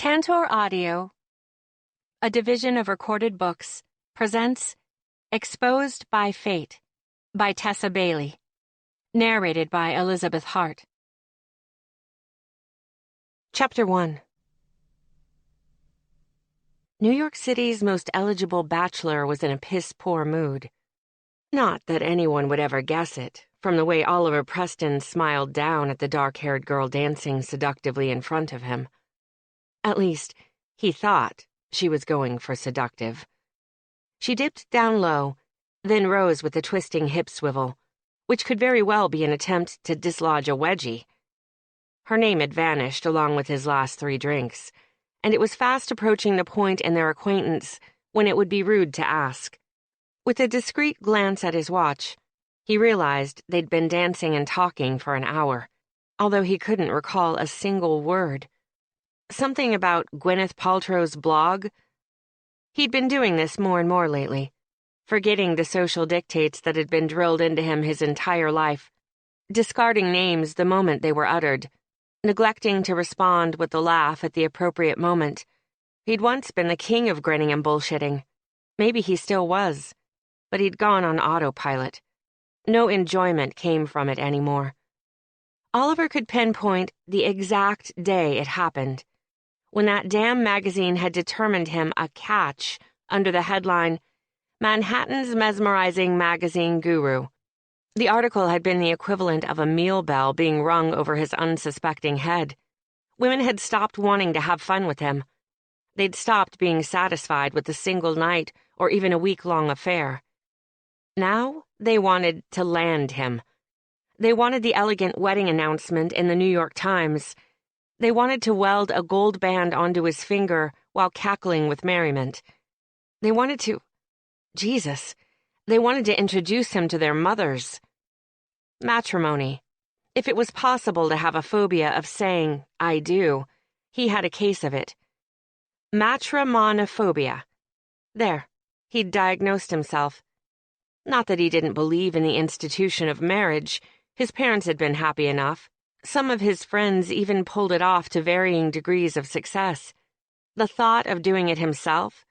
Tantor Audio, a division of Recorded Books, presents Exposed by Fate by Tessa Bailey, narrated by Elizabeth Hart. Chapter 1. New York City's most eligible bachelor was in a piss-poor mood. Not that anyone would ever guess it, from the way Oliver Preston smiled down at the dark-haired girl dancing seductively in front of him. At least, he thought she was going for seductive. She dipped down low, then rose with a twisting hip swivel, which could very well be an attempt to dislodge a wedgie. Her name had vanished along with his last 3 drinks, and it was fast approaching the point in their acquaintance when it would be rude to ask. With a discreet glance at his watch, he realized they'd been dancing and talking for an hour, although he couldn't recall a single word. Something about Gwyneth Paltrow's blog? He'd been doing this more and more lately, forgetting the social dictates that had been drilled into him his entire life, discarding names the moment they were uttered, neglecting to respond with a laugh at the appropriate moment. He'd once been the king of grinning and bullshitting. Maybe he still was, but he'd gone on autopilot. No enjoyment came from it anymore. Oliver could pinpoint the exact day it happened, when that damn magazine had determined him a catch under the headline, Manhattan's Mesmerizing Magazine Guru. The article had been the equivalent of a meal bell being rung over his unsuspecting head. Women had stopped wanting to have fun with him. They'd stopped being satisfied with a single night or even a week-long affair. Now they wanted to land him. They wanted the elegant wedding announcement in the New York Times. They wanted to weld a gold band onto his finger while cackling with merriment. They wanted to... Jesus. They wanted to introduce him to their mothers. Matrimony. If it was possible to have a phobia of saying, I do, he had a case of it. Matrimonophobia. There. He'd diagnosed himself. Not that he didn't believe in the institution of marriage. His parents had been happy enough. Some of his friends even pulled it off to varying degrees of success. The thought of doing it himself?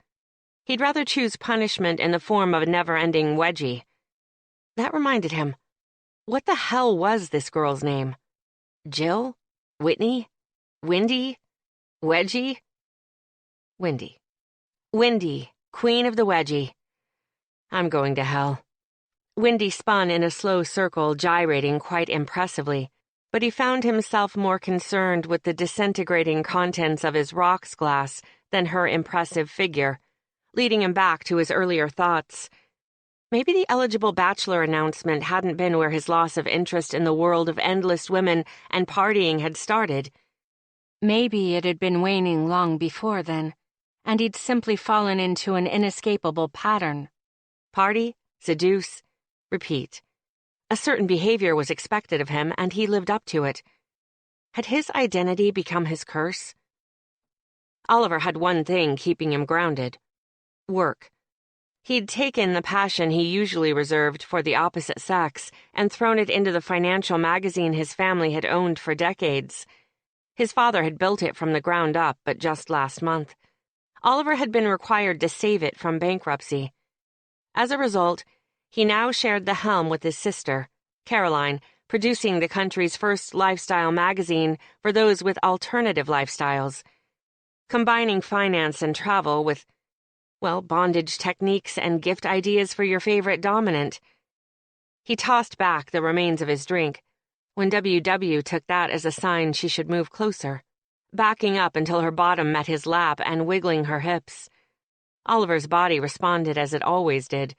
He'd rather choose punishment in the form of a never-ending wedgie. That reminded him, what the hell was this girl's name? Jill? Whitney? Wendy? Wedgie? Wendy. Wendy, queen of the wedgie. I'm going to hell. Wendy spun in a slow circle, gyrating quite impressively, but he found himself more concerned with the disintegrating contents of his rocks glass than her impressive figure, leading him back to his earlier thoughts. Maybe the eligible bachelor announcement hadn't been where his loss of interest in the world of endless women and partying had started. Maybe it had been waning long before then, and he'd simply fallen into an inescapable pattern. Party, seduce, repeat. A certain behavior was expected of him, and he lived up to it. Had his identity become his curse? Oliver had one thing keeping him grounded. Work. He'd taken the passion he usually reserved for the opposite sex and thrown it into the financial magazine his family had owned for decades. His father had built it from the ground up, but just last month. Oliver had been required to save it from bankruptcy. As a result, he now shared the helm with his sister, Caroline, producing the country's first lifestyle magazine for those with alternative lifestyles, combining finance and travel with, well, bondage techniques and gift ideas for your favorite dominant. He tossed back the remains of his drink when WW took that as a sign she should move closer, backing up until her bottom met his lap and wiggling her hips. Oliver's body responded as it always did,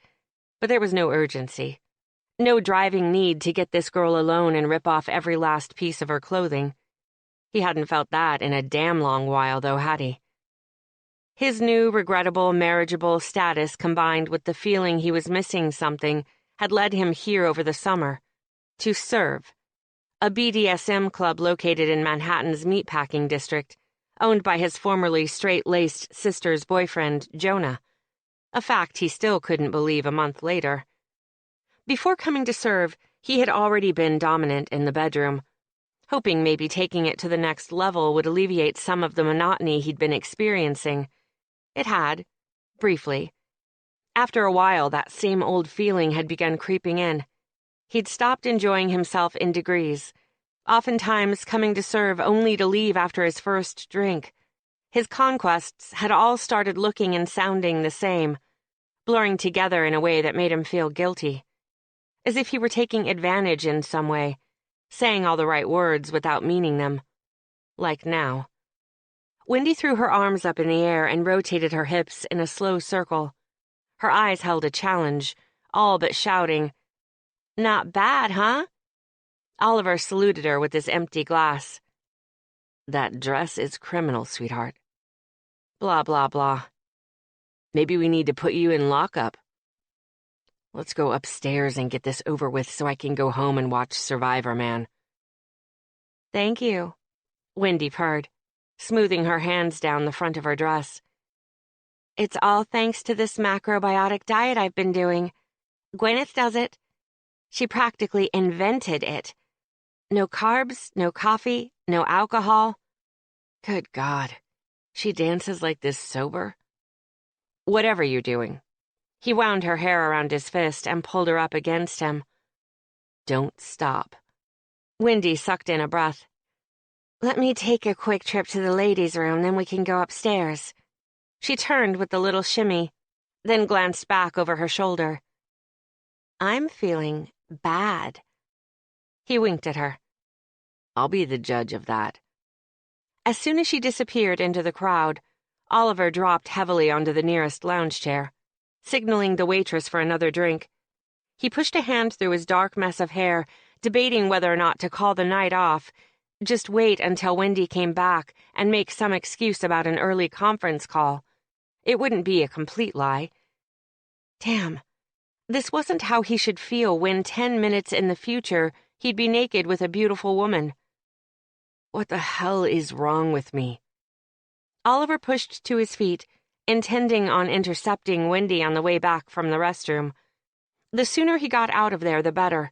but there was no urgency. No driving need to get this girl alone and rip off every last piece of her clothing. He hadn't felt that in a damn long while, though, had he? His new, regrettable, marriageable status combined with the feeling he was missing something had led him here over the summer, to Serve, a BDSM club located in Manhattan's meatpacking district, owned by his formerly straight-laced sister's boyfriend, Jonah. A fact he still couldn't believe a month later. Before coming to Serve, he had already been dominant in the bedroom. hoping maybe taking it to the next level would alleviate some of the monotony he'd been experiencing. It had, briefly. After a while, that same old feeling had begun creeping in. He'd stopped enjoying himself in degrees, oftentimes coming to serve only to leave after his first drink. His conquests had all started looking and sounding the same, blurring together in a way that made him feel guilty. As if he were taking advantage in some way, saying all the right words without meaning them. Like now. Wendy threw her arms up in the air and rotated her hips in a slow circle. Her eyes held a challenge, all but shouting, "Not bad, huh?" Oliver saluted her with his empty glass. "That dress is criminal, sweetheart." Blah, blah, blah. "Maybe we need to put you in lockup. Let's go upstairs and get this over with so I can go home and watch Survivor Man." "Thank you," Wendy purred, smoothing her hands down the front of her dress. "It's all thanks to this macrobiotic diet I've been doing. Gwyneth does it. She practically invented it. No carbs, no coffee, no alcohol. Good God, she dances like this sober?" "Whatever you're doing." He wound her hair around his fist and pulled her up against him. "Don't stop." Wendy sucked in a breath. "Let me take a quick trip to the ladies' room, then we can go upstairs." She turned with a little shimmy, then glanced back over her shoulder. "I'm feeling bad." He winked at her. "I'll be the judge of that." As soon as she disappeared into the crowd, Oliver dropped heavily onto the nearest lounge chair, signaling the waitress for another drink. He pushed a hand through his dark mess of hair, debating whether or not to call the night off, just wait until Wendy came back and make some excuse about an early conference call. It wouldn't be a complete lie. Damn, this wasn't how he should feel when 10 minutes in the future he'd be naked with a beautiful woman. What the hell is wrong with me? Oliver pushed to his feet, intending on intercepting Wendy on the way back from the restroom. The sooner he got out of there, the better.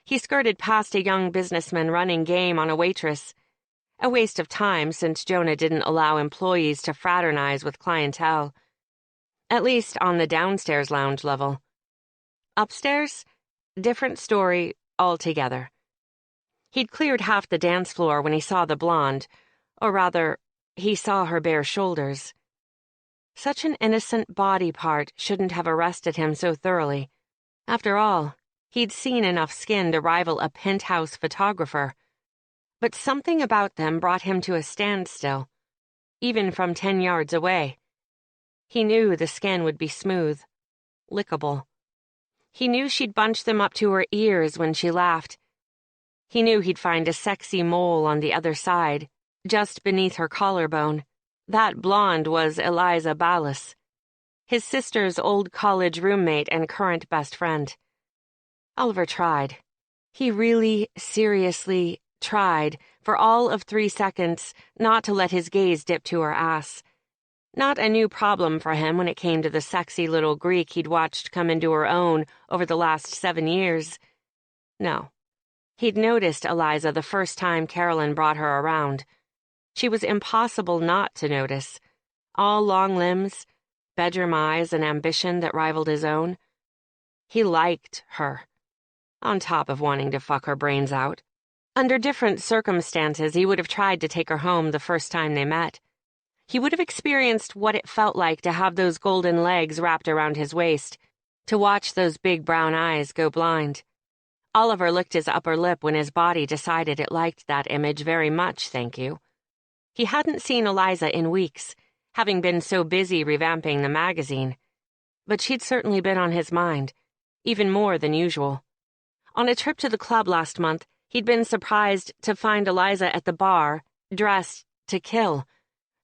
He skirted past a young businessman running game on a waitress. A waste of time since Jonah didn't allow employees to fraternize with clientele. At least on the downstairs lounge level. Upstairs? Different story altogether. He'd cleared half the dance floor when he saw the blonde, or rather, he saw her bare shoulders. Such an innocent body part shouldn't have arrested him so thoroughly. After all, he'd seen enough skin to rival a penthouse photographer. But something about them brought him to a standstill, even from 10 yards away. He knew the skin would be smooth, lickable. He knew she'd bunch them up to her ears when she laughed. He knew he'd find a sexy mole on the other side, just beneath her collarbone. That blonde was Eliza Ballas, his sister's old college roommate and current best friend. Oliver tried. He really, seriously tried, for all of 3 seconds, not to let his gaze dip to her ass. Not a new problem for him when it came to the sexy little Greek he'd watched come into her own over the last 7 years. No. He'd noticed Eliza the first time Carolyn brought her around. She was impossible not to notice. All long limbs, bedroom eyes, and ambition that rivaled his own. He liked her, on top of wanting to fuck her brains out. Under different circumstances, he would have tried to take her home the first time they met. He would have experienced what it felt like to have those golden legs wrapped around his waist, to watch those big brown eyes go blind. Oliver licked his upper lip when his body decided it liked that image very much, thank you. He hadn't seen Eliza in weeks, having been so busy revamping the magazine. But she'd certainly been on his mind, even more than usual. On a trip to the club last month, he'd been surprised to find Eliza at the bar, dressed to kill.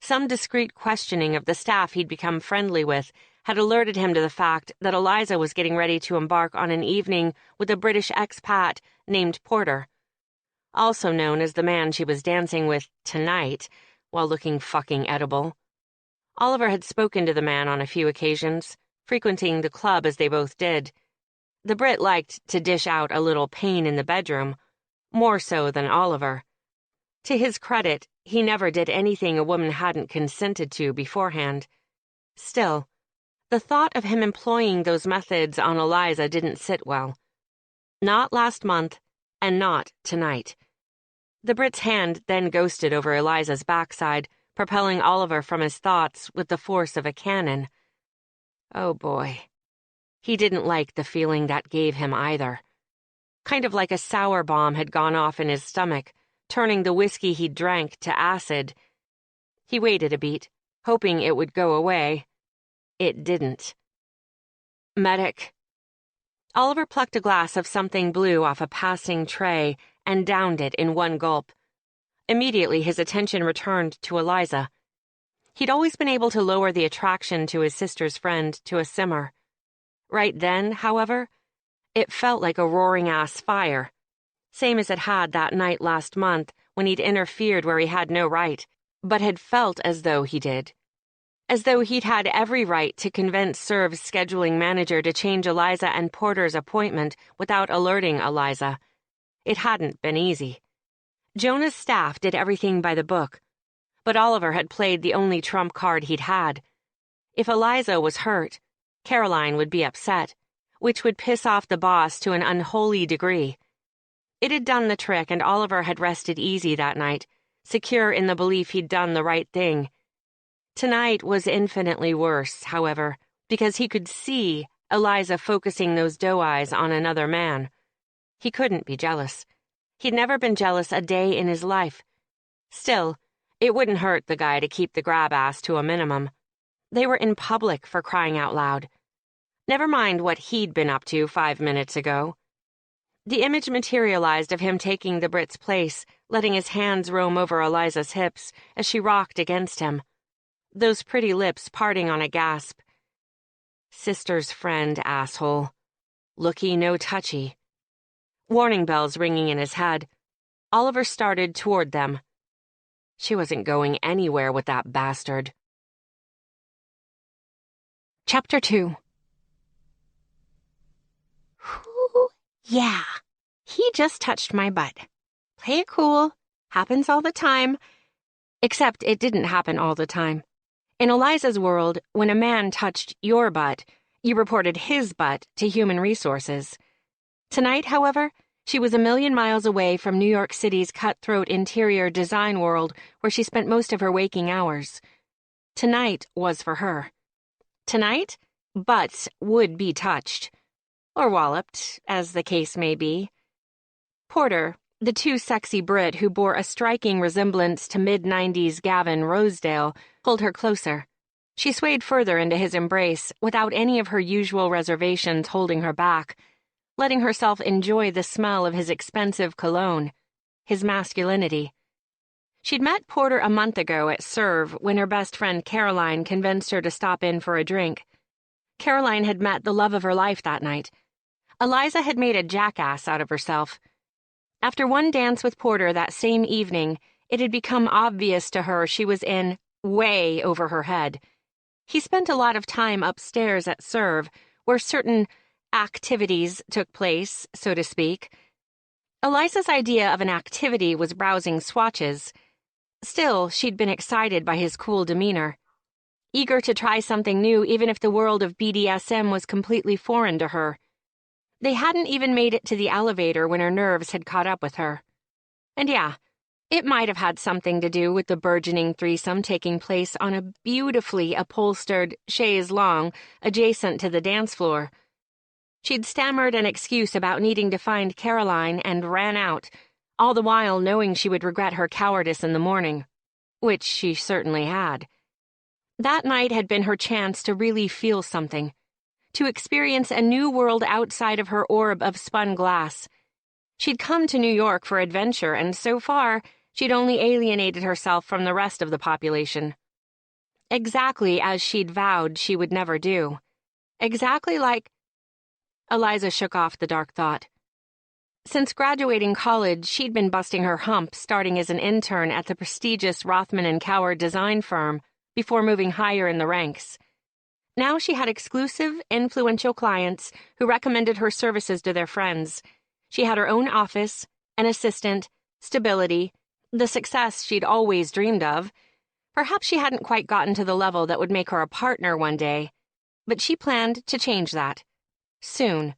Some discreet questioning of the staff he'd become friendly with had alerted him to the fact that Eliza was getting ready to embark on an evening with a British expat named Porter, also known as the man she was dancing with tonight, while looking fucking edible. Oliver had spoken to the man on a few occasions, frequenting the club as they both did. The Brit liked to dish out a little pain in the bedroom, more so than Oliver, To his credit, he never did anything a woman hadn't consented to beforehand. Still, the thought of him employing those methods on Eliza didn't sit well. Not last month, and not tonight. The Brit's hand then ghosted over Eliza's backside, propelling Oliver from his thoughts with the force of a cannon. Oh boy. He didn't like the feeling that gave him either. Kind of like a sour bomb had gone off in his stomach, turning the whiskey he drank to acid. He waited a beat, hoping it would go away. It didn't. Medic. Oliver plucked a glass of something blue off a passing tray and downed it in one gulp. Immediately, his attention returned to Eliza. He'd always been able to lower the attraction to his sister's friend to a simmer. Right then, however, it felt like a roaring-ass fire. Same as it had that night last month when he'd interfered where he had no right, but had felt as though he did. As though he'd had every right to convince Serve's scheduling manager to change Eliza and Porter's appointment without alerting Eliza. It hadn't been easy. Jonah's staff did everything by the book, but Oliver had played the only trump card he'd had. If Eliza was hurt, Caroline would be upset, which would piss off the boss to an unholy degree. It had done the trick, and Oliver had rested easy that night, secure in the belief he'd done the right thing. Tonight was infinitely worse, however, because he could see Eliza focusing those doe eyes on another man. He couldn't be jealous. He'd never been jealous a day in his life. Still, it wouldn't hurt the guy to keep the grab-ass to a minimum. They were in public, for crying out loud. Never mind what he'd been up to 5 minutes ago. The image materialized of him taking the Brit's place, letting his hands roam over Eliza's hips as she rocked against him. Those pretty lips parting on a gasp. Sister's friend, asshole. Looky no touchy. Warning bells ringing in his head. Oliver started toward them. She wasn't going anywhere with that bastard. Chapter 2. Whew, yeah, he just touched my butt. Play it cool. Happens all the time. Except it didn't happen all the time. In Eliza's world, when a man touched your butt, you reported his butt to Human Resources. Tonight, however, she was a million miles away from New York City's cutthroat interior design world where she spent most of her waking hours. Tonight was for her. Tonight, butts would be touched. Or walloped, as the case may be. Porter, the too sexy Brit who bore a striking resemblance to mid-90s Gavin Rosedale, pulled her closer. She swayed further into his embrace without any of her usual reservations holding her back, letting herself enjoy the smell of his expensive cologne, his masculinity. She'd met Porter a month ago at Serve when her best friend Caroline convinced her to stop in for a drink. Caroline had met the love of her life that night. Eliza had made a jackass out of herself. After one dance with Porter that same evening, it had become obvious to her she was in way over her head. He spent a lot of time upstairs at Serve, where certain activities took place, so to speak. Eliza's idea of an activity was browsing swatches. Still, she'd been excited by his cool demeanor. Eager to try something new even if the world of BDSM was completely foreign to her. They hadn't even made it to the elevator when her nerves had caught up with her. And yeah, it might have had something to do with the burgeoning threesome taking place on a beautifully upholstered chaise longue adjacent to the dance floor. She'd stammered an excuse about needing to find Caroline and ran out, all the while knowing she would regret her cowardice in the morning, which she certainly had. That night had been her chance to really feel something, to experience a new world outside of her orb of spun glass. She'd come to New York for adventure, and so far, she'd only alienated herself from the rest of the population. Exactly as she'd vowed she would never do. Exactly like... Eliza shook off the dark thought. Since graduating college, she'd been busting her hump starting as an intern at the prestigious Rothman & Cower design firm before moving higher in the ranks. Now she had exclusive, influential clients who recommended her services to their friends. She had her own office, an assistant, stability, the success she'd always dreamed of. Perhaps she hadn't quite gotten to the level that would make her a partner one day, but she planned to change that. Soon.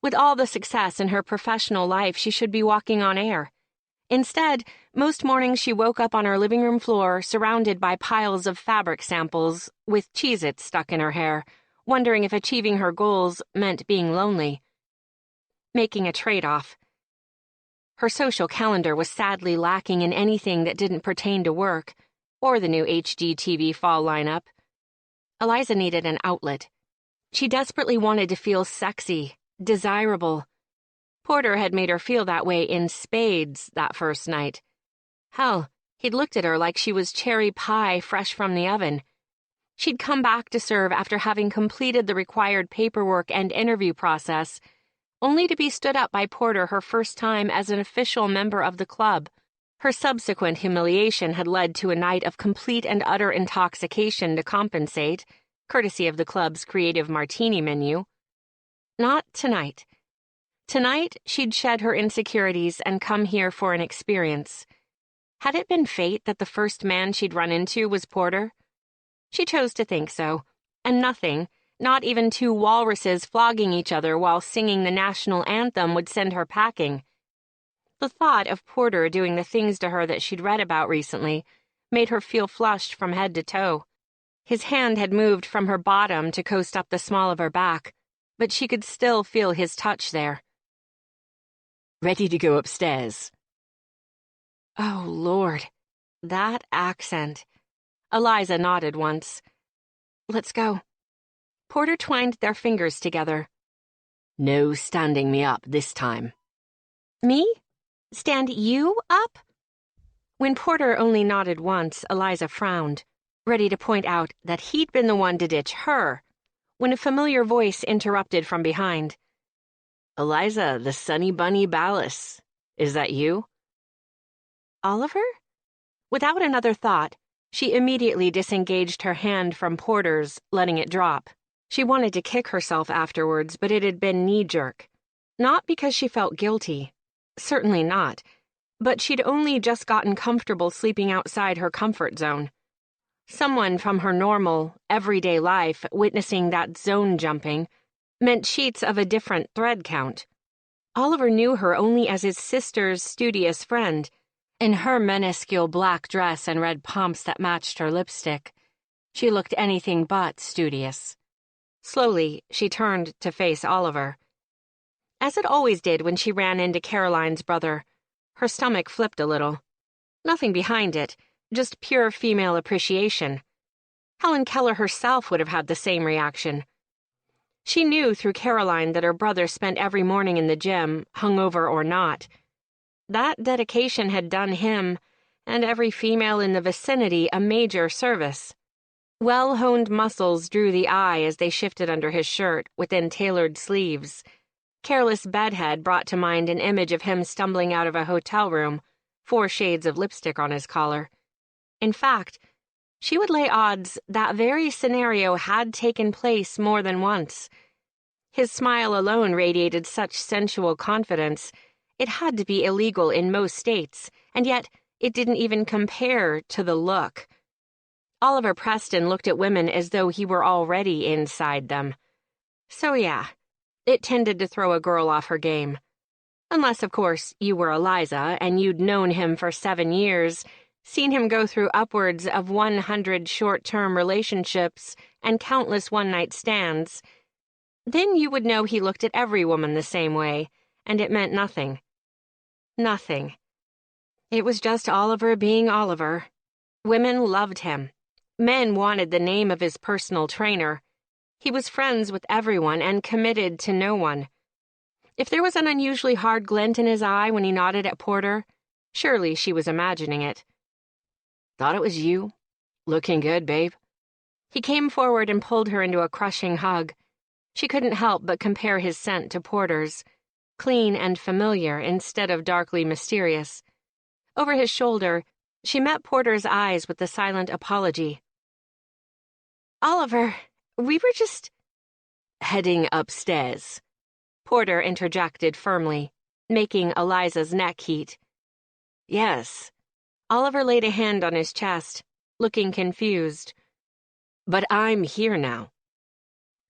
With all the success in her professional life, she should be walking on air. Instead, most mornings she woke up on her living room floor surrounded by piles of fabric samples with Cheez-Its stuck in her hair, wondering if achieving her goals meant being lonely. Making a trade-off. Her social calendar was sadly lacking in anything that didn't pertain to work, or the new HGTV fall lineup. Eliza needed an outlet. She desperately wanted to feel sexy, desirable. Porter had made her feel that way in spades that first night. Hell, he'd looked at her like she was cherry pie fresh from the oven. She'd come back to serve after having completed the required paperwork and interview process, only to be stood up by Porter her first time as an official member of the club. Her subsequent humiliation had led to a night of complete and utter intoxication to compensate, courtesy of the club's creative martini menu. Not tonight. Tonight, she'd shed her insecurities and come here for an experience. Had it been fate that the first man she'd run into was Porter? She chose to think so, and nothing, not even two walruses flogging each other while singing the national anthem, would send her packing. The thought of Porter doing the things to her that she'd read about recently made her feel flushed from head to toe. His hand had moved from her bottom to coast up the small of her back, but she could still feel his touch there. Ready to go upstairs? Oh, Lord. That accent. Eliza nodded once. Let's go. Porter twined their fingers together. No standing me up this time. Me? Stand you up? When Porter only nodded once, Eliza frowned, ready to point out that he'd been the one to ditch her, when a familiar voice interrupted from behind. Eliza, the Sunny Bunny Ballas. Is that you? Oliver? Without another thought, she immediately disengaged her hand from Porter's, letting it drop. She wanted to kick herself afterwards, but it had been knee-jerk. Not because she felt guilty. Certainly not. But she'd only just gotten comfortable sleeping outside her comfort zone. Someone from her normal, everyday life witnessing that zone jumping meant sheets of a different thread count. Oliver knew her only as his sister's studious friend, in her minuscule black dress and red pumps that matched her lipstick. She looked anything but studious. Slowly, she turned to face Oliver. As it always did when she ran into Caroline's brother, her stomach flipped a little. Nothing behind it, just pure female appreciation. Helen Keller herself would have had the same reaction. She knew through Caroline that her brother spent every morning in the gym, hungover or not. That dedication had done him, and every female in the vicinity, a major service. Well-honed muscles drew the eye as they shifted under his shirt, within tailored sleeves. Careless bedhead brought to mind an image of him stumbling out of a hotel room, 4 shades of lipstick on his collar. In fact, she would lay odds that very scenario had taken place more than once. His smile alone radiated such sensual confidence. It had to be illegal in most states, and yet it didn't even compare to the look. Oliver Preston looked at women as though he were already inside them. So yeah, it tended to throw a girl off her game. Unless, of course, you were Eliza and you'd known him for 7 years, seen him go through upwards of 100 short-term relationships and countless one-night stands. Then you would know he looked at every woman the same way, and it meant nothing. Nothing. It was just Oliver being Oliver. Women loved him. Men wanted the name of his personal trainer. He was friends with everyone and committed to no one. If there was an unusually hard glint in his eye when he nodded at Porter, surely she was imagining it. Thought it was you. Looking good, babe. He came forward and pulled her into a crushing hug. She couldn't help but compare his scent to Porter's, clean and familiar instead of darkly mysterious. Over his shoulder, she met Porter's eyes with the silent apology. Oliver, we were just... Heading upstairs. Porter interjected firmly, making Eliza's neck heat. Yes, Oliver laid a hand on his chest, looking confused. But I'm here now.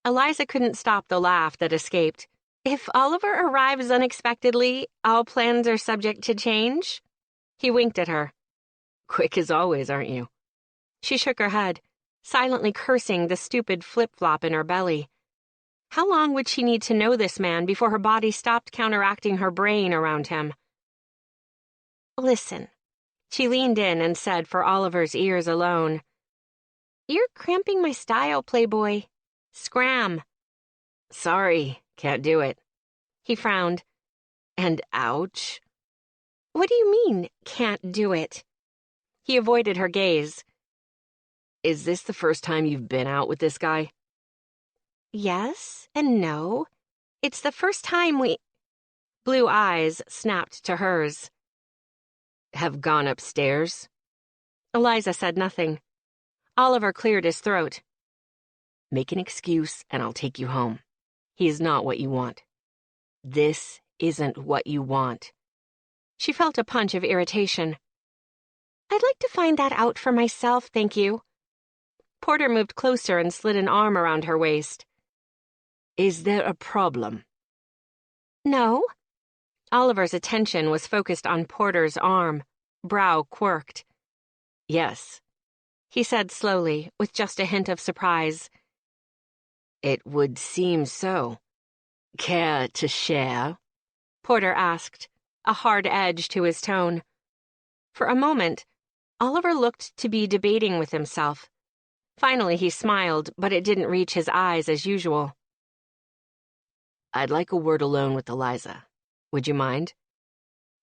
Eliza couldn't stop the laugh that escaped. If Oliver arrives unexpectedly, all plans are subject to change? He winked at her. Quick as always, aren't you? She shook her head, silently cursing the stupid flip-flop in her belly. How long would she need to know this man before her body stopped counteracting her brain around him? Listen, she leaned in and said for Oliver's ears alone. You're cramping my style, playboy. Scram. Sorry, can't do it. He frowned. And ouch. What do you mean, can't do it? He avoided her gaze. Is this the first time you've been out with this guy? Yes and no. It's the first time we... Blue eyes snapped to hers. Have gone upstairs? Eliza said nothing. Oliver cleared his throat. Make an excuse and I'll take you home. He's not what you want. This isn't what you want. She felt a punch of irritation. I'd like to find that out for myself, thank you. Porter moved closer and slid an arm around her waist. Is there a problem? No. Oliver's attention was focused on Porter's arm, brow quirked. Yes, he said slowly, with just a hint of surprise. It would seem so. Care to share? Porter asked, a hard edge to his tone. For a moment, Oliver looked to be debating with himself. Finally, he smiled, but it didn't reach his eyes as usual. I'd like a word alone with Eliza. Would you mind?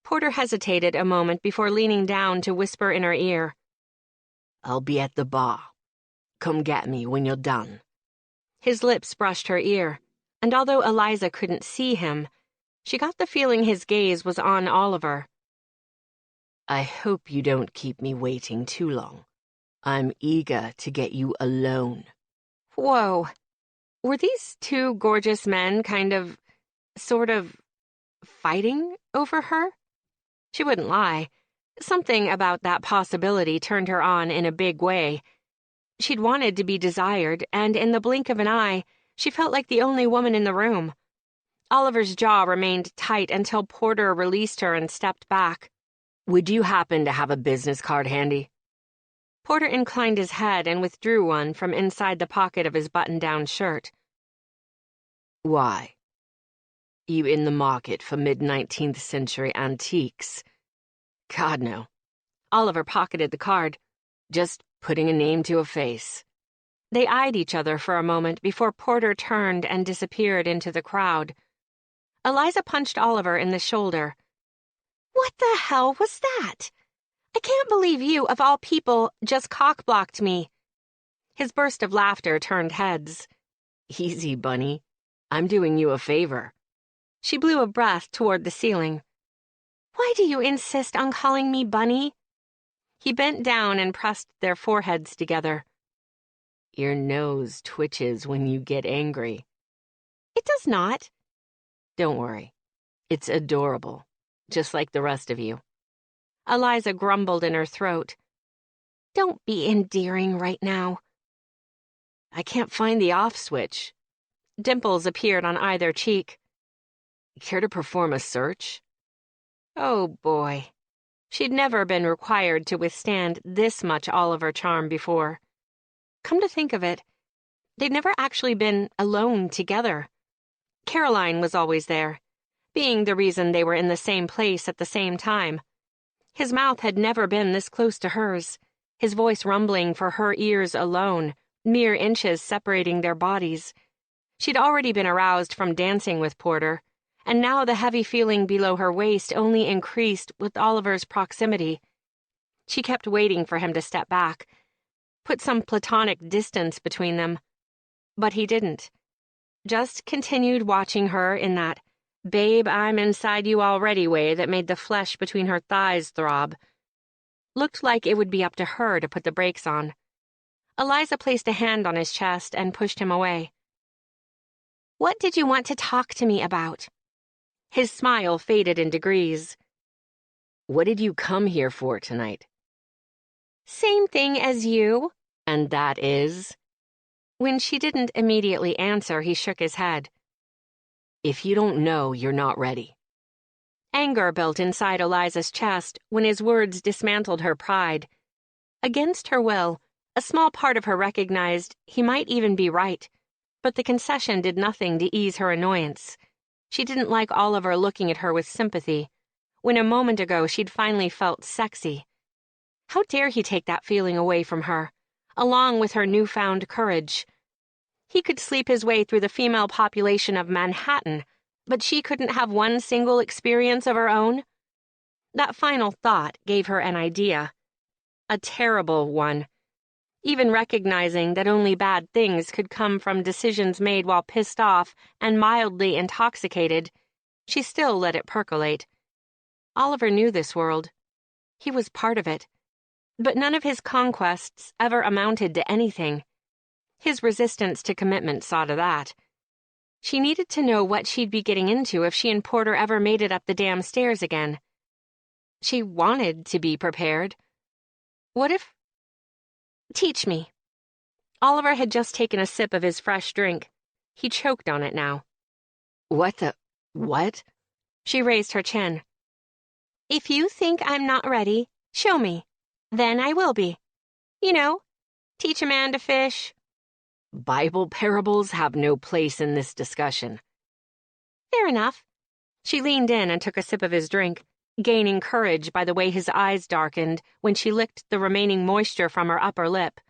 Porter hesitated a moment before leaning down to whisper in her ear. I'll be at the bar. Come get me when you're done. His lips brushed her ear, and although Eliza couldn't see him, she got the feeling his gaze was on Oliver. I hope you don't keep me waiting too long. I'm eager to get you alone. Whoa. Were these two gorgeous men sort of, fighting over her? She wouldn't lie. Something about that possibility turned her on in a big way. She'd wanted to be desired, and in the blink of an eye, she felt like the only woman in the room. Oliver's jaw remained tight until Porter released her and stepped back. Would you happen to have a business card handy? Porter inclined his head and withdrew one from inside the pocket of his button-down shirt. Why? You in the market for mid-19th century antiques? God, no. Oliver pocketed the card. Just putting a name to a face. They eyed each other for a moment before Porter turned and disappeared into the crowd. Eliza punched Oliver in the shoulder. What the hell was that? I can't believe you, of all people, just cock-blocked me. His burst of laughter turned heads. Easy, Bunny. I'm doing you a favor. She blew a breath toward the ceiling. Why do you insist on calling me Bunny? He bent down and pressed their foreheads together. Your nose twitches when you get angry. It does not. Don't worry. It's adorable, just like the rest of you. Eliza grumbled in her throat. Don't be endearing right now. I can't find the off switch. Dimples appeared on either cheek. Care to perform a search? Oh, boy. She'd never been required to withstand this much Oliver charm before. Come to think of it, they'd never actually been alone together. Caroline was always there, being the reason they were in the same place at the same time. His mouth had never been this close to hers, his voice rumbling for her ears alone, mere inches separating their bodies. She'd already been aroused from dancing with Porter, and now the heavy feeling below her waist only increased with Oliver's proximity. She kept waiting for him to step back, put some platonic distance between them. But he didn't. Just continued watching her in that babe I'm inside you already way that made the flesh between her thighs throb. Looked like it would be up to her to put the brakes on. Eliza placed a hand on his chest and pushed him away. What did you want to talk to me about? His smile faded in degrees. What did you come here for tonight? Same thing as you. And that is? When she didn't immediately answer, he shook his head. If you don't know, you're not ready. Anger built inside Eliza's chest when his words dismantled her pride. Against her will, a small part of her recognized he might even be right, but the concession did nothing to ease her annoyance. She didn't like Oliver looking at her with sympathy, when a moment ago she'd finally felt sexy. How dare he take that feeling away from her, along with her newfound courage? He could sleep his way through the female population of Manhattan, but she couldn't have one single experience of her own? That final thought gave her an idea. A terrible one. Even recognizing that only bad things could come from decisions made while pissed off and mildly intoxicated, she still let it percolate. Oliver knew this world. He was part of it. But none of his conquests ever amounted to anything. His resistance to commitment saw to that. She needed to know what she'd be getting into if she and Porter ever made it up the damn stairs again. She wanted to be prepared. What if... Teach me. Oliver had just taken a sip of his fresh drink. He choked on it now. What? She raised her chin. If you think I'm not ready, show me. Then I will be. You know, teach a man to fish. Bible parables have no place in this discussion. Fair enough. She leaned in and took a sip of his drink, gaining courage by the way his eyes darkened when she licked the remaining moisture from her upper lip.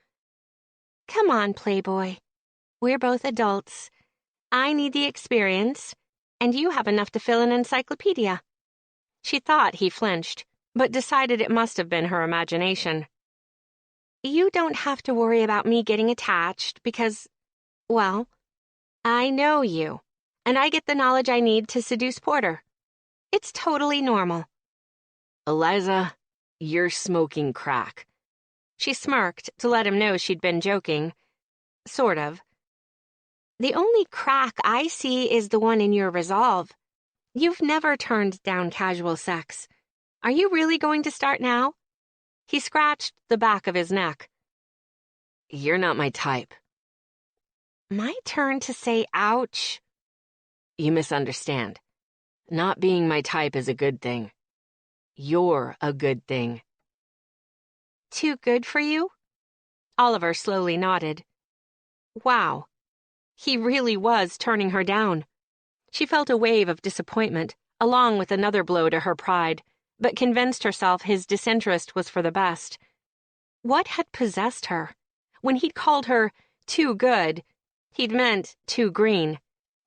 Come on, Playboy. We're both adults. I need the experience, and you have enough to fill an encyclopedia. She thought he flinched, but decided it must have been her imagination. You don't have to worry about me getting attached because, well, I know you, and I get the knowledge I need to seduce Porter. It's totally normal. Eliza, you're smoking crack. She smirked to let him know she'd been joking. Sort of. The only crack I see is the one in your resolve. You've never turned down casual sex. Are you really going to start now? He scratched the back of his neck. You're not my type. My turn to say ouch. You misunderstand. Not being my type is a good thing. You're a good thing. Too good for you? Oliver slowly nodded. Wow. He really was turning her down. She felt a wave of disappointment, along with another blow to her pride, but convinced herself his disinterest was for the best. What had possessed her? When he'd called her too good, he'd meant too green.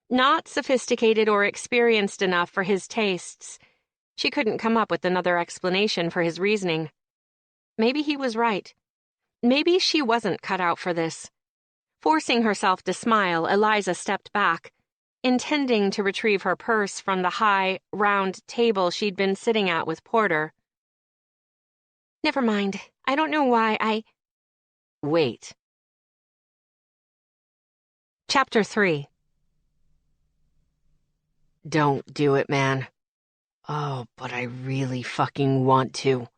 Not sophisticated or experienced enough for his tastes. She couldn't come up with another explanation for his reasoning. Maybe he was right. Maybe she wasn't cut out for this. Forcing herself to smile, Eliza stepped back, intending to retrieve her purse from the high, round table she'd been sitting at with Porter. Never mind. I don't know why I... Wait. Chapter 3. Don't do it, man. Oh, but I really fucking want to.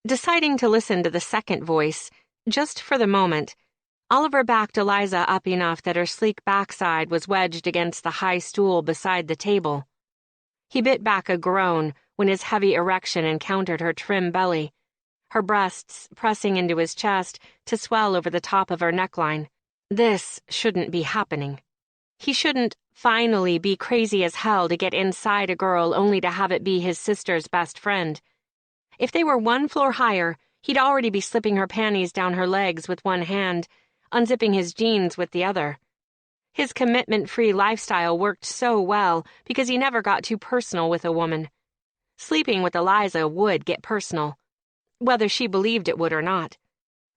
Deciding to listen to the second voice, just for the moment, Oliver backed Eliza up enough that her sleek backside was wedged against the high stool beside the table. He bit back a groan when his heavy erection encountered her trim belly, her breasts pressing into his chest to swell over the top of her neckline. This shouldn't be happening. He shouldn't finally be crazy as hell to get inside a girl only to have it be his sister's best friend. If they were one floor higher, he'd already be slipping her panties down her legs with one hand, unzipping his jeans with the other. His commitment-free lifestyle worked so well because he never got too personal with a woman. Sleeping with Eliza would get personal, whether she believed it would or not.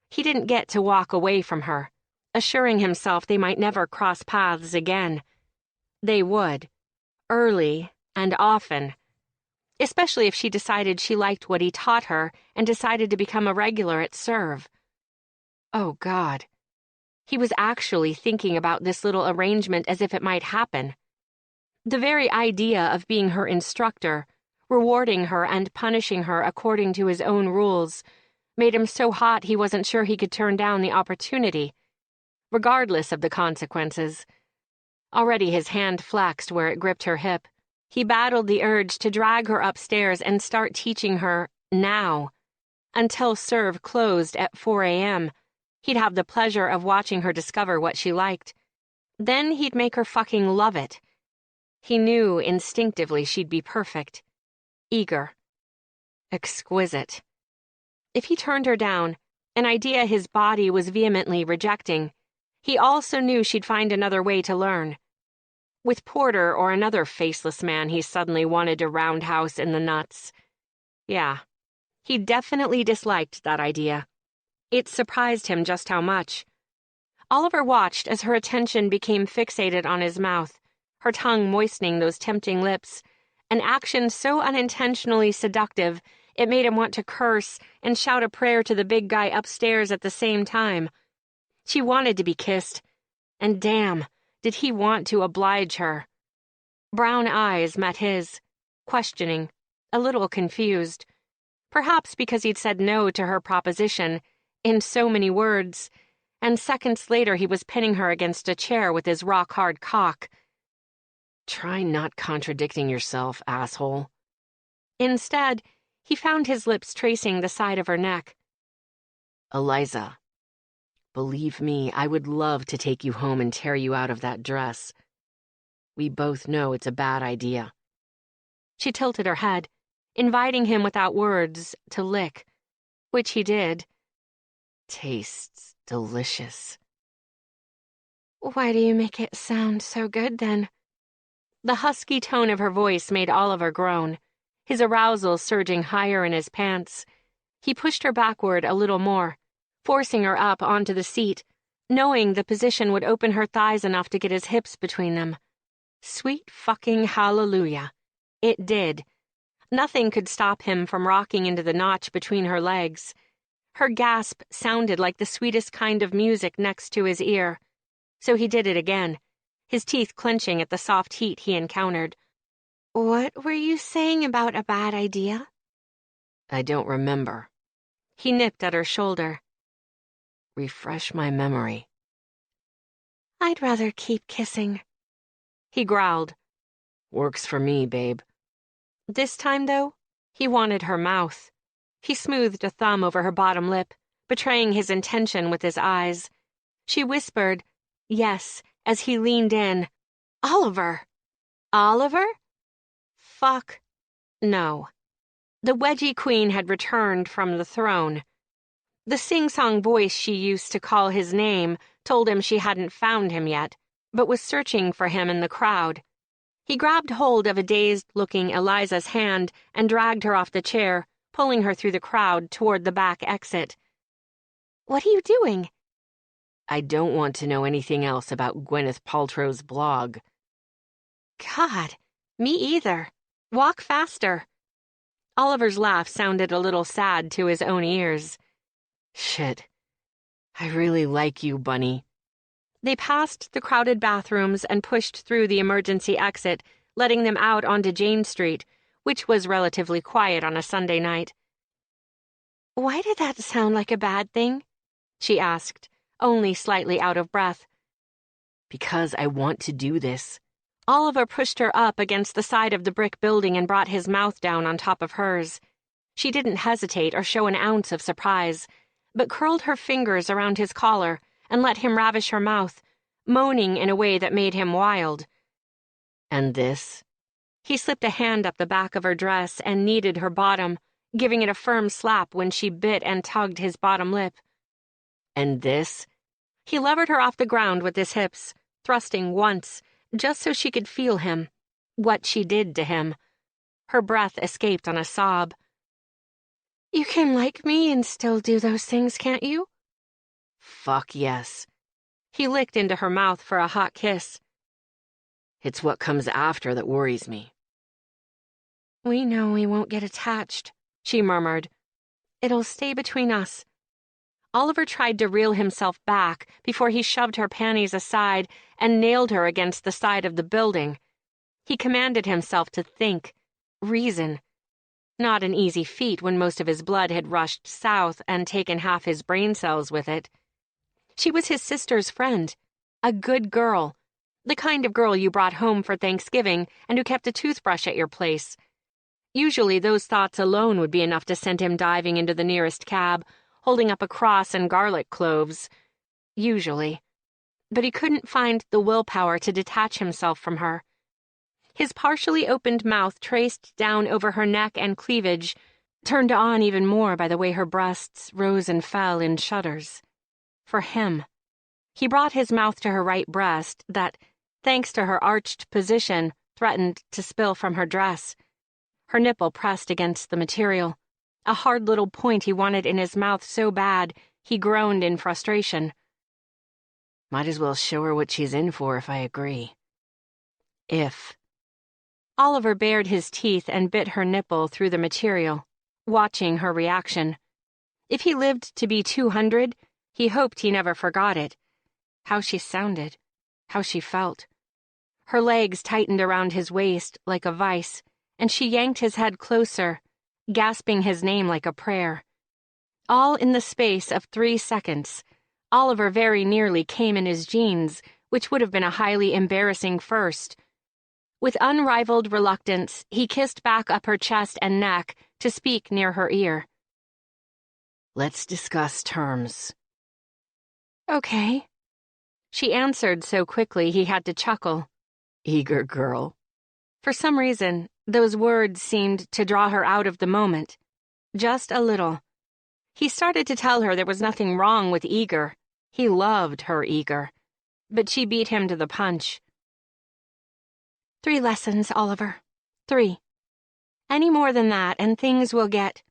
He didn't get to walk away from her, assuring himself they might never cross paths again. They would, early and often, especially if she decided she liked what he taught her and decided to become a regular at Serve. Oh, God. He was actually thinking about this little arrangement as if it might happen. The very idea of being her instructor, rewarding her and punishing her according to his own rules, made him so hot he wasn't sure he could turn down the opportunity, regardless of the consequences. Already his hand flexed where it gripped her hip. He battled the urge to drag her upstairs and start teaching her now. Until serve closed at 4 a.m., he'd have the pleasure of watching her discover what she liked. Then he'd make her fucking love it. He knew instinctively she'd be perfect, eager, exquisite. If he turned her down, an idea his body was vehemently rejecting, he also knew she'd find another way to learn. With Porter or another faceless man he suddenly wanted to roundhouse in the nuts. Yeah, he definitely disliked that idea. It surprised him just how much. Oliver watched as her attention became fixated on his mouth, her tongue moistening those tempting lips, an action so unintentionally seductive it made him want to curse and shout a prayer to the big guy upstairs at the same time. She wanted to be kissed, and damn, did he want to oblige her. Brown eyes met his, questioning, a little confused. Perhaps because he'd said no to her proposition, in so many words, and seconds later he was pinning her against a chair with his rock-hard cock. Try not contradicting yourself, asshole. Instead, he found his lips tracing the side of her neck. Eliza, believe me, I would love to take you home and tear you out of that dress. We both know it's a bad idea. She tilted her head, inviting him without words to lick, which he did. Tastes delicious. Why do you make it sound so good, then? The husky tone of her voice made Oliver groan, his arousal surging higher in his pants. He pushed her backward a little more, forcing her up onto the seat, knowing the position would open her thighs enough to get his hips between them. Sweet fucking hallelujah. It did. Nothing could stop him from rocking into the notch between her legs. Her gasp sounded like the sweetest kind of music next to his ear. So he did it again, his teeth clenching at the soft heat he encountered. What were you saying about a bad idea? I don't remember. He nipped at her shoulder. Refresh my memory. I'd rather keep kissing. He growled. Works for me, babe. This time, though, he wanted her mouth. He smoothed a thumb over her bottom lip, betraying his intention with his eyes. She whispered, yes, as he leaned in. Oliver! Oliver? Fuck. No. The wedgie queen had returned from the throne. The sing-song voice she used to call his name told him she hadn't found him yet, but was searching for him in the crowd. He grabbed hold of a dazed-looking Eliza's hand and dragged her off the chair, pulling her through the crowd toward the back exit. What are you doing? I don't want to know anything else about Gwyneth Paltrow's blog. God, me either. Walk faster. Oliver's laugh sounded a little sad to his own ears. Shit. I really like you, Bunny. They passed the crowded bathrooms and pushed through the emergency exit, letting them out onto Jane Street, which was relatively quiet on a Sunday night. Why did that sound like a bad thing? She asked, only slightly out of breath. Because I want to do this. Oliver pushed her up against the side of the brick building and brought his mouth down on top of hers. She didn't hesitate or show an ounce of surprise, but curled her fingers around his collar and let him ravish her mouth, moaning in a way that made him wild. And this? He slipped a hand up the back of her dress and kneaded her bottom, giving it a firm slap when she bit and tugged his bottom lip. And this? He levered her off the ground with his hips, thrusting once, just so she could feel him, what she did to him. Her breath escaped on a sob. You can like me and still do those things, can't you? Fuck yes. He licked into her mouth for a hot kiss. It's what comes after that worries me. We know we won't get attached, she murmured. It'll stay between us. Oliver tried to reel himself back before he shoved her panties aside and nailed her against the side of the building. He commanded himself to think, reason. Not an easy feat when most of his blood had rushed south and taken half his brain cells with it. She was his sister's friend, a good girl, the kind of girl you brought home for Thanksgiving and who kept a toothbrush at your place. Usually those thoughts alone would be enough to send him diving into the nearest cab, holding up a cross and garlic cloves. Usually. But he couldn't find the willpower to detach himself from her. His partially opened mouth traced down over her neck and cleavage, turned on even more by the way her breasts rose and fell in shudders. For him. He brought his mouth to her right breast that, thanks to her arched position, threatened to spill from her dress. Her nipple pressed against the material, a hard little point he wanted in his mouth so bad he groaned in frustration. Might as well show her what she's in for if I agree. If. Oliver bared his teeth and bit her nipple through the material, watching her reaction. If he lived to be 200, he hoped he never forgot it. How she sounded, how she felt. Her legs tightened around his waist like a vice, and she yanked his head closer, gasping his name like a prayer. All in the space of 3 seconds, Oliver very nearly came in his jeans, which would have been a highly embarrassing first. With unrivaled reluctance, he kissed back up her chest and neck to speak near her ear. Let's discuss terms. Okay. She answered so quickly he had to chuckle. Eager girl. For some reason, those words seemed to draw her out of the moment. Just a little. He started to tell her there was nothing wrong with eager. He loved her eager. But she beat him to the punch. 3 lessons, Oliver. 3. Any more than that, and things will get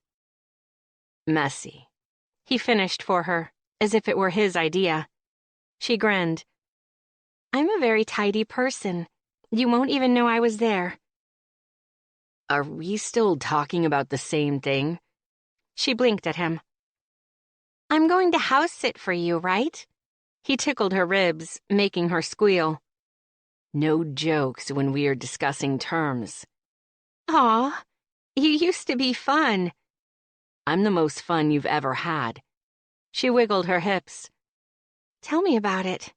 messy. He finished for her, as if it were his idea. She grinned. I'm a very tidy person. You won't even know I was there. Are we still talking about the same thing? She blinked at him. I'm going to house sit for you, right? He tickled her ribs, making her squeal. No jokes when we are discussing terms. Aw, you used to be fun. I'm the most fun you've ever had. She wiggled her hips. Tell me about it.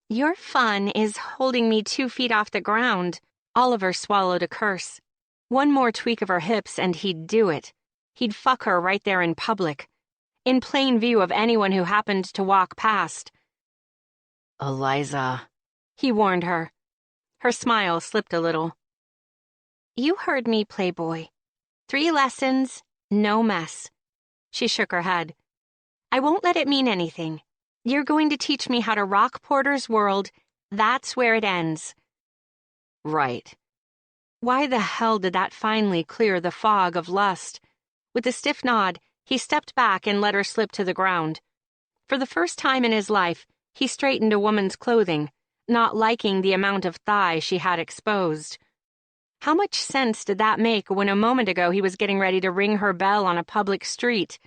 Your fun is holding me 2 feet off the ground. Oliver swallowed a curse. One more tweak of her hips and he'd do it. He'd fuck her right there in public, in plain view of anyone who happened to walk past. Eliza, he warned her. Her smile slipped a little. You heard me, Playboy. 3 lessons, no mess. She shook her head. I won't let it mean anything. You're going to teach me how to rock Porter's world. That's where it ends. Right. Why the hell did that finally clear the fog of lust? With a stiff nod, he stepped back and let her slip to the ground. For the first time in his life, he straightened a woman's clothing, not liking the amount of thigh she had exposed. How much sense did that make when a moment ago he was getting ready to ring her bell on a public street?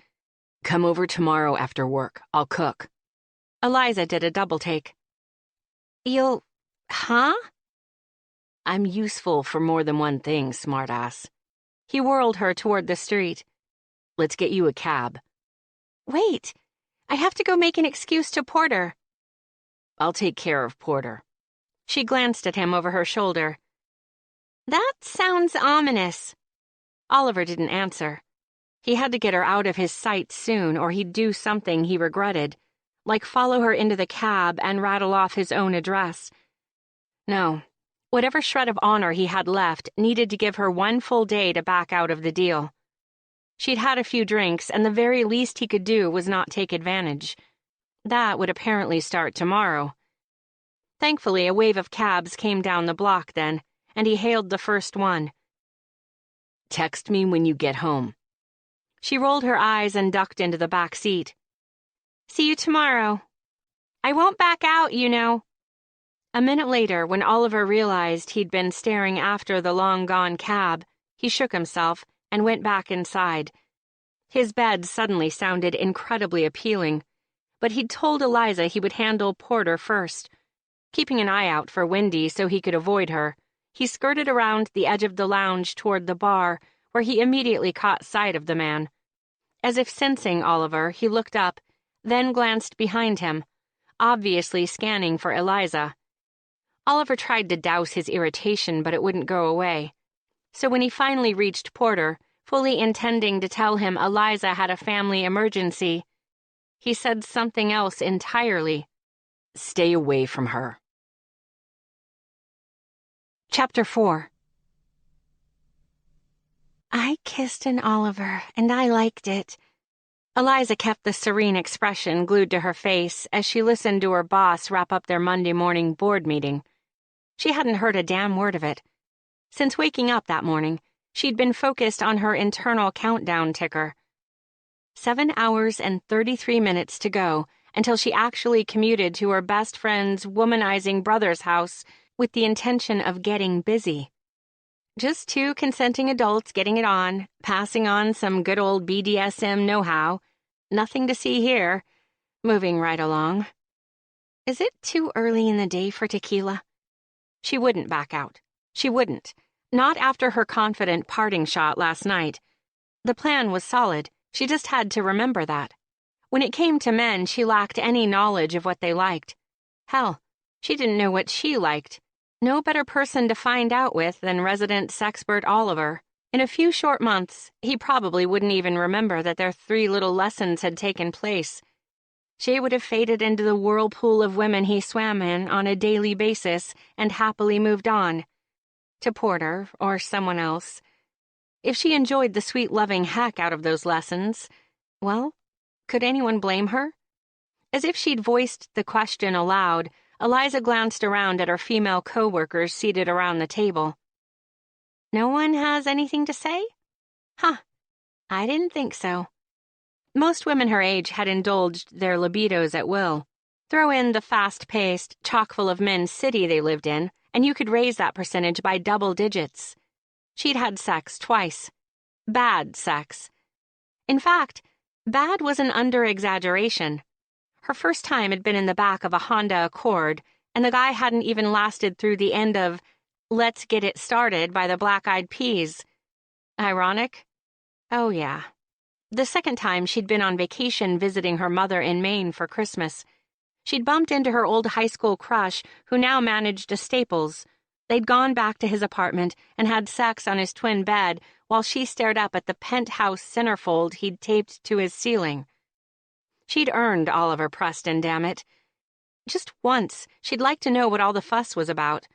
Come over tomorrow after work. I'll cook. Eliza did a double take. Huh? I'm useful for more than one thing, smartass. He whirled her toward the street. Let's get you a cab. Wait, I have to go make an excuse to Porter. I'll take care of Porter. She glanced at him over her shoulder. That sounds ominous. Oliver didn't answer. He had to get her out of his sight soon, or he'd do something he regretted, like follow her into the cab and rattle off his own address. No, whatever shred of honor he had left needed to give her 1 full day to back out of the deal. She'd had a few drinks, and the very least he could do was not take advantage. That would apparently start tomorrow. Thankfully, a wave of cabs came down the block then, and he hailed the first one. Text me when you get home. She rolled her eyes and ducked into the back seat. See you tomorrow. I won't back out, you know. A minute later, when Oliver realized he'd been staring after the long-gone cab, he shook himself and went back inside. His bed suddenly sounded incredibly appealing, but he'd told Eliza he would handle Porter first. Keeping an eye out for Wendy so he could avoid her, he skirted around the edge of the lounge toward the bar, where he immediately caught sight of the man. As if sensing Oliver, he looked up, then glanced behind him, obviously scanning for Eliza. Oliver tried to douse his irritation, but it wouldn't go away. So when he finally reached Porter, fully intending to tell him Eliza had a family emergency, he said something else entirely. Stay away from her. Chapter 4. I kissed an Oliver, and I liked it. Eliza kept the serene expression glued to her face as she listened to her boss wrap up their Monday morning board meeting. She hadn't heard a damn word of it. Since waking up that morning, she'd been focused on her internal countdown ticker. 7 hours and 33 minutes to go until she actually commuted to her best friend's womanizing brother's house with the intention of getting busy. Just two consenting adults getting it on, passing on some good old BDSM know-how. Nothing to see here. Moving right along. Is it too early in the day for tequila? She wouldn't back out. She wouldn't. Not after her confident parting shot last night. The plan was solid. She just had to remember that. When it came to men, she lacked any knowledge of what they liked. Hell, she didn't know what she liked. No better person to find out with than resident sexpert Oliver. In a few short months, he probably wouldn't even remember that their 3 little lessons had taken place. She would have faded into the whirlpool of women he swam in on a daily basis and happily moved on. To Porter, or someone else. If she enjoyed the sweet loving heck out of those lessons, well, could anyone blame her? As if she'd voiced the question aloud, Eliza glanced around at her female co-workers seated around the table. No one has anything to say? Huh, I didn't think so. Most women her age had indulged their libidos at will. Throw in the fast-paced, chock-full of men city they lived in, and you could raise that percentage by double digits. She'd had sex twice. Bad sex. In fact, bad was an under-exaggeration. Her first time had been in the back of a Honda Accord, and the guy hadn't even lasted through the end of Let's Get It Started by the Black Eyed Peas. Ironic? Oh, yeah. The second time, she'd been on vacation visiting her mother in Maine for Christmas. She'd bumped into her old high school crush, who now managed a Staples. They'd gone back to his apartment and had sex on his twin bed while she stared up at the penthouse centerfold he'd taped to his ceiling. She'd earned Oliver Preston, damn it. Just once, she'd like to know what all the fuss was about.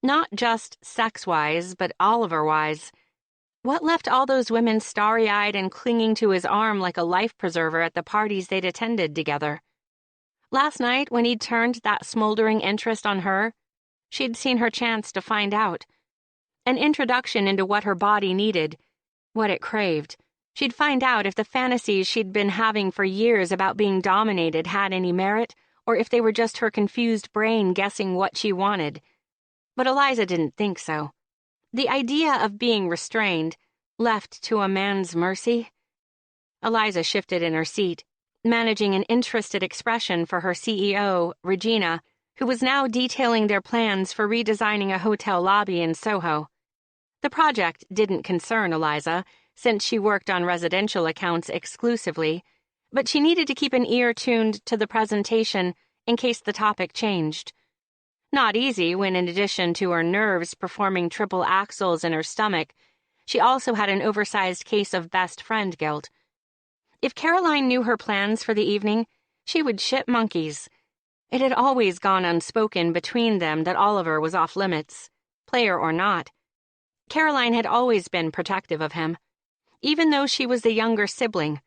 Not just sex-wise, but Oliver-wise. What left all those women starry-eyed and clinging to his arm like a life preserver at the parties they'd attended together? Last night, when he'd turned that smoldering interest on her, she'd seen her chance to find out. An introduction into what her body needed, what it craved. She'd find out if the fantasies she'd been having for years about being dominated had any merit, or if they were just her confused brain guessing what she wanted. But Eliza didn't think so. The idea of being restrained, left to a man's mercy. Eliza shifted in her seat, managing an interested expression for her CEO, Regina, who was now detailing their plans for redesigning a hotel lobby in Soho. The project didn't concern Eliza, since she worked on residential accounts exclusively, but she needed to keep an ear tuned to the presentation in case the topic changed. Not easy when, in addition to her nerves performing triple axels in her stomach, she also had an oversized case of best friend guilt. If Caroline knew her plans for the evening, she would shit monkeys. It had always gone unspoken between them that Oliver was off limits, player or not. Caroline had always been protective of him, even though she was the younger sibling.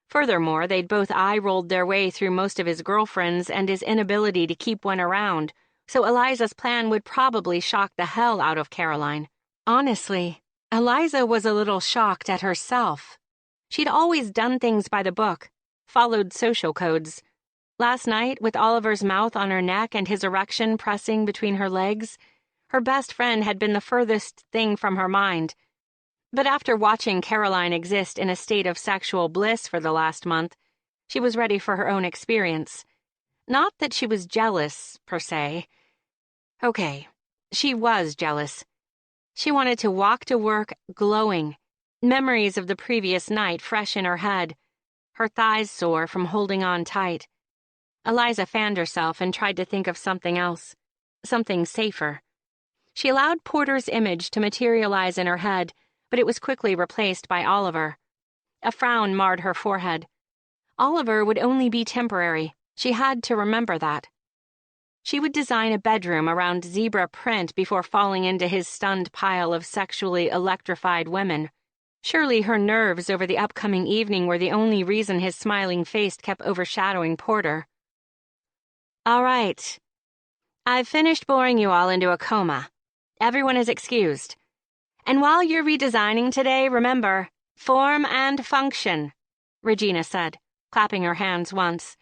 Furthermore, they'd both eye-rolled their way through most of his girlfriends and his inability to keep one around, so Eliza's plan would probably shock the hell out of Caroline. Honestly, Eliza was a little shocked at herself. She'd always done things by the book, followed social codes. Last night, with Oliver's mouth on her neck and his erection pressing between her legs, her best friend had been the furthest thing from her mind. But after watching Caroline exist in a state of sexual bliss for the last month, she was ready for her own experience. Not that she was jealous, per se. Okay, she was jealous. She wanted to walk to work glowing, memories of the previous night fresh in her head, her thighs sore from holding on tight. Eliza fanned herself and tried to think of something else, something safer. She allowed Porter's image to materialize in her head, but it was quickly replaced by Oliver. A frown marred her forehead. Oliver would only be temporary. She had to remember that. She would design a bedroom around zebra print before falling into his stunned pile of sexually electrified women. Surely her nerves over the upcoming evening were the only reason his smiling face kept overshadowing Porter. All right. I've finished boring you all into a coma. Everyone is excused. And while you're redesigning today, remember, form and function, Regina said, clapping her hands once.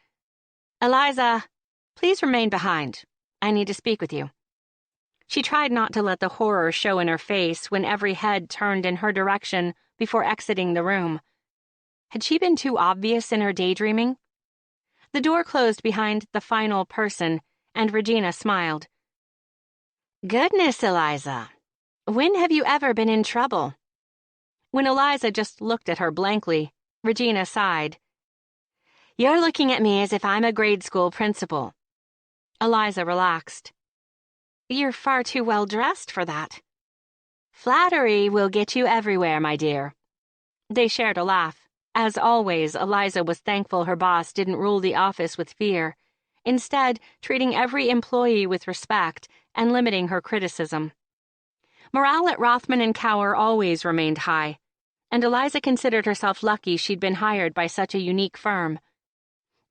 Eliza, please remain behind. I need to speak with you. She tried not to let the horror show in her face when every head turned in her direction before exiting the room. Had she been too obvious in her daydreaming? The door closed behind the final person, and Regina smiled. Goodness, Eliza. When have you ever been in trouble? When Eliza just looked at her blankly, Regina sighed. You're looking at me as if I'm a grade school principal. Eliza relaxed. You're far too well dressed for that. Flattery will get you everywhere, my dear. They shared a laugh. As always, Eliza was thankful her boss didn't rule the office with fear, instead treating every employee with respect and limiting her criticism. Morale at Rothman and Cower always remained high, and Eliza considered herself lucky she'd been hired by such a unique firm.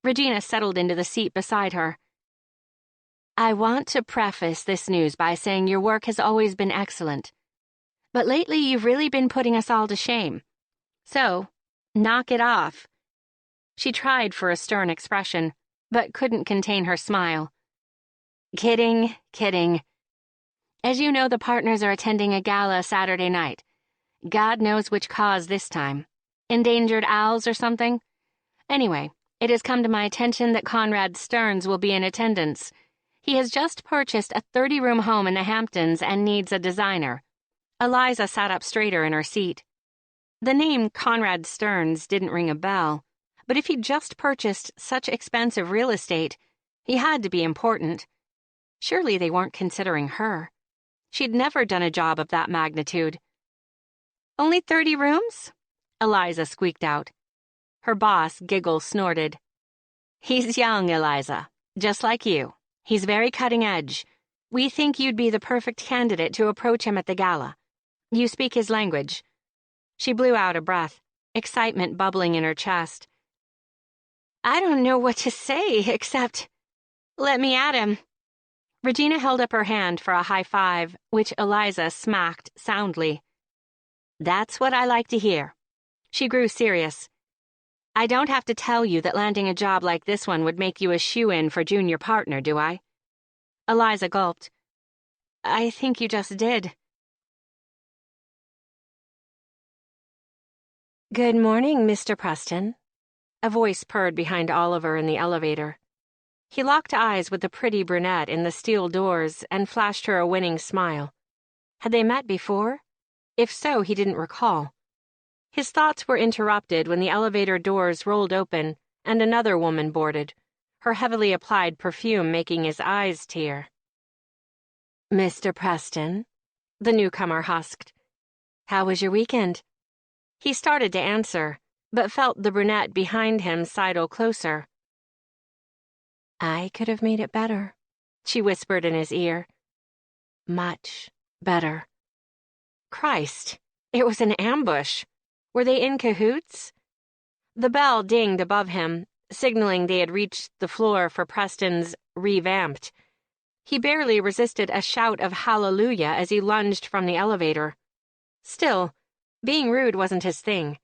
Regina settled into the seat beside her. I want to preface this news by saying your work has always been excellent, but lately you've really been putting us all to shame. So, knock it off. She tried for a stern expression, but couldn't contain her smile. Kidding, kidding. As you know, the partners are attending a gala Saturday night. God knows which cause this time. Endangered owls or something? Anyway, it has come to my attention that Conrad Stearns will be in attendance. He has just purchased a 30-room home in the Hamptons and needs a designer. Eliza sat up straighter in her seat. The name Conrad Stearns didn't ring a bell, but if he'd just purchased such expensive real estate, he had to be important. Surely they weren't considering her. She'd never done a job of that magnitude. Only 30 rooms? Eliza squeaked out. Her boss snorted. He's young, Eliza, just like you. He's very cutting edge. We think you'd be the perfect candidate to approach him at the gala. You speak his language. She blew out a breath, excitement bubbling in her chest. I don't know what to say except, let me at him. Regina held up her hand for a high five, which Eliza smacked soundly. That's what I like to hear. She grew serious. I don't have to tell you that landing a job like this one would make you a shoo-in for junior partner, do I? Eliza gulped. I think you just did. Good morning, Mr. Preston. A voice purred behind Oliver in the elevator. He locked eyes with the pretty brunette in the steel doors and flashed her a winning smile. Had they met before? If so, he didn't recall. His thoughts were interrupted when the elevator doors rolled open and another woman boarded, her heavily applied perfume making his eyes tear. Mr. Preston, the newcomer husked. How was your weekend? He started to answer, but felt the brunette behind him sidle closer. I could have made it better, she whispered in his ear. Much better. Christ, it was an ambush. Were they in cahoots? The bell dinged above him, signaling they had reached the floor for Preston's revamped. He barely resisted a shout of hallelujah as he lunged from the elevator. Still, being rude wasn't his thing.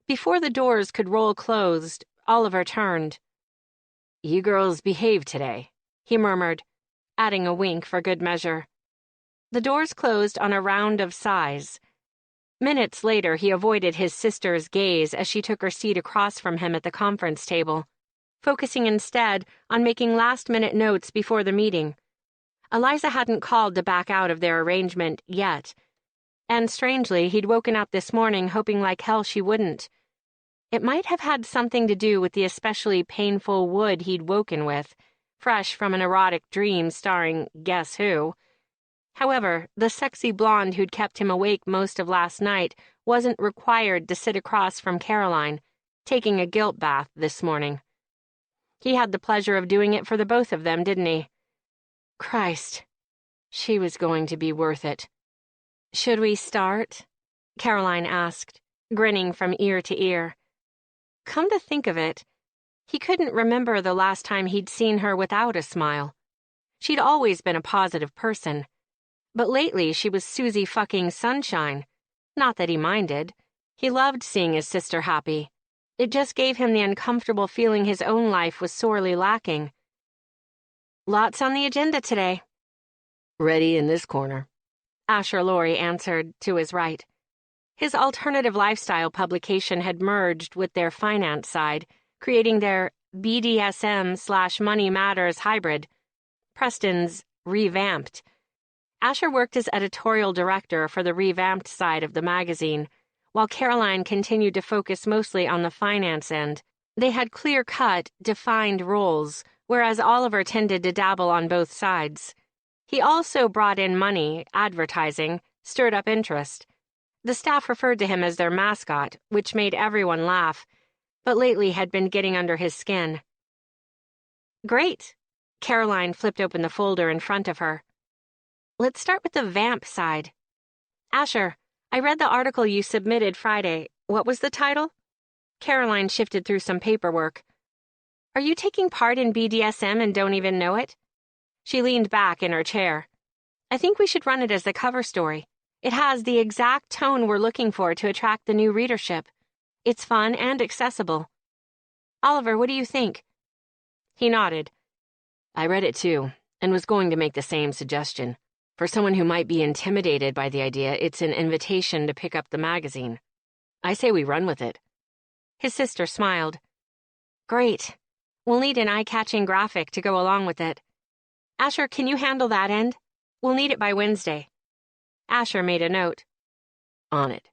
Before the doors could roll closed, Oliver turned. You girls behaved today, he murmured, adding a wink for good measure. The doors closed on a round of sighs. Minutes later, he avoided his sister's gaze as she took her seat across from him at the conference table, focusing instead on making last-minute notes before the meeting. Eliza hadn't called to back out of their arrangement yet. And strangely, he'd woken up this morning hoping like hell she wouldn't. It might have had something to do with the especially painful wood he'd woken with, fresh from an erotic dream starring guess who. However, the sexy blonde who'd kept him awake most of last night wasn't required to sit across from Caroline, taking a guilt bath this morning. He had the pleasure of doing it for the both of them, didn't he? Christ, she was going to be worth it. "Should we start?" Caroline asked, grinning from ear to ear. Come to think of it, he couldn't remember the last time he'd seen her without a smile. She'd always been a positive person. But lately she was Susie fucking Sunshine. Not that he minded. He loved seeing his sister happy. It just gave him the uncomfortable feeling his own life was sorely lacking. Lots on the agenda today. Ready in this corner. Asher Laurie answered, to his right. His alternative lifestyle publication had merged with their finance side, creating their BDSM/Money Matters hybrid. Preston's Revamped. Asher worked as editorial director for the revamped side of the magazine, while Caroline continued to focus mostly on the finance end. They had clear-cut, defined roles, whereas Oliver tended to dabble on both sides. He also brought in money, advertising, stirred up interest. The staff referred to him as their mascot, which made everyone laugh, but lately had been getting under his skin. Great. Caroline flipped open the folder in front of her. Let's start with the vamp side. Asher, I read the article you submitted Friday. What was the title? Caroline shifted through some paperwork. Are you taking part in BDSM and don't even know it? She leaned back in her chair. I think we should run it as the cover story. It has the exact tone we're looking for to attract the new readership. It's fun and accessible. Oliver, what do you think? He nodded. I read it too, and was going to make the same suggestion. For someone who might be intimidated by the idea, it's an invitation to pick up the magazine. I say we run with it. His sister smiled. Great. We'll need an eye-catching graphic to go along with it. Asher, can you handle that end? We'll need it by Wednesday. Asher made a note. On it.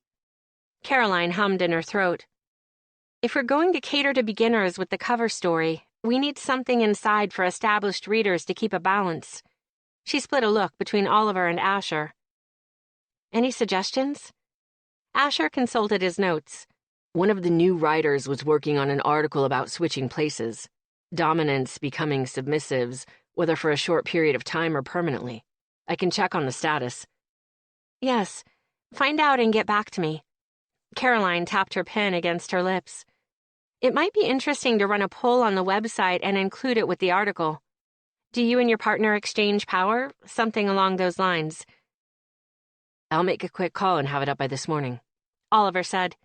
Caroline hummed in her throat. If we're going to cater to beginners with the cover story, we need something inside for established readers to keep a balance. She split a look between Oliver and Asher. Any suggestions? Asher consulted his notes. One of the new writers was working on an article about switching places. Dominants becoming submissives, whether for a short period of time or permanently. I can check on the status. Yes, find out and get back to me. Caroline tapped her pen against her lips. It might be interesting to run a poll on the website and include it with the article. Do you and your partner exchange power? Something along those lines. I'll make a quick call and have it up by this morning, Oliver said.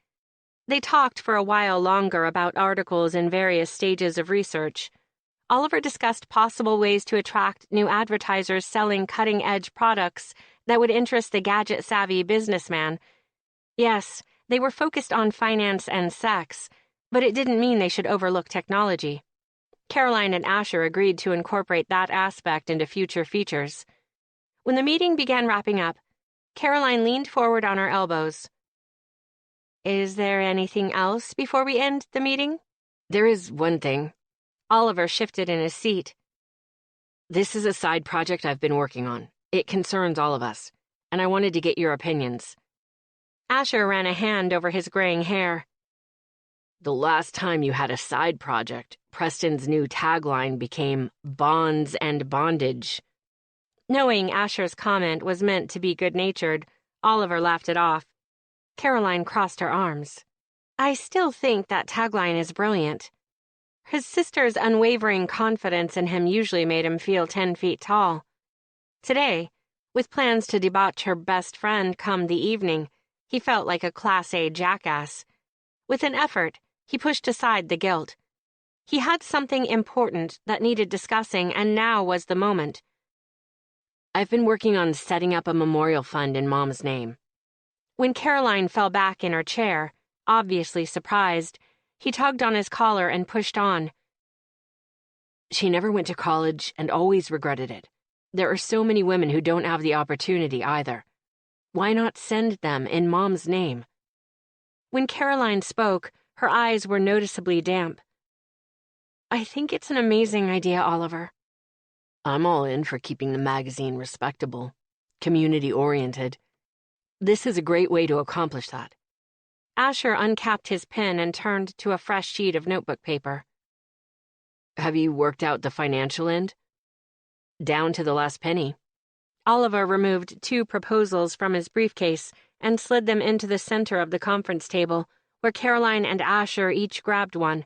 They talked for a while longer about articles in various stages of research. Oliver discussed possible ways to attract new advertisers selling cutting-edge products that would interest the gadget-savvy businessman. Yes, they were focused on finance and sex, but it didn't mean they should overlook technology. Caroline and Asher agreed to incorporate that aspect into future features. When the meeting began wrapping up, Caroline leaned forward on her elbows. Is there anything else before we end the meeting? There is one thing. Oliver shifted in his seat. This is a side project I've been working on. It concerns all of us, and I wanted to get your opinions. Asher ran a hand over his graying hair. The last time you had a side project, Preston's new tagline became Bonds and Bondage. Knowing Asher's comment was meant to be good-natured, Oliver laughed it off. Caroline crossed her arms. I still think that tagline is brilliant. His sister's unwavering confidence in him usually made him feel 10 feet tall. Today, with plans to debauch her best friend come the evening, he felt like a Class A jackass. With an effort, he pushed aside the guilt. He had something important that needed discussing, and now was the moment. I've been working on setting up a memorial fund in Mom's name. When Caroline fell back in her chair, obviously surprised, he tugged on his collar and pushed on. She never went to college and always regretted it. There are so many women who don't have the opportunity either. Why not send them in Mom's name? When Caroline spoke, her eyes were noticeably damp. I think it's an amazing idea, Oliver. I'm all in for keeping the magazine respectable, community-oriented. This is a great way to accomplish that. Asher uncapped his pen and turned to a fresh sheet of notebook paper. Have you worked out the financial end? Down to the last penny. Oliver removed 2 proposals from his briefcase and slid them into the center of the conference table, where Caroline and Asher each grabbed one.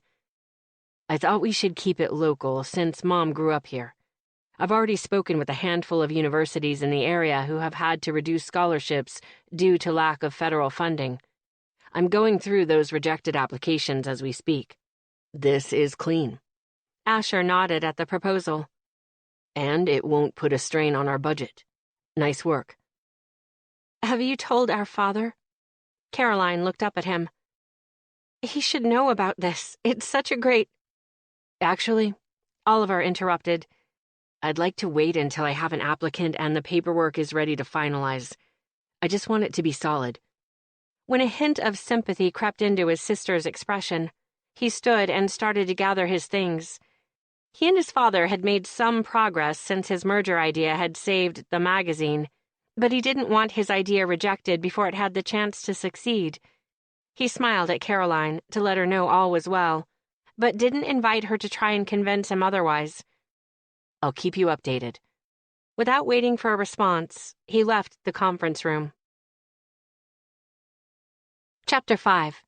I thought we should keep it local since Mom grew up here. I've already spoken with a handful of universities in the area who have had to reduce scholarships due to lack of federal funding. I'm going through those rejected applications as we speak. This is clean. Asher nodded at the proposal. And it won't put a strain on our budget. Nice work. Have you told our father? Caroline looked up at him. He should know about this. It's such a great... Actually, Oliver interrupted. I'd like to wait until I have an applicant and the paperwork is ready to finalize. I just want it to be solid. When a hint of sympathy crept into his sister's expression, he stood and started to gather his things. He and his father had made some progress since his merger idea had saved the magazine, but he didn't want his idea rejected before it had the chance to succeed. He smiled at Caroline to let her know all was well, but didn't invite her to try and convince him otherwise. I'll keep you updated. Without waiting for a response, he left the conference room. Chapter 5.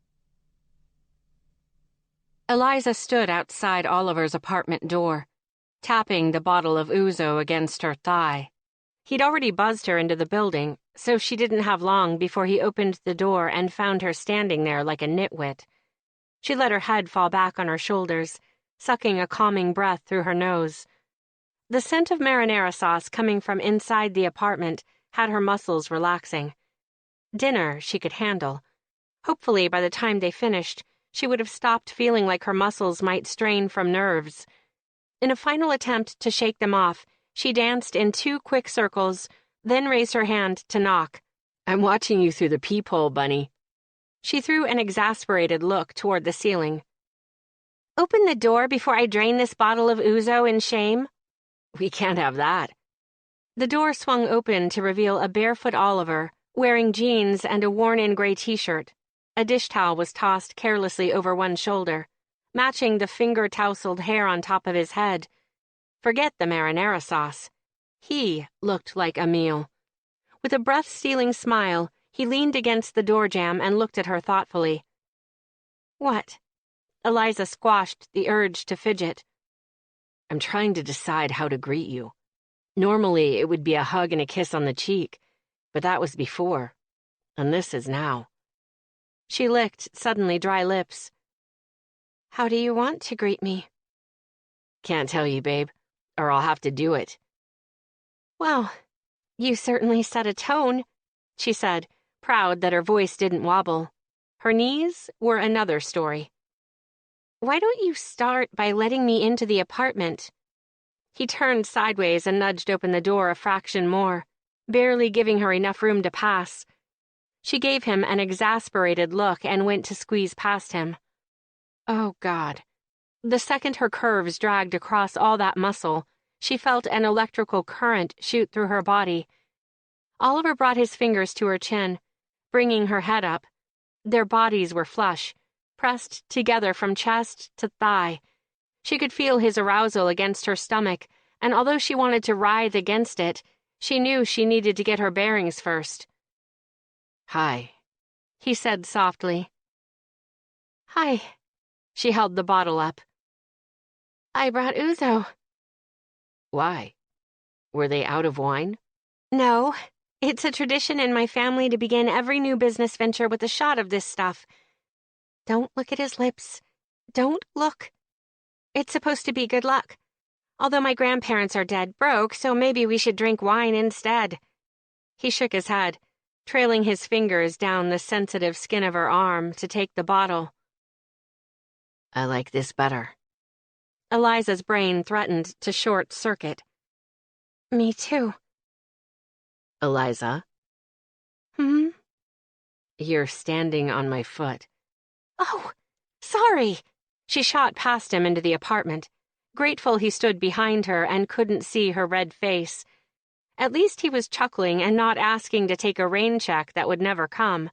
Eliza stood outside Oliver's apartment door, tapping the bottle of ouzo against her thigh. He'd already buzzed her into the building, so she didn't have long before he opened the door and found her standing there like a nitwit. She let her head fall back on her shoulders, sucking a calming breath through her nose. The scent of marinara sauce coming from inside the apartment had her muscles relaxing. Dinner she could handle. Hopefully, by the time they finished, she would have stopped feeling like her muscles might strain from nerves. In a final attempt to shake them off, she danced in 2 quick circles, then raised her hand to knock. I'm watching you through the peephole, Bunny. She threw an exasperated look toward the ceiling. Open the door before I drain this bottle of ouzo in shame? We can't have that. The door swung open to reveal a barefoot Oliver, wearing jeans and a worn-in gray t-shirt. A dish towel was tossed carelessly over one shoulder, matching the finger-tousled hair on top of his head. Forget the marinara sauce. He looked like a meal. With a breath-stealing smile, he leaned against the door jamb and looked at her thoughtfully. What? Eliza squashed the urge to fidget. I'm trying to decide how to greet you. Normally, it would be a hug and a kiss on the cheek, but that was before, and this is now. She licked suddenly dry lips. How do you want to greet me? Can't tell you, babe, or I'll have to do it. Well, you certainly set a tone, she said, proud that her voice didn't wobble. Her knees were another story. Why don't you start by letting me into the apartment? He turned sideways and nudged open the door a fraction more, barely giving her enough room to pass. She gave him an exasperated look and went to squeeze past him. Oh, God. The second her curves dragged across all that muscle, she felt an electrical current shoot through her body. Oliver brought his fingers to her chin, bringing her head up. Their bodies were flush, pressed together from chest to thigh. She could feel his arousal against her stomach, and although she wanted to writhe against it, she knew she needed to get her bearings first. Hi, he said softly. Hi. She held the bottle up. I brought ouzo. Why? Were they out of wine? No. It's a tradition in my family to begin every new business venture with a shot of this stuff. Don't look at his lips. Don't look. It's supposed to be good luck. Although my grandparents are dead broke, so maybe we should drink wine instead. He shook his head, trailing his fingers down the sensitive skin of her arm to take the bottle. I like this better. Eliza's brain threatened to short circuit. Me too. Eliza? Hmm? You're standing on my foot. Oh, sorry. She shot past him into the apartment, grateful he stood behind her and couldn't see her red face. At least he was chuckling and not asking to take a rain check that would never come.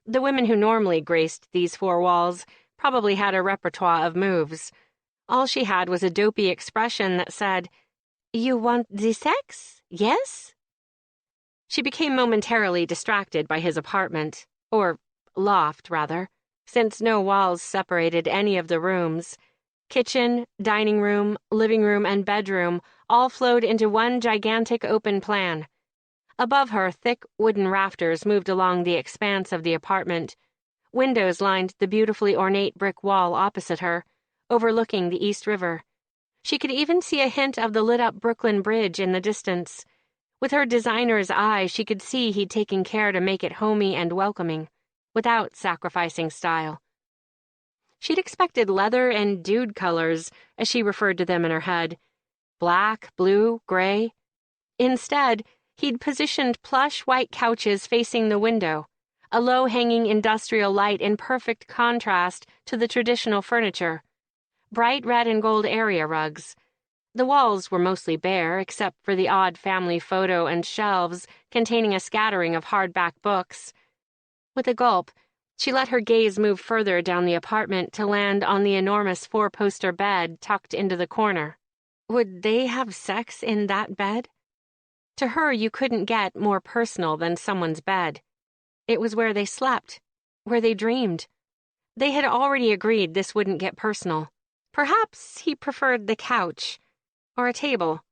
The women who normally graced these four walls probably had a repertoire of moves. All she had was a dopey expression that said, "You want the sex? Yes?" She became momentarily distracted by his apartment, or loft, rather, since no walls separated any of the rooms. Kitchen, dining room, living room, and bedroom all flowed into one gigantic open plan. Above her, thick wooden rafters moved along the expanse of the apartment. Windows lined the beautifully ornate brick wall opposite her, overlooking the East River. She could even see a hint of the lit-up Brooklyn Bridge in the distance. With her designer's eye, she could see he'd taken care to make it homey and welcoming, without sacrificing style. She'd expected leather and dude colors, as she referred to them in her head. Black, blue, gray. Instead, he'd positioned plush white couches facing the window, a low-hanging industrial light in perfect contrast to the traditional furniture. Bright red and gold area rugs. The walls were mostly bare, except for the odd family photo and shelves containing a scattering of hardback books. With a gulp, she let her gaze move further down the apartment to land on the enormous four-poster bed tucked into the corner. Would they have sex in that bed? To her, you couldn't get more personal than someone's bed. It was where they slept, where they dreamed. They had already agreed this wouldn't get personal. Perhaps he preferred the couch, or a table.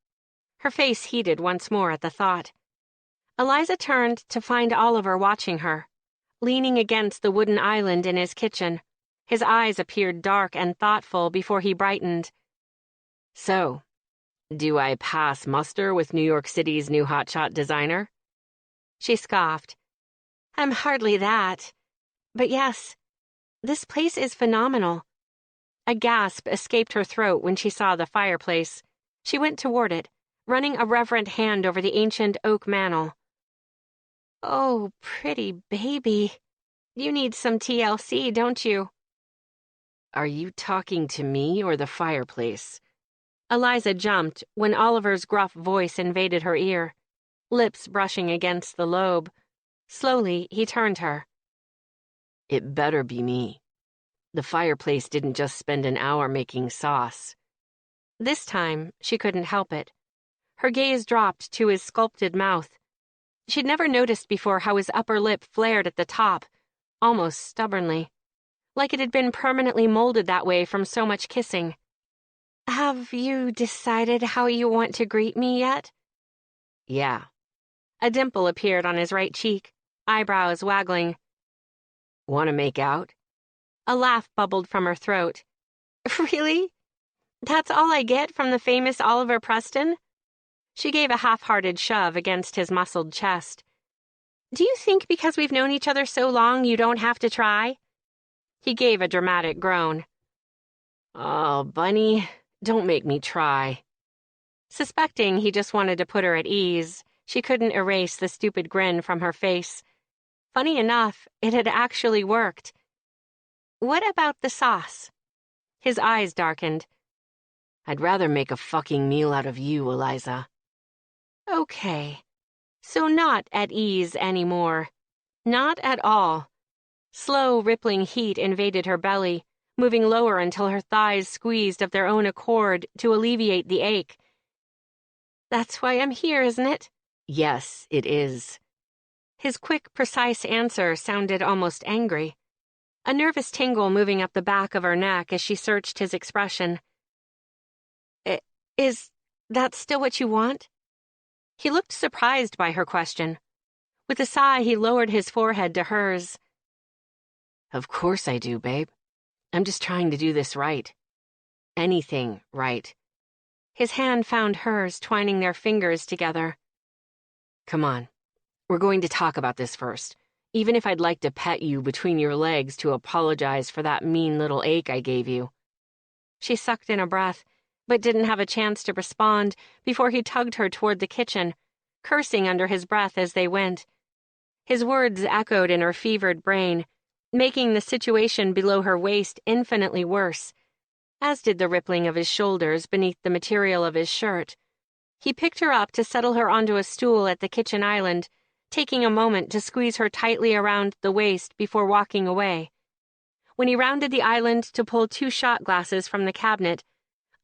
Her face heated once more at the thought. Eliza turned to find Oliver watching her, leaning against the wooden island in his kitchen. His eyes appeared dark and thoughtful before he brightened. So, do I pass muster with New York City's new hotshot designer? She scoffed. I'm hardly that. But yes, this place is phenomenal. A gasp escaped her throat when she saw the fireplace. She went toward it, running a reverent hand over the ancient oak mantel. Oh, pretty baby. You need some TLC, don't you? Are you talking to me or the fireplace? Eliza jumped when Oliver's gruff voice invaded her ear, lips brushing against the lobe. Slowly, he turned her. It better be me. The fireplace didn't just spend an hour making sauce. This time, she couldn't help it. Her gaze dropped to his sculpted mouth. She'd never noticed before how his upper lip flared at the top, almost stubbornly, like it had been permanently molded that way from so much kissing. Have you decided how you want to greet me yet? Yeah. A dimple appeared on his right cheek, eyebrows waggling. Want to make out? A laugh bubbled from her throat. Really? That's all I get from the famous Oliver Preston? She gave a half-hearted shove against his muscled chest. Do you think because we've known each other so long you don't have to try? He gave a dramatic groan. Oh, Bunny, don't make me try. Suspecting he just wanted to put her at ease, she couldn't erase the stupid grin from her face. Funny enough, it had actually worked. What about the sauce? His eyes darkened. I'd rather make a fucking meal out of you, Eliza. Okay. So not at ease anymore. Not at all. Slow, rippling heat invaded her belly, moving lower until her thighs squeezed of their own accord to alleviate the ache. That's why I'm here, isn't it? Yes, it is. His quick, precise answer sounded almost angry. A nervous tingle moving up the back of her neck as she searched his expression. Is that still what you want? He looked surprised by her question. With a sigh, he lowered his forehead to hers. Of course I do, babe. I'm just trying to do this right. Anything right. His hand found hers, twining their fingers together. Come on. We're going to talk about this first. Even if I'd like to pet you between your legs to apologize for that mean little ache I gave you. She sucked in a breath, but didn't have a chance to respond before he tugged her toward the kitchen, cursing under his breath as they went. His words echoed in her fevered brain, making the situation below her waist infinitely worse, as did the rippling of his shoulders beneath the material of his shirt. He picked her up to settle her onto a stool at the kitchen island, taking a moment to squeeze her tightly around the waist before walking away. When he rounded the island to pull 2 shot glasses from the cabinet,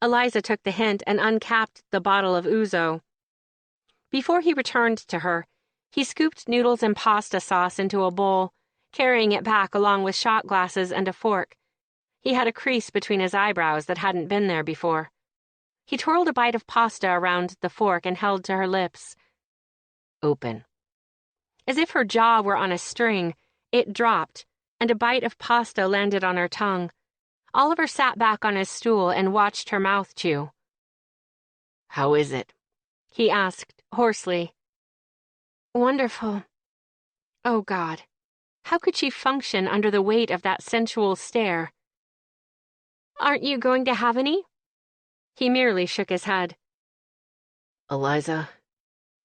Eliza took the hint and uncapped the bottle of ouzo. Before he returned to her, he scooped noodles and pasta sauce into a bowl, carrying it back along with shot glasses and a fork. He had a crease between his eyebrows that hadn't been there before. He twirled a bite of pasta around the fork and held to her lips. Open. As if her jaw were on a string, it dropped, and a bite of pasta landed on her tongue. Oliver sat back on his stool and watched her mouth chew. "How is it?" he asked, hoarsely. "Wonderful." Oh, God. How could she function under the weight of that sensual stare? "Aren't you going to have any?" He merely shook his head. "Eliza,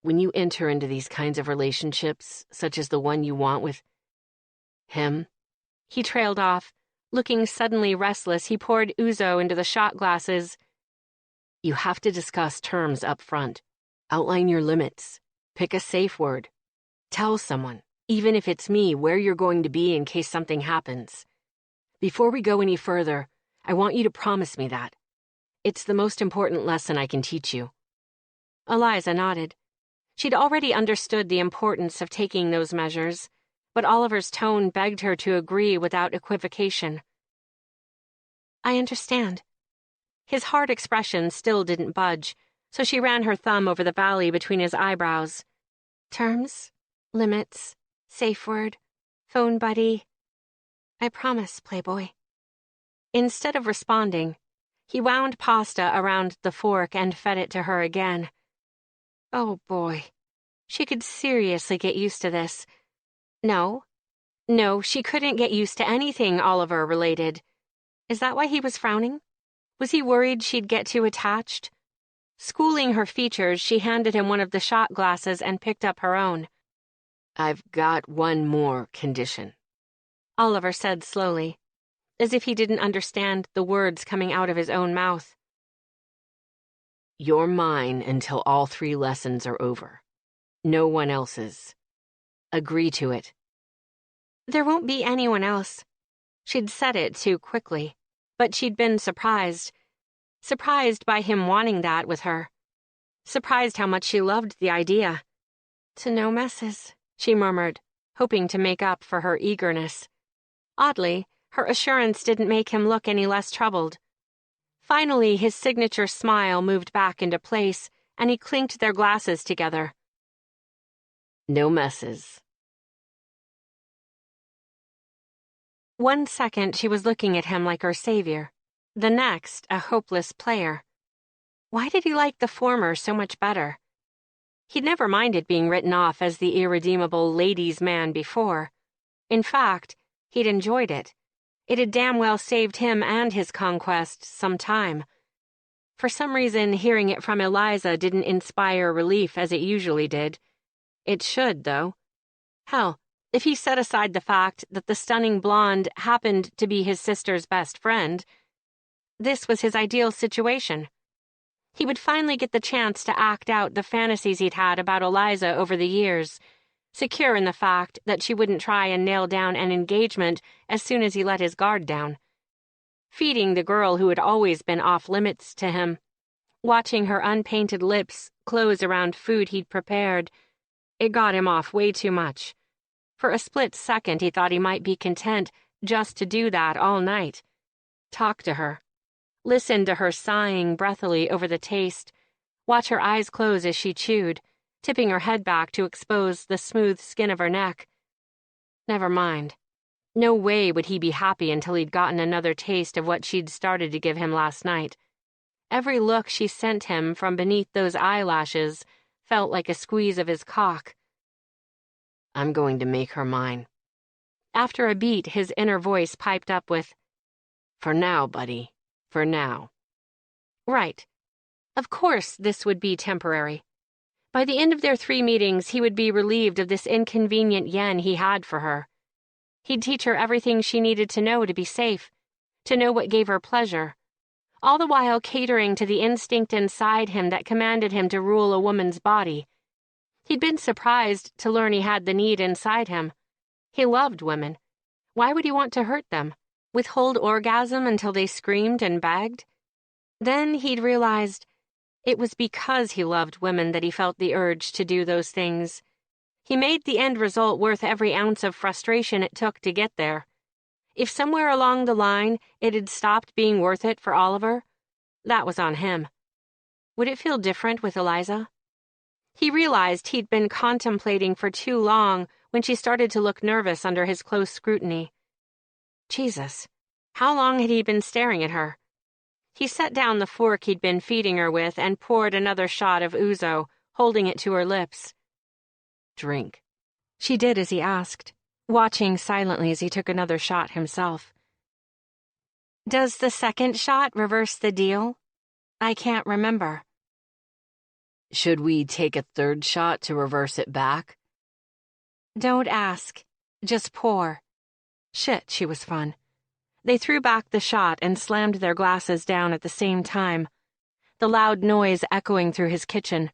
when you enter into these kinds of relationships, such as the one you want with him," he trailed off. Looking suddenly restless, he poured ouzo into the shot glasses. "You have to discuss terms up front. Outline your limits. Pick a safe word. Tell someone, even if it's me, where you're going to be in case something happens. Before we go any further, I want you to promise me that. It's the most important lesson I can teach you." Eliza nodded. She'd already understood the importance of taking those measures, but Oliver's tone begged her to agree without equivocation. "I understand." His hard expression still didn't budge, so she ran her thumb over the valley between his eyebrows. "Terms, limits, safe word, phone buddy. I promise, Playboy." Instead of responding, he wound pasta around the fork and fed it to her again. Oh, boy. She could seriously get used to this. No, she couldn't get used to anything Oliver-related. Is that why he was frowning? Was he worried she'd get too attached? Schooling her features, she handed him one of the shot glasses and picked up her own. "I've got one more condition," Oliver said slowly, as if he didn't understand the words coming out of his own mouth. "You're mine until all 3 lessons are over. No one else's. Agree to it." There won't be anyone else. She'd said it too quickly, but she'd been surprised. Surprised by him wanting that with her. Surprised how much she loved the idea. "To no messes," she murmured, hoping to make up for her eagerness. Oddly, her assurance didn't make him look any less troubled. Finally, his signature smile moved back into place, and he clinked their glasses together. "No messes." 1 second, she was looking at him like her savior. The next, a hopeless player. Why did he like the former so much better? He'd never minded being written off as the irredeemable ladies' man before. In fact, he'd enjoyed it. It had damn well saved him and his conquest some time. For some reason, hearing it from Eliza didn't inspire relief as it usually did. It should, though. Hell, if he set aside the fact that the stunning blonde happened to be his sister's best friend, this was his ideal situation. He would finally get the chance to act out the fantasies he'd had about Eliza over the years, secure in the fact that she wouldn't try and nail down an engagement as soon as he let his guard down. Feeding the girl who had always been off-limits to him, watching her unpainted lips close around food he'd prepared, it got him off way too much. For a split second, he thought he might be content just to do that all night. Talk to her. Listen to her sighing breathily over the taste. Watch her eyes close as she chewed, tipping her head back to expose the smooth skin of her neck. Never mind. No way would he be happy until he'd gotten another taste of what she'd started to give him last night. Every look she sent him from beneath those eyelashes felt like a squeeze of his cock. "I'm going to make her mine." After a beat, his inner voice piped up with, "For now, buddy, for now." Right. Of course this would be temporary. By the end of their 3 meetings, he would be relieved of this inconvenient yen he had for her. He'd teach her everything she needed to know to be safe, to know what gave her pleasure, all the while catering to the instinct inside him that commanded him to rule a woman's body. He'd been surprised to learn he had the need inside him. He loved women. Why would he want to hurt them? Withhold orgasm until they screamed and begged? Then he'd realized it was because he loved women that he felt the urge to do those things. He made the end result worth every ounce of frustration it took to get there. If somewhere along the line it had stopped being worth it for Oliver, that was on him. Would it feel different with Eliza? He realized he'd been contemplating for too long when she started to look nervous under his close scrutiny. Jesus, how long had he been staring at her? He set down the fork he'd been feeding her with and poured another shot of ouzo, holding it to her lips. Drink. She did as he asked, watching silently as he took another shot himself. Does the second shot reverse the deal? I can't remember. Should we take a third shot to reverse it back? Don't ask. Just pour. Shit, she was fun. They threw back the shot and slammed their glasses down at the same time, the loud noise echoing through his kitchen.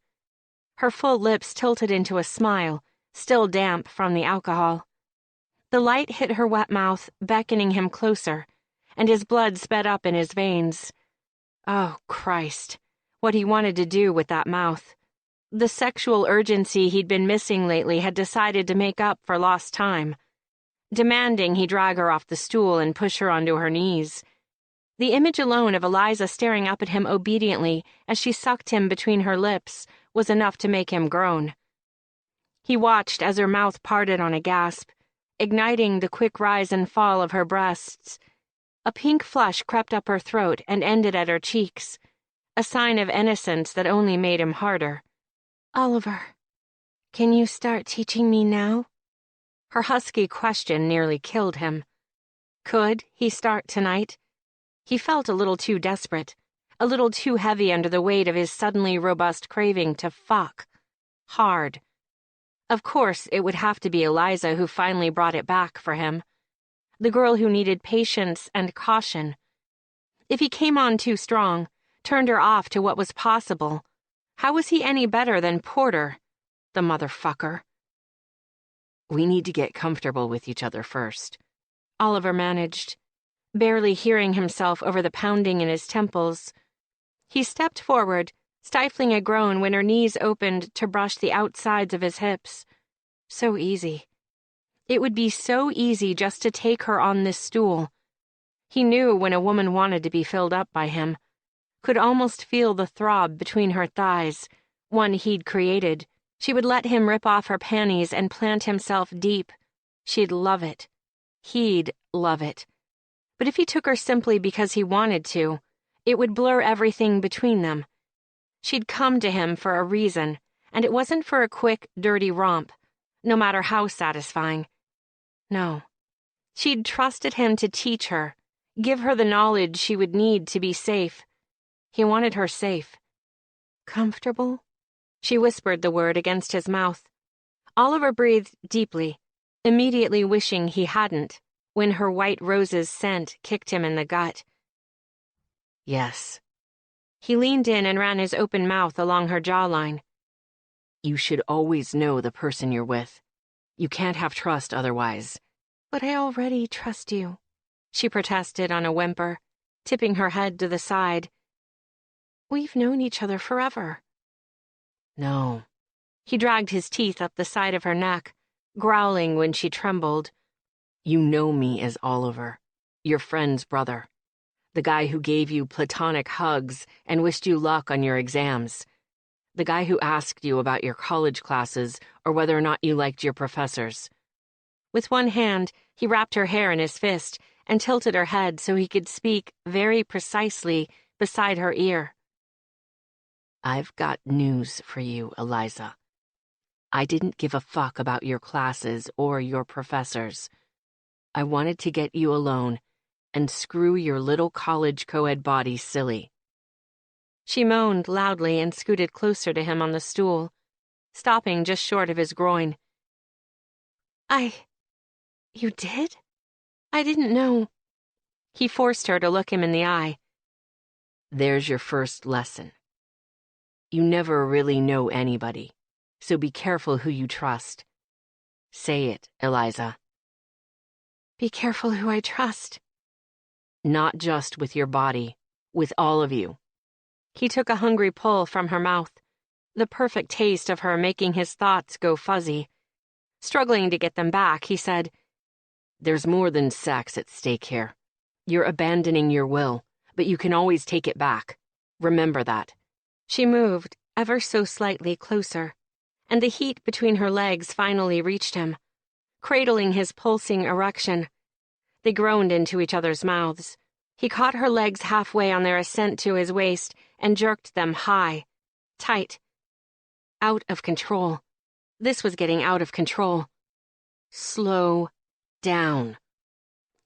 Her full lips tilted into a smile, still damp from the alcohol. The light hit her wet mouth, beckoning him closer, and his blood sped up in his veins. Oh, Christ, what he wanted to do with that mouth. The sexual urgency he'd been missing lately had decided to make up for lost time. Demanding he drag her off the stool and push her onto her knees. The image alone of Eliza staring up at him obediently as she sucked him between her lips was enough to make him groan. He watched as her mouth parted on a gasp, igniting the quick rise and fall of her breasts. A pink flush crept up her throat and ended at her cheeks, a sign of innocence that only made him harder. Oliver, can you start teaching me now? Her husky question nearly killed him. Could he start tonight? He felt a little too desperate, a little too heavy under the weight of his suddenly robust craving to fuck. Hard. Of course, it would have to be Eliza who finally brought it back for him. The girl who needed patience and caution. If he came on too strong, turned her off to what was possible, how was he any better than Porter, the motherfucker? We need to get comfortable with each other first, Oliver managed, barely hearing himself over the pounding in his temples. He stepped forward, stifling a groan when her knees opened to brush the outsides of his hips. So easy. It would be so easy just to take her on this stool. He knew when a woman wanted to be filled up by him, could almost feel the throb between her thighs, one he'd created. She would let him rip off her panties and plant himself deep. She'd love it. He'd love it. But if he took her simply because he wanted to, it would blur everything between them. She'd come to him for a reason, and it wasn't for a quick, dirty romp, no matter how satisfying. No. She'd trusted him to teach her, give her the knowledge she would need to be safe. He wanted her safe. Comfortable? She whispered the word against his mouth. Oliver breathed deeply, immediately wishing he hadn't, when her white rose's scent kicked him in the gut. Yes. He leaned in and ran his open mouth along her jawline. You should always know the person you're with. You can't have trust otherwise. But I already trust you, she protested on a whimper, tipping her head to the side. We've known each other forever. No. He dragged his teeth up the side of her neck, growling when she trembled. You know me as Oliver, your friend's brother, the guy who gave you platonic hugs and wished you luck on your exams, the guy who asked you about your college classes or whether or not you liked your professors. With one hand, he wrapped her hair in his fist and tilted her head so he could speak very precisely beside her ear. I've got news for you, Eliza. I didn't give a fuck about your classes or your professors. I wanted to get you alone and screw your little college co-ed body silly. She moaned loudly and scooted closer to him on the stool. stopping just short of his groin. You did? I didn't know. He forced her to look him in the eye. There's your first lesson. You never really know anybody, so be careful who you trust. Say it, Eliza. Be careful who I trust. Not just with your body, with all of you. He took a hungry pull from her mouth, the perfect taste of her making his thoughts go fuzzy. Struggling to get them back, he said, There's more than sex at stake here. You're abandoning your will, but you can always take it back. Remember that. She moved, ever so slightly closer, and the heat between her legs finally reached him, cradling his pulsing erection. They groaned into each other's mouths. He caught her legs halfway on their ascent to his waist and jerked them high, tight. Out of control. This was getting out of control. Slow down.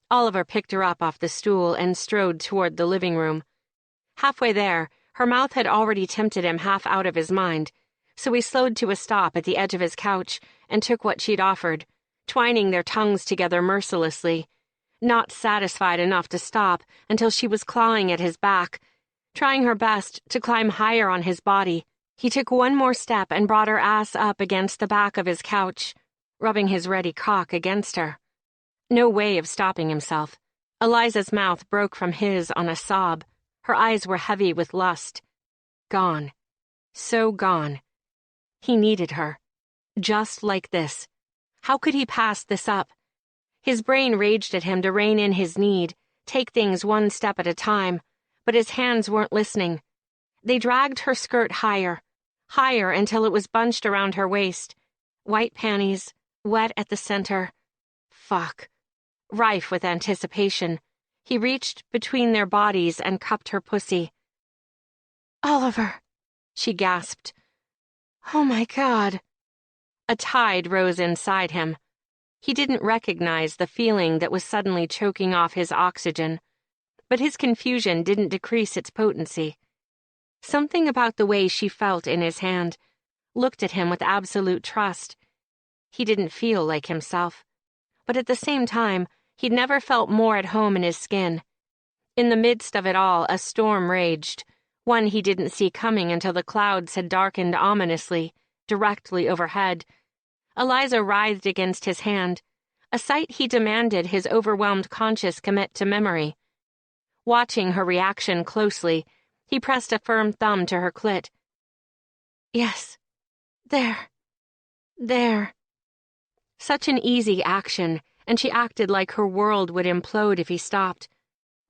Oliver picked her up off the stool and strode toward the living room. Halfway there, her mouth had already tempted him half out of his mind, so he slowed to a stop at the edge of his couch and took what she'd offered, twining their tongues together mercilessly, not satisfied enough to stop until she was clawing at his back, trying her best to climb higher on his body. He took one more step and brought her ass up against the back of his couch, rubbing his ready cock against her. No way of stopping himself. Eliza's mouth broke from his on a sob. Her eyes were heavy with lust. Gone. So gone. He needed her. Just like this. How could he pass this up? His brain raged at him to rein in his need, take things one step at a time, but his hands weren't listening. They dragged her skirt higher, higher until it was bunched around her waist. White panties, wet at the center. Fuck. Rife with anticipation, he reached between their bodies and cupped her pussy. Oliver, she gasped. Oh my God. A tide rose inside him. He didn't recognize the feeling that was suddenly choking off his oxygen, but his confusion didn't decrease its potency. Something about the way she felt in his hand, looked at him with absolute trust. He didn't feel like himself, but at the same time, he'd never felt more at home in his skin. In the midst of it all, a storm raged, one he didn't see coming until the clouds had darkened ominously, directly overhead. Eliza writhed against his hand, a sight he demanded his overwhelmed conscience commit to memory. Watching her reaction closely, he pressed a firm thumb to her clit. Yes, there. Such an easy action, and she acted like her world would implode if he stopped.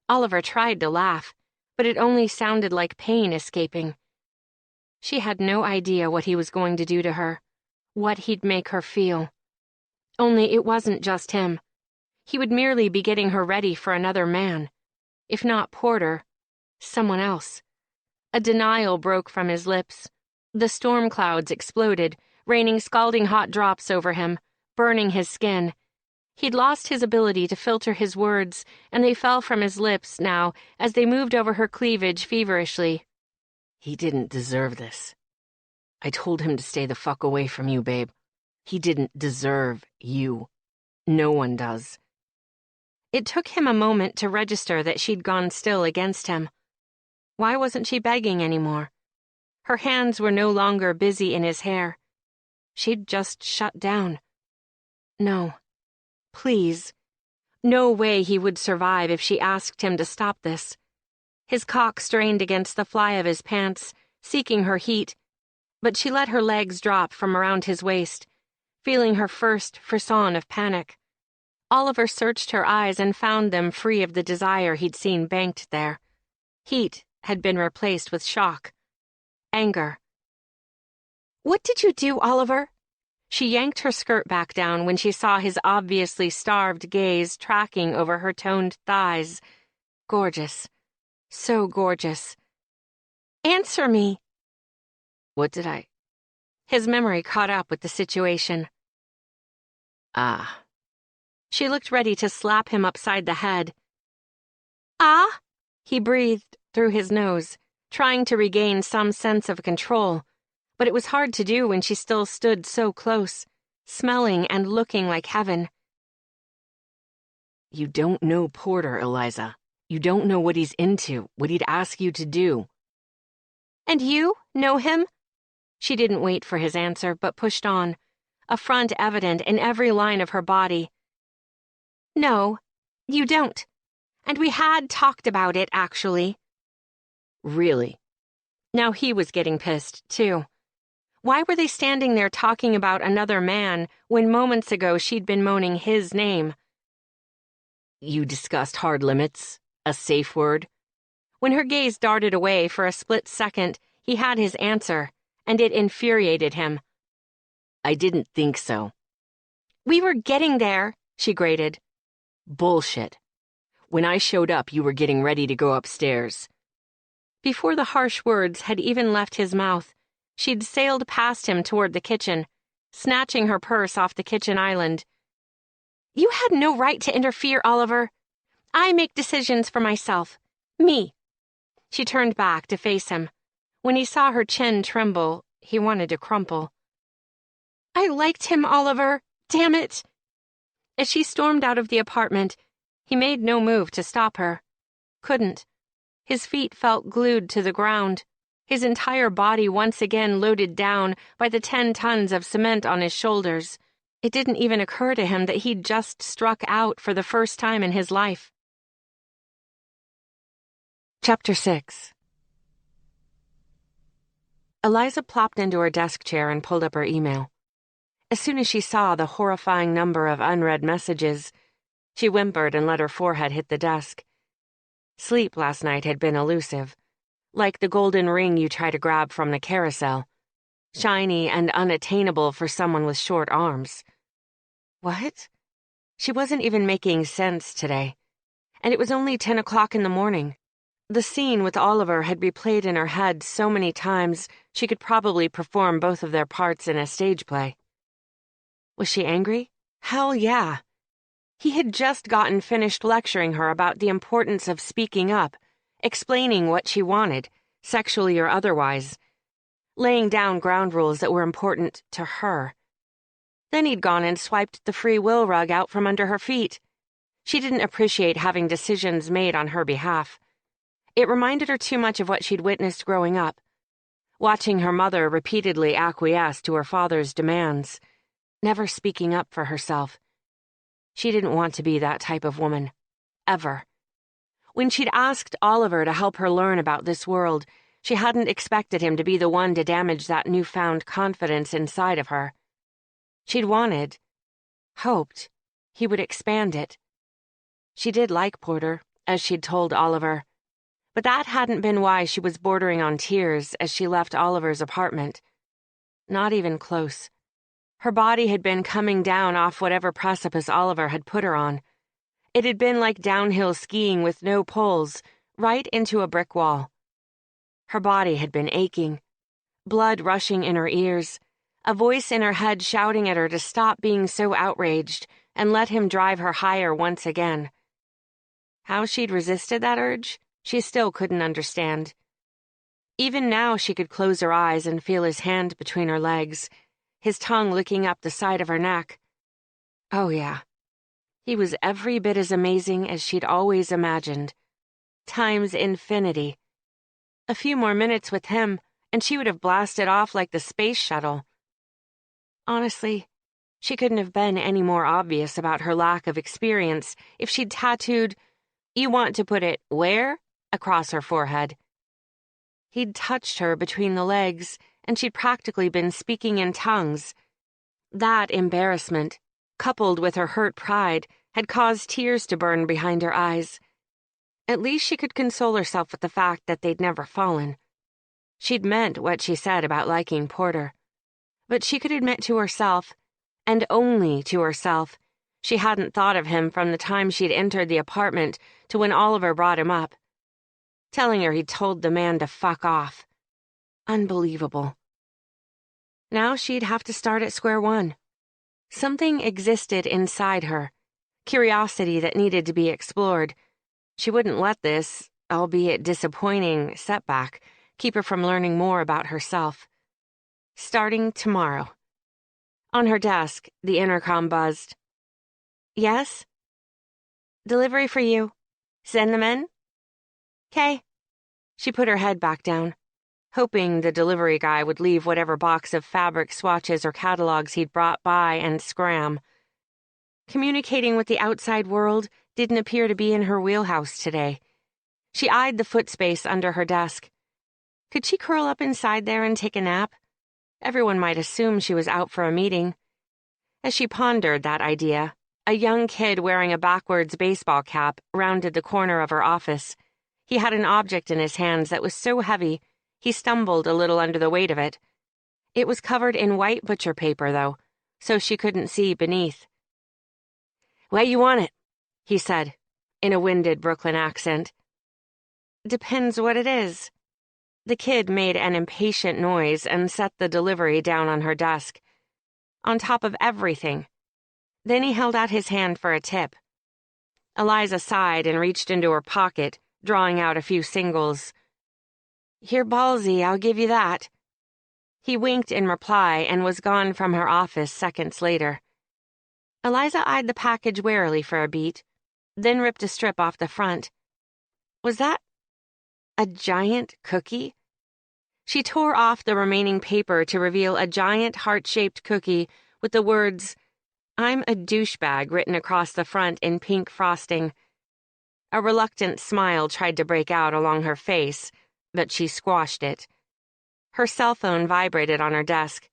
Oliver tried to laugh, but it only sounded like pain escaping. She had no idea what he was going to do to her, what he'd make her feel. Only it wasn't just him. He would merely be getting her ready for another man. If not Porter, someone else. A denial broke from his lips. The storm clouds exploded, raining scalding hot drops over him, burning his skin. He'd lost his ability to filter his words, and they fell from his lips now as they moved over her cleavage feverishly. He didn't deserve this. I told him to stay the fuck away from you, babe. He didn't deserve you. No one does. It took him a moment to register that she'd gone still against him. Why wasn't she begging anymore? Her hands were no longer busy in his hair. She'd just shut down. No. Please. No way he would survive if she asked him to stop this. His cock strained against the fly of his pants, seeking her heat, but she let her legs drop from around his waist, feeling her first frisson of panic. Oliver searched her eyes and found them free of the desire he'd seen banked there. Heat had been replaced with shock. Anger. What did you do, Oliver? She yanked her skirt back down when she saw his obviously starved gaze tracking over her toned thighs. Gorgeous. So gorgeous. Answer me. What did I? His memory caught up with the situation. Ah. She looked ready to slap him upside the head. Ah? He breathed through his nose, trying to regain some sense of control, But it was hard to do when she still stood so close, smelling and looking like heaven. You don't know Porter, Eliza. You don't know what he's into, what he'd ask you to do. And you know him? She didn't wait for his answer, but pushed on, affront evident in every line of her body. No, you don't. And we had talked about it, actually. Really? Now he was getting pissed, too. Why were they standing there talking about another man when moments ago she'd been moaning his name? You discussed hard limits, a safe word. When her gaze darted away for a split second, he had his answer, and it infuriated him. I didn't think so. We were getting there, she grated. Bullshit. When I showed up, you were getting ready to go upstairs. Before the harsh words had even left his mouth, she'd sailed past him toward the kitchen, snatching her purse off the kitchen island. You had no right to interfere, Oliver. I make decisions for myself. Me. She turned back to face him. When he saw her chin tremble, he wanted to crumple. I liked him, Oliver. Damn it. As she stormed out of the apartment, he made no move to stop her. Couldn't. His feet felt glued to the ground, his entire body once again loaded down by the 10 tons of cement on his shoulders. It didn't even occur to him that he'd just struck out for the first time in his life. Chapter 6. Eliza plopped into her desk chair and pulled up her email. As soon as she saw the horrifying number of unread messages, she whimpered and let her forehead hit the desk. Sleep last night had been elusive, like the golden ring you try to grab from the carousel, shiny and unattainable for someone with short arms. What? She wasn't even making sense today, and it was only 10 o'clock in the morning. The scene with Oliver had replayed in her head so many times she could probably perform both of their parts in a stage play. Was she angry? Hell yeah. He had just gotten finished lecturing her about the importance of speaking up, explaining what she wanted, sexually or otherwise, laying down ground rules that were important to her. Then he'd gone and swiped the free will rug out from under her feet. She didn't appreciate having decisions made on her behalf. It reminded her too much of what she'd witnessed growing up, watching her mother repeatedly acquiesce to her father's demands, never speaking up for herself. She didn't want to be that type of woman. Ever. When she'd asked Oliver to help her learn about this world, she hadn't expected him to be the one to damage that newfound confidence inside of her. She'd wanted, hoped, he would expand it. She did like Porter, as she'd told Oliver, but that hadn't been why she was bordering on tears as she left Oliver's apartment. Not even close. Her body had been coming down off whatever precipice Oliver had put her on. It had been like downhill skiing with no poles, right into a brick wall. Her body had been aching, blood rushing in her ears, a voice in her head shouting at her to stop being so outraged and let him drive her higher once again. How she'd resisted that urge, she still couldn't understand. Even now she could close her eyes and feel his hand between her legs, his tongue licking up the side of her neck. Oh yeah, he was every bit as amazing as she'd always imagined. Times infinity. A few more minutes with him, and she would have blasted off like the space shuttle. Honestly, she couldn't have been any more obvious about her lack of experience if she'd tattooed, "You want to put it where?" across her forehead. He'd touched her between the legs, and she'd practically been speaking in tongues. That embarrassment, coupled with her hurt pride, had caused tears to burn behind her eyes. At least she could console herself with the fact that they'd never fallen. She'd meant what she said about liking Porter. But she could admit to herself, and only to herself, she hadn't thought of him from the time she'd entered the apartment to when Oliver brought him up, telling her he'd told the man to fuck off. Unbelievable. Now she'd have to start at square one. Something existed inside her, curiosity that needed to be explored. She wouldn't let this, albeit disappointing, setback keep her from learning more about herself. Starting tomorrow. On her desk, the intercom buzzed. Yes? Delivery for you. Send them in? 'Kay. She put her head back down, hoping the delivery guy would leave whatever box of fabric swatches or catalogs he'd brought by and scram. Communicating with the outside world didn't appear to be in her wheelhouse today. She eyed the footspace under her desk. Could she curl up inside there and take a nap? Everyone might assume she was out for a meeting. As she pondered that idea, a young kid wearing a backwards baseball cap rounded the corner of her office. He had an object in his hands that was so heavy, he stumbled a little under the weight of it. It was covered in white butcher paper, though, so she couldn't see beneath. "Why you want it?" he said, in a winded Brooklyn accent. "Depends what it is." The kid made an impatient noise and set the delivery down on her desk. On top of everything. Then he held out his hand for a tip. Eliza sighed and reached into her pocket, drawing out a few singles. "You're ballsy, I'll give you that." He winked in reply and was gone from her office seconds later. Eliza eyed the package warily for a beat, then ripped a strip off the front. Was that a giant cookie? She tore off the remaining paper to reveal a giant heart-shaped cookie with the words, "I'm a douchebag," written across the front in pink frosting. A reluctant smile tried to break out along her face, but she squashed it. Her cell phone vibrated on her desk.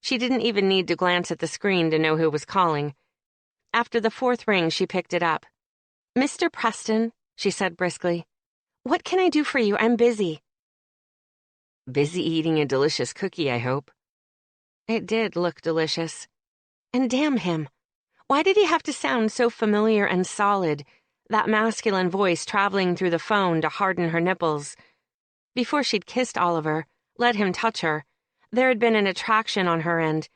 She didn't even need to glance at the screen to know who was calling. After the fourth ring, she picked it up. "Mr. Preston," she said briskly. "What can I do for you? I'm busy." "Busy eating a delicious cookie, I hope." It did look delicious. And damn him. Why did he have to sound so familiar and solid, that masculine voice traveling through the phone to harden her nipples? Before she'd kissed Oliver, let him touch her, there had been an attraction on her end.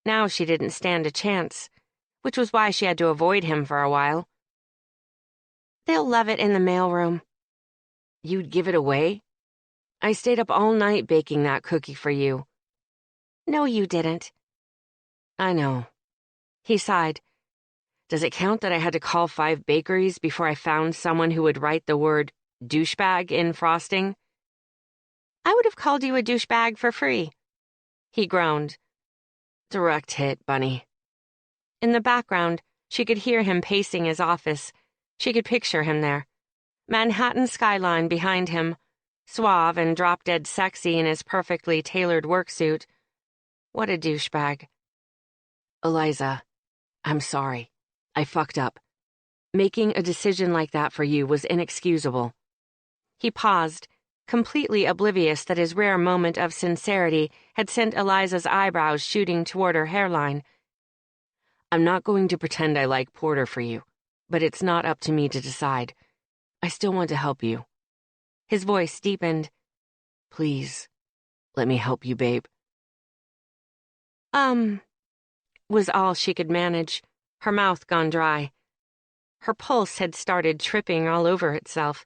Now she didn't stand a chance, which was why she had to avoid him for a while. "They'll love it in the mailroom." "You'd give it away? I stayed up all night baking that cookie for you." "No, you didn't." "I know." He sighed. "Does it count that I had to call 5 bakeries before I found someone who would write the word douchebag in frosting?" "I would have called you a douchebag for free." He groaned. "Direct hit, Bunny." In the background, she could hear him pacing his office. She could picture him there. Manhattan skyline behind him, suave and drop-dead sexy in his perfectly tailored work suit. What a douchebag. "Eliza, I'm sorry. I fucked up. Making a decision like that for you was inexcusable." He paused, completely oblivious that his rare moment of sincerity had sent Eliza's eyebrows shooting toward her hairline. "I'm not going to pretend I like Porter for you, but it's not up to me to decide. I still want to help you." His voice deepened. "Please, let me help you, babe." Was all she could manage, her mouth gone dry. Her pulse had started tripping all over itself.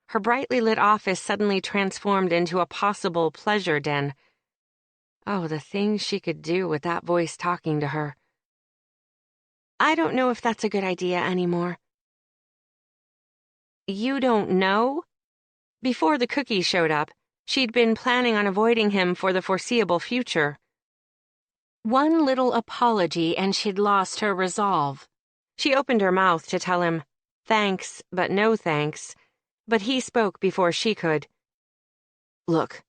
Her brightly lit office suddenly transformed into a possible pleasure den. Oh, the things she could do with that voice talking to her. "I don't know if that's a good idea anymore." "You don't know?" Before the cookie showed up, she'd been planning on avoiding him for the foreseeable future. One little apology and she'd lost her resolve. She opened her mouth to tell him, thanks, but no thanks, but he spoke before she could. "Look,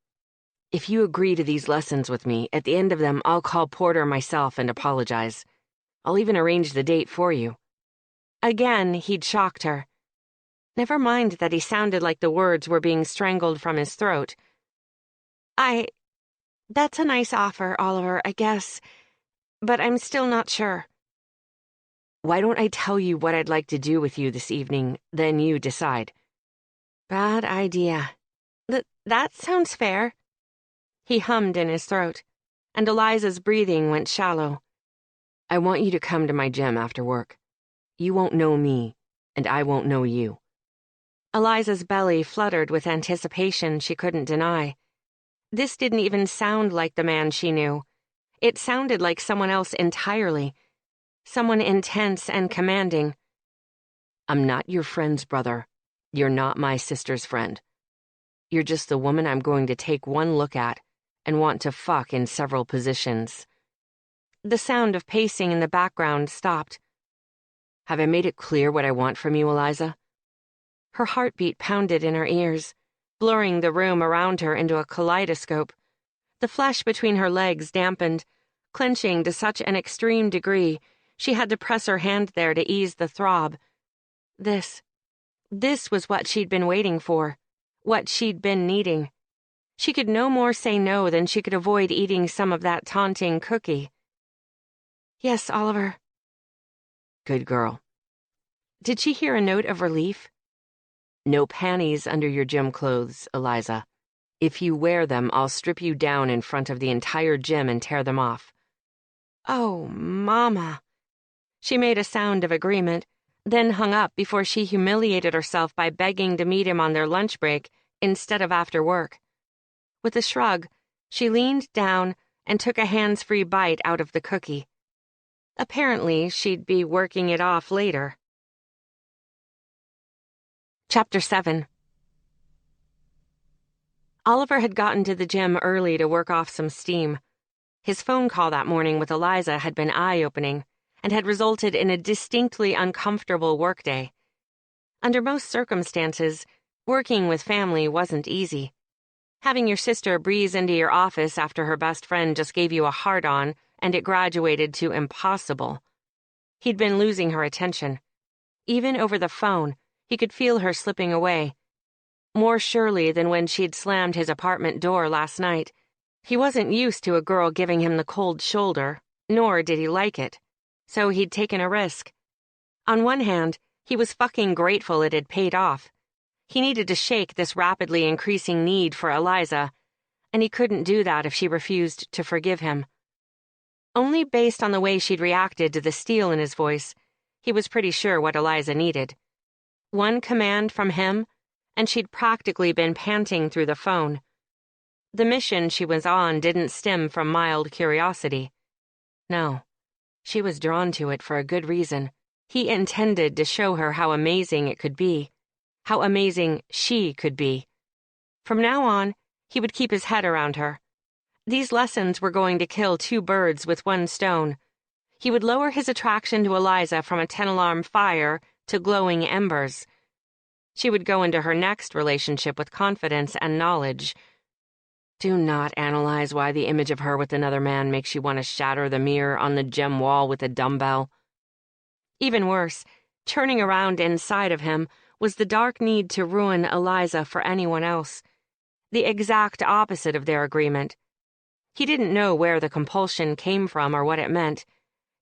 if you agree to these lessons with me, at the end of them I'll call Porter myself and apologize. I'll even arrange the date for you." Again, he'd shocked her. Never mind that he sounded like the words were being strangled from his throat. That's a nice offer, Oliver, I guess, but I'm still not sure." "Why don't I tell you what I'd like to do with you this evening, then you decide." "Bad idea. That sounds fair." He hummed in his throat, and Eliza's breathing went shallow. "I want you to come to my gym after work. You won't know me, and I won't know you." Eliza's belly fluttered with anticipation she couldn't deny. This didn't even sound like the man she knew. It sounded like someone else entirely. Someone intense and commanding. I'm not your friend's brother. You're not my sister's friend. You're just the woman I'm going to take one look at and want to fuck in several positions. The sound of pacing in the background stopped. Have I made it clear what I want from you, Eliza? Her heartbeat pounded in her ears, blurring the room around her into a kaleidoscope. The flesh between her legs dampened, clenching to such an extreme degree she had to press her hand there to ease the throb. This was what she'd been waiting for, what she'd been needing. She could no more say no than she could avoid eating some of that taunting cookie. Yes, Oliver. Good girl. Did she hear a note of relief? No panties under your gym clothes, Eliza. If you wear them, I'll strip you down in front of the entire gym and tear them off. Oh, Mama. She made a sound of agreement, then hung up before she humiliated herself by begging to meet him on their lunch break instead of after work. With a shrug, she leaned down and took a hands-free bite out of the cookie. Apparently, she'd be working it off later. Chapter 7. Oliver had gotten to the gym early to work off some steam. His phone call that morning with Eliza had been eye-opening and had resulted in a distinctly uncomfortable workday. Under most circumstances, working with family wasn't easy. Having your sister breeze into your office after her best friend just gave you a hard-on and it graduated to impossible. He'd been losing her attention. Even over the phone, he could feel her slipping away. More surely than when she'd slammed his apartment door last night. He wasn't used to a girl giving him the cold shoulder, nor did he like it. So he'd taken a risk. On one hand, he was fucking grateful it had paid off. He needed to shake this rapidly increasing need for Eliza, and he couldn't do that if she refused to forgive him. Only based on the way she'd reacted to the steel in his voice, he was pretty sure what Eliza needed. One command from him, and she'd practically been panting through the phone. The mission she was on didn't stem from mild curiosity. No, she was drawn to it for a good reason. He intended to show her how amazing it could be, how amazing she could be. From now on, he would keep his head around her. These lessons were going to kill two birds with one stone. He would lower his attraction to Eliza from a 10-alarm fire to glowing embers. She would go into her next relationship with confidence and knowledge. Do not analyze why the image of her with another man makes you want to shatter the mirror on the gym wall with a dumbbell. Even worse, turning around inside of him was the dark need to ruin Eliza for anyone else. The exact opposite of their agreement. He didn't know where the compulsion came from or what it meant.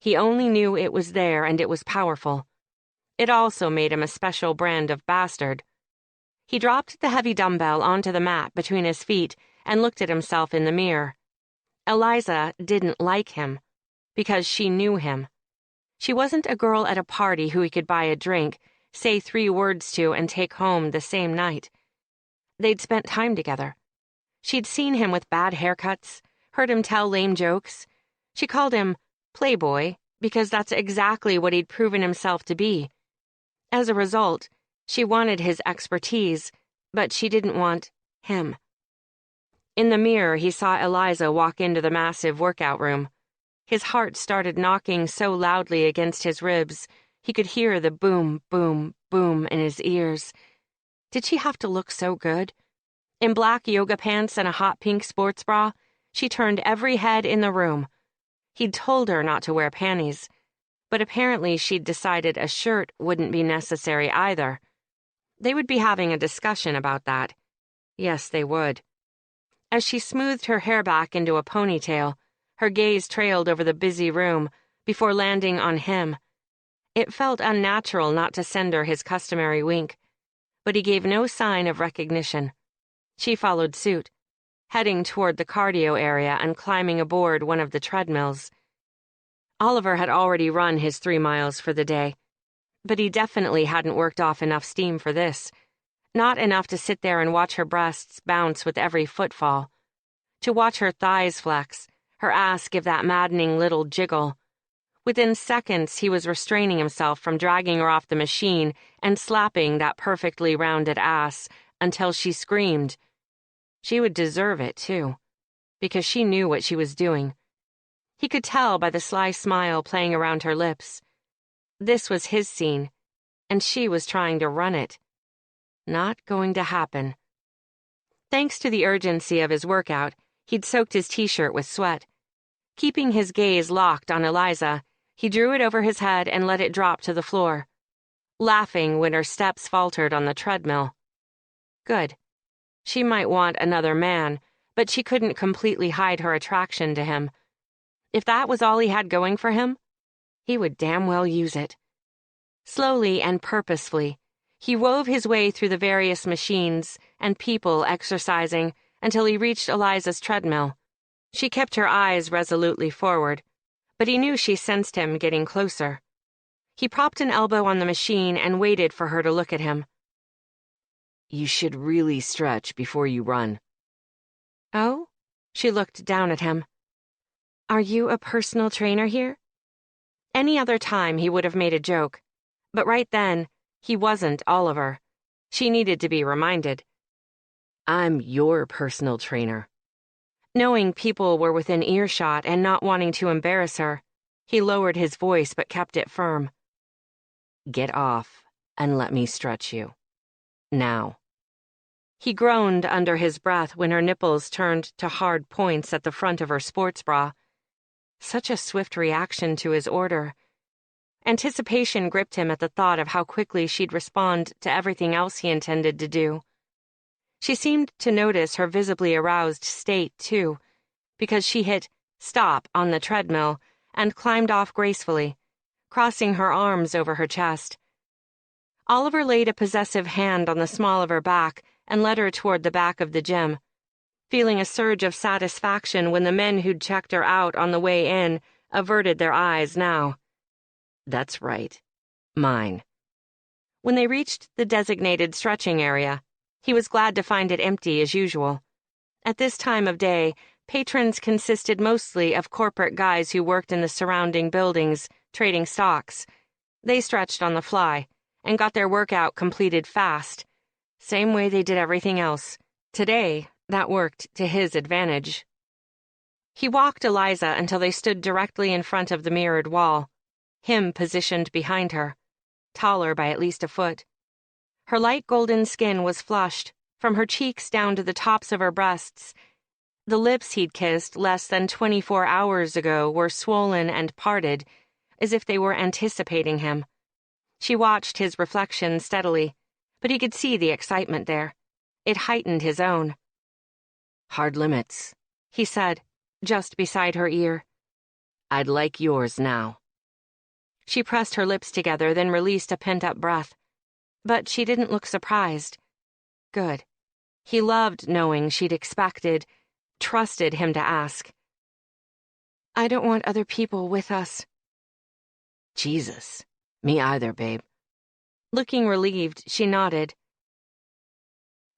He only knew it was there and it was powerful. It also made him a special brand of bastard. He dropped the heavy dumbbell onto the mat between his feet and looked at himself in the mirror. Eliza didn't like him, because she knew him. She wasn't a girl at a party who he could buy a drink, say 3 words to, and take home the same night. They'd spent time together. She'd seen him with bad haircuts, heard him tell lame jokes. She called him Playboy because that's exactly what he'd proven himself to be. As a result, she wanted his expertise, but she didn't want him. In the mirror, he saw Eliza walk into the massive workout room. His heart started knocking so loudly against his ribs, he could hear the boom, boom, boom in his ears. Did she have to look so good? In black yoga pants and a hot pink sports bra, she turned every head in the room. He'd told her not to wear panties, but apparently she'd decided a shirt wouldn't be necessary either. They would be having a discussion about that. Yes, they would. As she smoothed her hair back into a ponytail, her gaze trailed over the busy room before landing on him. It felt unnatural not to send her his customary wink, but he gave no sign of recognition. She followed suit, heading toward the cardio area and climbing aboard one of the treadmills. Oliver had already run his 3 miles for the day, but he definitely hadn't worked off enough steam for this. Not enough to sit there and watch her breasts bounce with every footfall. to watch her thighs flex, her ass give that maddening little jiggle. Within seconds, he was restraining himself from dragging her off the machine and slapping that perfectly rounded ass until she screamed. She would deserve it, too, because she knew what she was doing. He could tell by the sly smile playing around her lips. This was his scene, and she was trying to run it. Not going to happen. Thanks to the urgency of his workout, he'd soaked his t-shirt with sweat. Keeping his gaze locked on Eliza, he drew it over his head and let it drop to the floor, laughing when her steps faltered on the treadmill. Good. She might want another man, but she couldn't completely hide her attraction to him. If that was all he had going for him, he would damn well use it. Slowly and purposefully, he wove his way through the various machines and people exercising until he reached Eliza's treadmill. She kept her eyes resolutely forward, but he knew she sensed him getting closer. He propped an elbow on the machine and waited for her to look at him. You should really stretch before you run. Oh? She looked down at him. Are you a personal trainer here? Any other time he would have made a joke, but right then, he wasn't Oliver. She needed to be reminded. I'm your personal trainer. Knowing people were within earshot and not wanting to embarrass her, he lowered his voice but kept it firm. Get off and let me stretch you. Now. He groaned under his breath when her nipples turned to hard points at the front of her sports bra. Such a swift reaction to his order. Anticipation gripped him at the thought of how quickly she'd respond to everything else he intended to do. She seemed to notice her visibly aroused state, too, because she hit stop on the treadmill and climbed off gracefully, crossing her arms over her chest. Oliver laid a possessive hand on the small of her back and led her toward the back of the gym, feeling a surge of satisfaction when the men who'd checked her out on the way in averted their eyes now. That's right. Mine. When they reached the designated stretching area, he was glad to find it empty as usual. At this time of day, patrons consisted mostly of corporate guys who worked in the surrounding buildings, trading stocks. They stretched on the fly and got their workout completed fast, same way they did everything else. Today, that worked to his advantage. He walked Eliza until they stood directly in front of the mirrored wall, him positioned behind her, taller by at least a foot. Her light golden skin was flushed, from her cheeks down to the tops of her breasts. The lips he'd kissed less than 24 hours ago were swollen and parted, as if they were anticipating him. She watched his reflection steadily, but he could see the excitement there. It heightened his own. Hard limits, he said, just beside her ear. I'd like yours now. She pressed her lips together, then released a pent-up breath. But she didn't look surprised. Good. He loved knowing she'd expected, trusted him to ask. I don't want other people with us. Jesus. Me either, babe. Looking relieved, she nodded.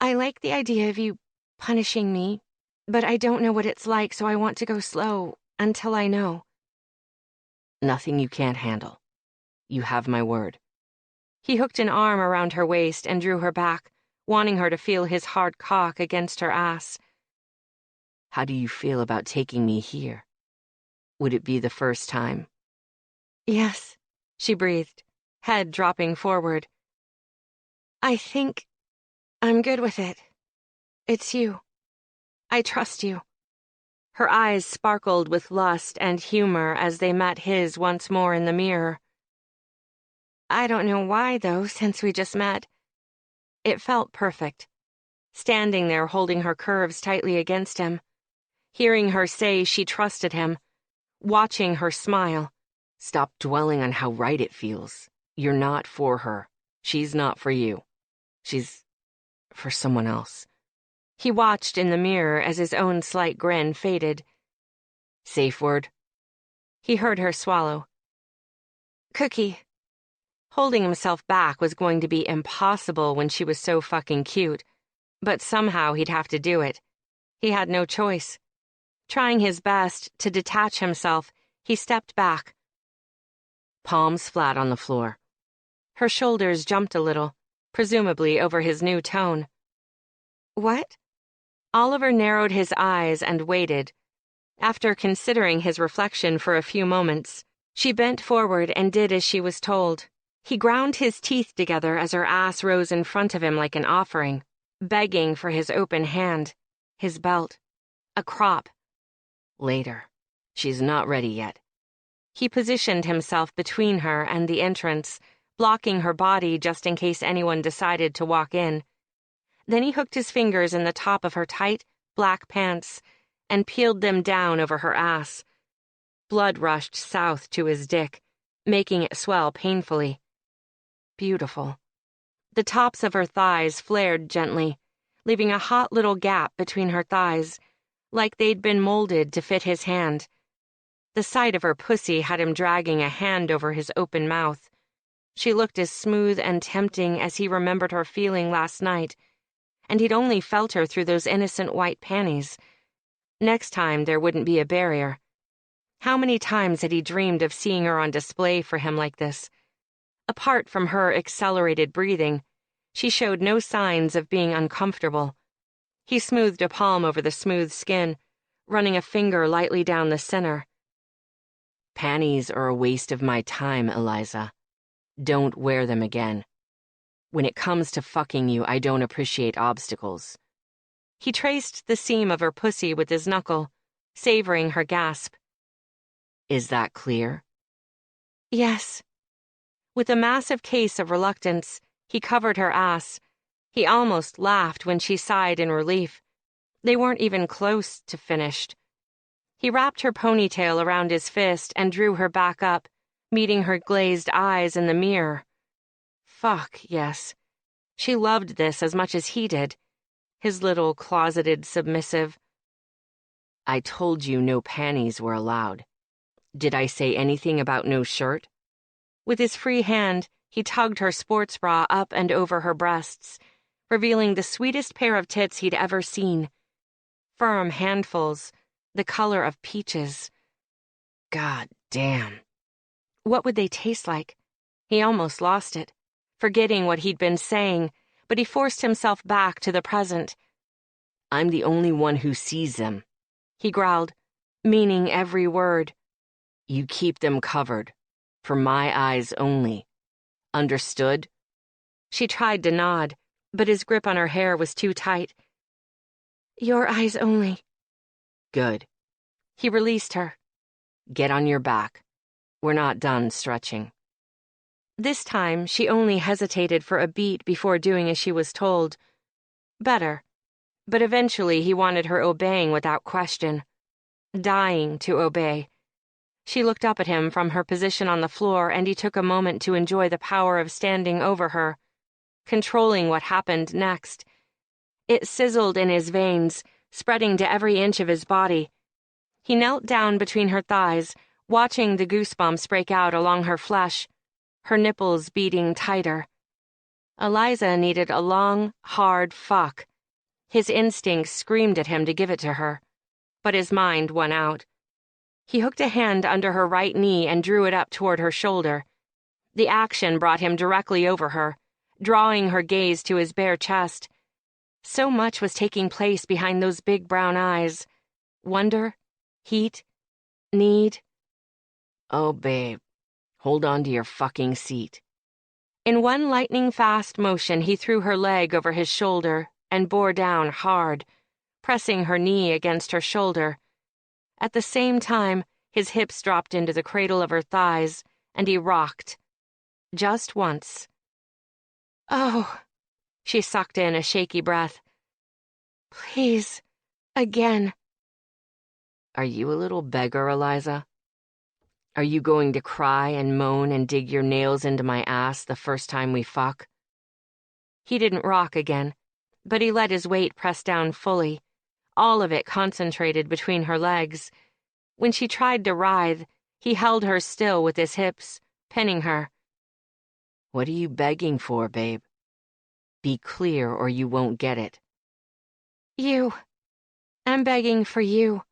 I like the idea of you punishing me, but I don't know what it's like, so I want to go slow until I know. Nothing you can't handle. You have my word. He hooked an arm around her waist and drew her back, wanting her to feel his hard cock against her ass. How do you feel about taking me here? Would it be the first time? Yes, she breathed, head dropping forward. I think I'm good with it. It's you. I trust you. Her eyes sparkled with lust and humor as they met his once more in the mirror. I don't know why, though, since we just met. It felt perfect. Standing there holding her curves tightly against him, hearing her say she trusted him, watching her smile. Stop dwelling on how right it feels. You're not for her. She's not for you. She's for someone else. He watched in the mirror as his own slight grin faded. Safe word? He heard her swallow. Cookie. Holding himself back was going to be impossible when she was so fucking cute, but somehow he'd have to do it. He had no choice. Trying his best to detach himself, he stepped back. Palms flat on the floor. Her shoulders jumped a little, presumably over his new tone. What? Oliver narrowed his eyes and waited. After considering his reflection for a few moments, she bent forward and did as she was told. He ground his teeth together as her ass rose in front of him like an offering, begging for his open hand, his belt, a crop. Later. She's not ready yet. He positioned himself between her and the entrance, blocking her body just in case anyone decided to walk in. Then he hooked his fingers in the top of her tight, black pants and peeled them down over her ass. Blood rushed south to his dick, making it swell painfully. Beautiful. The tops of her thighs flared gently, leaving a hot little gap between her thighs, like they'd been molded to fit his hand. The sight of her pussy had him dragging a hand over his open mouth. She looked as smooth and tempting as he remembered her feeling last night, and he'd only felt her through those innocent white panties. Next time there wouldn't be a barrier. How many times had he dreamed of seeing her on display for him like this? Apart from her accelerated breathing, she showed no signs of being uncomfortable. He smoothed a palm over the smooth skin, running a finger lightly down the center. Panties are a waste of my time, Eliza. Don't wear them again. When it comes to fucking you, I don't appreciate obstacles. He traced the seam of her pussy with his knuckle, savoring her gasp. Is that clear? Yes. With a massive case of reluctance, he covered her ass. He almost laughed when she sighed in relief. They weren't even close to finished. He wrapped her ponytail around his fist and drew her back up, meeting her glazed eyes in the mirror. Fuck, yes. She loved this as much as he did. His little closeted submissive. I told you no panties were allowed. Did I say anything about no shirt? With his free hand, he tugged her sports bra up and over her breasts, revealing the sweetest pair of tits he'd ever seen. Firm handfuls, the color of peaches. God damn. What would they taste like? He almost lost it, forgetting what he'd been saying, but he forced himself back to the present. I'm the only one who sees them, he growled, meaning every word. You keep them covered, for my eyes only. Understood? She tried to nod, but his grip on her hair was too tight. Your eyes only. Good. He released her. Get on your back. We're not done stretching. This time, she only hesitated for a beat before doing as she was told. Better. But eventually he wanted her obeying without question. Dying to obey. She looked up at him from her position on the floor, and he took a moment to enjoy the power of standing over her, controlling what happened next. It sizzled in his veins, spreading to every inch of his body. He knelt down between her thighs, watching the goosebumps break out along her flesh, her nipples beating tighter. Eliza needed a long, hard fuck. His instincts screamed at him to give it to her, but his mind won out. He hooked a hand under her right knee and drew it up toward her shoulder. The action brought him directly over her, drawing her gaze to his bare chest. So much was taking place behind those big brown eyes. Wonder, heat, need. Oh, babe, hold on to your fucking seat. In one lightning-fast motion, he threw her leg over his shoulder and bore down hard, pressing her knee against her shoulder. At the same time, his hips dropped into the cradle of her thighs, and he rocked. Just once. Oh, she sucked in a shaky breath. Please, again. Are you a little beggar, Eliza? Are you going to cry and moan and dig your nails into my ass the first time we fuck? He didn't rock again, but he let his weight press down fully, all of it concentrated between her legs. When she tried to writhe, he held her still with his hips, pinning her. What are you begging for, babe? Be clear or you won't get it. You. I'm begging for you.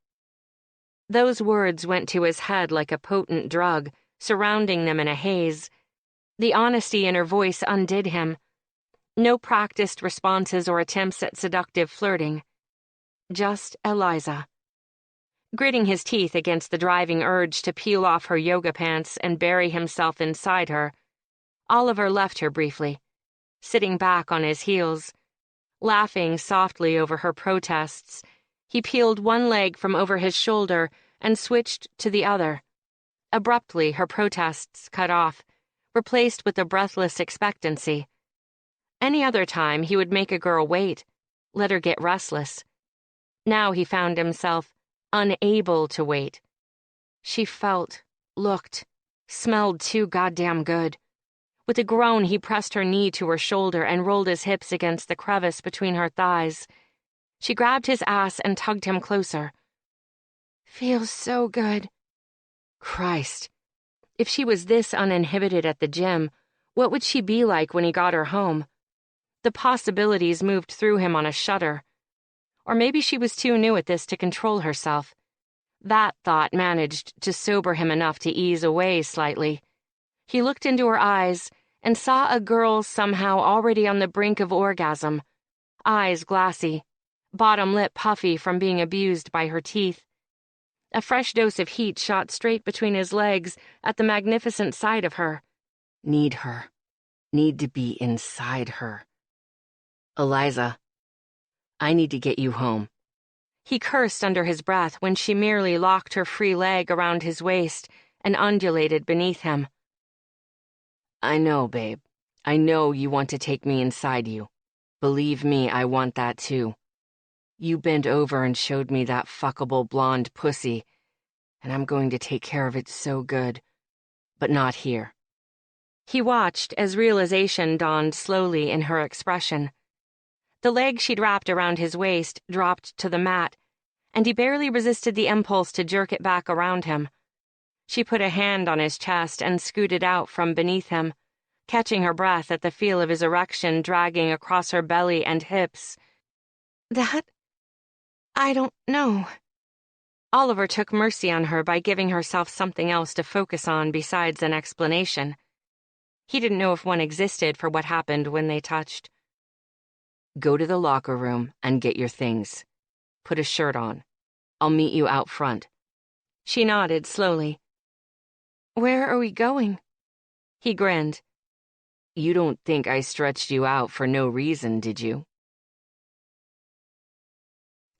Those words went to his head like a potent drug, surrounding them in a haze. The honesty in her voice undid him. No practiced responses or attempts at seductive flirting. Just Eliza. Gritting his teeth against the driving urge to peel off her yoga pants and bury himself inside her, Oliver left her briefly, sitting back on his heels. Laughing softly over her protests, he peeled one leg from over his shoulder and switched to the other. Abruptly, her protests cut off, replaced with a breathless expectancy. Any other time, he would make a girl wait, let her get restless. Now he found himself unable to wait. She felt, looked, smelled too goddamn good. With a groan, he pressed her knee to her shoulder and rolled his hips against the crevice between her thighs. She grabbed his ass and tugged him closer. Feels so good. Christ. If she was this uninhibited at the gym, what would she be like when he got her home? The possibilities moved through him on a shudder. Or maybe she was too new at this to control herself. That thought managed to sober him enough to ease away slightly. He looked into her eyes and saw a girl somehow already on the brink of orgasm, eyes glassy, bottom lip puffy from being abused by her teeth. A fresh dose of heat shot straight between his legs at the magnificent sight of her. Need her. Need to be inside her. Eliza, I need to get you home. He cursed under his breath when she merely locked her free leg around his waist and undulated beneath him. I know, babe. I know you want to take me inside you. Believe me, I want that too. You bent over and showed me that fuckable blonde pussy, and I'm going to take care of it so good. But not here. He watched as realization dawned slowly in her expression. The leg she'd wrapped around his waist dropped to the mat, and he barely resisted the impulse to jerk it back around him. She put a hand on his chest and scooted out from beneath him, catching her breath at the feel of his erection dragging across her belly and hips. I don't know. Oliver took mercy on her by giving herself something else to focus on besides an explanation. He didn't know if one existed for what happened when they touched. Go to the locker room and get your things. Put a shirt on. I'll meet you out front. She nodded slowly. Where are we going? He grinned. You don't think I stretched you out for no reason, did you?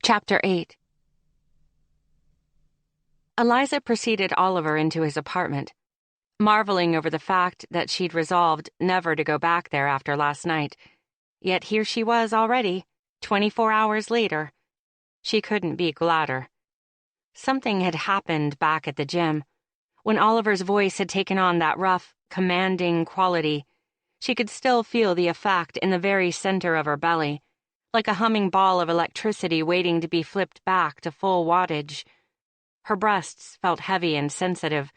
Chapter 8. Eliza preceded Oliver into his apartment, marveling over the fact that she'd resolved never to go back there after last night. Yet here she was already, 24 hours later. She couldn't be gladder. Something had happened back at the gym. When Oliver's voice had taken on that rough, commanding quality, she could still feel the effect in the very center of her belly, like a humming ball of electricity waiting to be flipped back to full wattage. Her breasts felt heavy and sensitive.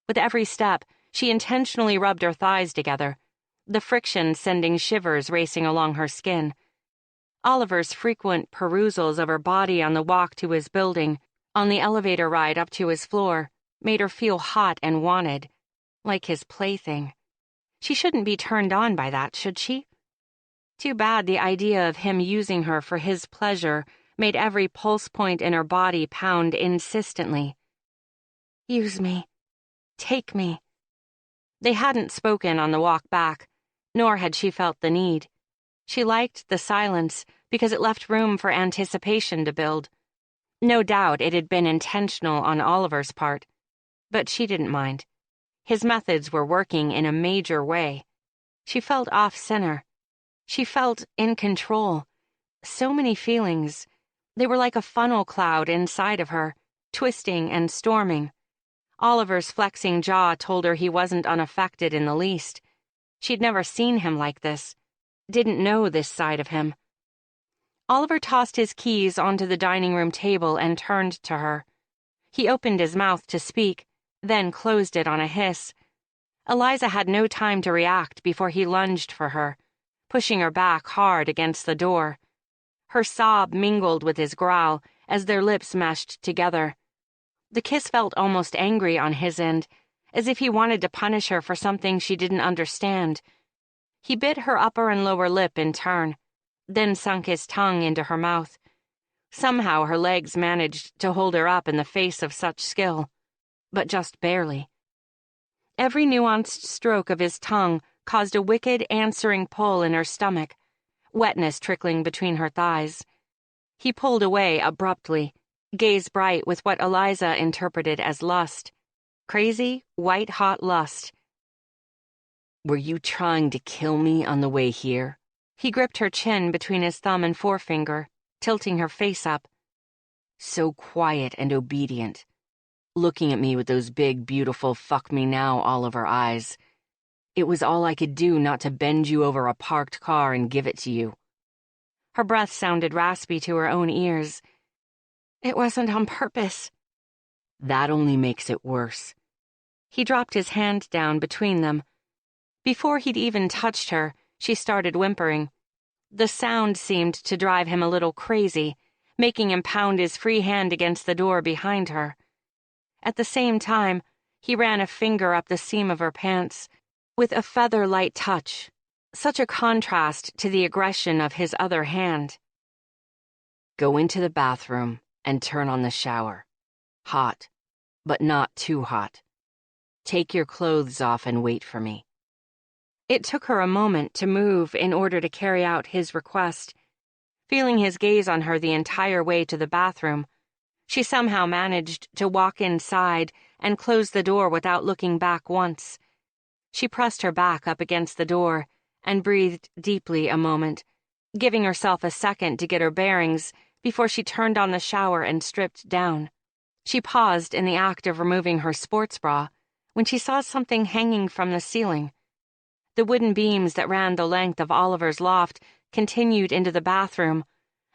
With every step, she intentionally rubbed her thighs together, the friction sending shivers racing along her skin. Oliver's frequent perusals of her body on the walk to his building, on the elevator ride up to his floor, made her feel hot and wanted, like his plaything. She shouldn't be turned on by that, should she? Too bad the idea of him using her for his pleasure made every pulse point in her body pound insistently. Use me. Take me. They hadn't spoken on the walk back, nor had she felt the need. She liked the silence because it left room for anticipation to build. No doubt it had been intentional on Oliver's part, but she didn't mind. His methods were working in a major way. She felt off-center. She felt in control. So many feelings. They were like a funnel cloud inside of her, twisting and storming. Oliver's flexing jaw told her he wasn't unaffected in the least. She'd never seen him like this. Didn't know this side of him. Oliver tossed his keys onto the dining room table and turned to her. He opened his mouth to speak, then closed it on a hiss. Eliza had no time to react before he lunged for her, pushing her back hard against the door. Her sob mingled with his growl as their lips meshed together. The kiss felt almost angry on his end, as if he wanted to punish her for something she didn't understand. He bit her upper and lower lip in turn, then sunk his tongue into her mouth. Somehow her legs managed to hold her up in the face of such skill, but just barely. Every nuanced stroke of his tongue caused a wicked, answering pull in her stomach, wetness trickling between her thighs. He pulled away abruptly, gaze bright with what Eliza interpreted as lust. Crazy, white-hot lust. "Were you trying to kill me on the way here?" He gripped her chin between his thumb and forefinger, tilting her face up. "So quiet and obedient. Looking at me with those big, beautiful fuck-me-now Oliver eyes. It was all I could do not to bend you over a parked car and give it to you." Her breath sounded raspy to her own ears. "It wasn't on purpose." "That only makes it worse." He dropped his hand down between them. Before he'd even touched her, she started whimpering. The sound seemed to drive him a little crazy, making him pound his free hand against the door behind her. At the same time, he ran a finger up the seam of her pants, with a feather-light touch, such a contrast to the aggression of his other hand. "Go into the bathroom and turn on the shower. Hot, but not too hot. Take your clothes off and wait for me." It took her a moment to move in order to carry out his request. Feeling his gaze on her the entire way to the bathroom, she somehow managed to walk inside and close the door without looking back once. She pressed her back up against the door and breathed deeply a moment, giving herself a second to get her bearings before she turned on the shower and stripped down. She paused in the act of removing her sports bra when she saw something hanging from the ceiling. The wooden beams that ran the length of Oliver's loft continued into the bathroom,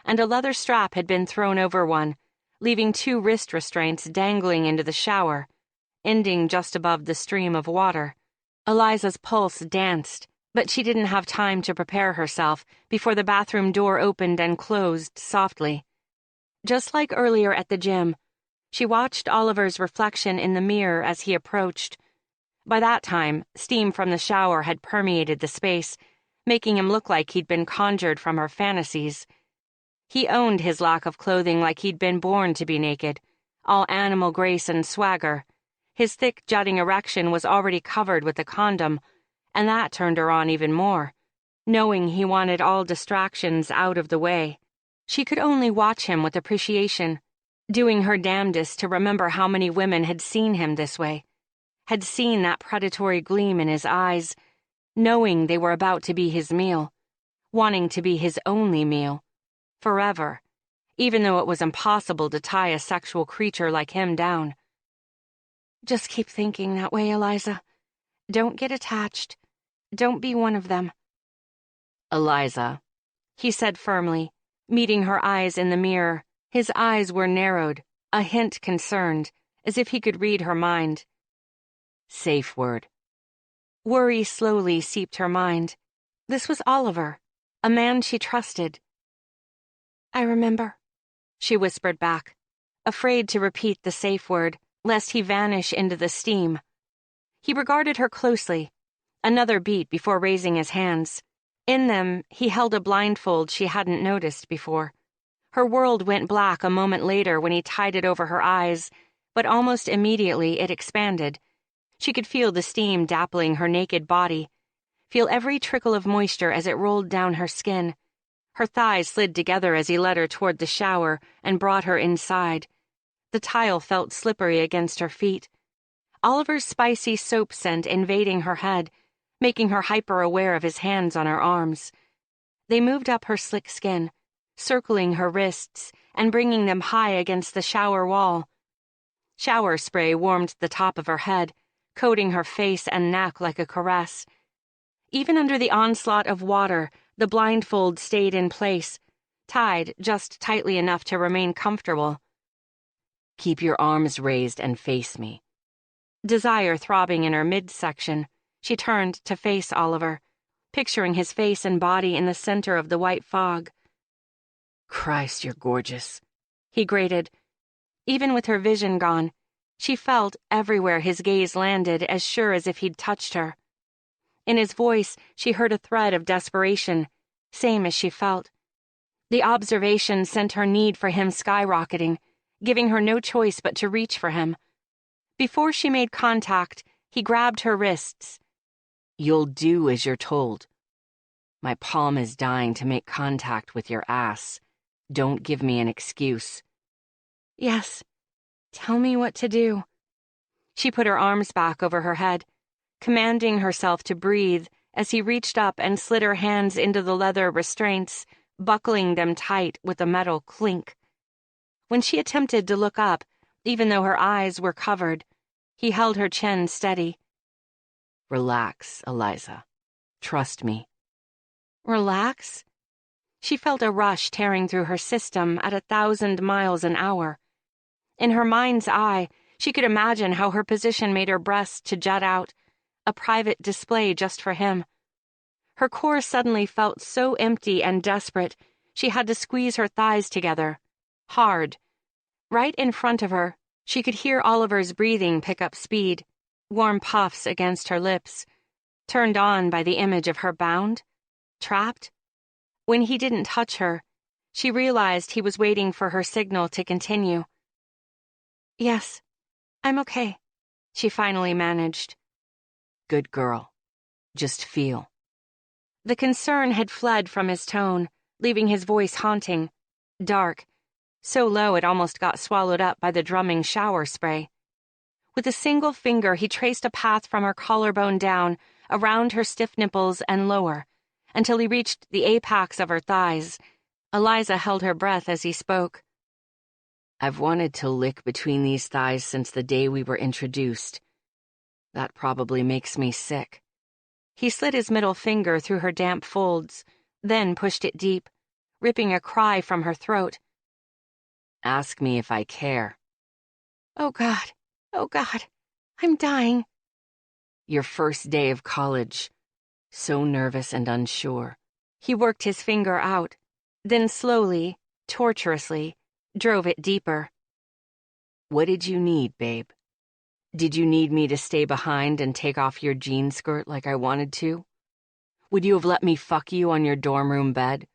and a leather strap had been thrown over one, leaving 2 wrist restraints dangling into the shower, ending just above the stream of water. Eliza's pulse danced, but she didn't have time to prepare herself before the bathroom door opened and closed softly. Just like earlier at the gym, she watched Oliver's reflection in the mirror as he approached. By that time, steam from the shower had permeated the space, making him look like he'd been conjured from her fantasies. He owned his lack of clothing like he'd been born to be naked, all animal grace and swagger. His thick, jutting erection was already covered with a condom, and that turned her on even more, knowing he wanted all distractions out of the way. She could only watch him with appreciation, doing her damnedest to remember how many women had seen him this way, had seen that predatory gleam in his eyes, knowing they were about to be his meal, wanting to be his only meal, forever, even though it was impossible to tie a sexual creature like him down. "Just keep thinking that way, Eliza. Don't get attached. Don't be one of them." "Eliza," he said firmly, meeting her eyes in the mirror. His eyes were narrowed, a hint concerned, as if he could read her mind. "Safe word." Worry slowly seeped her mind. This was Oliver, a man she trusted. "I remember," she whispered back, afraid to repeat the safe word, lest he vanish into the steam. He regarded her closely, another beat before raising his hands. In them, he held a blindfold she hadn't noticed before. Her world went black a moment later when he tied it over her eyes, but almost immediately it expanded. She could feel the steam dappling her naked body, feel every trickle of moisture as it rolled down her skin. Her thighs slid together as he led her toward the shower and brought her inside. The tile felt slippery against her feet. Oliver's spicy soap scent invading her head, making her hyper-aware of his hands on her arms. They moved up her slick skin, circling her wrists and bringing them high against the shower wall. Shower spray warmed the top of her head, coating her face and neck like a caress. Even under the onslaught of water, the blindfold stayed in place, tied just tightly enough to remain comfortable. "Keep your arms raised and face me." Desire throbbing in her midsection, she turned to face Oliver, picturing his face and body in the center of the white fog. "Christ, you're gorgeous," he grated. Even with her vision gone, She felt everywhere his gaze landed as sure as if he'd touched her. In his voice, she heard a thread of desperation, same as she felt. The observation sent her need for him skyrocketing, giving her no choice but to reach for him. Before she made contact, he grabbed her wrists. "You'll do as you're told. My palm is dying to make contact with your ass. Don't give me an excuse." "Yes, tell me what to do." She put her arms back over her head, commanding herself to breathe as he reached up and slid her hands into the leather restraints, buckling them tight with a metal clink. When she attempted to look up, even though her eyes were covered, he held her chin steady. "Relax, Eliza. Trust me." Relax? She felt a rush tearing through her system at 1,000 miles an hour. In her mind's eye, she could imagine how her position made her breasts to jut out, a private display just for him. Her core suddenly felt so empty and desperate, she had to squeeze her thighs together. Hard. Right in front of her, she could hear Oliver's breathing pick up speed, warm puffs against her lips. Turned on by the image of her bound? Trapped? When he didn't touch her, she realized he was waiting for her signal to continue. "Yes, I'm okay," she finally managed. "Good girl. Just feel." The concern had fled from his tone, leaving his voice haunting, dark, so low it almost got swallowed up by the drumming shower spray. With a single finger, he traced a path from her collarbone down, around her stiff nipples and lower, until he reached the apex of her thighs. Eliza held her breath as he spoke. "I've wanted to lick between these thighs since the day we were introduced. That probably makes me sick." He slid his middle finger through her damp folds, then pushed it deep, ripping a cry from her throat. "Ask me if I care." Oh, God. Oh, God. I'm dying." "Your first day of college. So nervous and unsure." He worked his finger out, then slowly, torturously, drove it deeper. "What did you need, babe? Did you need me to stay behind and take off your jean skirt like I wanted to? Would you have let me fuck you on your dorm room bed?"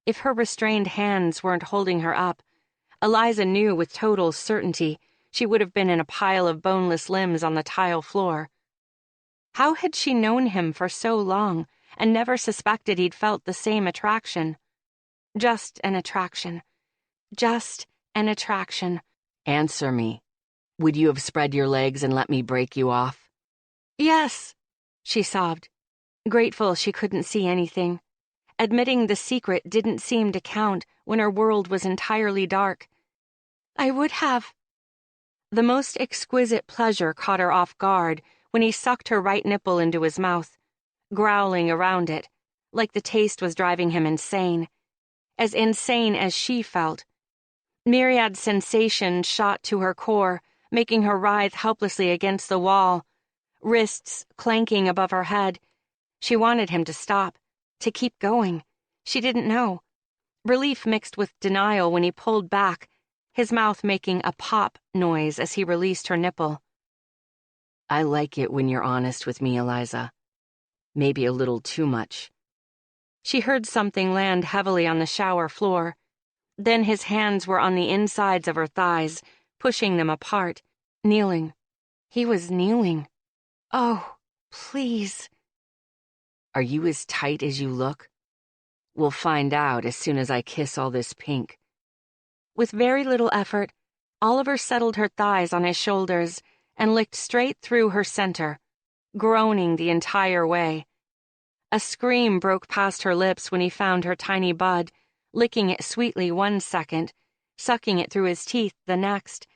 If her restrained hands weren't holding her up, Eliza knew with total certainty she would have been in a pile of boneless limbs on the tile floor. How had she known him for so long and never suspected he'd felt the same attraction? Just an attraction. Just an attraction. "Answer me. Would you have spread your legs and let me break you off?" "Yes," she sobbed, grateful she couldn't see anything. Admitting the secret didn't seem to count when her world was entirely dark. "I would have." The most exquisite pleasure caught her off guard when he sucked her right nipple into his mouth, growling around it, like the taste was driving him insane. As insane as she felt. Myriad sensations shot to her core, making her writhe helplessly against the wall, wrists clanking above her head. She wanted him to stop, to keep going. She didn't know. Relief mixed with denial when he pulled back, his mouth making a pop noise as he released her nipple. "I like it when you're honest with me, Eliza. Maybe a little too much." She heard something land heavily on the shower floor. Then his hands were on the insides of her thighs, pushing them apart, kneeling. He was kneeling. Oh, please. "Are you as tight as you look? We'll find out as soon as I kiss all this pink." With very little effort, Oliver settled her thighs on his shoulders and licked straight through her center, groaning the entire way. A scream broke past her lips when he found her tiny bud, licking it sweetly 1 second, sucking it through his teeth the next.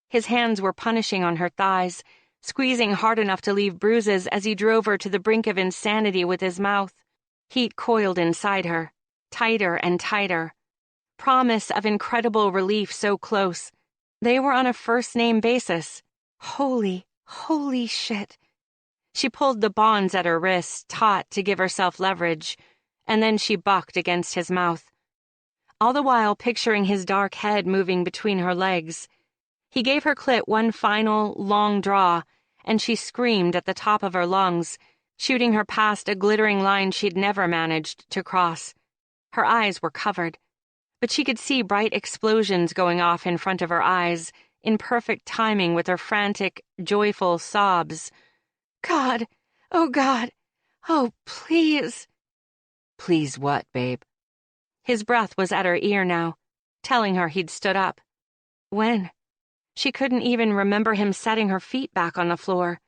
His hands were punishing on her thighs, squeezing hard enough to leave bruises as he drove her to the brink of insanity with his mouth. Heat coiled inside her, tighter and tighter. Promise of incredible relief so close. They were on a first-name basis. Holy shit. She pulled the bonds at her wrists taut to give herself leverage, and then she bucked against his mouth. All the while picturing his dark head moving between her legs. He gave her clit one final, long draw, and she screamed at the top of her lungs, shooting her past a glittering line she'd never managed to cross. Her eyes were covered, but she could see bright explosions going off in front of her eyes, in perfect timing with her frantic, joyful sobs. God! Oh, God! Oh, please! Please what, babe? His breath was at her ear now, telling her he'd stood up. When? She couldn't even remember him setting her feet back on the floor.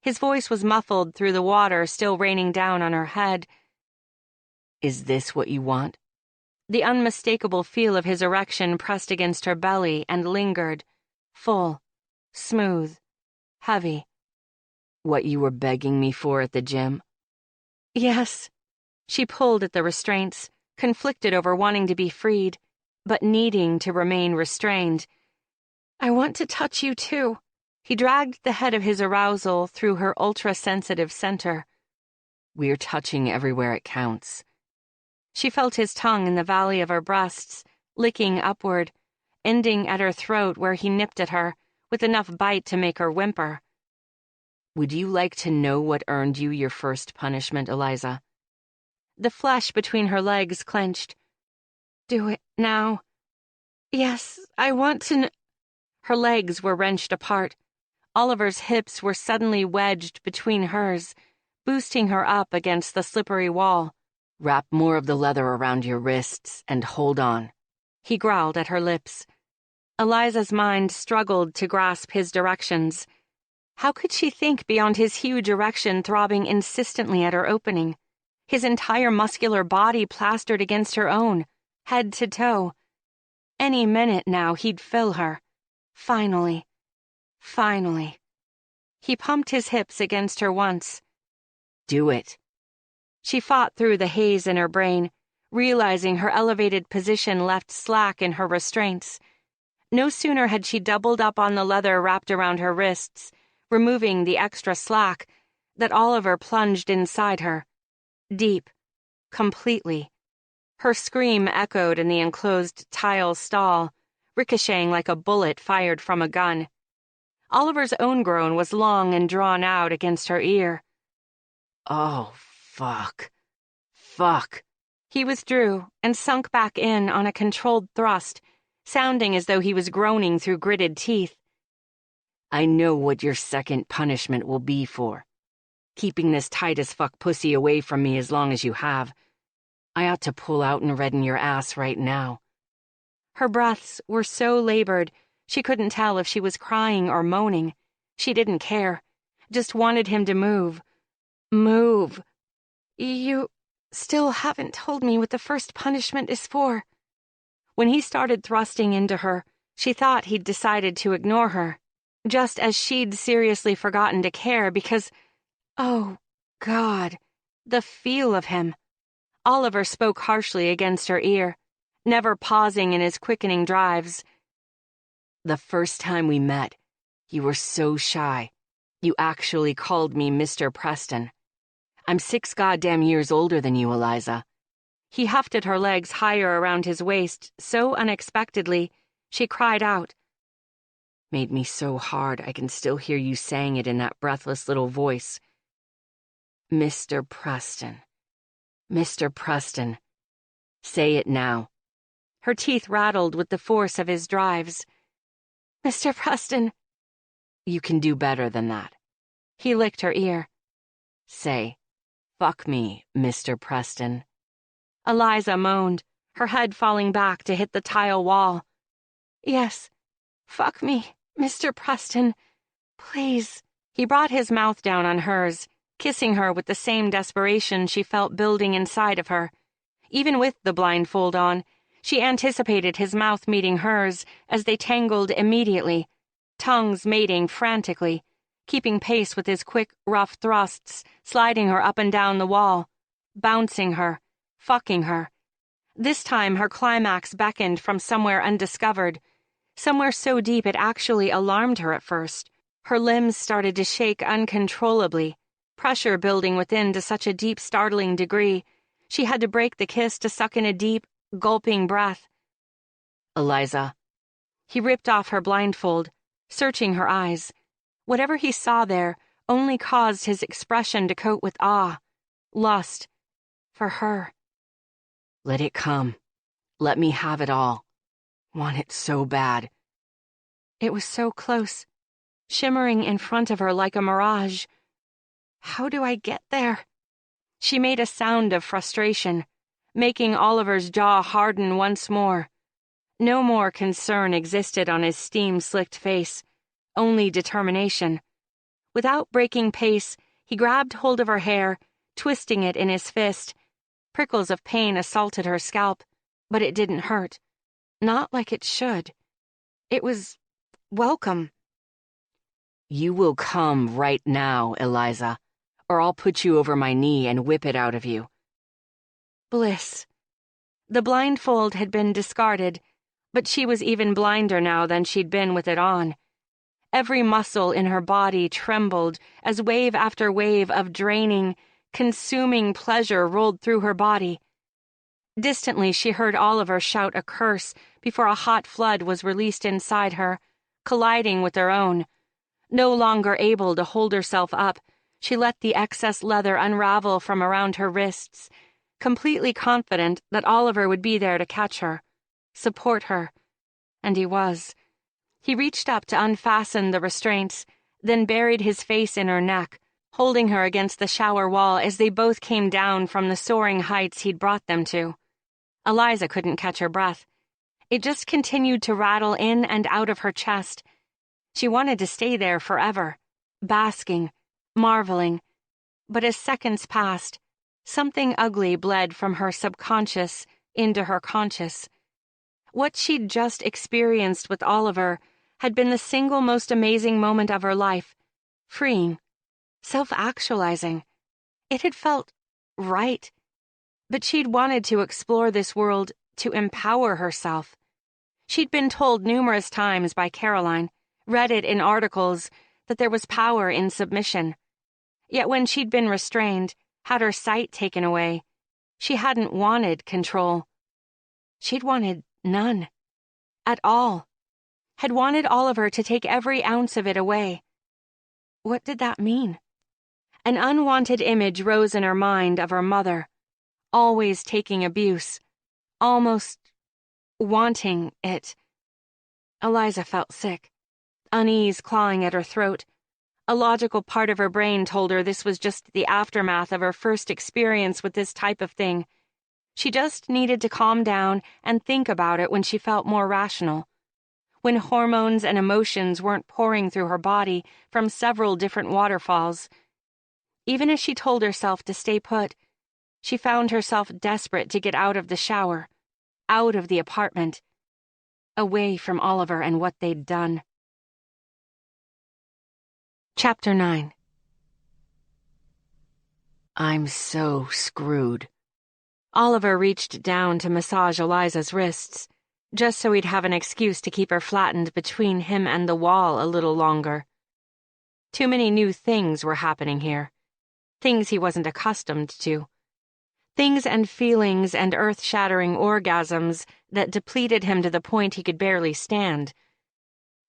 His voice was muffled through the water still raining down on her head. Is this what you want? The unmistakable feel of his erection pressed against her belly and lingered, full, smooth, heavy. What you were begging me for at the gym? Yes. She pulled at the restraints, conflicted over wanting to be freed, but needing to remain restrained. I want to touch you too. He dragged the head of his arousal through her ultra-sensitive center. We're touching everywhere it counts. She felt his tongue in the valley of her breasts, licking upward, ending at her throat where he nipped at her, with enough bite to make her whimper. Would you like to know what earned you your first punishment, Eliza? The flesh between her legs clenched. Do it now. Yes, I want to Her legs were wrenched apart. Oliver's hips were suddenly wedged between hers, boosting her up against the slippery wall. Wrap more of the leather around your wrists and hold on. He growled at her lips. Eliza's mind struggled to grasp his directions. How could she think beyond his huge erection throbbing insistently at her opening? His entire muscular body plastered against her own, head to toe. Any minute now he'd fill her. Finally. Finally. He pumped his hips against her once. Do it. She fought through the haze in her brain, realizing her elevated position left slack in her restraints. No sooner had she doubled up on the leather wrapped around her wrists, removing the extra slack, that Oliver plunged inside her. Deep. Completely. Her scream echoed in the enclosed tile stall, ricocheting like a bullet fired from a gun. Oliver's own groan was long and drawn out against her ear. Oh, fuck. Fuck. He withdrew and sunk back in on a controlled thrust, sounding as though he was groaning through gritted teeth. I know what your second punishment will be for. Keeping this tight-as-fuck pussy away from me as long as you have. I ought to pull out and redden your ass right now. Her breaths were so labored, she couldn't tell if she was crying or moaning. She didn't care, just wanted him to move. Move. You still haven't told me what the first punishment is for. When he started thrusting into her, she thought he'd decided to ignore her, just as she'd seriously forgotten to care because, oh, God, the feel of him. Oliver spoke harshly against her ear, never pausing in his quickening drives. The first time we met, you were so shy. You actually called me Mr. Preston. I'm 6 goddamn years older than you, Eliza. He hefted her legs higher around his waist so unexpectedly, she cried out. Made me so hard I can still hear you saying it in that breathless little voice. Mr. Preston. Mr. Preston. Say it now. Her teeth rattled with the force of his drives. Mr. Preston. You can do better than that. He licked her ear. Say, fuck me, Mr. Preston. Eliza moaned, her head falling back to hit the tile wall. Yes, fuck me, Mr. Preston. Please. He brought his mouth down on hers, kissing her with the same desperation she felt building inside of her. Even with the blindfold on, she anticipated his mouth meeting hers as they tangled immediately, tongues mating frantically, keeping pace with his quick, rough thrusts, sliding her up and down the wall, bouncing her, fucking her. This time her climax beckoned from somewhere undiscovered, somewhere so deep it actually alarmed her at first. Her limbs started to shake uncontrollably, pressure building within to such a deep, startling degree, she had to break the kiss to suck in a deep, gulping breath. Eliza, He ripped off her blindfold, searching her eyes. Whatever he saw there only caused his expression to coat with awe, lust, for her. Let it come. Let me have it all. Want it so bad. It was so close, shimmering in front of her like a mirage. How do I get there? She made a sound of frustration, making Oliver's jaw harden once more. No more concern existed on his steam-slicked face, only determination. Without breaking pace, he grabbed hold of her hair, twisting it in his fist. Prickles of pain assaulted her scalp, but it didn't hurt. Not like it should. It was welcome. You will come right now, Eliza, or I'll put you over my knee and whip it out of you. Bliss. The blindfold had been discarded, but she was even blinder now than she'd been with it on. Every muscle in her body trembled as wave after wave of draining, consuming pleasure rolled through her body. Distantly, she heard Oliver shout a curse before a hot flood was released inside her, colliding with her own. No longer able to hold herself up, she let the excess leather unravel from around her wrists, completely confident that Oliver would be there to catch her, support her. And he was. He reached up to unfasten the restraints, then buried his face in her neck, holding her against the shower wall as they both came down from the soaring heights he'd brought them to. Eliza couldn't catch her breath. It just continued to rattle in and out of her chest. She wanted to stay there forever, basking, marveling. But as seconds passed, something ugly bled from her subconscious into her conscious. What she'd just experienced with Oliver had been the single most amazing moment of her life, freeing, self-actualizing. It had felt right. But she'd wanted to explore this world to empower herself. She'd been told numerous times by Caroline, read it in articles, that there was power in submission. Yet when she'd been restrained, had her sight taken away, she hadn't wanted control. She'd wanted none. At all. Had wanted Oliver to take every ounce of it away. What did that mean? An unwanted image rose in her mind of her mother, always taking abuse, almost wanting it. Eliza felt sick, unease clawing at her throat. A logical part of her brain told her this was just the aftermath of her first experience with this type of thing. She just needed to calm down and think about it when she felt more rational, when hormones and emotions weren't pouring through her body from several different waterfalls. Even as she told herself to stay put, she found herself desperate to get out of the shower, out of the apartment, away from Oliver and what they'd done. Chapter 9. I'm so screwed. Oliver reached down to massage Eliza's wrists, just so he'd have an excuse to keep her flattened between him and the wall a little longer. Too many new things were happening here, things he wasn't accustomed to. Things and feelings and earth-shattering orgasms that depleted him to the point he could barely stand.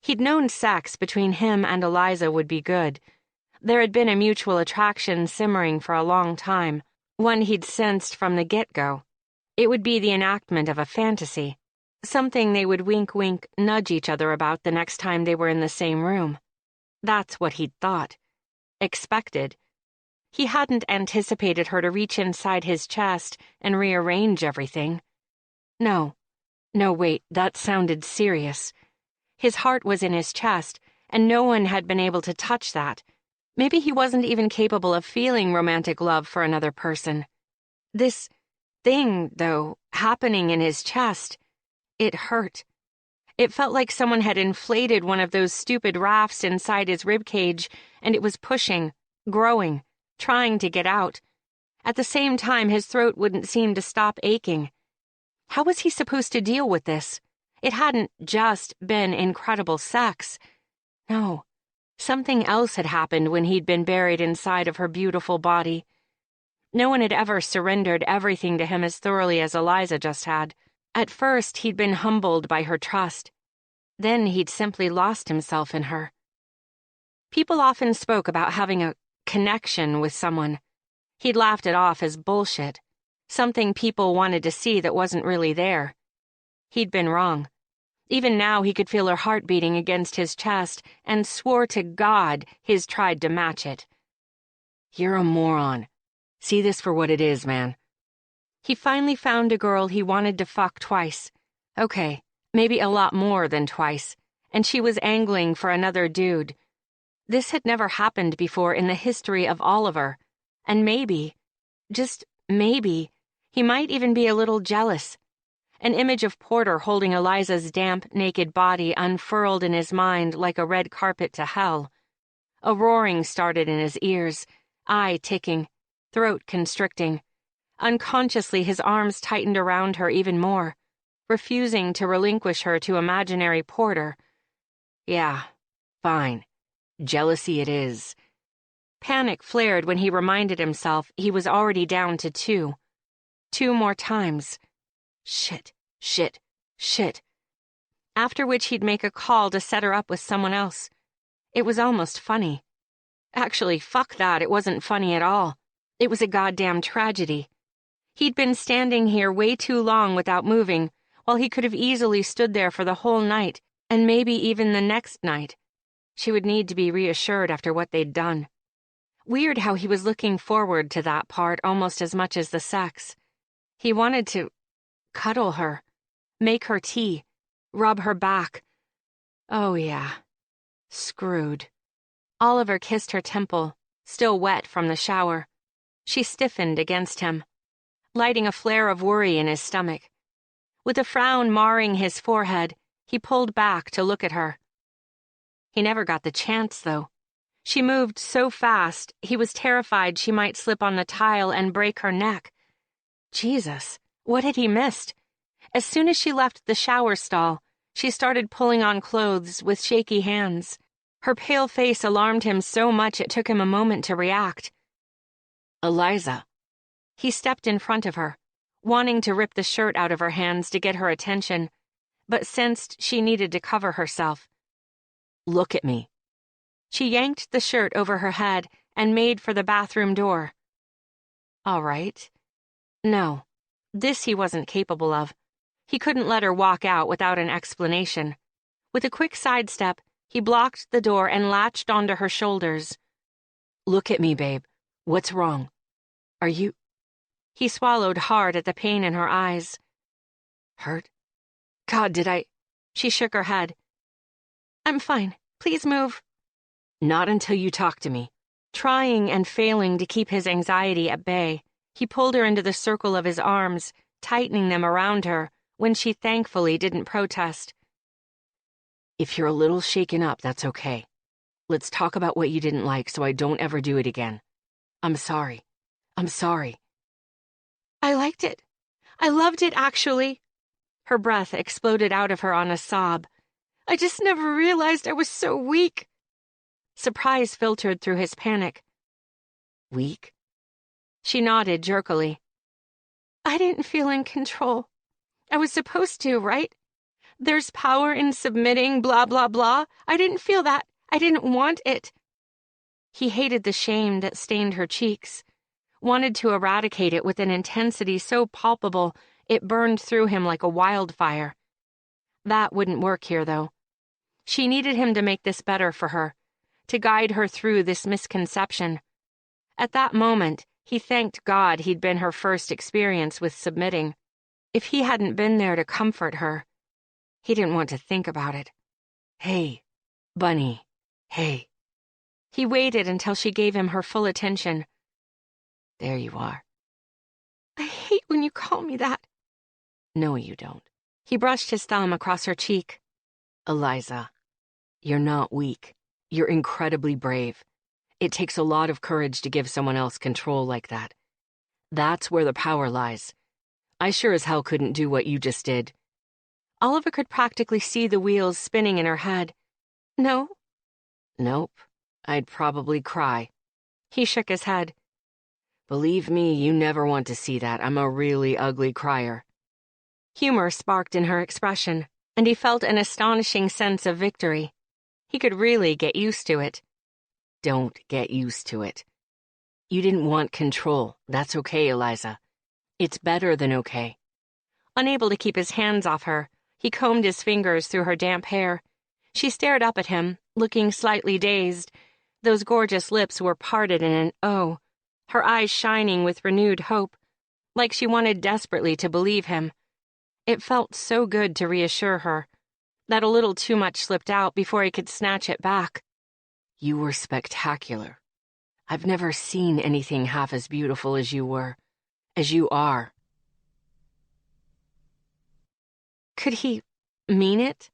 He'd known sex between him and Eliza would be good. There had been a mutual attraction simmering for a long time, one he'd sensed from the get-go. It would be the enactment of a fantasy, something they would wink-wink nudge each other about the next time they were in the same room. That's what he'd thought. Expected. He hadn't anticipated her to reach inside his chest and rearrange everything. No, wait, that sounded serious. His heart was in his chest, and no one had been able to touch that. Maybe he wasn't even capable of feeling romantic love for another person. This thing, though, happening in his chest, it hurt. It felt like someone had inflated one of those stupid rafts inside his ribcage, and it was pushing, growing, trying to get out. At the same time, his throat wouldn't seem to stop aching. How was he supposed to deal with this? It hadn't just been incredible sex. No, something else had happened when he'd been buried inside of her beautiful body. No one had ever surrendered everything to him as thoroughly as Eliza just had. At first, he'd been humbled by her trust. Then he'd simply lost himself in her. People often spoke about having a connection with someone. He'd laughed it off as bullshit, something people wanted to see that wasn't really there. He'd been wrong. Even now he could feel her heart beating against his chest and swore to God his tried to match it. You're a moron. See this for what it is, man. He finally found a girl he wanted to fuck twice. Okay, maybe a lot more than twice. And she was angling for another dude. This had never happened before in the history of Oliver. And maybe, just maybe, he might even be a little jealous. An image of Porter holding Eliza's damp, naked body unfurled in his mind like a red carpet to hell. A roaring started in his ears, eye ticking, throat constricting. Unconsciously, his arms tightened around her even more, refusing to relinquish her to imaginary Porter. Yeah, fine. Jealousy it is. Panic flared when he reminded himself he was already down to 2. 2 more times. Shit. After which he'd make a call to set her up with someone else. It was almost funny. Actually, fuck that, it wasn't funny at all. It was a goddamn tragedy. He'd been standing here way too long without moving, while he could have easily stood there for the whole night, and maybe even the next night. She would need to be reassured after what they'd done. Weird how he was looking forward to that part almost as much as the sex. He wanted to cuddle her, make her tea, rub her back. Oh yeah, screwed. Oliver kissed her temple, still wet from the shower. She stiffened against him, lighting a flare of worry in his stomach. With a frown marring his forehead, he pulled back to look at her. He never got the chance, though. She moved so fast, he was terrified she might slip on the tile and break her neck. Jesus, what had he missed? As soon as she left the shower stall, she started pulling on clothes with shaky hands. Her pale face alarmed him so much it took him a moment to react. Eliza. He stepped in front of her, wanting to rip the shirt out of her hands to get her attention, but sensed she needed to cover herself. Look at me. She yanked the shirt over her head and made for the bathroom door. All right. No, this he wasn't capable of. He couldn't let her walk out without an explanation. With a quick sidestep, he blocked the door and latched onto her shoulders. Look at me, babe. What's wrong? Are you... He swallowed hard at the pain in her eyes. Hurt? God, did I... She shook her head. I'm fine. Please move. Not until you talk to me. Trying and failing to keep his anxiety at bay, he pulled her into the circle of his arms, tightening them around her, when she thankfully didn't protest. If you're a little shaken up, that's okay. Let's talk about what you didn't like so I don't ever do it again. I'm sorry. I'm sorry. I liked it. I loved it, actually. Her breath exploded out of her on a sob. I just never realized I was so weak. Surprise filtered through his panic. Weak? She nodded jerkily. I didn't feel in control. I was supposed to, right? There's power in submitting, blah, blah, blah. I didn't feel that. I didn't want it. He hated the shame that stained her cheeks, wanted to eradicate it with an intensity so palpable it burned through him like a wildfire. That wouldn't work here, though. She needed him to make this better for her, to guide her through this misconception. At that moment, he thanked God he'd been her first experience with submitting. If he hadn't been there to comfort her, he didn't want to think about it. Hey, Bunny, hey. He waited until she gave him her full attention. There you are. I hate when you call me that. No, you don't. He brushed his thumb across her cheek. Eliza, you're not weak. You're incredibly brave. It takes a lot of courage to give someone else control like that. That's where the power lies. I sure as hell couldn't do what you just did. Oliver could practically see the wheels spinning in her head. No? Nope. I'd probably cry. He shook his head. Believe me, you never want to see that. I'm a really ugly crier. Humor sparked in her expression, and he felt an astonishing sense of victory. He could really get used to it. Don't get used to it. You didn't want control. That's okay, Eliza. It's better than okay. Unable to keep his hands off her, he combed his fingers through her damp hair. She stared up at him, looking slightly dazed. Those gorgeous lips were parted in an O, her eyes shining with renewed hope, like she wanted desperately to believe him. It felt so good to reassure her, that a little too much slipped out before he could snatch it back. You were spectacular. I've never seen anything half as beautiful as you were, as you are. Could he mean it?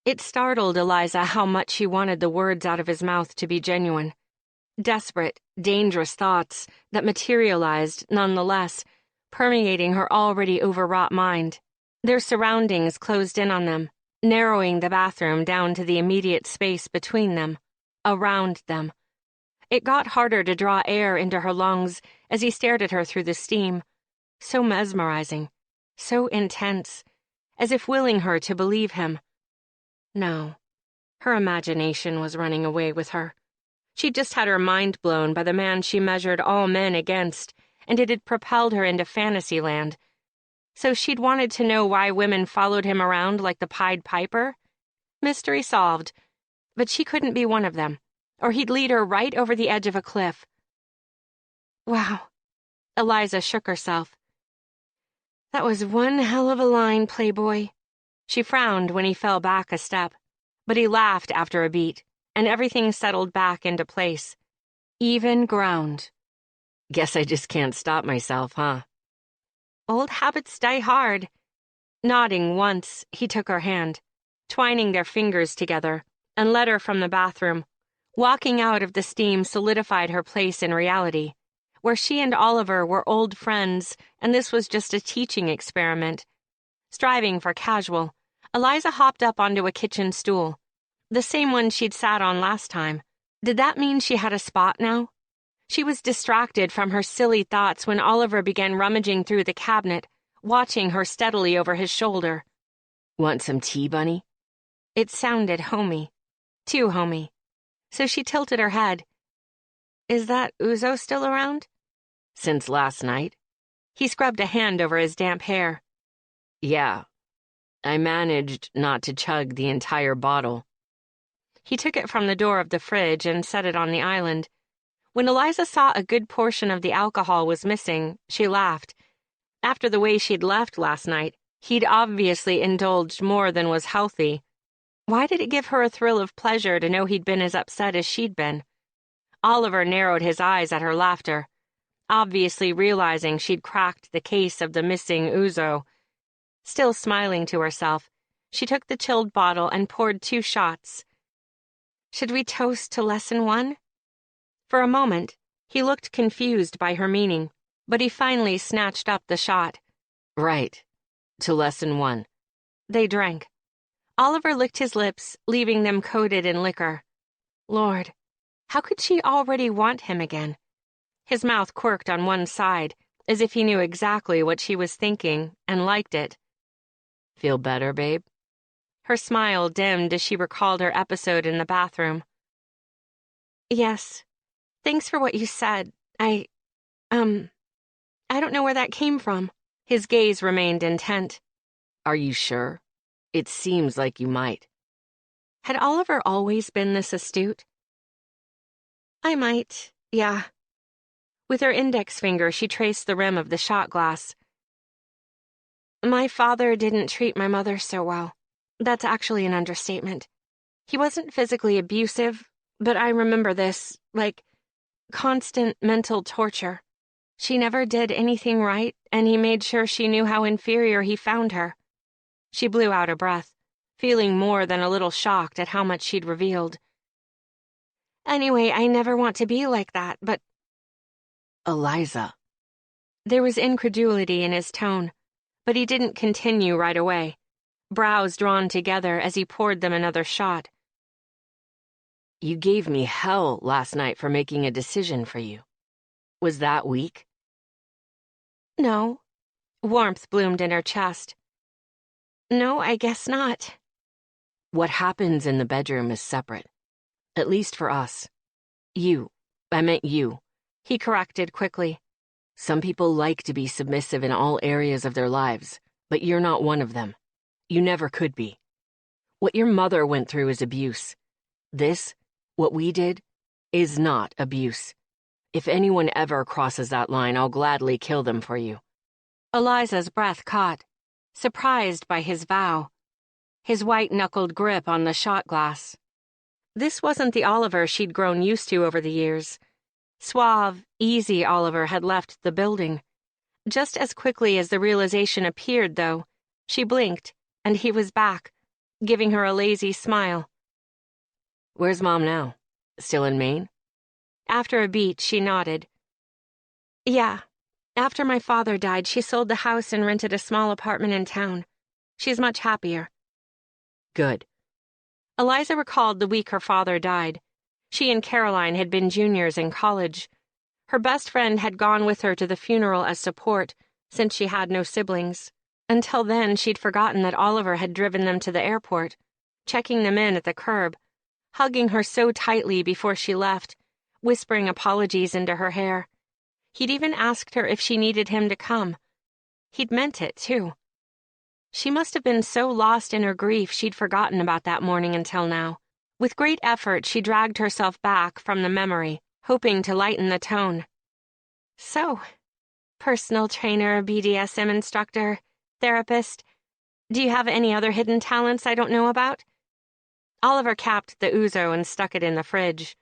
It startled Eliza how much he wanted the words out of his mouth to be genuine. Desperate, dangerous thoughts that materialized nonetheless, permeating her already overwrought mind. Their surroundings closed in on them, narrowing the bathroom down to the immediate space between them, around them. It got harder to draw air into her lungs as he stared at her through the steam. So mesmerizing, so intense, as if willing her to believe him. No, her imagination was running away with her. She'd just had her mind blown by the man she measured all men against, and it had propelled her into Fantasyland. So she'd wanted to know why women followed him around like the Pied Piper? Mystery solved. But she couldn't be one of them, or he'd lead her right over the edge of a cliff. Wow. Eliza shook herself. That was one hell of a line, Playboy. She frowned when he fell back a step, but he laughed after a beat, and everything settled back into place. Even ground. Guess I just can't stop myself, huh? Old habits die hard. Nodding once, he took her hand, twining their fingers together, and led her from the bathroom. Walking out of the steam solidified her place in reality, where she and Oliver were old friends, and this was just a teaching experiment. Striving for casual, Eliza hopped up onto a kitchen stool, the same one she'd sat on last time. Did that mean she had a spot now? She was distracted from her silly thoughts when Oliver began rummaging through the cabinet, watching her steadily over his shoulder. Want some tea, Bunny? It sounded homey. Too homey. So she tilted her head. Is that Uzo still around? Since last night. He scrubbed a hand over his damp hair. Yeah. I managed not to chug the entire bottle. He took it from the door of the fridge and set it on the island. When Eliza saw a good portion of the alcohol was missing, she laughed. After the way she'd left last night, he'd obviously indulged more than was healthy. Why did it give her a thrill of pleasure to know he'd been as upset as she'd been? Oliver narrowed his eyes at her laughter, obviously realizing she'd cracked the case of the missing Uzo. Still smiling to herself, she took the chilled bottle and poured 2 shots. Should we toast to lesson 1? For a moment, he looked confused by her meaning, but he finally snatched up the shot. Right. To lesson 1. They drank. Oliver licked his lips, leaving them coated in liquor. Lord, how could she already want him again? His mouth quirked on one side, as if he knew exactly what she was thinking and liked it. Feel better, babe? Her smile dimmed as she recalled her episode in the bathroom. Yes. Thanks for what you said. I don't know where that came from. His gaze remained intent. Are you sure? It seems like you might. Had Oliver always been this astute? I might, yeah. With her index finger, she traced the rim of the shot glass. My father didn't treat my mother so well. That's actually an understatement. He wasn't physically abusive, but I remember this, like, constant mental torture. She never did anything right, and he made sure she knew how inferior he found her. She blew out a breath, feeling more than a little shocked at how much she'd revealed. Anyway, I never want to be like that, but... Eliza. There was incredulity in his tone, but he didn't continue right away, brows drawn together as he poured them another shot. You gave me hell last night for making a decision for you. Was that weak? No. Warmth bloomed in her chest. No, I guess not. What happens in the bedroom is separate. At least for us. I meant you. He corrected quickly. Some people like to be submissive in all areas of their lives, but you're not one of them. You never could be. What your mother went through is abuse. This, what we did, is not abuse. If anyone ever crosses that line, I'll gladly kill them for you. Eliza's breath caught, surprised by his vow, his white-knuckled grip on the shot glass. This wasn't the Oliver she'd grown used to over the years. Suave, easy Oliver had left the building. Just as quickly as the realization appeared, though, she blinked, and he was back, giving her a lazy smile. Where's Mom now? Still in Maine? After a beat, she nodded. Yeah. After my father died, she sold the house and rented a small apartment in town. She's much happier. Good. Eliza recalled the week her father died. She and Caroline had been juniors in college. Her best friend had gone with her to the funeral as support, since she had no siblings. Until then, she'd forgotten that Oliver had driven them to the airport, checking them in at the curb, hugging her so tightly before she left, whispering apologies into her hair. He'd even asked her if she needed him to come. He'd meant it, too. She must have been so lost in her grief she'd forgotten about that morning until now. With great effort, she dragged herself back from the memory, hoping to lighten the tone. So, personal trainer, BDSM instructor, therapist, do you have any other hidden talents I don't know about? Oliver capped the ouzo and stuck it in the fridge.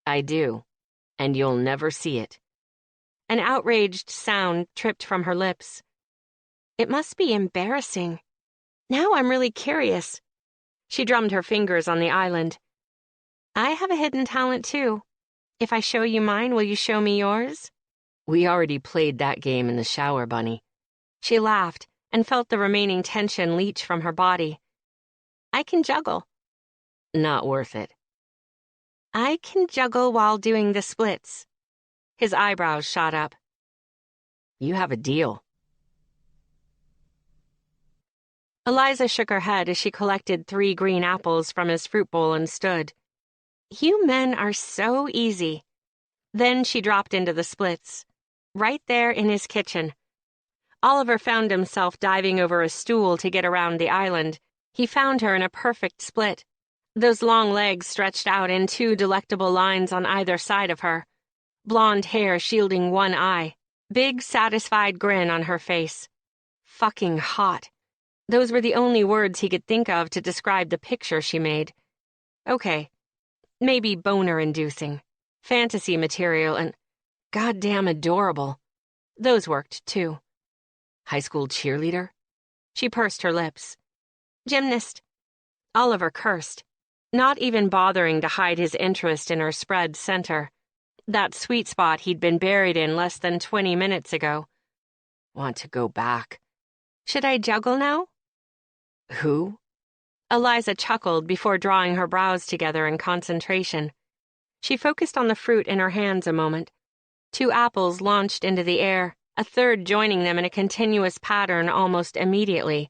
I do, and you'll never see it. An outraged sound tripped from her lips. It must be embarrassing. Now I'm really curious. She drummed her fingers on the island. I have a hidden talent, too. If I show you mine, will you show me yours? We already played that game in the shower, Bunny. She laughed and felt the remaining tension leach from her body. I can juggle. Not worth it. I can juggle while doing the splits. His eyebrows shot up. You have a deal. Eliza shook her head as she collected 3 green apples from his fruit bowl and stood. You men are so easy. Then she dropped into the splits, right there in his kitchen. Oliver found himself diving over a stool to get around the island. He found her in a perfect split, those long legs stretched out in 2 delectable lines on either side of her, blonde hair shielding one eye, big satisfied grin on her face. Fucking hot. Those were the only words he could think of to describe the picture she made. Okay, maybe boner-inducing, fantasy material, and goddamn adorable. Those worked, too. High school cheerleader? She pursed her lips. Gymnast. Oliver cursed, not even bothering to hide his interest in her spread center, that sweet spot he'd been buried in less than 20 minutes ago. Want to go back. Should I juggle now? Who? Eliza chuckled before drawing her brows together in concentration. She focused on the fruit in her hands a moment. 2 apples launched into the air, a third joining them in a continuous pattern almost immediately.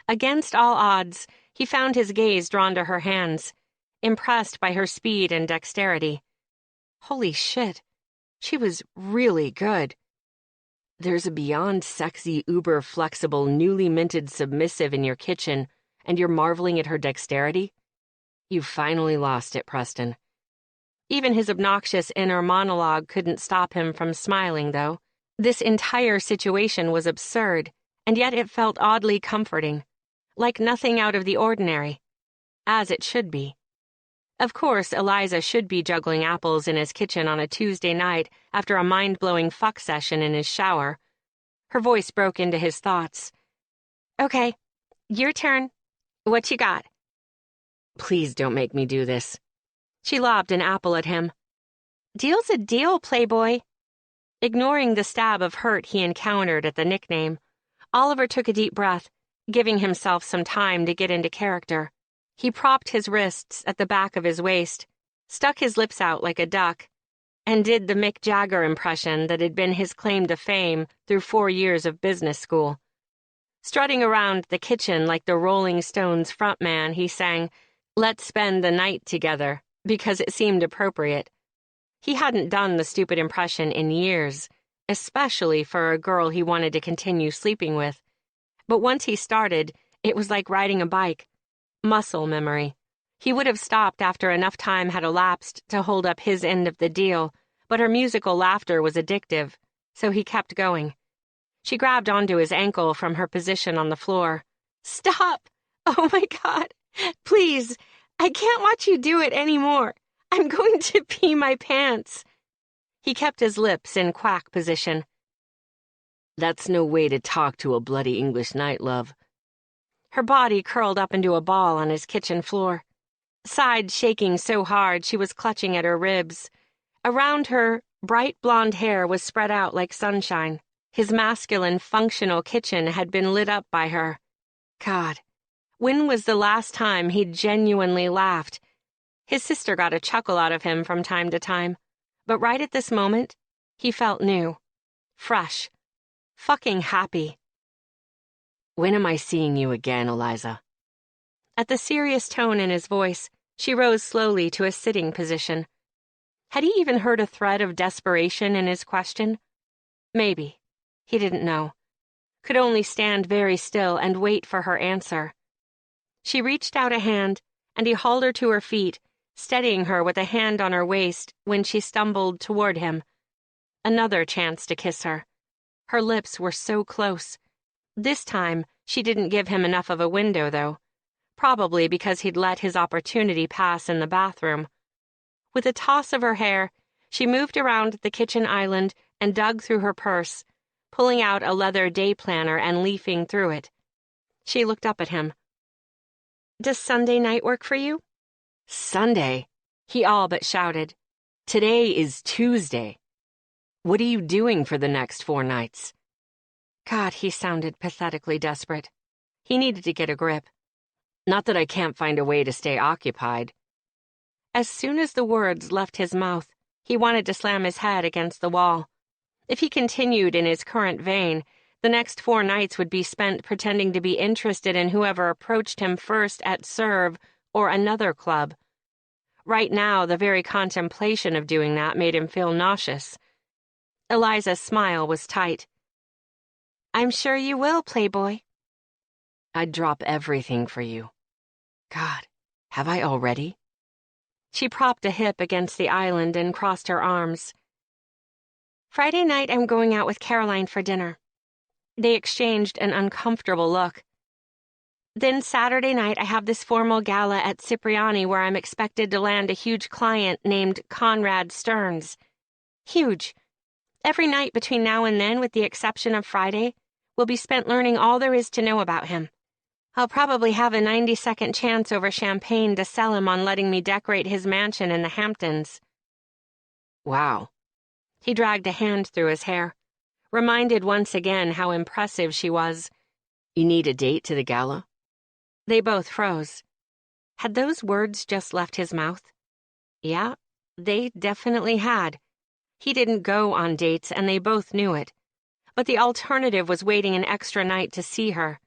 Against all odds, he found his gaze drawn to her hands, impressed by her speed and dexterity. Holy shit, she was really good. There's a beyond sexy, uber-flexible, newly minted submissive in your kitchen, and you're marveling at her dexterity? You've finally lost it, Preston. Even his obnoxious inner monologue couldn't stop him from smiling, though. This entire situation was absurd, and yet it felt oddly comforting, like nothing out of the ordinary, as it should be. Of course, Eliza should be juggling apples in his kitchen on a Tuesday night after a mind-blowing fuck session in his shower. Her voice broke into his thoughts. Okay, your turn. What you got? Please don't make me do this. She lobbed an apple at him. Deal's a deal, playboy. Ignoring the stab of hurt he encountered at the nickname, Oliver took a deep breath, giving himself some time to get into character. He propped his wrists at the back of his waist, stuck his lips out like a duck, and did the Mick Jagger impression that had been his claim to fame through 4 years of business school. Strutting around the kitchen like the Rolling Stones frontman, he sang, "Let's spend the night together," because it seemed appropriate. He hadn't done the stupid impression in years, especially for a girl he wanted to continue sleeping with. But once he started, it was like riding a bike. Muscle memory. He would have stopped after enough time had elapsed to hold up his end of the deal, but her musical laughter was addictive, so he kept going. She grabbed onto his ankle from her position on the floor. "Stop! Oh my God! Please! I can't watch you do it anymore! I'm going to pee my pants!" He kept his lips in quack position. "That's no way to talk to a bloody English night, love." Her body curled up into a ball on his kitchen floor. Sides shaking so hard she was clutching at her ribs. Around her, bright blonde hair was spread out like sunshine. His masculine, functional kitchen had been lit up by her. God, when was the last time he'd genuinely laughed? His sister got a chuckle out of him from time to time, but right at this moment, he felt new, fresh, fucking happy. "When am I seeing you again, Eliza?" At the serious tone in his voice, she rose slowly to a sitting position. Had he even heard a thread of desperation in his question? Maybe. He didn't know. Could only stand very still and wait for her answer. She reached out a hand, and he hauled her to her feet, steadying her with a hand on her waist when she stumbled toward him. Another chance to kiss her. Her lips were so close. This time, she didn't give him enough of a window, though. Probably because he'd let his opportunity pass in the bathroom. With a toss of her hair, she moved around the kitchen island and dug through her purse, pulling out a leather day planner and leafing through it. She looked up at him. "Does Sunday night work for you?" "Sunday?" he all but shouted. "Today is Tuesday. What are you doing for the next 4 nights?" God, he sounded pathetically desperate. He needed to get a grip. "Not that I can't find a way to stay occupied." As soon as the words left his mouth, he wanted to slam his head against the wall. If he continued in his current vein, the next 4 nights would be spent pretending to be interested in whoever approached him first at Serve or another club. Right now, the very contemplation of doing that made him feel nauseous. Eliza's smile was tight. "I'm sure you will, Playboy." "I'd drop everything for you." God, have I already? She propped a hip against the island and crossed her arms. "Friday night I'm going out with Caroline for dinner." They exchanged an uncomfortable look. "Then Saturday night I have this formal gala at Cipriani where I'm expected to land a huge client named Conrad Stearns. Huge. Every night between now and then, with the exception of Friday, will be spent learning all there is to know about him. I'll probably have a 90-second chance over champagne to sell him on letting me decorate his mansion in the Hamptons." Wow. He dragged a hand through his hair, reminded once again how impressive she was. "You need a date to the gala?" They both froze. Had those words just left his mouth? Yeah, they definitely had. He didn't go on dates, and they both knew it. But the alternative was waiting an extra night to see her.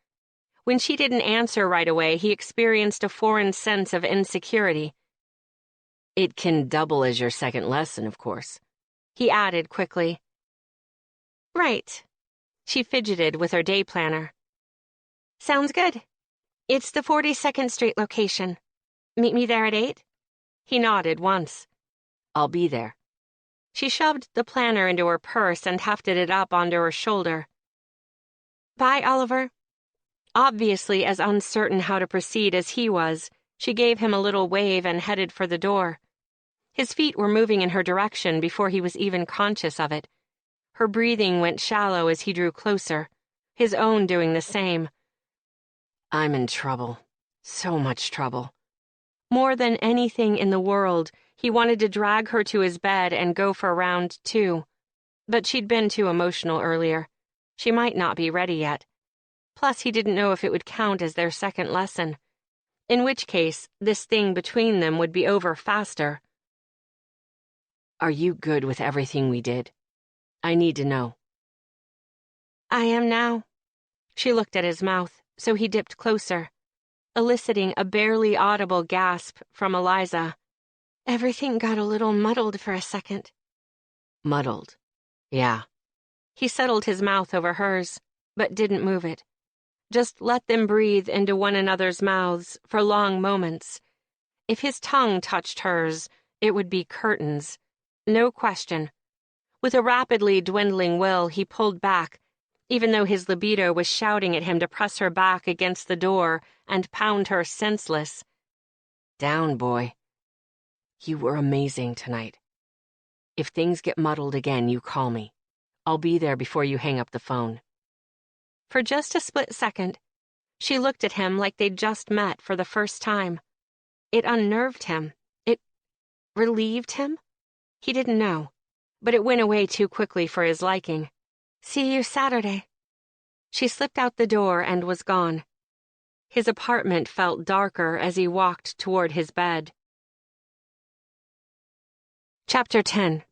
When she didn't answer right away, he experienced a foreign sense of insecurity. "It can double as your second lesson, of course," he added quickly. "Right." She fidgeted with her day planner. "Sounds good. It's the 42nd Street location. Meet me there at 8? He nodded once. "I'll be there." She shoved the planner into her purse and hefted it up onto her shoulder. "Bye, Oliver." Obviously as uncertain how to proceed as he was, she gave him a little wave and headed for the door. His feet were moving in her direction before he was even conscious of it. Her breathing went shallow as he drew closer, his own doing the same. I'm in trouble. So much trouble. More than anything in the world, he wanted to drag her to his bed and go for round 2. But she'd been too emotional earlier. She might not be ready yet. Plus, he didn't know if it would count as their second lesson. In which case, this thing between them would be over faster. Are you good with everything we did? I need to know. I am now. She looked at his mouth, so he dipped closer, eliciting a barely audible gasp from Eliza. Everything got a little muddled for a second. Muddled. Yeah. He settled his mouth over hers, but didn't move it. Just let them breathe into one another's mouths for long moments. If his tongue touched hers, it would be curtains. No question. With a rapidly dwindling will, he pulled back, even though his libido was shouting at him to press her back against the door and pound her senseless. Down, boy. You were amazing tonight. If things get muddled again, you call me. I'll be there before you hang up the phone. For just a split second, she looked at him like they'd just met for the first time. It unnerved him. It relieved him. He didn't know, but it went away too quickly for his liking. See you Saturday. She slipped out the door and was gone. His apartment felt darker as he walked toward his bed. Chapter 10.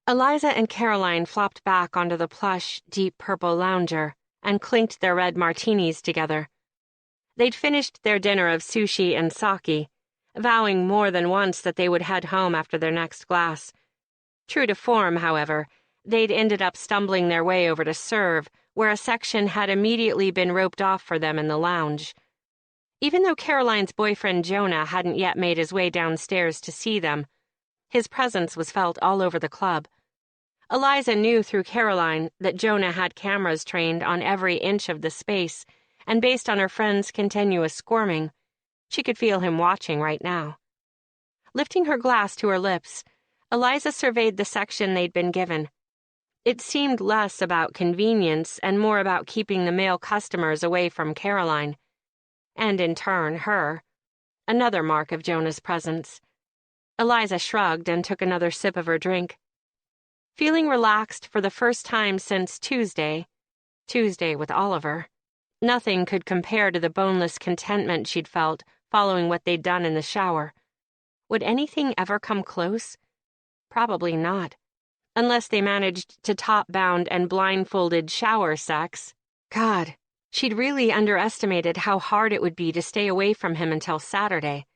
Eliza and Caroline flopped back onto the plush, deep purple lounger and clinked their red martinis together. They'd finished their dinner of sushi and sake, vowing more than once that they would head home after their next glass. True to form, however, they'd ended up stumbling their way over to serve, where a section had immediately been roped off for them in the lounge. Even though Caroline's boyfriend Jonah hadn't yet made his way downstairs to see them, his presence was felt all over the club. Eliza knew through Caroline that Jonah had cameras trained on every inch of the space, and based on her friend's continuous squirming, she could feel him watching right now. Lifting her glass to her lips, Eliza surveyed the section they'd been given. It seemed less about convenience and more about keeping the male customers away from Caroline, and in turn, her. Another mark of Jonah's presence. Eliza shrugged and took another sip of her drink. Feeling relaxed for the first time since Tuesday with Oliver, nothing could compare to the boneless contentment she'd felt following what they'd done in the shower. Would anything ever come close? Probably not. Unless they managed to top-bound and blindfolded shower sex. God, she'd really underestimated how hard it would be to stay away from him until Saturday.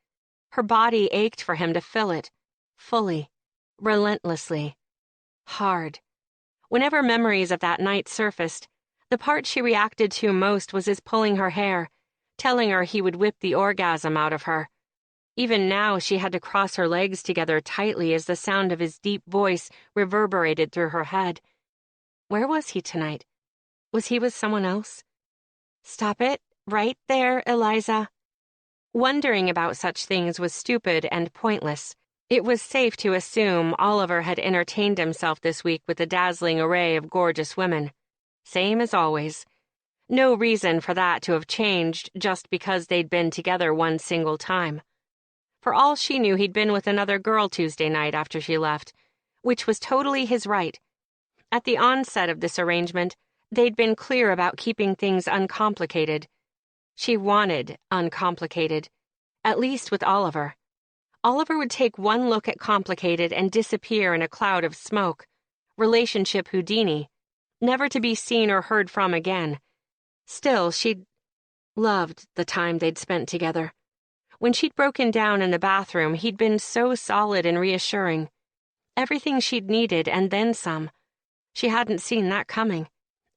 Her body ached for him to fill it, fully, relentlessly. Hard. Whenever memories of that night surfaced, the part she reacted to most was his pulling her hair, telling her he would whip the orgasm out of her. Even now, she had to cross her legs together tightly as the sound of his deep voice reverberated through her head. Where was he tonight? Was he with someone else? Stop it, right there, Eliza. Wondering about such things was stupid and pointless. It was safe to assume Oliver had entertained himself this week with a dazzling array of gorgeous women. Same as always. No reason for that to have changed just because they'd been together one single time. For all she knew, he'd been with another girl Tuesday night after she left, which was totally his right. At the onset of this arrangement, they'd been clear about keeping things uncomplicated. She wanted uncomplicated, at least with Oliver. Oliver would take one look at complicated and disappear in a cloud of smoke. Relationship Houdini, never to be seen or heard from again. Still, she'd loved the time they'd spent together. When she'd broken down in the bathroom, he'd been so solid and reassuring. Everything she'd needed and then some. She hadn't seen that coming,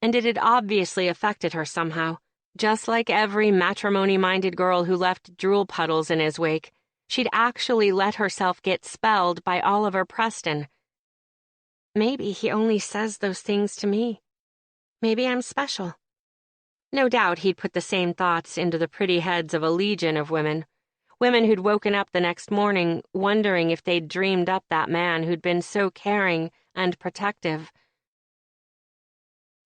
and it had obviously affected her somehow. Just like every matrimony-minded girl who left drool puddles in his wake, she'd actually let herself get spelled by Oliver Preston. Maybe he only says those things to me. Maybe I'm special. No doubt he'd put the same thoughts into the pretty heads of a legion of women. Women who'd woken up the next morning wondering if they'd dreamed up that man who'd been so caring and protective.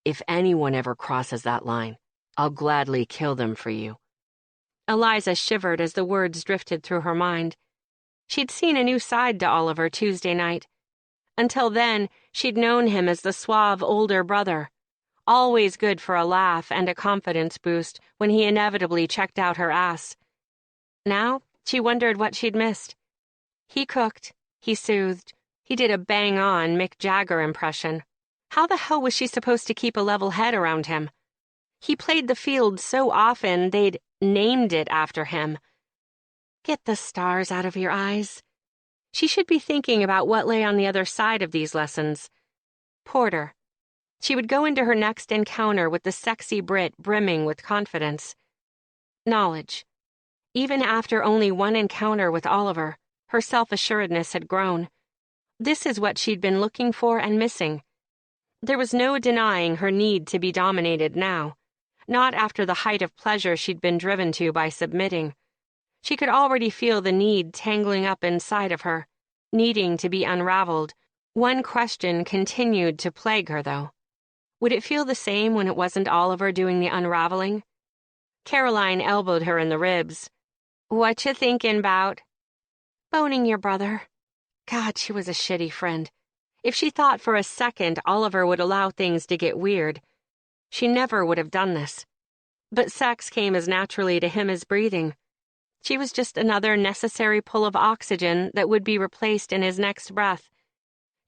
If anyone ever crosses that line, I'll gladly kill them for you. Eliza shivered as the words drifted through her mind. She'd seen a new side to Oliver Tuesday night. Until then, she'd known him as the suave older brother, always good for a laugh and a confidence boost when he inevitably checked out her ass. Now, she wondered what she'd missed. He cooked, he soothed, he did a bang-on Mick Jagger impression. How the hell was she supposed to keep a level head around him? He played the field so often they'd named it after him. Get the stars out of your eyes. She should be thinking about what lay on the other side of these lessons. Porter. She would go into her next encounter with the sexy Brit brimming with confidence. Knowledge. Even after only one encounter with Oliver, her self-assuredness had grown. This is what she'd been looking for and missing. There was no denying her need to be dominated now, not after the height of pleasure she'd been driven to by submitting. She could already feel the need tangling up inside of her, needing to be unraveled. One question continued to plague her, though. Would it feel the same when it wasn't Oliver doing the unraveling? Caroline elbowed her in the ribs. What you thinking about? Boning your brother. God, she was a shitty friend. If she thought for a second Oliver would allow things to get weird, she never would have done this. But sex came as naturally to him as breathing. She was just another necessary pull of oxygen that would be replaced in his next breath.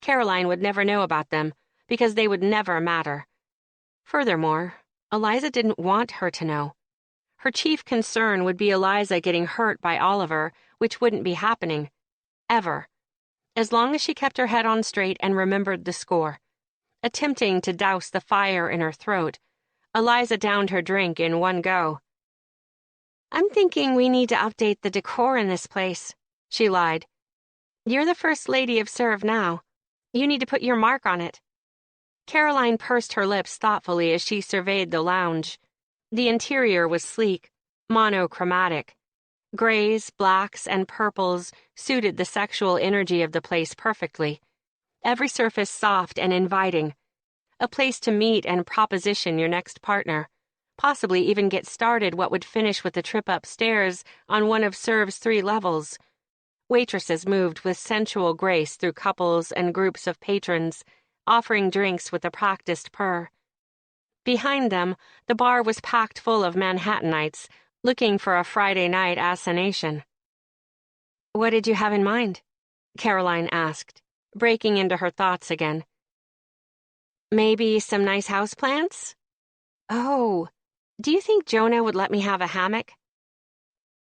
Caroline would never know about them, because they would never matter. Furthermore, Eliza didn't want her to know. Her chief concern would be Eliza getting hurt by Oliver, which wouldn't be happening. Ever. As long as she kept her head on straight and remembered the score. Attempting to douse the fire in her throat, Eliza downed her drink in one go. I'm thinking we need to update the decor in this place, she lied. You're the first lady of Serve now. You need to put your mark on it. Caroline pursed her lips thoughtfully as she surveyed the lounge. The interior was sleek, monochromatic. Grays, blacks, and purples suited the sexual energy of the place perfectly. Every surface soft and inviting. A place to meet and proposition your next partner. Possibly even get started what would finish with a trip upstairs on one of Serve's 3 levels. Waitresses moved with sensual grace through couples and groups of patrons, offering drinks with a practiced purr. Behind them, the bar was packed full of Manhattanites, looking for a Friday night assignation. What did you have in mind? Caroline asked, breaking into her thoughts again. Maybe some nice houseplants? Oh, do you think Jonah would let me have a hammock?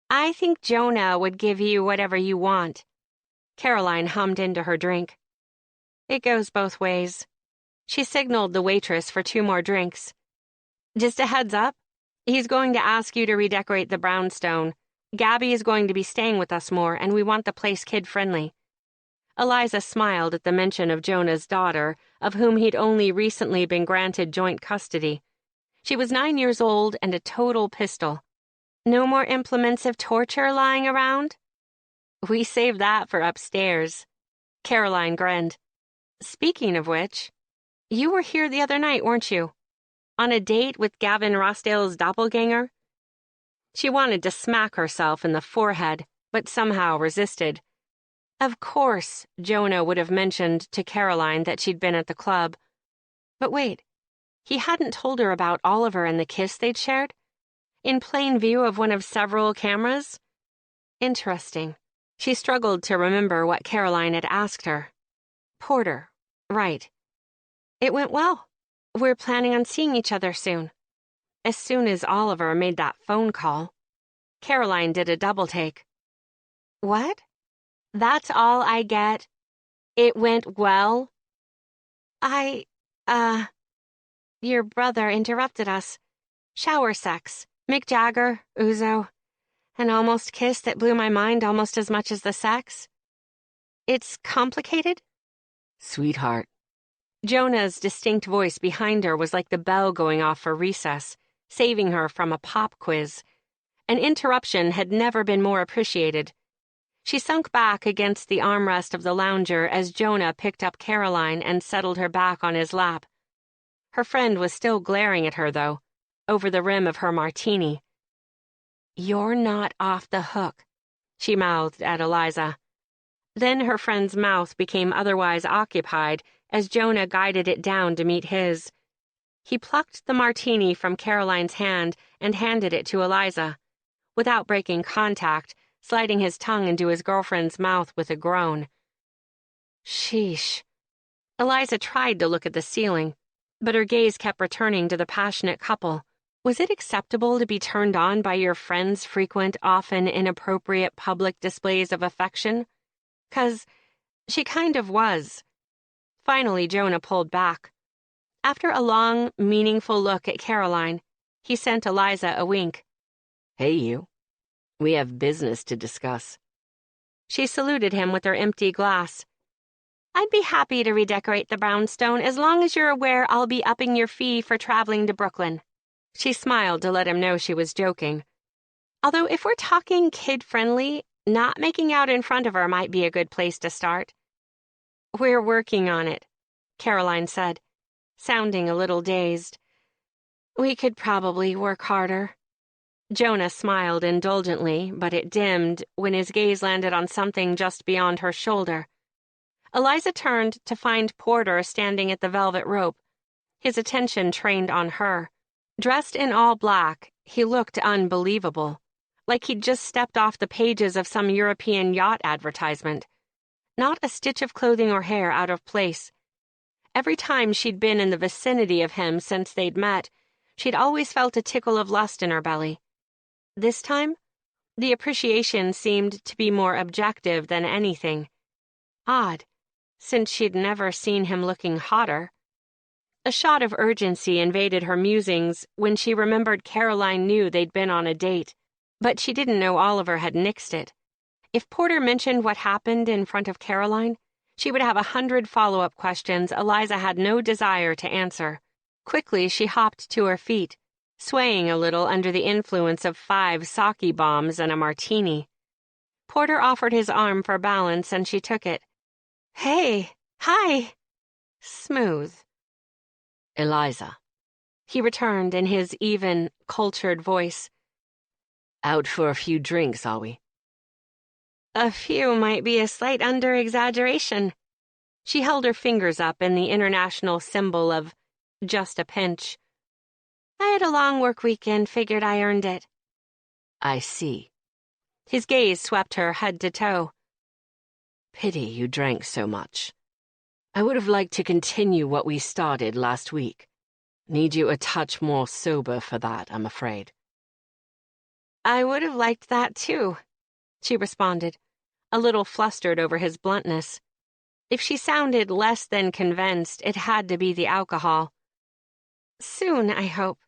I think Jonah would give you whatever you want. Caroline hummed into her drink. It goes both ways. She signaled the waitress for 2 more drinks. Just a heads up, he's going to ask you to redecorate the brownstone. Gabby is going to be staying with us more, and we want the place kid-friendly. Eliza smiled at the mention of Jonah's daughter, of whom he'd only recently been granted joint custody. She was 9 years old and a total pistol. No more implements of torture lying around? We saved that for upstairs. Caroline grinned. Speaking of which, you were here the other night, weren't you? On a date with Gavin Rossdale's doppelganger? She wanted to smack herself in the forehead, but somehow resisted. Of course, Jonah would have mentioned to Caroline that she'd been at the club. But wait, he hadn't told her about Oliver and the kiss they'd shared? In plain view of one of several cameras? Interesting. She struggled to remember what Caroline had asked her. Porter. Right. It went well. We're planning on seeing each other soon. As soon as Oliver made that phone call. Caroline did a double take. What? That's all I get? It went well? Your brother interrupted us. Shower sex. Mick Jagger, Uzo. An almost kiss that blew my mind almost as much as the sex. It's complicated? Sweetheart. Jonah's distinct voice behind her was like the bell going off for recess, saving her from a pop quiz. An interruption had never been more appreciated. She sunk back against the armrest of the lounger as Jonah picked up Caroline and settled her back on his lap. Her friend was still glaring at her, though, over the rim of her martini. You're not off the hook, she mouthed at Eliza. Then her friend's mouth became otherwise occupied as Jonah guided it down to meet his. He plucked the martini from Caroline's hand and handed it to Eliza, without breaking contact, sliding his tongue into his girlfriend's mouth with a groan. Sheesh. Eliza tried to look at the ceiling, but her gaze kept returning to the passionate couple. Was it acceptable to be turned on by your friend's frequent, often inappropriate public displays of affection? 'Cause she kind of was. Finally, Jonah pulled back. After a long, meaningful look at Caroline, he sent Eliza a wink. Hey, you. We have business to discuss. She saluted him with her empty glass. I'd be happy to redecorate the brownstone as long as you're aware I'll be upping your fee for traveling to Brooklyn. She smiled to let him know she was joking. Although if we're talking kid-friendly, not making out in front of her might be a good place to start. We're working on it, Caroline said, sounding a little dazed. We could probably work harder. Jonah smiled indulgently, but it dimmed when his gaze landed on something just beyond her shoulder. Eliza turned to find Porter standing at the velvet rope, his attention trained on her. Dressed in all black, he looked unbelievable, like he'd just stepped off the pages of some European yacht advertisement. Not a stitch of clothing or hair out of place. Every time she'd been in the vicinity of him since they'd met, she'd always felt a tickle of lust in her belly. This time, the appreciation seemed to be more objective than anything. Odd, since she'd never seen him looking hotter. A shot of urgency invaded her musings when she remembered Caroline knew they'd been on a date, but she didn't know Oliver had nixed it. If Porter mentioned what happened in front of Caroline, she would have 100 follow-up questions Eliza had no desire to answer. Quickly, she hopped to her feet, swaying a little under the influence of 5 sake bombs and a martini. Porter offered his arm for balance, and she took it. Hey, hi. Smooth. Eliza. He returned in his even, cultured voice. Out for a few drinks, are we? A few might be a slight under-exaggeration. She held her fingers up in the international symbol of just a pinch. I had a long work weekend, figured I earned it. I see. His gaze swept her head to toe. Pity you drank so much. I would have liked to continue what we started last week. Need you a touch more sober for that, I'm afraid. I would have liked that too, she responded, a little flustered over his bluntness. If she sounded less than convinced, it had to be the alcohol. Soon, I hope.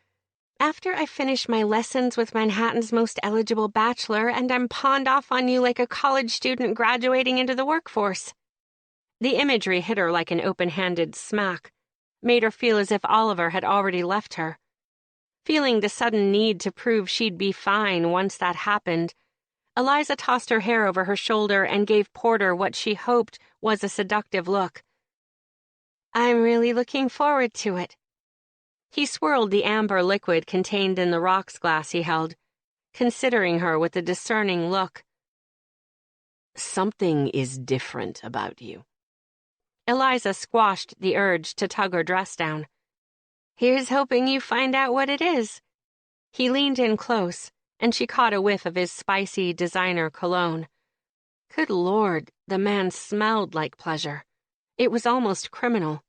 After I finish my lessons with Manhattan's most eligible bachelor and I'm pawned off on you like a college student graduating into the workforce. The imagery hit her like an open-handed smack, made her feel as if Oliver had already left her. Feeling the sudden need to prove she'd be fine once that happened, Eliza tossed her hair over her shoulder and gave Porter what she hoped was a seductive look. I'm really looking forward to it. He swirled the amber liquid contained in the rocks glass he held, considering her with a discerning look. Something is different about you. Eliza squashed the urge to tug her dress down. Here's hoping you find out what it is. He leaned in close, and she caught a whiff of his spicy designer cologne. Good Lord, the man smelled like pleasure. It was almost criminal.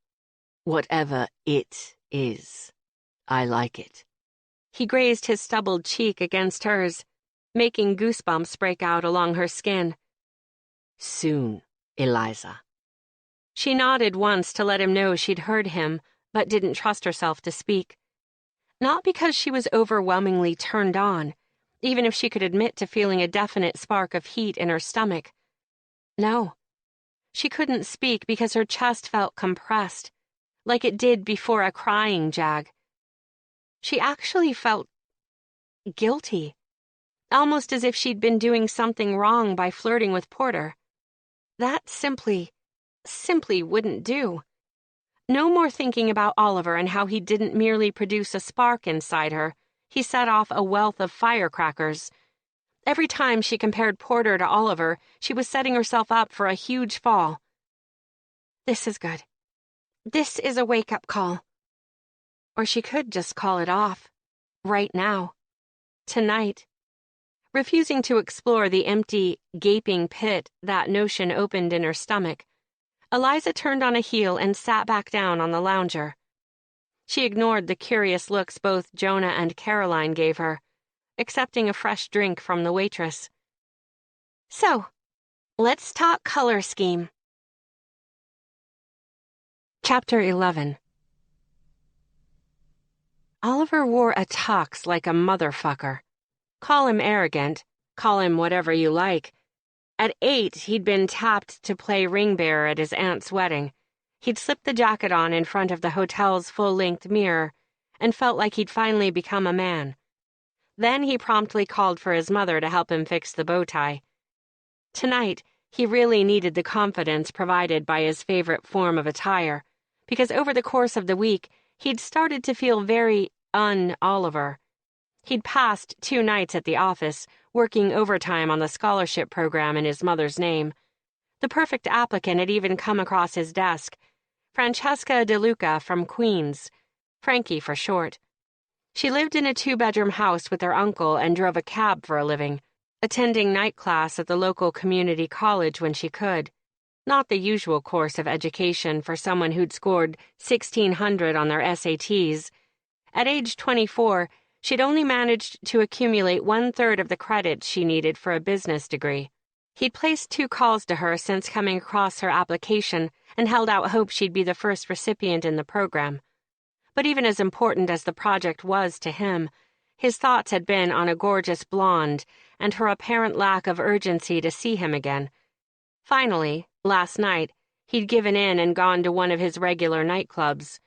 Whatever it is, I like it. He grazed his stubbled cheek against hers, making goosebumps break out along her skin. Soon, Eliza. She nodded once to let him know she'd heard him, but didn't trust herself to speak. Not because she was overwhelmingly turned on, even if she could admit to feeling a definite spark of heat in her stomach. No. She couldn't speak because her chest felt compressed, like it did before a crying jag. She actually felt guilty, almost as if she'd been doing something wrong by flirting with Porter. That simply wouldn't do. No more thinking about Oliver and how he didn't merely produce a spark inside her, he set off a wealth of firecrackers. Every time she compared Porter to Oliver, she was setting herself up for a huge fall. This is good. This is a wake-up call. Or she could just call it off. Right now. Tonight. Refusing to explore the empty, gaping pit that notion opened in her stomach, Eliza turned on a heel and sat back down on the lounger. She ignored the curious looks both Jonah and Caroline gave her, accepting a fresh drink from the waitress. So, let's talk color scheme. Chapter 11. Oliver wore a tux like a motherfucker. Call him arrogant, call him whatever you like. At 8, he'd been tapped to play ring bearer at his aunt's wedding. He'd slipped the jacket on in front of the hotel's full-length mirror and felt like he'd finally become a man. Then he promptly called for his mother to help him fix the bow tie. Tonight, he really needed the confidence provided by his favorite form of attire, because over the course of the week, he'd started to feel very un-Oliver. He'd passed 2 nights at the office, working overtime on the scholarship program in his mother's name. The perfect applicant had even come across his desk, Francesca DeLuca from Queens, Frankie for short. She lived in a 2-bedroom house with her uncle and drove a cab for a living, attending night class at the local community college when she could. Not the usual course of education for someone who'd scored 1,600 on their SATs. At age 24, she'd only managed to accumulate 1/3 of the credits she needed for a business degree. He'd placed 2 calls to her since coming across her application and held out hope she'd be the first recipient in the program. But even as important as the project was to him, his thoughts had been on a gorgeous blonde and her apparent lack of urgency to see him again. Finally, last night, he'd given in and gone to one of his regular nightclubs.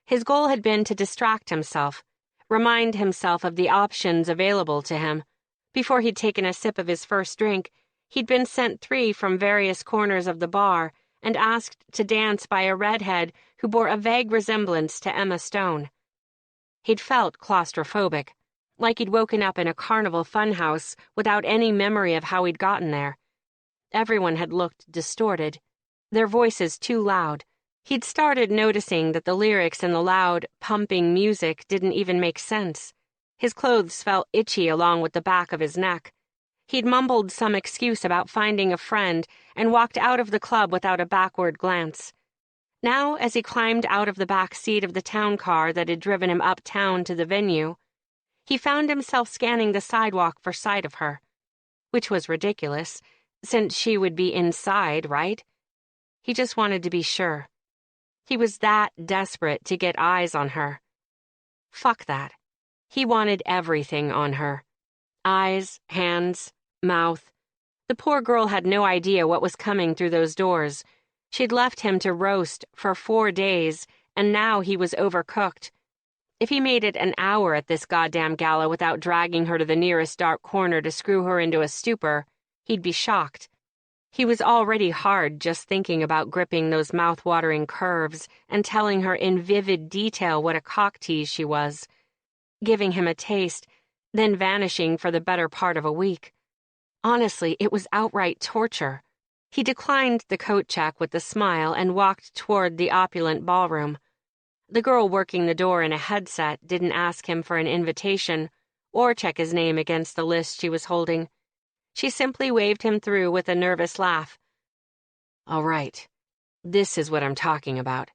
His goal had been to distract himself, remind himself of the options available to him. Before he'd taken a sip of his first drink, he'd been sent 3 from various corners of the bar and asked to dance by a redhead who bore a vague resemblance to Emma Stone. He'd felt claustrophobic, like he'd woken up in a carnival funhouse without any memory of how he'd gotten there. Everyone had looked distorted, their voices too loud. He'd started noticing that the lyrics in the loud, pumping music didn't even make sense. His clothes felt itchy along with the back of his neck. He'd mumbled some excuse about finding a friend and walked out of the club without a backward glance. Now, as he climbed out of the back seat of the town car that had driven him uptown to the venue, he found himself scanning the sidewalk for sight of her. Which was ridiculous, since she would be inside, right? He just wanted to be sure. He was that desperate to get eyes on her. Fuck that. He wanted everything on her. Eyes, hands, mouth. The poor girl had no idea what was coming through those doors. She'd left him to roast for 4 days, and now he was overcooked. If he made it an hour at this goddamn gala without dragging her to the nearest dark corner to screw her into a stupor, he'd be shocked. He was already hard just thinking about gripping those mouth-watering curves and telling her in vivid detail what a cock tease she was, giving him a taste, then vanishing for the better part of a week. Honestly, it was outright torture. He declined the coat check with a smile and walked toward the opulent ballroom. The girl working the door in a headset didn't ask him for an invitation or check his name against the list she was holding. She simply waved him through with a nervous laugh. All right, this is what I'm talking about.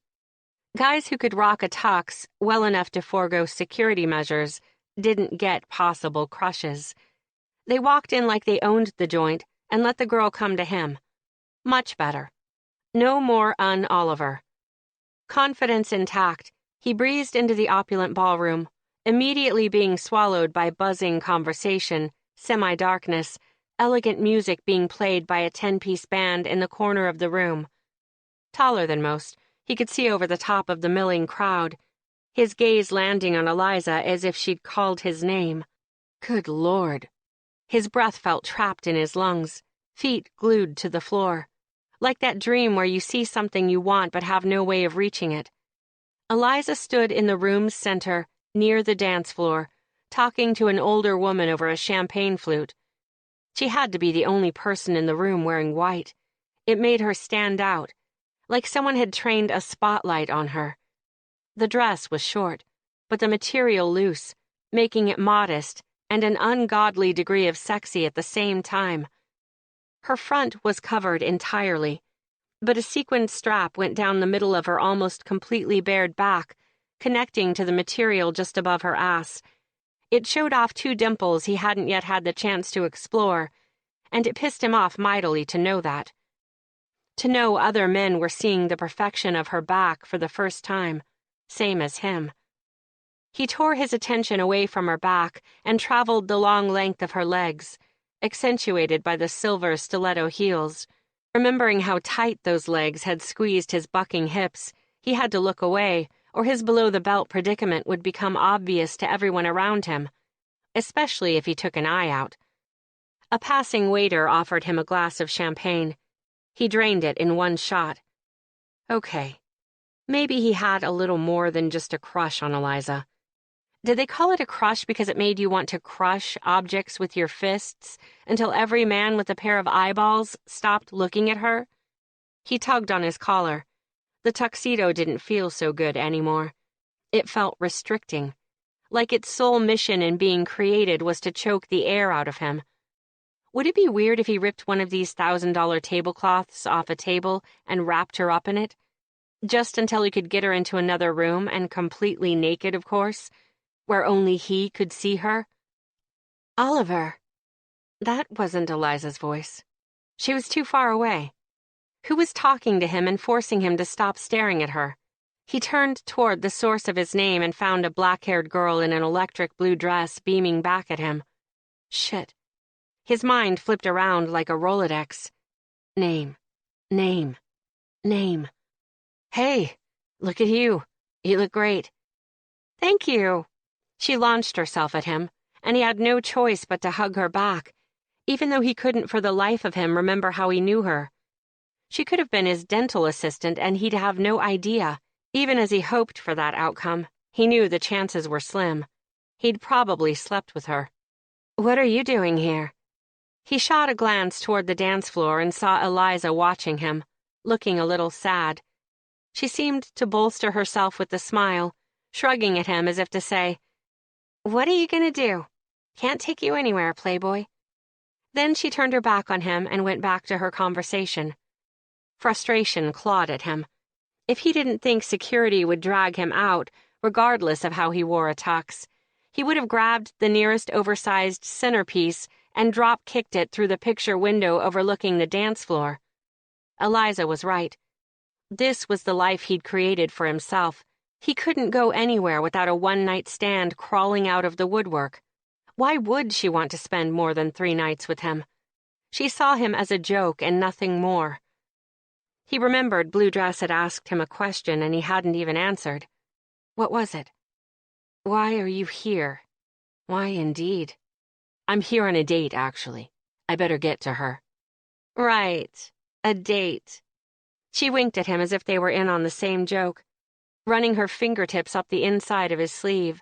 Guys who could rock a tux well enough to forego security measures didn't get possible crushes. They walked in like they owned the joint and let the girl come to him. Much better. No more un-Oliver. Confidence intact, he breezed into the opulent ballroom, immediately being swallowed by buzzing conversation, semi-darkness, elegant music being played by a 10-piece band in the corner of the room. Taller than most, he could see over the top of the milling crowd, his gaze landing on Eliza as if she'd called his name. Good Lord. His breath felt trapped in his lungs, feet glued to the floor. Like that dream where you see something you want but have no way of reaching it. Eliza stood in the room's center, near the dance floor, talking to an older woman over a champagne flute. She had to be the only person in the room wearing white. It made her stand out, like someone had trained a spotlight on her. The dress was short, but the material loose, making it modest and an ungodly degree of sexy at the same time. Her front was covered entirely. but a sequined strap went down the middle of her almost completely bared back, connecting to the material just above her ass. It showed off two dimples he hadn't yet had the chance to explore, and it pissed him off mightily to know that. To know other men were seeing the perfection of her back for the first time, same as him. He tore his attention away from her back and traveled the long length of her legs, accentuated by the silver stiletto heels. Remembering how tight those legs had squeezed his bucking hips, he had to look away, or his below-the-belt predicament would become obvious to everyone around him, especially if he took an eye out. A passing waiter offered him a glass of champagne. He drained it in one shot. Okay, maybe he had a little more than just a crush on Eliza. Did they call it a crush because it made you want to crush objects with your fists until every man with a pair of eyeballs stopped looking at her? He tugged on his collar. The tuxedo didn't feel so good anymore. It felt restricting, like its sole mission in being created was to choke the air out of him. Would it be weird if he ripped one of these $1,000 tablecloths off a table and wrapped her up in it? Just until he could get her into another room, and completely naked, of course, where only he could see her? Oliver. That wasn't Eliza's voice. She was too far away. Who was talking to him and forcing him to stop staring at her? He turned toward the source of his name and found a black-haired girl in an electric blue dress beaming back at him. Shit. His mind flipped around like a Rolodex. Name. Name. Name. Hey, look at you. You look great. Thank you. She launched herself at him, and he had no choice but to hug her back, even though he couldn't for the life of him remember how he knew her. She could have been his dental assistant, and he'd have no idea. Even as he hoped for that outcome, he knew the chances were slim. He'd probably slept with her. What are you doing here? He shot a glance toward the dance floor and saw Eliza watching him, looking a little sad. She seemed to bolster herself with the smile, shrugging at him as if to say, "What are you gonna do? Can't take you anywhere, playboy." Then she turned her back on him and went back to her conversation. Frustration clawed at him. If he didn't think security would drag him out, regardless of how he wore a tux, he would have grabbed the nearest oversized centerpiece and drop-kicked it through the picture window overlooking the dance floor. Eliza was right. This was the life he'd created for himself. He couldn't go anywhere without a one-night stand crawling out of the woodwork. Why would she want to spend more than 3 nights with him? She saw him as a joke and nothing more. He remembered Blue Dress had asked him a question and he hadn't even answered. What was it? Why are you here? Why, indeed. I'm here on a date, actually. I better get to her. Right. A date. She winked at him as if they were in on the same joke, running her fingertips up the inside of his sleeve.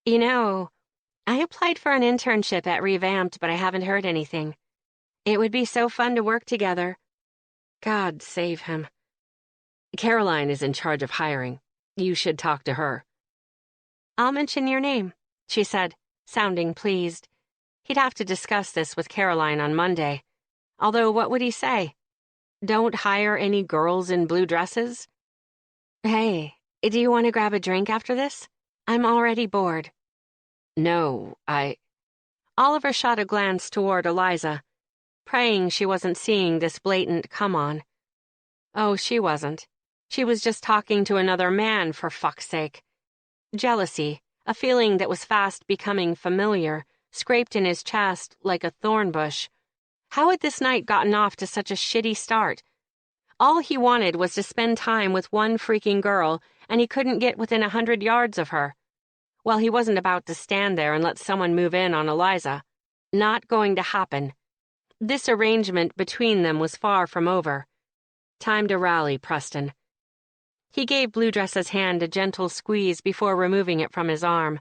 You know, I applied for an internship at Revamped, but I haven't heard anything. It would be so fun to work together. God save him. Caroline is in charge of hiring. You should talk to her. I'll mention your name, she said, sounding pleased. He'd have to discuss this with Caroline on Monday. Although, what would he say? Don't hire any girls in blue dresses? Hey, do you want to grab a drink after this? I'm already bored. No, Oliver shot a glance toward Eliza, praying she wasn't seeing this blatant come-on. Oh, she wasn't. She was just talking to another man, for fuck's sake. Jealousy, a feeling that was fast becoming familiar, scraped in his chest like a thorn bush. How had this night gotten off to such a shitty start? All he wanted was to spend time with one freaking girl, and he couldn't get within 100 yards of her. Well, he wasn't about to stand there and let someone move in on Eliza. Not going to happen. This arrangement between them was far from over. Time to rally, Preston. He gave Blue Dress's hand a gentle squeeze before removing it from his arm.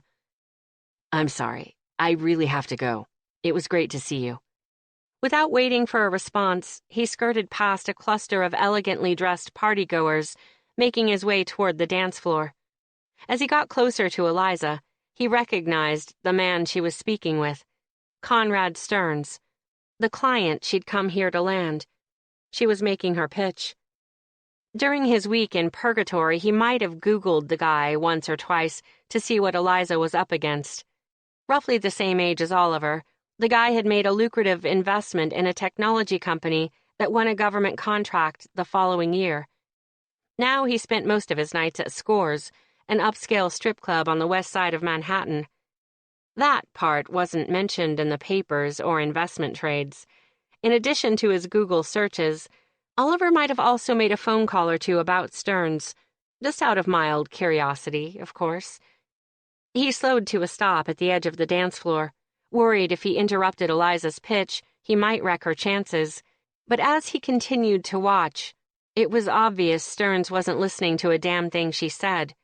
I'm sorry. I really have to go. It was great to see you. Without waiting for a response, he skirted past a cluster of elegantly dressed partygoers, making his way toward the dance floor. As he got closer to Eliza, he recognized the man she was speaking with, Conrad Stearns, the client she'd come here to land. She was making her pitch. During his week in purgatory, he might have Googled the guy once or twice to see what Eliza was up against. Roughly the same age as Oliver, the guy had made a lucrative investment in a technology company that won a government contract the following year. Now he spent most of his nights at Scores, an upscale strip club on the west side of Manhattan. That part wasn't mentioned in the papers or investment trades. In addition to his Google searches, Oliver might have also made a phone call or two about Stearns, just out of mild curiosity, of course. He slowed to a stop at the edge of the dance floor, worried if he interrupted Eliza's pitch, he might wreck her chances. But as he continued to watch, it was obvious Stearns wasn't listening to a damn thing she said.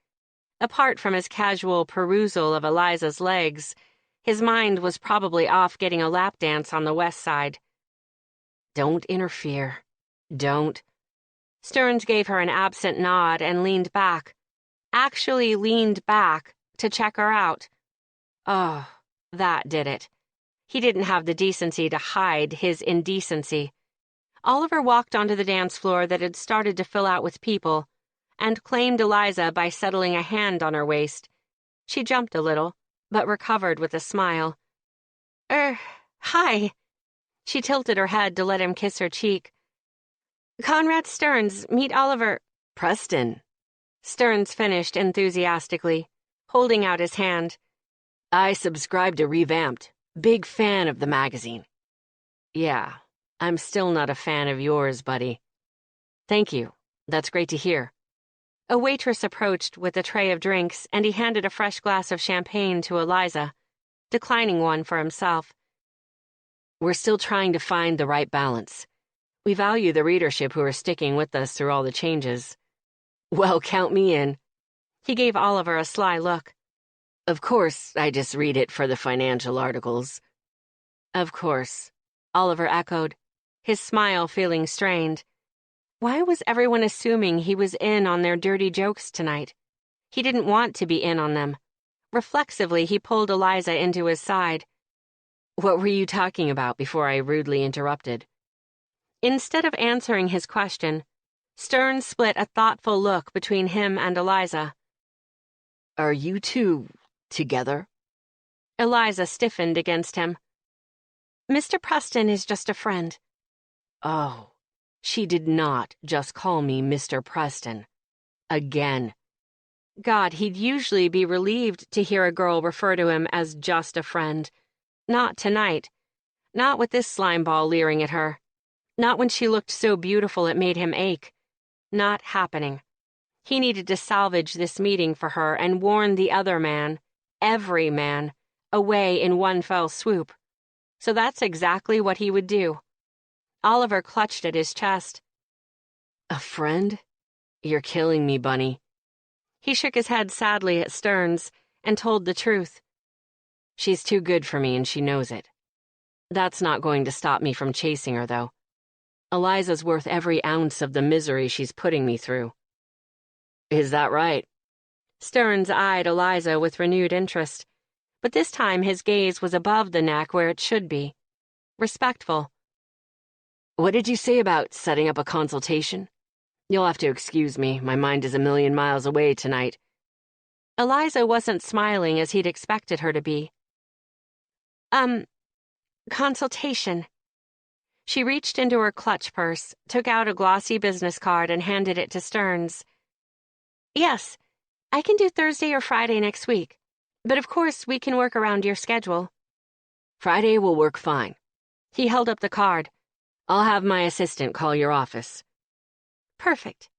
Apart from his casual perusal of Eliza's legs, his mind was probably off getting a lap dance on the west side. Don't interfere. Don't. Stearns gave her an absent nod and leaned back. Actually leaned back to check her out. Oh, that did it. He didn't have the decency to hide his indecency. Oliver walked onto the dance floor that had started to fill out with people and claimed Eliza by settling a hand on her waist. She jumped a little, but recovered with a smile. Hi. She tilted her head to let him kiss her cheek. Conrad Stearns, meet Oliver. Preston. Stearns finished enthusiastically, holding out his hand. I subscribe to Revamped. Big fan of the magazine. Yeah, I'm still not a fan of yours, buddy. Thank you. That's great to hear. A waitress approached with a tray of drinks, and he handed a fresh glass of champagne to Eliza, declining one for himself. We're still trying to find the right balance. We value the readership who are sticking with us through all the changes. Well, count me in. He gave Oliver a sly look. Of course, I just read it for the financial articles. Of course, Oliver echoed, his smile feeling strained. Why was everyone assuming he was in on their dirty jokes tonight? He didn't want to be in on them. Reflexively, he pulled Eliza into his side. What were you talking about before I rudely interrupted? Instead of answering his question, Stearns split a thoughtful look between him and Eliza. Are you two together? Eliza stiffened against him. Mr. Preston is just a friend. Oh, she did not just call me Mr. Preston. Again. God, he'd usually be relieved to hear a girl refer to him as just a friend. Not tonight. Not with this slimeball leering at her. Not when she looked so beautiful it made him ache. Not happening. He needed to salvage this meeting for her and warn the other man, every man, away in one fell swoop. So that's exactly what he would do. Oliver clutched at his chest. A friend? You're killing me, Bunny. He shook his head sadly at Stearns and told the truth. She's too good for me and she knows it. That's not going to stop me from chasing her, though. Eliza's worth every ounce of the misery she's putting me through. Is that right? Stearns eyed Eliza with renewed interest, but this time his gaze was above the neck where it should be. Respectful. What did you say about setting up a consultation? You'll have to excuse me, my mind is a million miles away tonight. Eliza wasn't smiling as he'd expected her to be. Consultation. She reached into her clutch purse, took out a glossy business card, and handed it to Stearns. Yes, I can do Thursday or Friday next week, but of course we can work around your schedule. Friday will work fine. He held up the card. I'll have my assistant call your office. Perfect.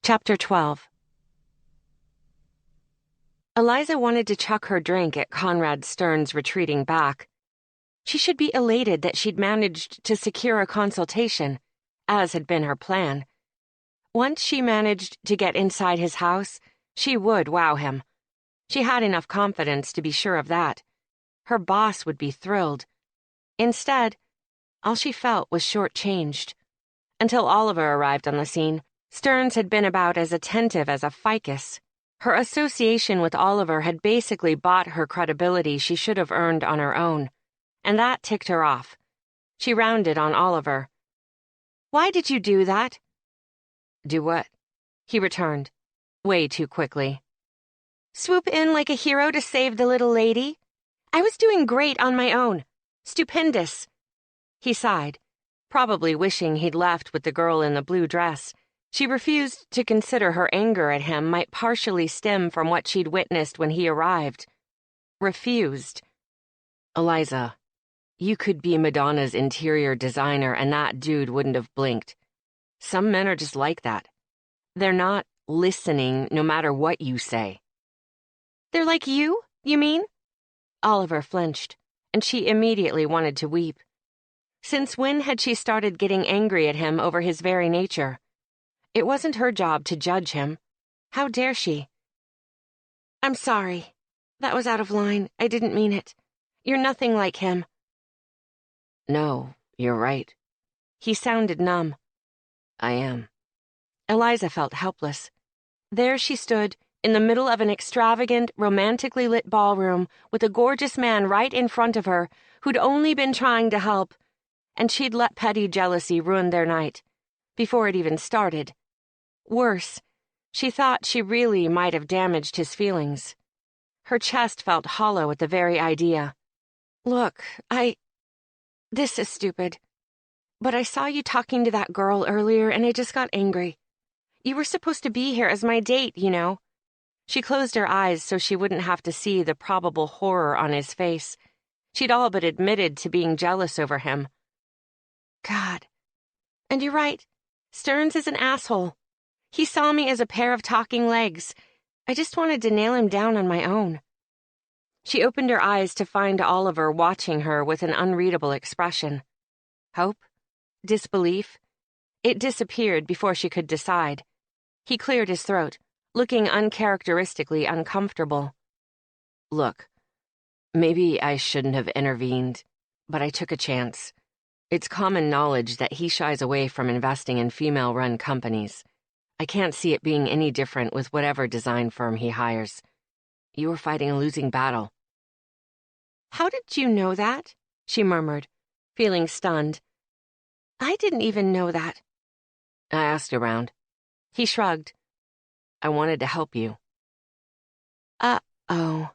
Chapter 12. Eliza wanted to chuck her drink at Conrad Stearns' retreating back. She should be elated that she'd managed to secure a consultation, as had been her plan. Once she managed to get inside his house, she would wow him. She had enough confidence to be sure of that. Her boss would be thrilled. Instead, all she felt was shortchanged. Until Oliver arrived on the scene, Stearns had been about as attentive as a ficus. Her association with Oliver had basically bought her credibility she should have earned on her own, and that ticked her off. She rounded on Oliver. "Why did you do that?" "Do what?" He returned, way too quickly. "Swoop in like a hero to save the little lady? I was doing great on my own. Stupendous." He sighed, probably wishing he'd left with the girl in the blue dress. She refused to consider her anger at him might partially stem from what she'd witnessed when he arrived. Refused. "Eliza, you could be Madonna's interior designer and that dude wouldn't have blinked. Some men are just like that. They're not listening no matter what you say." "They're like you mean?" Oliver flinched, and she immediately wanted to weep. Since when had she started getting angry at him over his very nature? It wasn't her job to judge him. How dare she? "I'm sorry. That was out of line. I didn't mean it. You're nothing like him." "No, you're right." He sounded numb. "I am." Eliza felt helpless. There she stood, in the middle of an extravagant, romantically lit ballroom, with a gorgeous man right in front of her who'd only been trying to help, and she'd let petty jealousy ruin their night, before it even started. Worse, she thought she really might have damaged his feelings. Her chest felt hollow at the very idea. "Look, this is stupid. But I saw you talking to that girl earlier and I just got angry. You were supposed to be here as my date, you know." She closed her eyes so she wouldn't have to see the probable horror on his face. She'd all but admitted to being jealous over him. God. And you're right. Stearns is an asshole. He saw me as a pair of talking legs. I just wanted to nail him down on my own. She opened her eyes to find Oliver watching her with an unreadable expression. Hope? Disbelief? It disappeared before she could decide. He cleared his throat, looking uncharacteristically uncomfortable. "Look, maybe I shouldn't have intervened, but I took a chance. It's common knowledge that he shies away from investing in female-run companies. I can't see it being any different with whatever design firm he hires. You were fighting a losing battle." "How did you know that?" she murmured, feeling stunned. "I didn't even know that." "I asked around." He shrugged. "I wanted to help you." Uh-oh.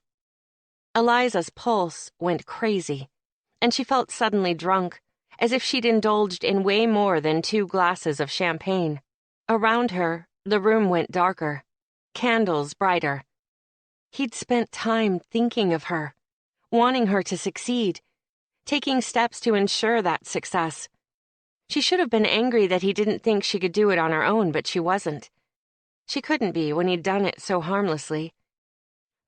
Eliza's pulse went crazy, and she felt suddenly drunk, as if she'd indulged in way more than 2 glasses of champagne. Around her, the room went darker, candles brighter. He'd spent time thinking of her, wanting her to succeed, taking steps to ensure that success. She should have been angry that he didn't think she could do it on her own, but she wasn't. She couldn't be when he'd done it so harmlessly.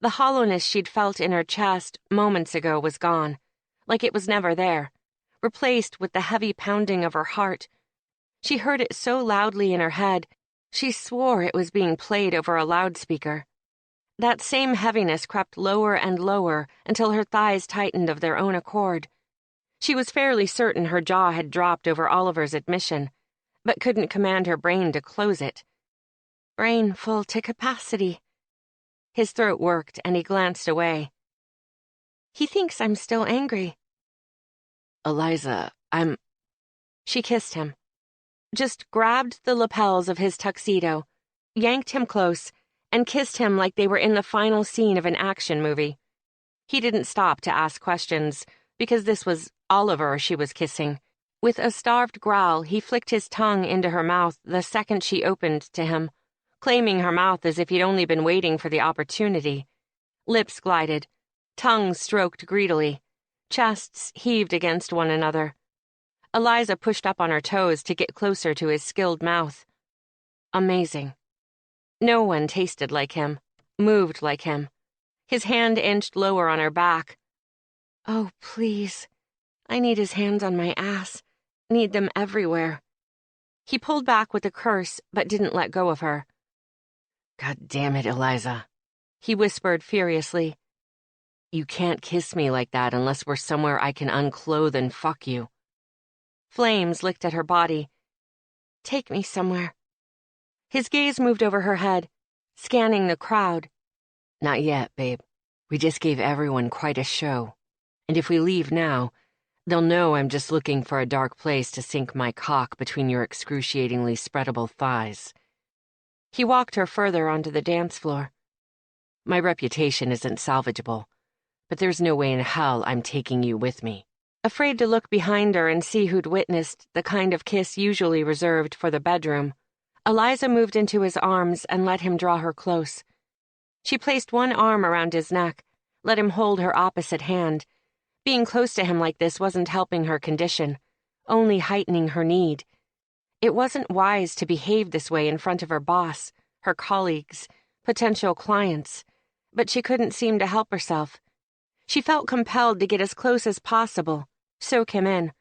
The hollowness she'd felt in her chest moments ago was gone, like it was never there, replaced with the heavy pounding of her heart. She heard it so loudly in her head, she swore it was being played over a loudspeaker. That same heaviness crept lower and lower until her thighs tightened of their own accord. She was fairly certain her jaw had dropped over Oliver's admission, but couldn't command her brain to close it. Brain full to capacity. His throat worked and he glanced away. "He thinks I'm still angry." "Eliza, She kissed him. Just grabbed the lapels of his tuxedo, yanked him close, and kissed him like they were in the final scene of an action movie. He didn't stop to ask questions, because this was Oliver she was kissing. With a starved growl, he flicked his tongue into her mouth the second she opened to him, claiming her mouth as if he'd only been waiting for the opportunity. Lips glided, tongues stroked greedily, chests heaved against one another. Eliza pushed up on her toes to get closer to his skilled mouth. Amazing. No one tasted like him, moved like him. His hand inched lower on her back. Oh, please. I need his hands on my ass. Need them everywhere. He pulled back with a curse, but didn't let go of her. "God damn it, Eliza," he whispered furiously. "You can't kiss me like that unless we're somewhere I can unclothe and fuck you." Flames licked at her body. Take me somewhere. His gaze moved over her head, scanning the crowd. "Not yet, babe. We just gave everyone quite a show. And if we leave now, They'll know I'm just looking for a dark place to sink my cock between your excruciatingly spreadable thighs. He walked her further onto the dance floor. My reputation isn't salvageable, but there's no way in hell I'm taking you with me. Afraid to look behind her and see who'd witnessed the kind of kiss usually reserved for the bedroom, Eliza moved into his arms and let him draw her close. She placed one arm around his neck, let him hold her opposite hand. Being close to him like this wasn't helping her condition, only heightening her need. It wasn't wise to behave this way in front of her boss, her colleagues, potential clients, but she couldn't seem to help herself. She felt compelled to get as close as possible, soak him in.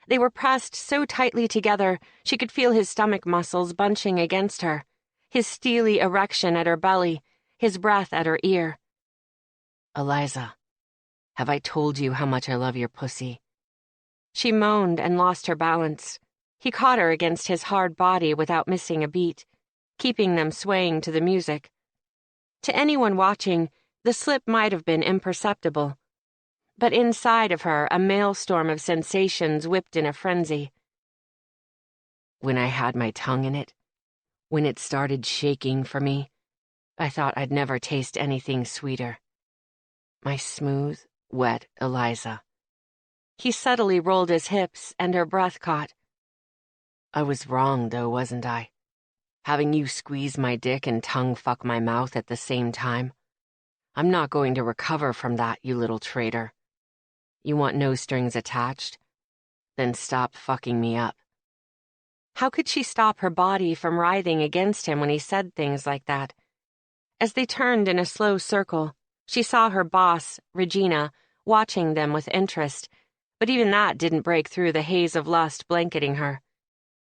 They were pressed so tightly together she could feel his stomach muscles bunching against her, his steely erection at her belly, his breath at her ear. Eliza, have I told you how much I love your pussy? She moaned and lost her balance. He caught her against his hard body without missing a beat, keeping them swaying to the music. To anyone watching, the slip might have been imperceptible. But inside of her, a maelstrom of sensations whipped in a frenzy. When I had my tongue in it, when it started shaking for me, I thought I'd never taste anything sweeter. My smooth, wet Eliza. He subtly rolled his hips, and her breath caught. I was wrong, though, wasn't I? Having you squeeze my dick and tongue fuck my mouth at the same time. I'm not going to recover from that, you little traitor. You want no strings attached? Then stop fucking me up. How could she stop her body from writhing against him when he said things like that? As they turned in a slow circle, she saw her boss, Regina, watching them with interest, but even that didn't break through the haze of lust blanketing her.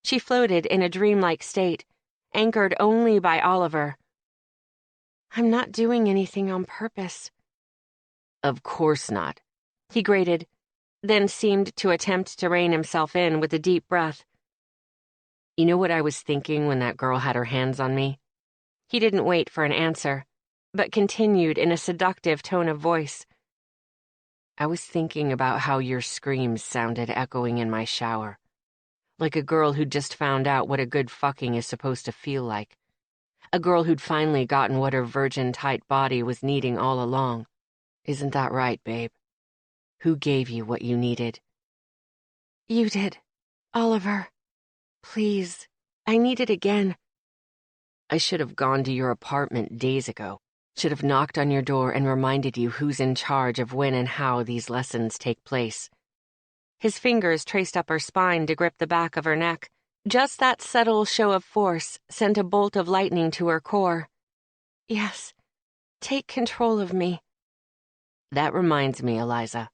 She floated in a dreamlike state, anchored only by Oliver. I'm not doing anything on purpose. Of course not, he grated, then seemed to attempt to rein himself in with a deep breath. You know what I was thinking when that girl had her hands on me? He didn't wait for an answer, but continued in a seductive tone of voice. I was thinking about how your screams sounded echoing in my shower. Like a girl who'd just found out what a good fucking is supposed to feel like. A girl who'd finally gotten what her virgin tight body was needing all along. Isn't that right, babe? Who gave you what you needed? You did, Oliver. Please, I need it again. I should have gone to your apartment days ago. Should have knocked on your door and reminded you who's in charge of when and how these lessons take place. His fingers traced up her spine to grip the back of her neck. Just that subtle show of force sent a bolt of lightning to her core. Yes, take control of me. That reminds me, Eliza.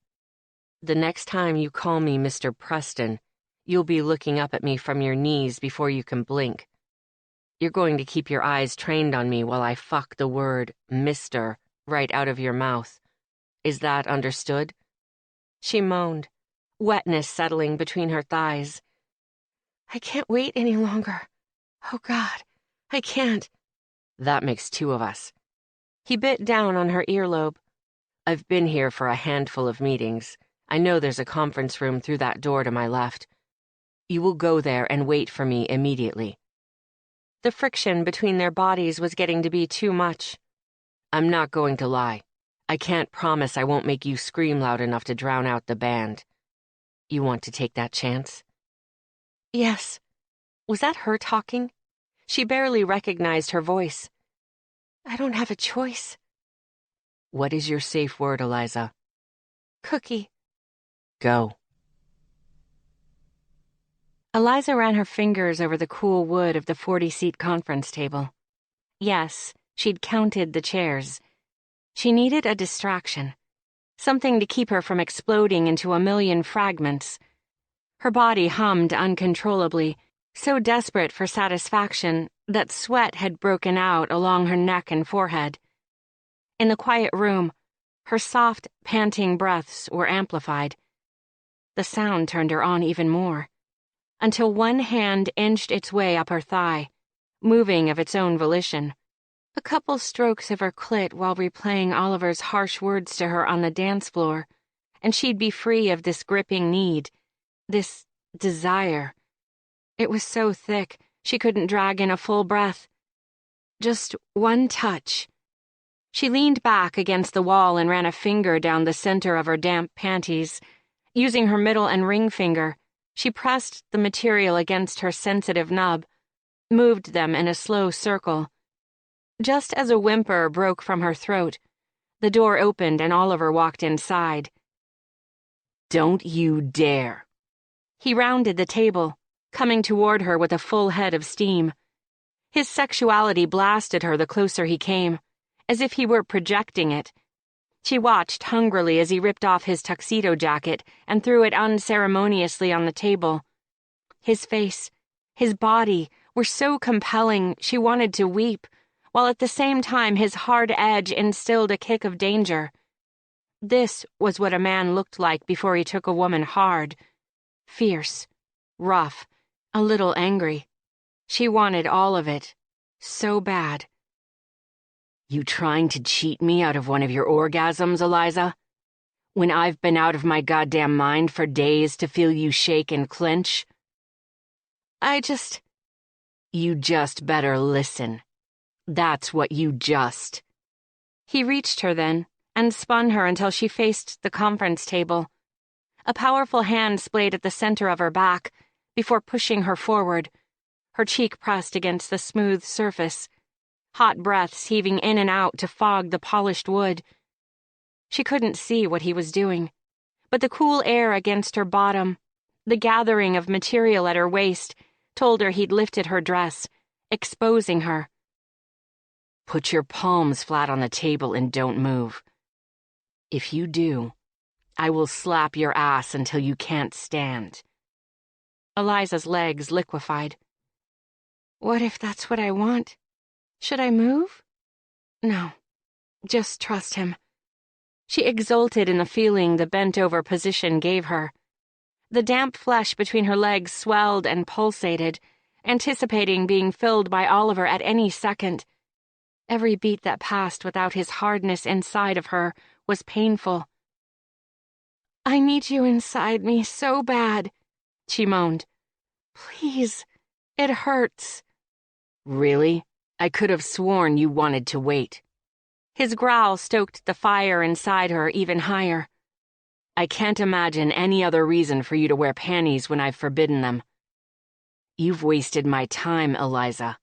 The next time you call me Mr. Preston, you'll be looking up at me from your knees before you can blink. You're going to keep your eyes trained on me while I fuck the word Mr. right out of your mouth. Is that understood? She moaned, wetness settling between her thighs. I can't wait any longer. Oh, God, I can't. That makes two of us. He bit down on her earlobe. I've been here for a handful of meetings. I know there's a conference room through that door to my left. You will go there and wait for me immediately. The friction between their bodies was getting to be too much. I'm not going to lie. I can't promise I won't make you scream loud enough to drown out the band. You want to take that chance? Yes. Was that her talking? She barely recognized her voice. I don't have a choice. What is your safe word, Eliza? Cookie. Go. Eliza ran her fingers over the cool wood of the 40-seat conference table. Yes, she'd counted the chairs. She needed a distraction, something to keep her from exploding into a million fragments. Her body hummed uncontrollably, so desperate for satisfaction that sweat had broken out along her neck and forehead. In the quiet room, her soft, panting breaths were amplified. The sound turned her on even more, until one hand inched its way up her thigh, moving of its own volition. A couple strokes of her clit while replaying Oliver's harsh words to her on the dance floor, and she'd be free of this gripping need, this desire. It was so thick, she couldn't drag in a full breath. Just one touch. She leaned back against the wall and ran a finger down the center of her damp panties. Using her middle and ring finger, she pressed the material against her sensitive nub, moved them in a slow circle. Just as a whimper broke from her throat, the door opened and Oliver walked inside. "Don't you dare." He rounded the table, coming toward her with a full head of steam. His sexuality blasted her the closer he came, as if he were projecting it. She watched hungrily as he ripped off his tuxedo jacket and threw it unceremoniously on the table. His face, his body, were so compelling she wanted to weep, while at the same time his hard edge instilled a kick of danger. This was what a man looked like before he took a woman hard. Fierce, rough, a little angry. She wanted all of it, so bad. "You trying to cheat me out of one of your orgasms, Eliza? When I've been out of my goddamn mind for days to feel you shake and clench?" You just better listen. That's what you just. He reached her then, and spun her until she faced the conference table. A powerful hand splayed at the center of her back, before pushing her forward, her cheek pressed against the smooth surface, hot breaths heaving in and out to fog the polished wood. She couldn't see what he was doing, but the cool air against her bottom, the gathering of material at her waist, told her he'd lifted her dress, exposing her. "Put your palms flat on the table and don't move. If you do, I will slap your ass until you can't stand." Eliza's legs liquefied. What if that's what I want? Should I move? No, just trust him. She exulted in the feeling the bent-over position gave her. The damp flesh between her legs swelled and pulsated, anticipating being filled by Oliver at any second. Every beat that passed without his hardness inside of her was painful. "I need you inside me so bad," she moaned. "Please, it hurts." "Really? I could have sworn you wanted to wait." His growl stoked the fire inside her even higher. "I can't imagine any other reason for you to wear panties when I've forbidden them. You've wasted my time, Eliza.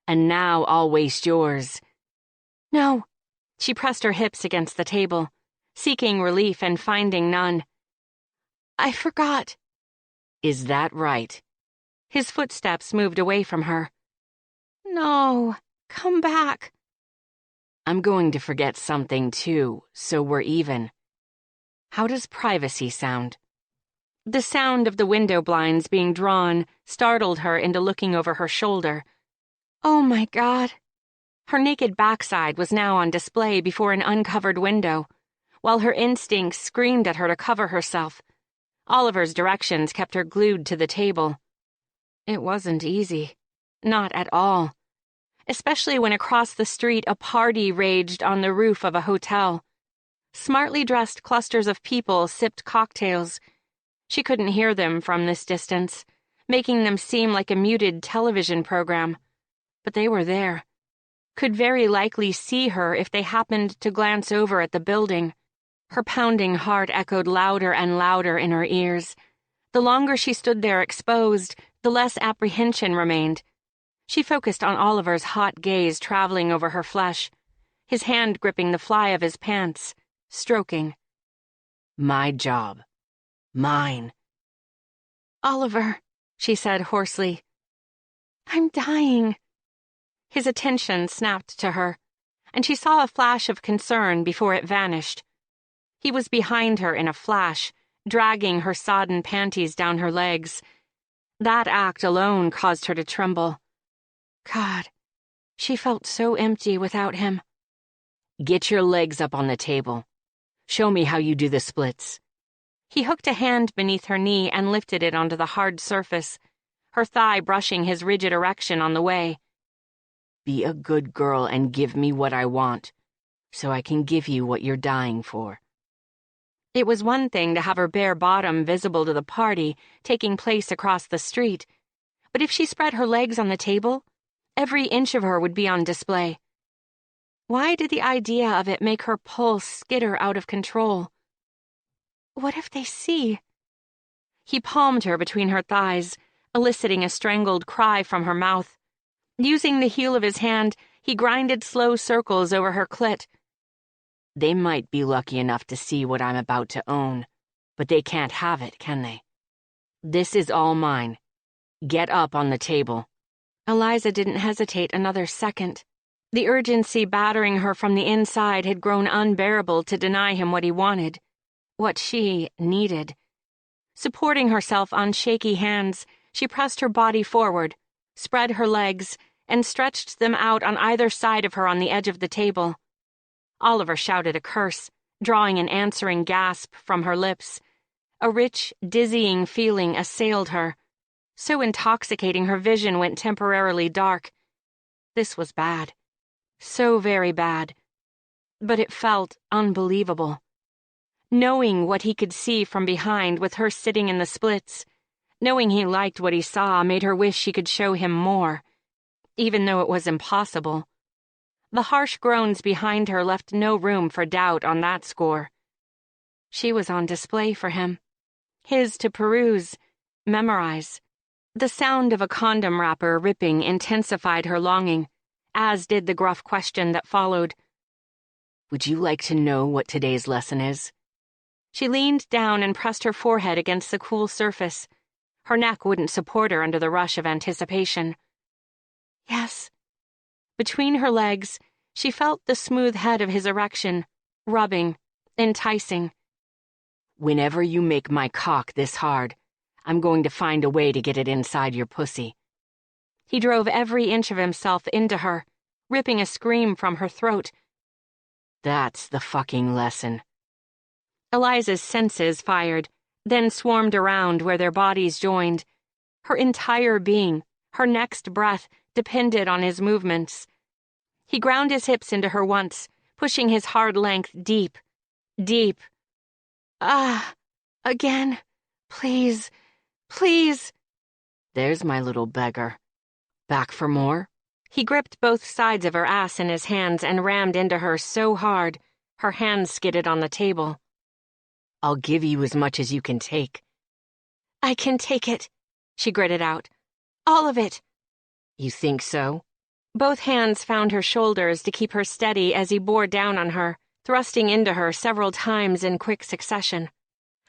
And now I'll waste yours." "No." She pressed her hips against the table, seeking relief and finding none. "I forgot." "Is that right?" His footsteps moved away from her. "No, come back." "I'm going to forget something, too, so we're even. How does privacy sound?" The sound of the window blinds being drawn startled her into looking over her shoulder. Oh my God. Her naked backside was now on display before an uncovered window, while her instincts screamed at her to cover herself. Oliver's directions kept her glued to the table. It wasn't easy. Not at all. Especially when across the street a party raged on the roof of a hotel. Smartly dressed clusters of people sipped cocktails. She couldn't hear them from this distance, making them seem like a muted television program. But they were there. Could very likely see her if they happened to glance over at the building. Her pounding heart echoed louder and louder in her ears. The longer she stood there exposed, the less apprehension remained. She focused on Oliver's hot gaze traveling over her flesh, his hand gripping the fly of his pants, stroking. "My job. Mine." "Oliver," she said hoarsely. "I'm dying." His attention snapped to her, and she saw a flash of concern before it vanished. He was behind her in a flash, dragging her sodden panties down her legs. That act alone caused her to tremble. God, she felt so empty without him. "Get your legs up on the table. Show me how you do the splits." He hooked a hand beneath her knee and lifted it onto the hard surface, her thigh brushing his rigid erection on the way. "Be a good girl and give me what I want, so I can give you what you're dying for." It was one thing to have her bare bottom visible to the party taking place across the street, but if she spread her legs on the table, every inch of her would be on display. Why did the idea of it make her pulse skitter out of control? What if they see? He palmed her between her thighs, eliciting a strangled cry from her mouth. Using the heel of his hand, he grinded slow circles over her clit. They might be lucky enough to see what I'm about to own, but they can't have it, can they? This is all mine. Get up on the table. Eliza didn't hesitate another second. The urgency battering her from the inside had grown unbearable to deny him what he wanted, what she needed. Supporting herself on shaky hands, she pressed her body forward, spread her legs, and stretched them out on either side of her on the edge of the table. Oliver shouted a curse, drawing an answering gasp from her lips. A rich, dizzying feeling assailed her, so intoxicating her vision went temporarily dark. This was bad. So very bad. But it felt unbelievable. Knowing what he could see from behind with her sitting in the splits, knowing he liked what he saw made her wish she could show him more, even though it was impossible. The harsh groans behind her left no room for doubt on that score. She was on display for him, his to peruse, memorize. The sound of a condom wrapper ripping intensified her longing, as did the gruff question that followed. Would you like to know what today's lesson is? She leaned down and pressed her forehead against the cool surface. Her neck wouldn't support her under the rush of anticipation. Yes. Between her legs, she felt the smooth head of his erection, rubbing, enticing. Whenever you make my cock this hard, I'm going to find a way to get it inside your pussy. He drove every inch of himself into her, ripping a scream from her throat. That's the fucking lesson. Eliza's senses fired, then swarmed around where their bodies joined. Her entire being, her next breath, depended on his movements. He ground his hips into her once, pushing his hard length deep, deep. Ah, again. Please, please. There's my little beggar. Back for more? He gripped both sides of her ass in his hands and rammed into her so hard, her hands skidded on the table. I'll give you as much as you can take. I can take it, she gritted out. All of it. You think so? Both hands found her shoulders to keep her steady as he bore down on her, thrusting into her several times in quick succession.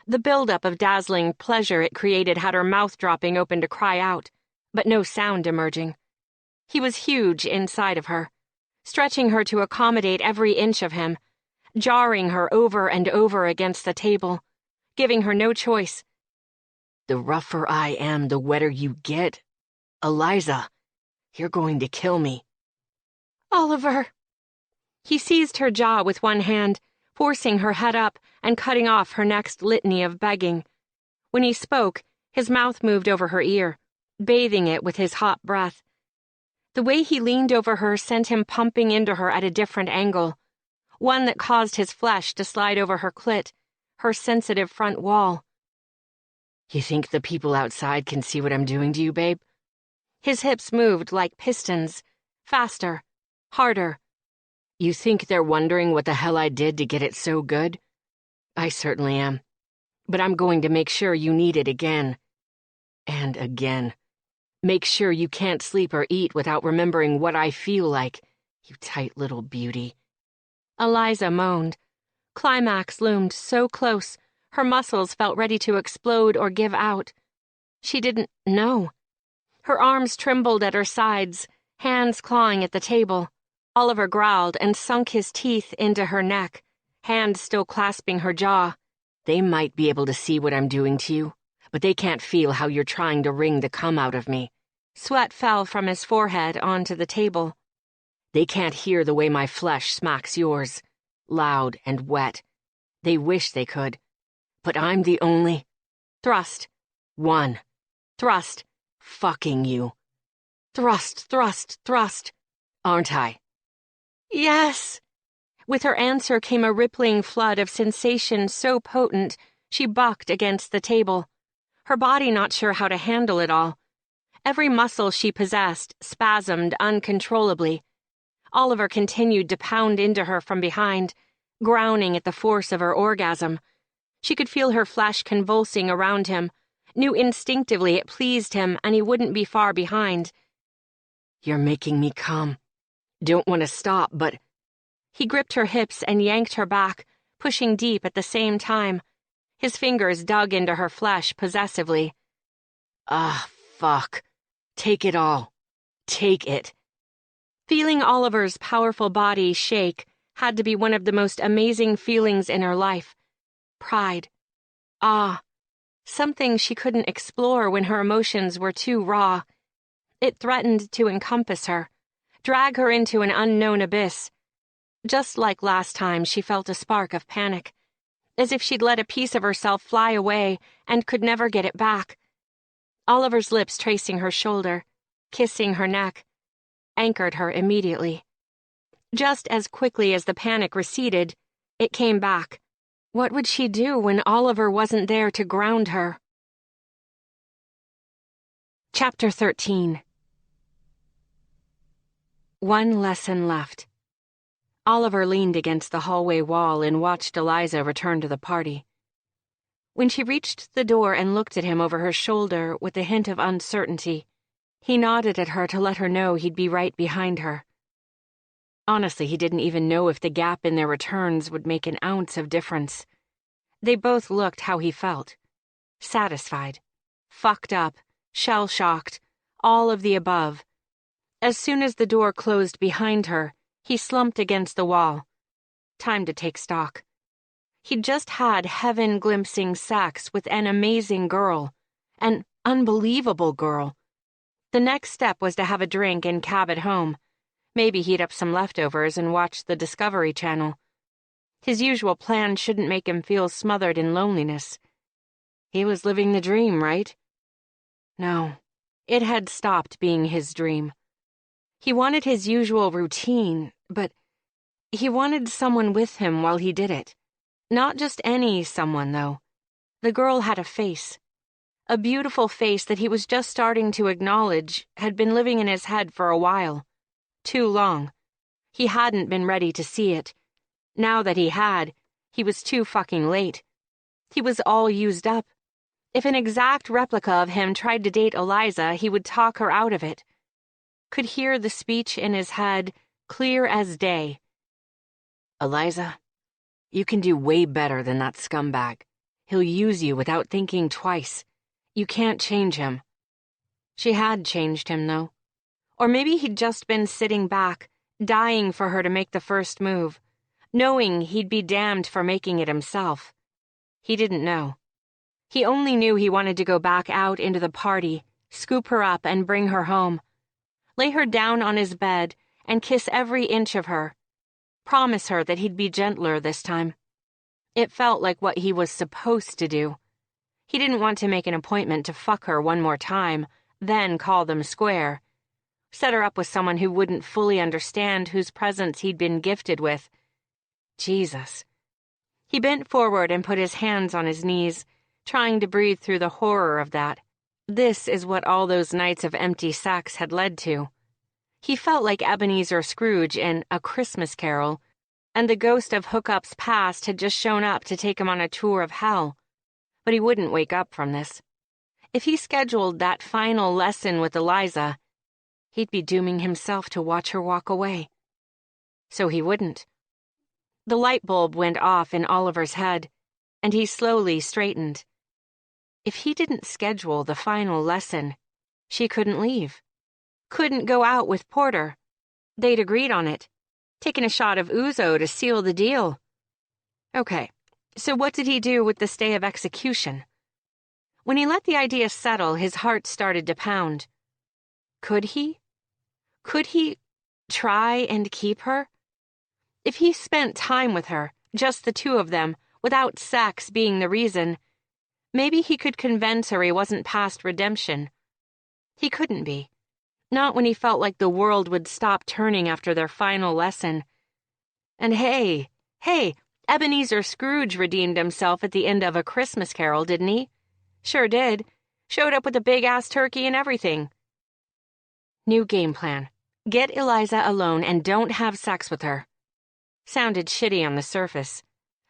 The buildup of dazzling pleasure it created had her mouth dropping open to cry out, but no sound emerging. He was huge inside of her, stretching her to accommodate every inch of him, jarring her over and over against the table, giving her no choice. The rougher I am, the wetter you get. Eliza, you're going to kill me. Oliver. He seized her jaw with one hand, forcing her head up and cutting off her next litany of begging. When he spoke, his mouth moved over her ear, bathing it with his hot breath. The way he leaned over her sent him pumping into her at a different angle, one that caused his flesh to slide over her clit, her sensitive front wall. You think the people outside can see what I'm doing to you, babe? His hips moved like pistons, faster, harder. You think they're wondering what the hell I did to get it so good? I certainly am. But I'm going to make sure you need it again. And again. Make sure you can't sleep or eat without remembering what I feel like, you tight little beauty. Eliza moaned. Climax loomed so close, her muscles felt ready to explode or give out. She didn't know. Her arms trembled at her sides, hands clawing at the table. Oliver growled and sunk his teeth into her neck, hand still clasping her jaw. They might be able to see what I'm doing to you, but they can't feel how you're trying to wring the cum out of me. Sweat fell from his forehead onto the table. They can't hear the way my flesh smacks yours, loud and wet. They wish they could. But I'm the only... Thrust. One. Thrust. Fucking you. Thrust, thrust, thrust. Aren't I? Yes. With her answer came a rippling flood of sensation so potent she bucked against the table, her body not sure how to handle it all. Every muscle she possessed spasmed uncontrollably. Oliver continued to pound into her from behind, groaning at the force of her orgasm. She could feel her flesh convulsing around him, knew instinctively it pleased him and he wouldn't be far behind. "You're making me come. Don't want to stop, but—" He gripped her hips and yanked her back, pushing deep at the same time. His fingers dug into her flesh possessively. "Ah, fuck. Take it all. Take it." Feeling Oliver's powerful body shake had to be one of the most amazing feelings in her life. Pride. Awe. Something she couldn't explore when her emotions were too raw. It threatened to encompass her, drag her into an unknown abyss. Just like last time, she felt a spark of panic, as if she'd let a piece of herself fly away and could never get it back. Oliver's lips tracing her shoulder, kissing her neck, anchored her immediately. Just as quickly as the panic receded, it came back. What would she do when Oliver wasn't there to ground her? Chapter 13. One lesson left. Oliver leaned against the hallway wall and watched Eliza return to the party. When she reached the door and looked at him over her shoulder with a hint of uncertainty, he nodded at her to let her know he'd be right behind her. Honestly, he didn't even know if the gap in their returns would make an ounce of difference. They both looked how he felt. Satisfied. Fucked up. Shell-shocked. All of the above. As soon as the door closed behind her, he slumped against the wall. Time to take stock. He'd just had heaven-glimpsing sex with an amazing girl. An unbelievable girl. The next step was to have a drink and cab it home. Maybe heat up some leftovers and watch the Discovery Channel. His usual plan shouldn't make him feel smothered in loneliness. He was living the dream, right? No, it had stopped being his dream. He wanted his usual routine, but he wanted someone with him while he did it. Not just any someone, though. The girl had a face. A beautiful face that he was just starting to acknowledge had been living in his head for a while. Too long. He hadn't been ready to see it. Now that he had, he was too fucking late. He was all used up. If an exact replica of him tried to date Eliza, he would talk her out of it. Could hear the speech in his head, clear as day. "Eliza, you can do way better than that scumbag. He'll use you without thinking twice. You can't change him." She had changed him, though. Or maybe he'd just been sitting back, dying for her to make the first move, knowing he'd be damned for making it himself. He didn't know. He only knew he wanted to go back out into the party, scoop her up and bring her home. Lay her down on his bed and kiss every inch of her. Promise her that he'd be gentler this time. It felt like what he was supposed to do. He didn't want to make an appointment to fuck her one more time, then call them square. Set her up with someone who wouldn't fully understand whose presence he'd been gifted with. Jesus. He bent forward and put his hands on his knees, trying to breathe through the horror of that. This is what all those nights of empty sex had led to. He felt like Ebenezer Scrooge in A Christmas Carol, and the ghost of hookups past had just shown up to take him on a tour of hell. But he wouldn't wake up from this. If he scheduled that final lesson with Eliza, he'd be dooming himself to watch her walk away. So he wouldn't. The light bulb went off in Oliver's head, and he slowly straightened. If he didn't schedule the final lesson, she couldn't leave. Couldn't go out with Porter. They'd agreed on it. Taken a shot of ouzo to seal the deal. Okay, so what did he do with the stay of execution? When he let the idea settle, his heart started to pound. Could he? Could he try and keep her? If he spent time with her, just the two of them, without sex being the reason, maybe he could convince her he wasn't past redemption. He couldn't be. Not when he felt like the world would stop turning after their final lesson. And hey, Ebenezer Scrooge redeemed himself at the end of A Christmas Carol, didn't he? Sure did. Showed up with a big-ass turkey and everything. New game plan. Get Eliza alone and don't have sex with her. Sounded shitty on the surface.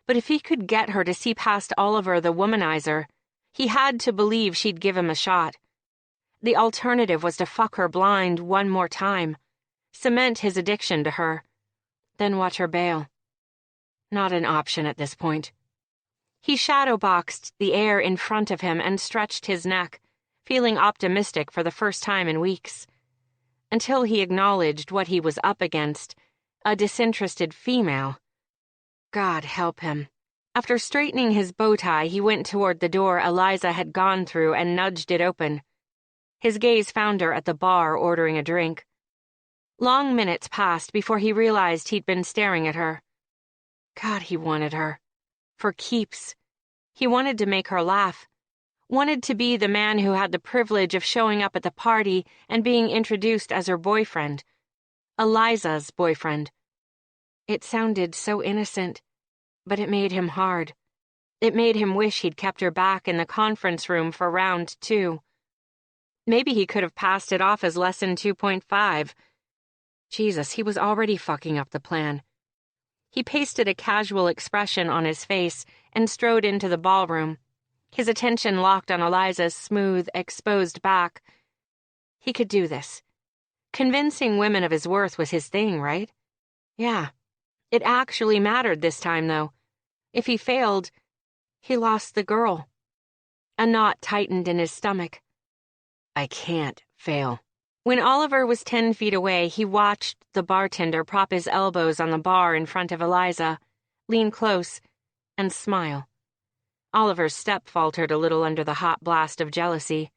But if he could get her to see past Oliver the womanizer, he had to believe she'd give him a shot. The alternative was to fuck her blind one more time, cement his addiction to her, then watch her bail. Not an option at this point. He shadowboxed the air in front of him and stretched his neck, feeling optimistic for the first time in weeks. Until he acknowledged what he was up against, a disinterested female. God help him. After straightening his bow tie, he went toward the door Eliza had gone through and nudged it open. His gaze found her at the bar ordering a drink. Long minutes passed before he realized he'd been staring at her. God, he wanted her. For keeps. He wanted to make her laugh. Wanted to be the man who had the privilege of showing up at the party and being introduced as her boyfriend. Eliza's boyfriend. It sounded so innocent, but it made him hard. It made him wish he'd kept her back in the conference room for round 2. Maybe he could have passed it off as lesson 2.5. Jesus, he was already fucking up the plan. He pasted a casual expression on his face and strode into the ballroom, his attention locked on Eliza's smooth, exposed back. He could do this. Convincing women of his worth was his thing, right? Yeah. It actually mattered this time, though. If he failed, he lost the girl. A knot tightened in his stomach. I can't fail. When Oliver was 10 feet away, he watched the bartender prop his elbows on the bar in front of Eliza, lean close, and smile. Oliver's step faltered a little under the hot blast of jealousy.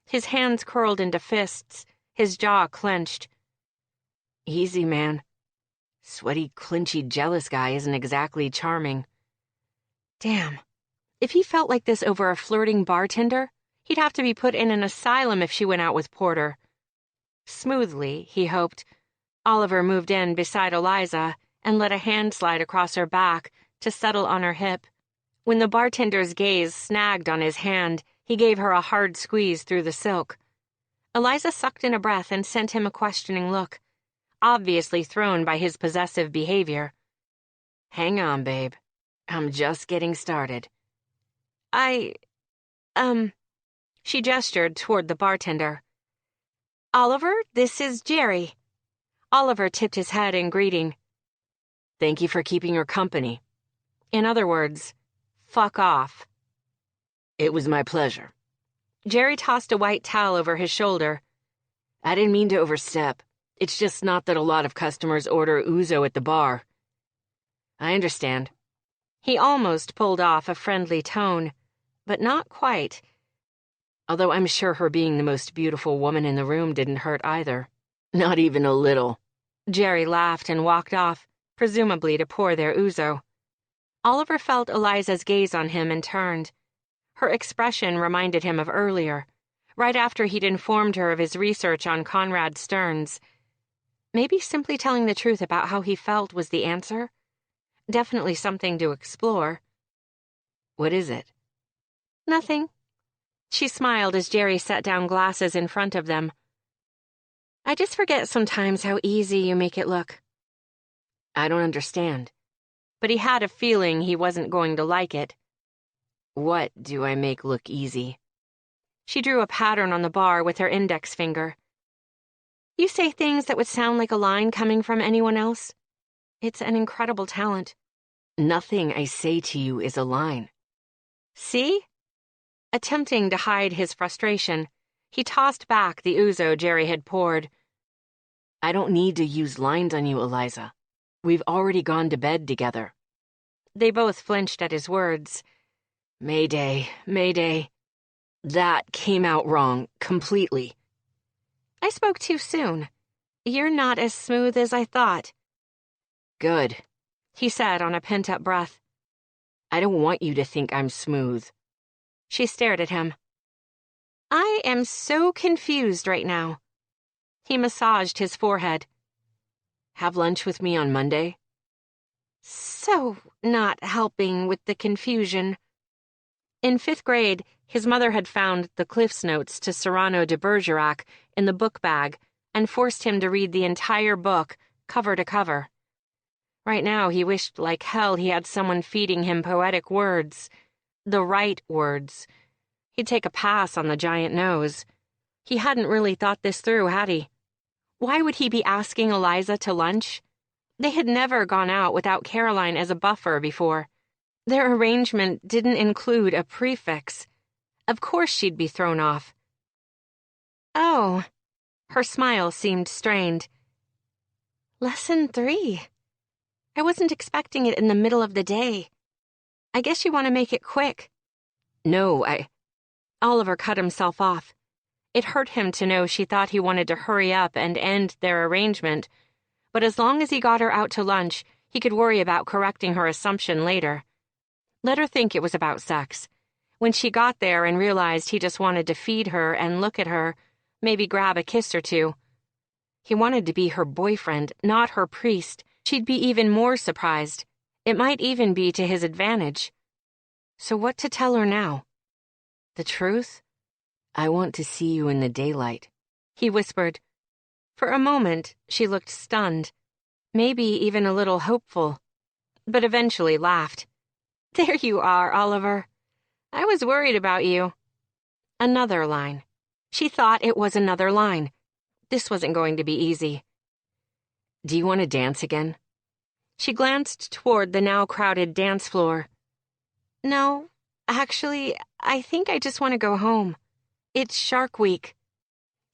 His hands curled into fists, his jaw clenched. Easy, man. Sweaty, clinchy, jealous guy isn't exactly charming. Damn. If he felt like this over a flirting bartender, he'd have to be put in an asylum if she went out with Porter. Smoothly, he hoped, Oliver moved in beside Eliza and let a hand slide across her back to settle on her hip. When the bartender's gaze snagged on his hand, he gave her a hard squeeze through the silk. Eliza sucked in a breath and sent him a questioning look, obviously thrown by his possessive behavior. Hang on, babe. I'm just getting started. She gestured toward the bartender. Oliver, this is Jerry. Oliver tipped his head in greeting. Thank you for keeping her company. In other words, fuck off. It was my pleasure. Jerry tossed a white towel over his shoulder. I didn't mean to overstep. It's just not that a lot of customers order ouzo at the bar. I understand. He almost pulled off a friendly tone, but not quite. Although I'm sure her being the most beautiful woman in the room didn't hurt either. Not even a little. Jerry laughed and walked off, presumably to pour their ouzo. Oliver felt Eliza's gaze on him and turned. Her expression reminded him of earlier, right after he'd informed her of his research on Conrad Stearns. Maybe simply telling the truth about how he felt was the answer? Definitely something to explore. What is it? Nothing. She smiled as Jerry set down glasses in front of them. I just forget sometimes how easy you make it look. I don't understand. But he had a feeling he wasn't going to like it. What do I make look easy? She drew a pattern on the bar with her index finger. You say things that would sound like a line coming from anyone else. It's an incredible talent. Nothing I say to you is a line. See? Attempting to hide his frustration, he tossed back the ouzo Jerry had poured. I don't need to use lines on you, Eliza. We've already gone to bed together. They both flinched at his words. Mayday, Mayday. That came out wrong, completely. I spoke too soon. You're not as smooth as I thought. Good, he said on a pent-up breath. I don't want you to think I'm smooth. She stared at him. I am so confused right now. He massaged his forehead. Have lunch with me on Monday? So not helping with the confusion. In 5th grade, his mother had found the Cliff's Notes to Cyrano de Bergerac in the book bag and forced him to read the entire book, cover to cover. Right now, he wished like hell he had someone feeding him poetic words. The right words. He'd take a pass on the giant nose. He hadn't really thought this through, had he? Why would he be asking Eliza to lunch? They had never gone out without Caroline as a buffer before. Their arrangement didn't include a prefix. Of course she'd be thrown off. Oh, her smile seemed strained. Lesson 3. I wasn't expecting it in the middle of the day. I guess you want to make it quick. No, Oliver cut himself off. It hurt him to know she thought he wanted to hurry up and end their arrangement, but as long as he got her out to lunch, he could worry about correcting her assumption later. Let her think it was about sex. When she got there and realized he just wanted to feed her and look at her, maybe grab a kiss or two. He wanted to be her boyfriend, not her priest. She'd be even more surprised. It might even be to his advantage. So what to tell her now? The truth? I want to see you in the daylight, he whispered. For a moment, she looked stunned, maybe even a little hopeful, but eventually laughed. There you are, Oliver. I was worried about you. Another line. She thought it was another line. This wasn't going to be easy. Do you want to dance again? She glanced toward the now crowded dance floor. No, actually, I think I just want to go home. It's Shark Week.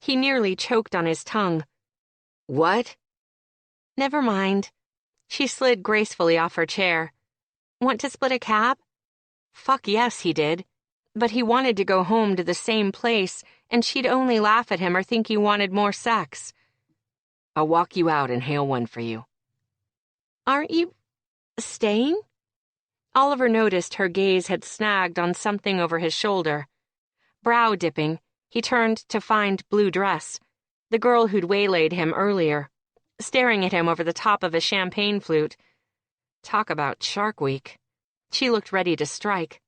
He nearly choked on his tongue. What? Never mind. She slid gracefully off her chair. Want to split a cab? Fuck yes, he did. But he wanted to go home to the same place, and she'd only laugh at him or think he wanted more sex. I'll walk you out and hail one for you. Aren't you staying? Oliver noticed her gaze had snagged on something over his shoulder. Brow dipping, he turned to find Blue Dress, the girl who'd waylaid him earlier, staring at him over the top of a champagne flute. Talk about Shark Week. She looked ready to strike.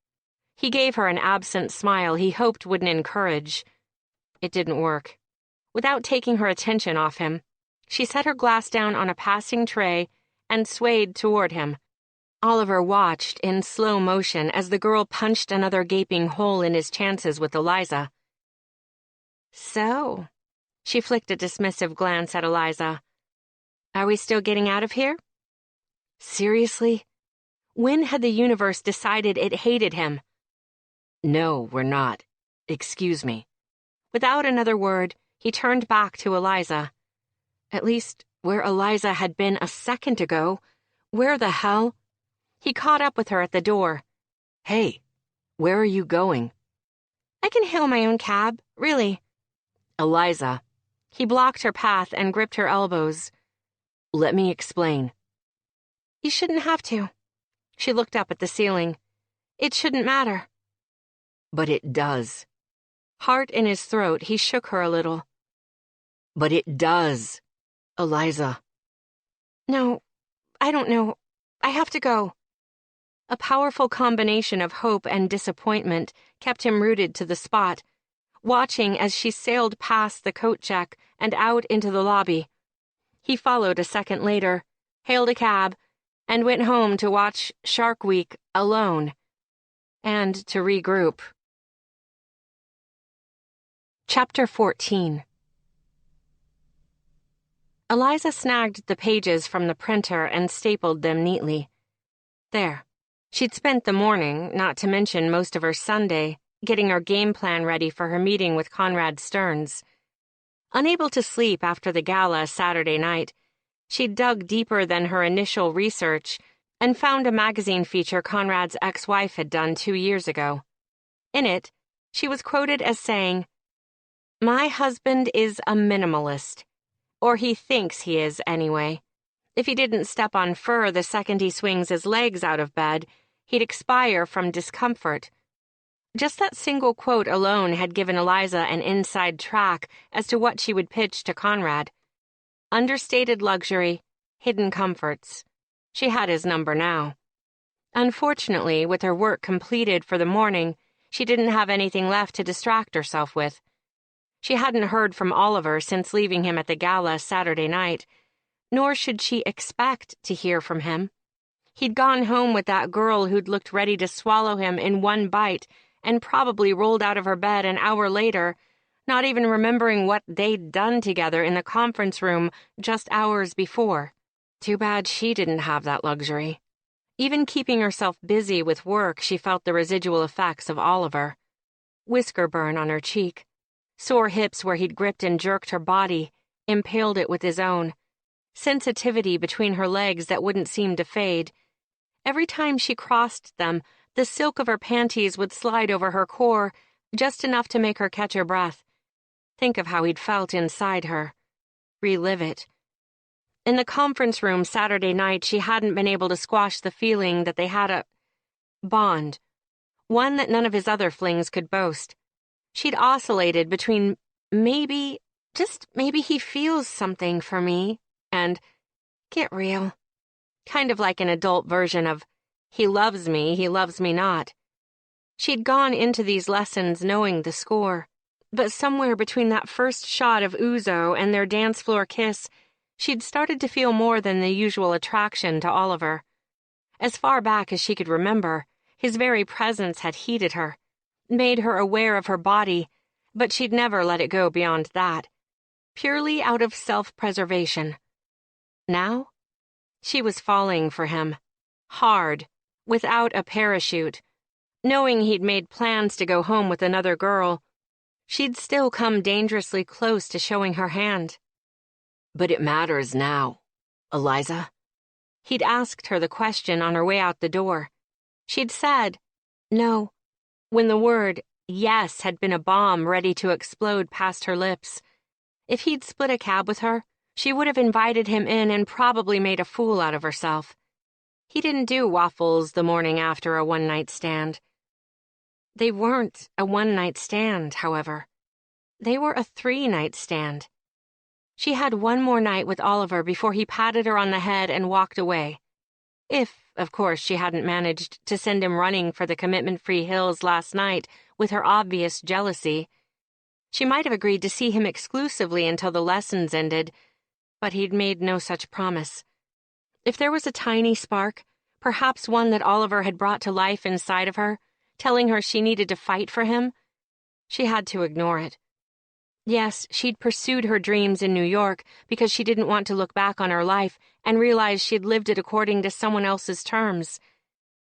He gave her an absent smile he hoped wouldn't encourage. It didn't work. Without taking her attention off him, she set her glass down on a passing tray and swayed toward him. Oliver watched in slow motion as the girl punched another gaping hole in his chances with Eliza. So, she flicked a dismissive glance at Eliza. Are we still getting out of here? Seriously? When had the universe decided it hated him? No, we're not. Excuse me. Without another word, he turned back to Eliza. At least, where Eliza had been a second ago, where the hell? He caught up with her at the door. Hey, where are you going? I can hail my own cab, really. Eliza. He blocked her path and gripped her elbows. Let me explain. You shouldn't have to. She looked up at the ceiling. It shouldn't matter. But it does. Heart in his throat, he shook her a little. But it does. Eliza. No, I don't know. I have to go. A powerful combination of hope and disappointment kept him rooted to the spot, watching as she sailed past the coat check and out into the lobby. He followed a second later, hailed a cab, and went home to watch Shark Week alone, and to regroup. Chapter 14. Eliza snagged the pages from the printer and stapled them neatly. There. She'd spent the morning, not to mention most of her Sunday, getting her game plan ready for her meeting with Conrad Stearns. Unable to sleep after the gala Saturday night, she'd dug deeper than her initial research and found a magazine feature Conrad's ex-wife had done 2 years ago. In it, she was quoted as saying, "My husband is a minimalist. Or he thinks he is, anyway. If he didn't step on fur the second he swings his legs out of bed, he'd expire from discomfort." Just that single quote alone had given Eliza an inside track as to what she would pitch to Conrad. Understated luxury, hidden comforts. She had his number now. Unfortunately, with her work completed for the morning, she didn't have anything left to distract herself with. She hadn't heard from Oliver since leaving him at the gala Saturday night, nor should she expect to hear from him. He'd gone home with that girl who'd looked ready to swallow him in one bite and probably rolled out of her bed an hour later, not even remembering what they'd done together in the conference room just hours before. Too bad she didn't have that luxury. Even keeping herself busy with work, she felt the residual effects of Oliver. Whisker burn on her cheek, sore hips where he'd gripped and jerked her body, impaled it with his own, sensitivity between her legs that wouldn't seem to fade. Every time she crossed them, the silk of her panties would slide over her core, just enough to make her catch her breath. Think of how he'd felt inside her. Relive it. In the conference room Saturday night, she hadn't been able to squash the feeling that they had a bond, one that none of his other flings could boast. She'd oscillated between maybe, just maybe he feels something for me, and get real. Kind of like an adult version of he loves me not. She'd gone into these lessons knowing the score, but somewhere between that first shot of ouzo and their dance floor kiss, she'd started to feel more than the usual attraction to Oliver. As far back as she could remember, his very presence had heated her, made her aware of her body, but she'd never let it go beyond that, purely out of self-preservation. Now, she was falling for him, hard, without a parachute. Knowing he'd made plans to go home with another girl, she'd still come dangerously close to showing her hand. But it matters now, Eliza. He'd asked her the question on her way out the door. She'd said, no, when the word yes had been a bomb ready to explode past her lips. If he'd split a cab with her, she would have invited him in and probably made a fool out of herself. He didn't do waffles the morning after a one-night stand. They weren't a one-night stand, however. They were a three-night stand. She had one more night with Oliver before he patted her on the head and walked away. If, of course, she hadn't managed to send him running for the commitment-free hills last night with her obvious jealousy. She might have agreed to see him exclusively until the lessons ended, but he'd made no such promise. If there was a tiny spark, perhaps one that Oliver had brought to life inside of her, telling her she needed to fight for him, she had to ignore it. Yes, she'd pursued her dreams in New York because she didn't want to look back on her life and realize she'd lived it according to someone else's terms.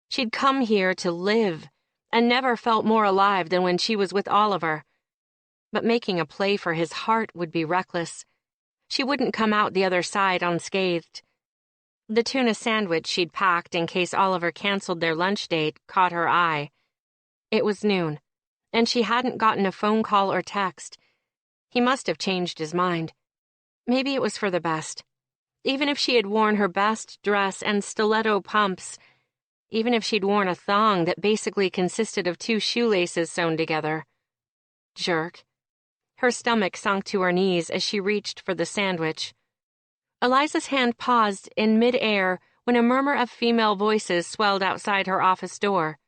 She'd come here to live and never felt more alive than when she was with Oliver. But making a play for his heart would be reckless. She wouldn't come out the other side unscathed. The tuna sandwich she'd packed in case Oliver canceled their lunch date caught her eye. It was noon, and she hadn't gotten a phone call or text. He must have changed his mind. Maybe it was for the best. Even if she had worn her best dress and stiletto pumps, even if she'd worn a thong that basically consisted of 2 shoelaces sewn together. Jerk. Her stomach sunk to her knees as she reached for the sandwich. Eliza's hand paused in mid-air when a murmur of female voices swelled outside her office door.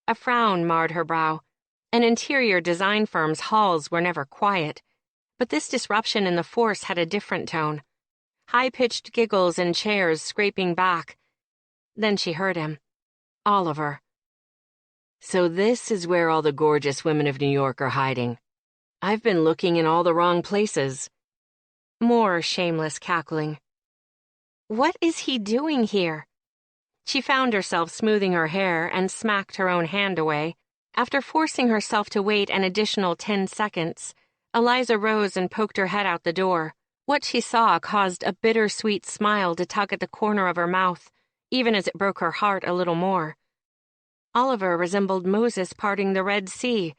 A frown marred her brow. An interior design firm's halls were never quiet, but this disruption in the force had a different tone. High-pitched giggles and chairs scraping back. Then she heard him. Oliver. So this is where all the gorgeous women of New York are hiding. I've been looking in all the wrong places. More shameless cackling. What is he doing here? She found herself smoothing her hair and smacked her own hand away. After forcing herself to wait an additional 10 seconds, Eliza rose and poked her head out the door. What she saw caused a bittersweet smile to tug at the corner of her mouth, even as it broke her heart a little more. Oliver resembled Moses parting the Red Sea,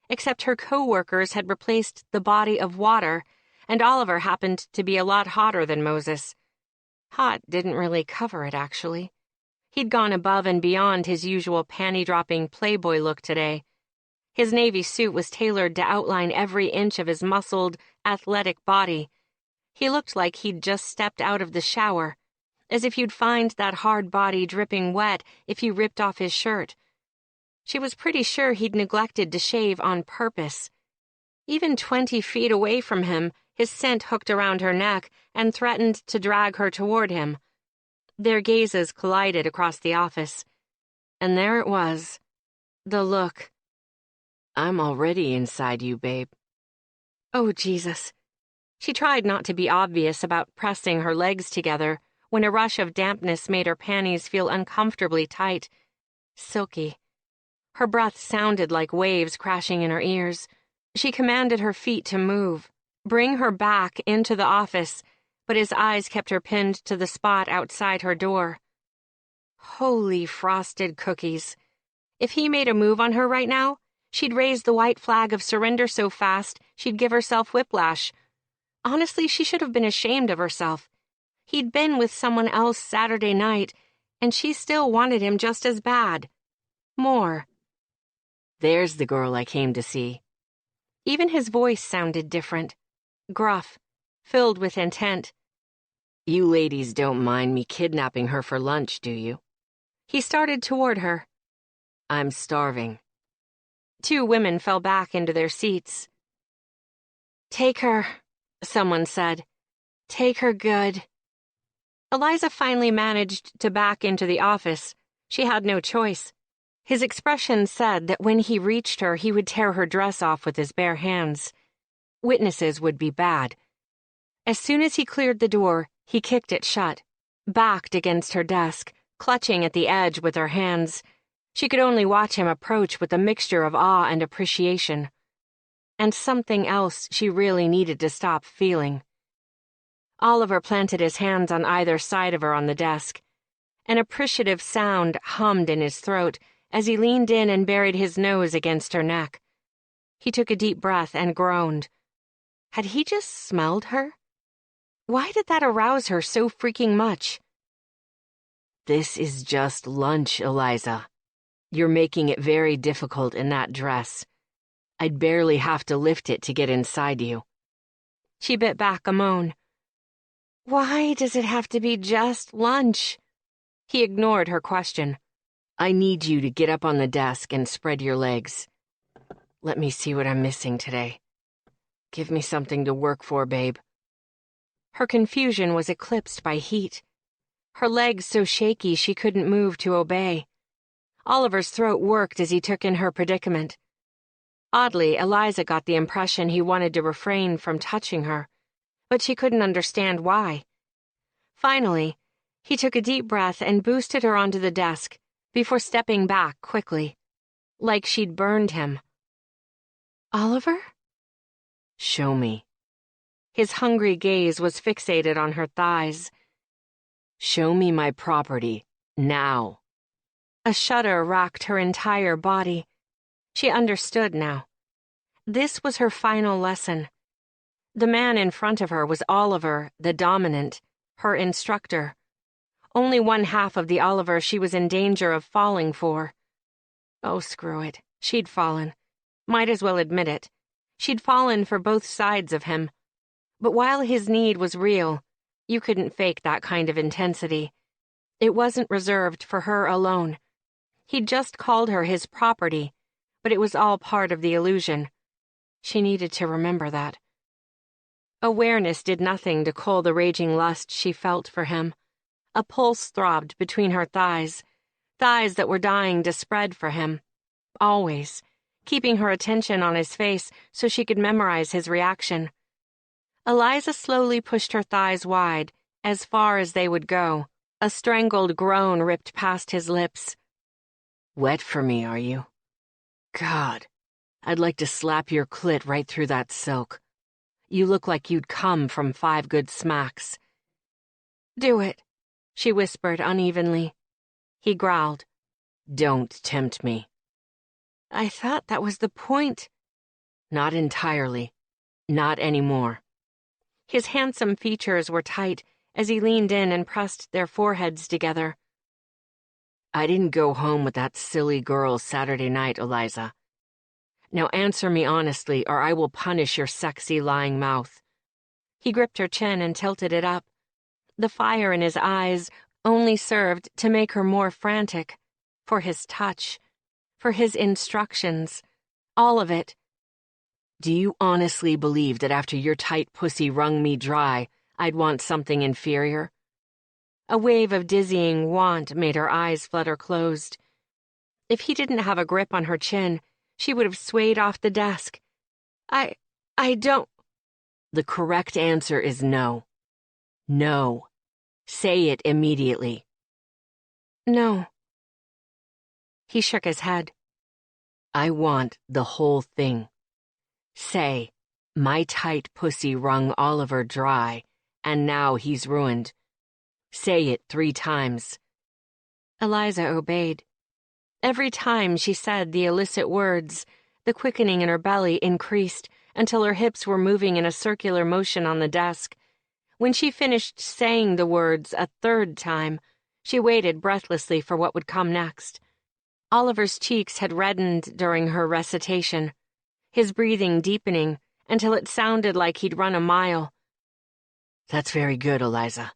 except her co-workers had replaced the body of water, and Oliver happened to be a lot hotter than Moses. Hot didn't really cover it, actually. He'd gone above and beyond his usual panty-dropping playboy look today. His navy suit was tailored to outline every inch of his muscled, athletic body. He looked like he'd just stepped out of the shower, as if you'd find that hard body dripping wet if you ripped off his shirt. She was pretty sure he'd neglected to shave on purpose. Even 20 feet away from him, his scent hooked around her neck and threatened to drag her toward him. Their gazes collided across the office. And there it was. The look. I'm already inside you, babe. Oh, Jesus. She tried not to be obvious about pressing her legs together when a rush of dampness made her panties feel uncomfortably tight, silky. Her breath sounded like waves crashing in her ears. She commanded her feet to move, bring her back into the office, but his eyes kept her pinned to the spot outside her door. Holy frosted cookies. If he made a move on her right now, she'd raise the white flag of surrender so fast she'd give herself whiplash. Honestly, she should have been ashamed of herself. He'd been with someone else Saturday night, and she still wanted him just as bad. More. There's the girl I came to see. Even his voice sounded different. Gruff, filled with intent. You ladies don't mind me kidnapping her for lunch, do you? He started toward her. I'm starving. 2 women fell back into their seats. Take her, someone said. Take her good. Eliza finally managed to back into the office. She had no choice. His expression said that when he reached her, he would tear her dress off with his bare hands. Witnesses would be bad. As soon as he cleared the door, he kicked it shut, backed against her desk, clutching at the edge with her hands. She could only watch him approach with a mixture of awe and appreciation. And something else she really needed to stop feeling. Oliver planted his hands on either side of her on the desk. An appreciative sound hummed in his throat as he leaned in and buried his nose against her neck. He took a deep breath and groaned. Had he just smelled her? Why did that arouse her so freaking much? This is just lunch, Eliza. You're making it very difficult in that dress. I'd barely have to lift it to get inside you. She bit back a moan. Why does it have to be just lunch? He ignored her question. I need you to get up on the desk and spread your legs. Let me see what I'm missing today. Give me something to work for, babe. Her confusion was eclipsed by heat. Her legs so shaky she couldn't move to obey. Oliver's throat worked as he took in her predicament. Oddly, Eliza got the impression he wanted to refrain from touching her, but she couldn't understand why. Finally, he took a deep breath and boosted her onto the desk before stepping back quickly, like she'd burned him. Oliver? Show me. His hungry gaze was fixated on her thighs. Show me my property, now. A shudder racked her entire body. She understood now. This was her final lesson. The man in front of her was Oliver, the dominant, her instructor. Only one half of the Oliver she was in danger of falling for. Oh, screw it. She'd fallen. Might as well admit it. She'd fallen for both sides of him. But while his need was real, you couldn't fake that kind of intensity. It wasn't reserved for her alone. He'd just called her his property, but it was all part of the illusion. She needed to remember that. Awareness did nothing to cool the raging lust she felt for him. A pulse throbbed between her thighs, thighs that were dying to spread for him. Always, keeping her attention on his face so she could memorize his reaction. Eliza slowly pushed her thighs wide, as far as they would go. A strangled groan ripped past his lips. Wet for me, are you? God, I'd like to slap your clit right through that silk. You look like you'd come from 5 good smacks. Do it, she whispered unevenly. He growled. Don't tempt me. I thought that was the point. Not entirely. Not anymore. His handsome features were tight as he leaned in and pressed their foreheads together. I didn't go home with that silly girl Saturday night, Eliza. Now answer me honestly, or I will punish your sexy lying mouth. He gripped her chin and tilted it up. The fire in his eyes only served to make her more frantic. For his touch, for his instructions, all of it. Do you honestly believe that after your tight pussy wrung me dry, I'd want something inferior? A wave of dizzying want made her eyes flutter closed. If he didn't have a grip on her chin, she would have swayed off the desk. I don't... The correct answer is no. No. Say it immediately. No. He shook his head. I want the whole thing. Say, my tight pussy wrung Oliver dry, and now he's ruined. Say it 3 times. Eliza obeyed. Every time she said the illicit words, the quickening in her belly increased until her hips were moving in a circular motion on the desk. When she finished saying the words a 3rd time, she waited breathlessly for what would come next. Oliver's cheeks had reddened during her recitation, his breathing deepening until it sounded like he'd run a mile. That's very good, Eliza.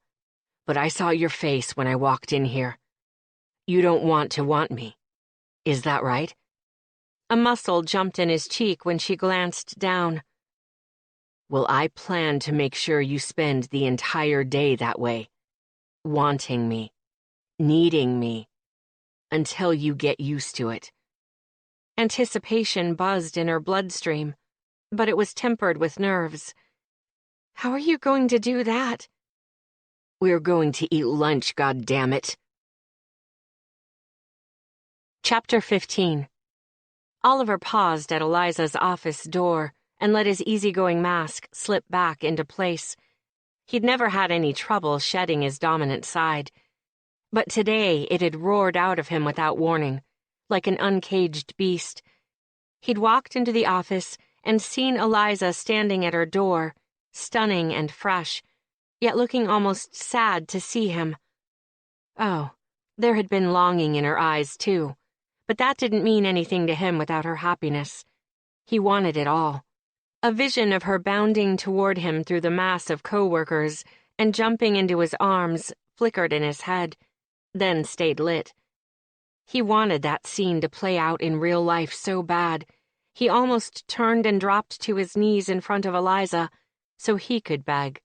But I saw your face when I walked in here. You don't want to want me. Is that right? A muscle jumped in his cheek when she glanced down. Well, I plan to make sure you spend the entire day that way. Wanting me. Needing me. Until you get used to it. Anticipation buzzed in her bloodstream, but it was tempered with nerves. How are you going to do that? We're going to eat lunch, goddammit. Chapter 15. Oliver paused at Eliza's office door and let his easygoing mask slip back into place. He'd never had any trouble shedding his dominant side, but today it had roared out of him without warning, like an uncaged beast. He'd walked into the office and seen Eliza standing at her door, stunning and fresh, yet looking almost sad to see him. Oh, there had been longing in her eyes, too, but that didn't mean anything to him without her happiness. He wanted it all. A vision of her bounding toward him through the mass of co-workers and jumping into his arms flickered in his head, then stayed lit. He wanted that scene to play out in real life so bad, he almost turned and dropped to his knees in front of Eliza so he could beg.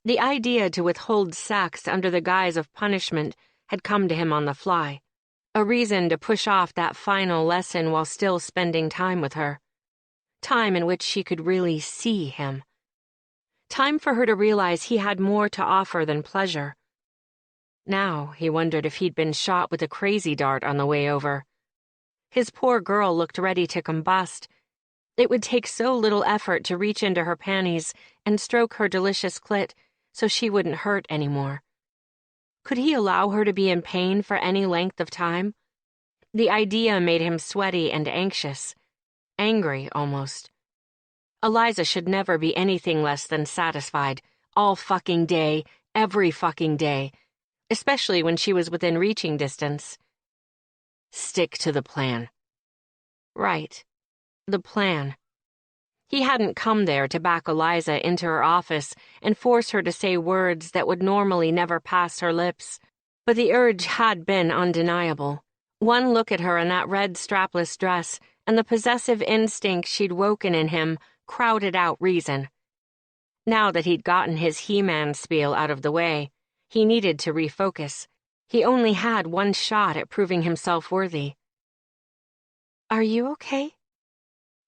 The idea to withhold sex under the guise of punishment had come to him on the fly, a reason to push off that final lesson while still spending time with her. Time in which she could really see him. Time for her to realize he had more to offer than pleasure. Now he wondered if he'd been shot with a crazy dart on the way over. His poor girl looked ready to combust. It would take so little effort to reach into her panties and stroke her delicious clit so she wouldn't hurt anymore. Could he allow her to be in pain for any length of time? The idea made him sweaty and anxious. Angry, almost. Eliza should never be anything less than satisfied, all fucking day, every fucking day, especially when she was within reaching distance. Stick to the plan. Right. The plan. He hadn't come there to back Eliza into her office and force her to say words that would normally never pass her lips. But the urge had been undeniable. One look at her in that red strapless dress, and the possessive instinct she'd woken in him crowded out reason. Now that he'd gotten his He-Man spiel out of the way, he needed to refocus. He only had one shot at proving himself worthy. Are you okay?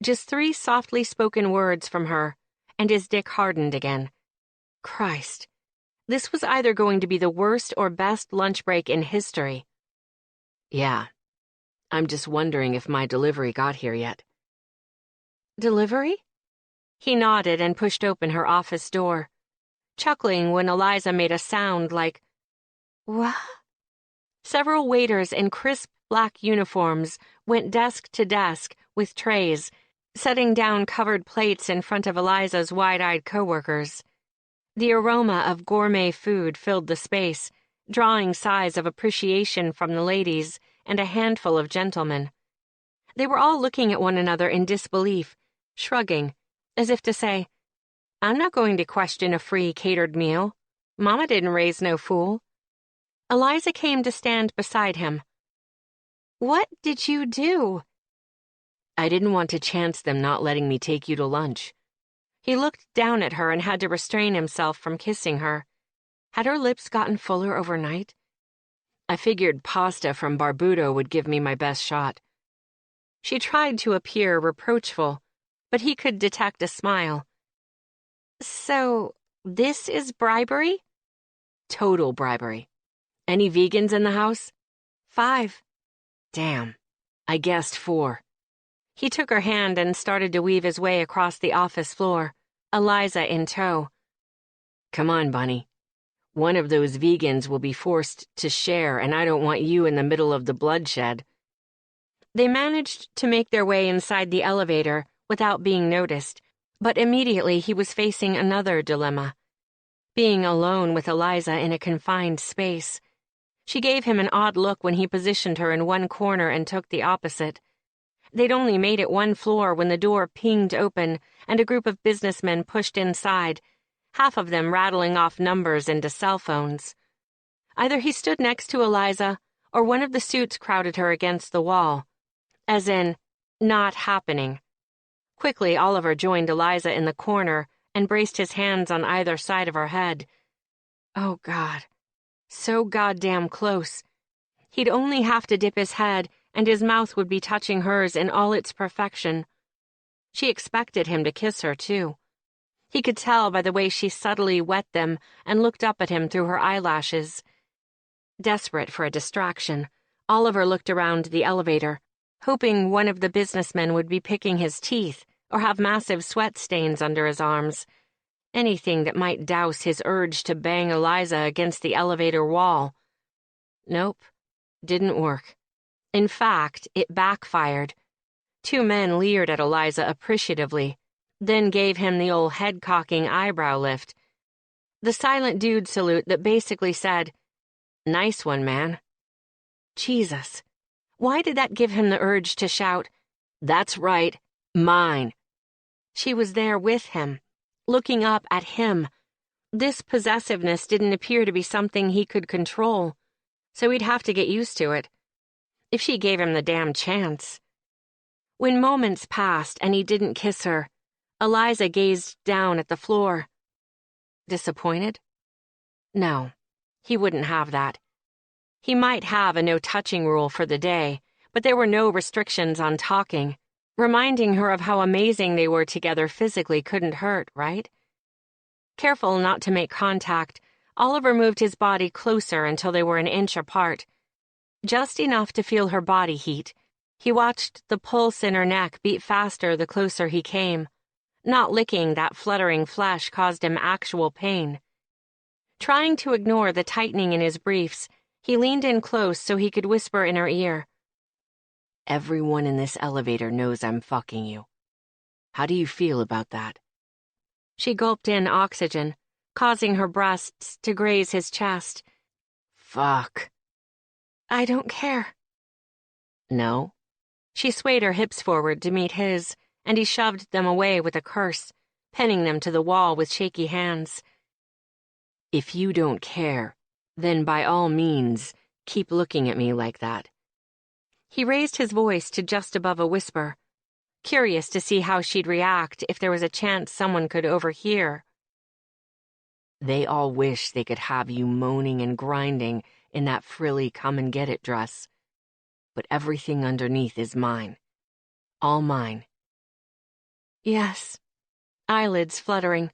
Just 3 softly spoken words from her, and his dick hardened again. Christ. This was either going to be the worst or best lunch break in history. Yeah. I'm just wondering if my delivery got here yet. Delivery? He nodded and pushed open her office door, chuckling when Eliza made a sound like, "What?" Several waiters in crisp black uniforms went desk to desk with trays, setting down covered plates in front of Eliza's wide-eyed coworkers. The aroma of gourmet food filled the space, drawing sighs of appreciation from the ladies and a handful of gentlemen. They were all looking at one another in disbelief, shrugging, as if to say, "I'm not going to question a free catered meal." Mama didn't raise no fool. Eliza came to stand beside him. What did you do? I didn't want to chance them not letting me take you to lunch. He looked down at her and had to restrain himself from kissing her. Had her lips gotten fuller overnight? I figured pasta from Barbuto would give me my best shot. She tried to appear reproachful, but he could detect a smile. So, this is bribery? Total bribery. Any vegans in the house? 5. Damn. I guessed 4. He took her hand and started to weave his way across the office floor, Eliza in tow. Come on, Bunny. One of those vegans will be forced to share, and I don't want you in the middle of the bloodshed. They managed to make their way inside the elevator without being noticed, but immediately he was facing another dilemma. Being alone with Eliza in a confined space. She gave him an odd look when he positioned her in one corner and took the opposite. They'd only made it one floor when the door pinged open and a group of businessmen pushed inside, half of them rattling off numbers into cell phones. Either he stood next to Eliza, or one of the suits crowded her against the wall. As in, not happening. Quickly, Oliver joined Eliza in the corner and braced his hands on either side of her head. Oh, God. So goddamn close. He'd only have to dip his head, and his mouth would be touching hers in all its perfection. She expected him to kiss her, too. He could tell by the way she subtly wet them and looked up at him through her eyelashes. Desperate for a distraction, Oliver looked around the elevator, hoping one of the businessmen would be picking his teeth or have massive sweat stains under his arms. Anything that might douse his urge to bang Eliza against the elevator wall. Nope, didn't work. In fact, it backfired. 2 men leered at Eliza appreciatively, then gave him the old head-cocking eyebrow lift. The silent dude salute that basically said, "Nice one, man." Jesus. Why did that give him the urge to shout, "That's right, mine"? She was there with him, looking up at him. This possessiveness didn't appear to be something he could control, so he'd have to get used to it. If she gave him the damn chance. When moments passed and he didn't kiss her, Eliza gazed down at the floor. Disappointed? No, he wouldn't have that. He might have a no-touching rule for the day, but there were no restrictions on talking. Reminding her of how amazing they were together physically couldn't hurt, right? Careful not to make contact, Oliver moved his body closer until they were an inch apart. Just enough to feel her body heat. He watched the pulse in her neck beat faster the closer he came. Not licking that fluttering flesh caused him actual pain. Trying to ignore the tightening in his briefs, he leaned in close so he could whisper in her ear. Everyone in this elevator knows I'm fucking you. How do you feel about that? She gulped in oxygen, causing her breasts to graze his chest. Fuck. I don't care. No? She swayed her hips forward to meet his, and he shoved them away with a curse, pinning them to the wall with shaky hands. If you don't care, then by all means, keep looking at me like that. He raised his voice to just above a whisper, curious to see how she'd react if there was a chance someone could overhear. They all wish they could have you moaning and grinding in that frilly come-and-get-it dress. But everything underneath is mine. All mine. Yes. Eyelids fluttering.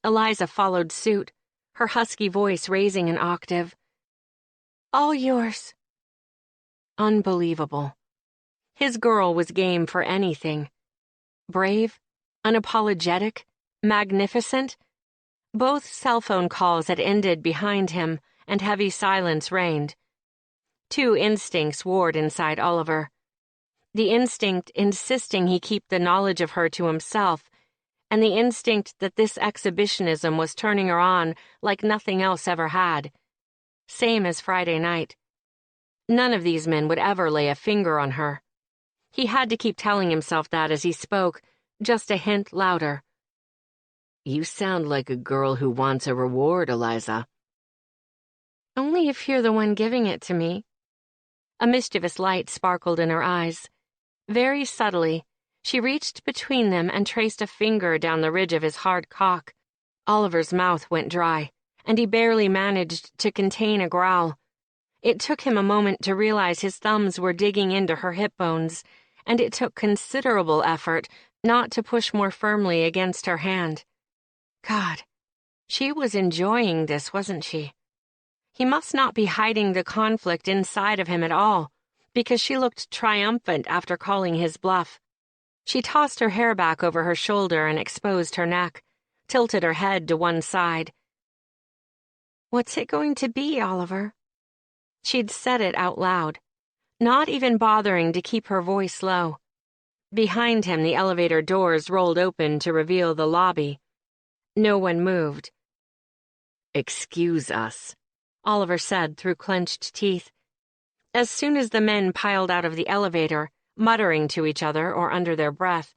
Eliza followed suit, her husky voice raising an octave. All yours. Unbelievable. His girl was game for anything. Brave, unapologetic, magnificent. Both cell phone calls had ended behind him, and heavy silence reigned. 2 instincts warred inside Oliver. The instinct insisting he keep the knowledge of her to himself, and the instinct that this exhibitionism was turning her on like nothing else ever had. Same as Friday night. None of these men would ever lay a finger on her. He had to keep telling himself that as he spoke, just a hint louder. You sound like a girl who wants a reward, Eliza. Only if you're the one giving it to me. A mischievous light sparkled in her eyes. Very subtly, she reached between them and traced a finger down the ridge of his hard cock. Oliver's mouth went dry, and he barely managed to contain a growl. It took him a moment to realize his thumbs were digging into her hip bones, and it took considerable effort not to push more firmly against her hand. God, she was enjoying this, wasn't she? He must not be hiding the conflict inside of him at all, because she looked triumphant after calling his bluff. She tossed her hair back over her shoulder and exposed her neck, tilted her head to one side. What's it going to be, Oliver? She'd said it out loud, not even bothering to keep her voice low. Behind him, the elevator doors rolled open to reveal the lobby. No one moved. "Excuse us," Oliver said through clenched teeth. As soon as the men piled out of the elevator, muttering to each other or under their breath,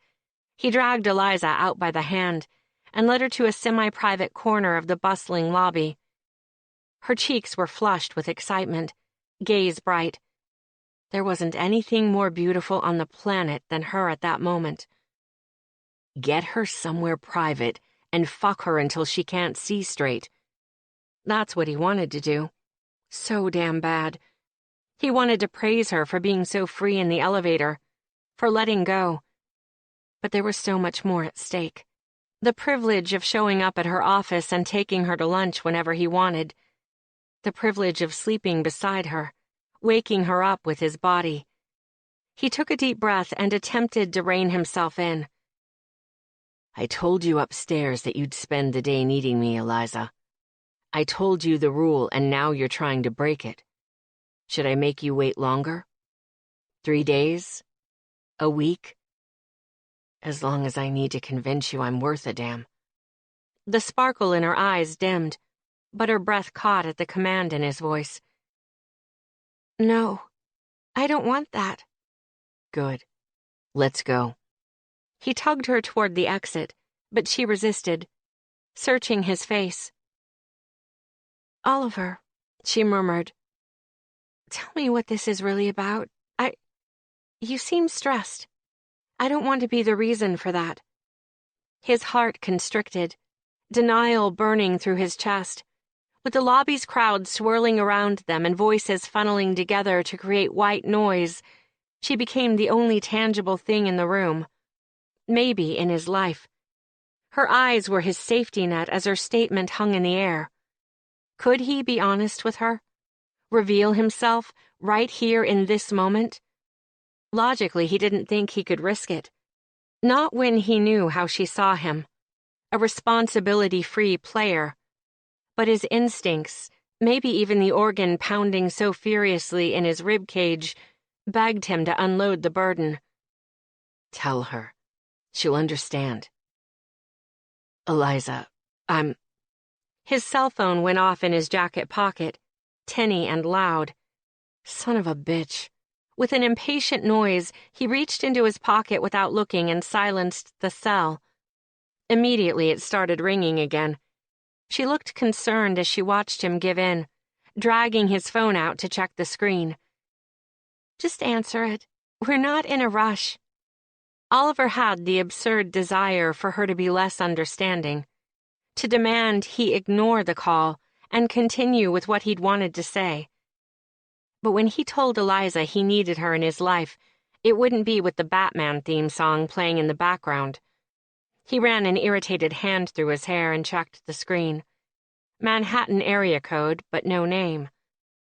he dragged Eliza out by the hand and led her to a semi-private corner of the bustling lobby. Her cheeks were flushed with excitement, gaze bright. There wasn't anything more beautiful on the planet than her at that moment. Get her somewhere private and fuck her until she can't see straight. That's what he wanted to do. So damn bad. He wanted to praise her for being so free in the elevator, for letting go. But there was so much more at stake. The privilege of showing up at her office and taking her to lunch whenever he wanted. The privilege of sleeping beside her, waking her up with his body. He took a deep breath and attempted to rein himself in. I told you upstairs that you'd spend the day needing me, Eliza. I told you the rule, and now you're trying to break it. Should I make you wait longer? 3 days? A week? As long as I need to convince you I'm worth a damn. The sparkle in her eyes dimmed, but her breath caught at the command in his voice. No, I don't want that. Good. Let's go. He tugged her toward the exit, but she resisted, searching his face. Oliver, she murmured. Tell me what this is really about. You seem stressed. I don't want to be the reason for that. His heart constricted, denial burning through his chest. With the lobby's crowd swirling around them and voices funneling together to create white noise, she became the only tangible thing in the room. Maybe in his life. Her eyes were his safety net as her statement hung in the air. Could he be honest with her? Reveal himself right here in this moment? Logically, he didn't think he could risk it. Not when he knew how she saw him. A responsibility-free player. But his instincts, maybe even the organ pounding so furiously in his ribcage, begged him to unload the burden. Tell her. She'll understand. Eliza, His cell phone went off in his jacket pocket, tinny and loud. Son of a bitch. With an impatient noise, he reached into his pocket without looking and silenced the cell. Immediately it started ringing again. She looked concerned as she watched him give in, dragging his phone out to check the screen. Just answer it. We're not in a rush. Oliver had the absurd desire for her to be less understanding, to demand he ignore the call and continue with what he'd wanted to say. But when he told Eliza he needed her in his life, it wouldn't be with the Batman theme song playing in the background. He ran an irritated hand through his hair and checked the screen. Manhattan area code, but no name.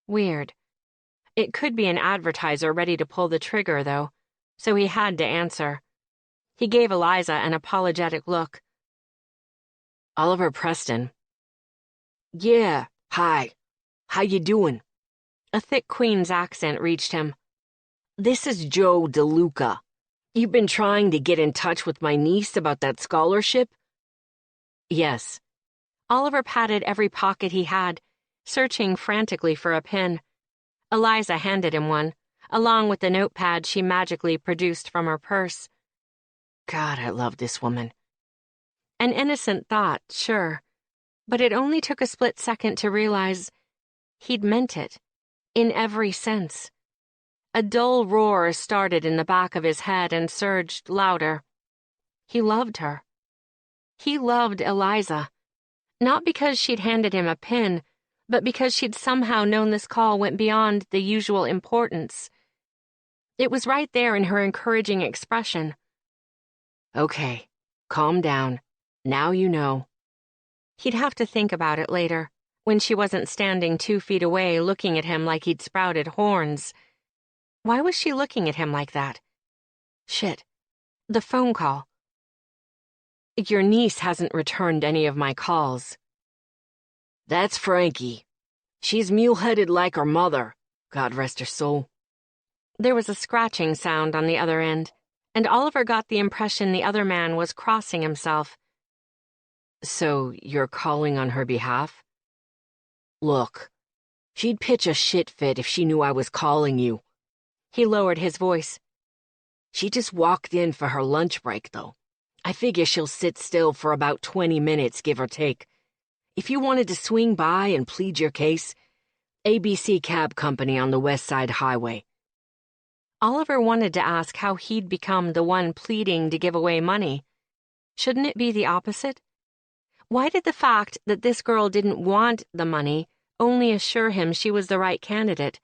Weird. It could be an advertiser ready to pull the trigger, though, so he had to answer. He gave Eliza an apologetic look. Oliver Preston. Yeah, hi. How you doing? A thick Queen's accent reached him. This is Joe DeLuca. You've been trying to get in touch with my niece about that scholarship? Yes. Oliver patted every pocket he had, searching frantically for a pen. Eliza handed him one, along with the notepad she magically produced from her purse. God, I love this woman. An innocent thought, sure, but it only took a split second to realize He'd meant it, in every sense. A dull roar started in the back of his head and surged louder. He loved her. He loved Eliza, not because she'd handed him a pin, but because she'd somehow known this call went beyond the usual importance. It was right there in her encouraging expression. Okay, calm down. Now you know. He'd have to think about it later, when she wasn't standing 2 feet away looking at him like he'd sprouted horns. Why was she looking at him like that? Shit. The phone call. Your niece hasn't returned any of my calls. That's Frankie. She's mule-headed like her mother. God rest her soul. There was a scratching sound on the other end, and Oliver got the impression the other man was crossing himself. So you're calling on her behalf? Look, she'd pitch a shit fit if she knew I was calling you. He lowered his voice. She just walked in for her lunch break, though. I figure she'll sit still for about 20 minutes, give or take. If you wanted to swing by and plead your case, ABC Cab Company on the West Side Highway. Oliver wanted to ask how he'd become the one pleading to give away money. Shouldn't it be the opposite? Why did the fact that this girl didn't want the money only assure him she was the right candidate?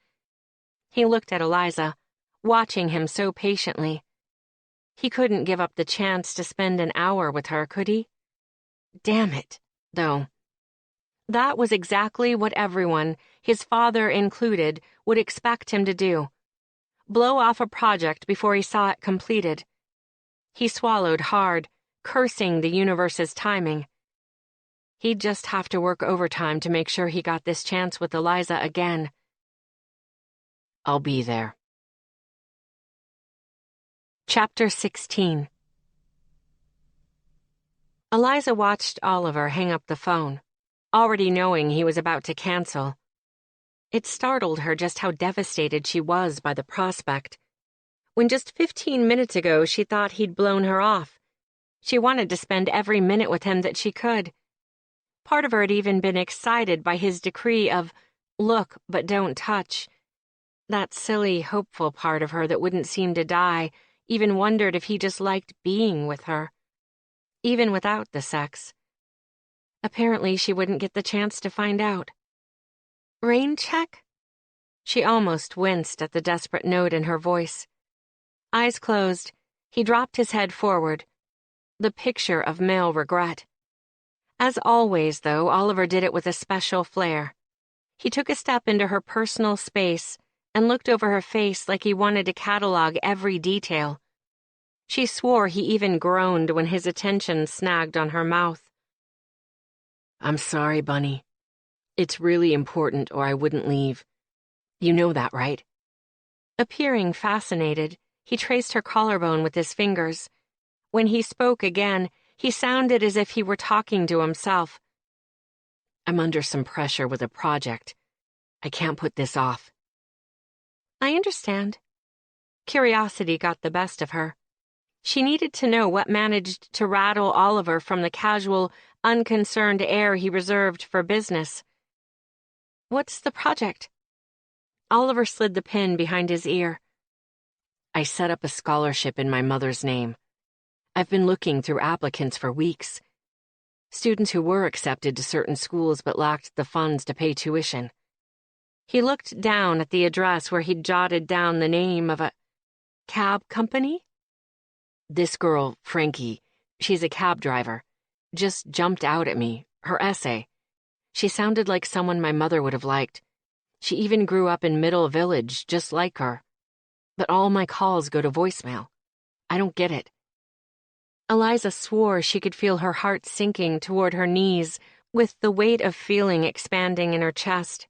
He looked at Eliza, watching him so patiently. He couldn't give up the chance to spend an hour with her, could he? Damn it, though. That was exactly what everyone, his father included, would expect him to do. Blow off a project before he saw it completed. He swallowed hard, cursing the universe's timing. He'd just have to work overtime to make sure he got this chance with Eliza again. I'll be there. Chapter 16. Eliza watched Oliver hang up the phone, already knowing he was about to cancel. It startled her just how devastated she was by the prospect. When just 15 minutes ago she thought he'd blown her off. She wanted to spend every minute with him that she could. Part of her had even been excited by his decree of, look but don't touch. That silly, hopeful part of her that wouldn't seem to die even wondered if he just liked being with her, even without the sex. Apparently she wouldn't get the chance to find out. Rain check? She almost winced at the desperate note in her voice. Eyes closed, he dropped his head forward, the picture of male regret. As always, though, Oliver did it with a special flair. He took a step into her personal space and looked over her face like he wanted to catalog every detail. She swore he even groaned when his attention snagged on her mouth. I'm sorry, Bunny. It's really important or I wouldn't leave. You know that, right? Appearing fascinated, he traced her collarbone with his fingers. When he spoke again, he sounded as if he were talking to himself. I'm under some pressure with a project. I can't put this off. I understand. Curiosity got the best of her. She needed to know what managed to rattle Oliver from the casual, unconcerned air he reserved for business. What's the project? Oliver slid the pin behind his ear. I set up a scholarship in my mother's name. I've been looking through applicants for weeks. Students who were accepted to certain schools but lacked the funds to pay tuition. He looked down at the address where he'd jotted down the name of a cab company. This girl, Frankie, she's a cab driver, just jumped out at me, her essay. She sounded like someone my mother would have liked. She even grew up in Middle Village, just like her. But all my calls go to voicemail. I don't get it. Eliza swore she could feel her heart sinking toward her knees, with the weight of feeling expanding in her chest.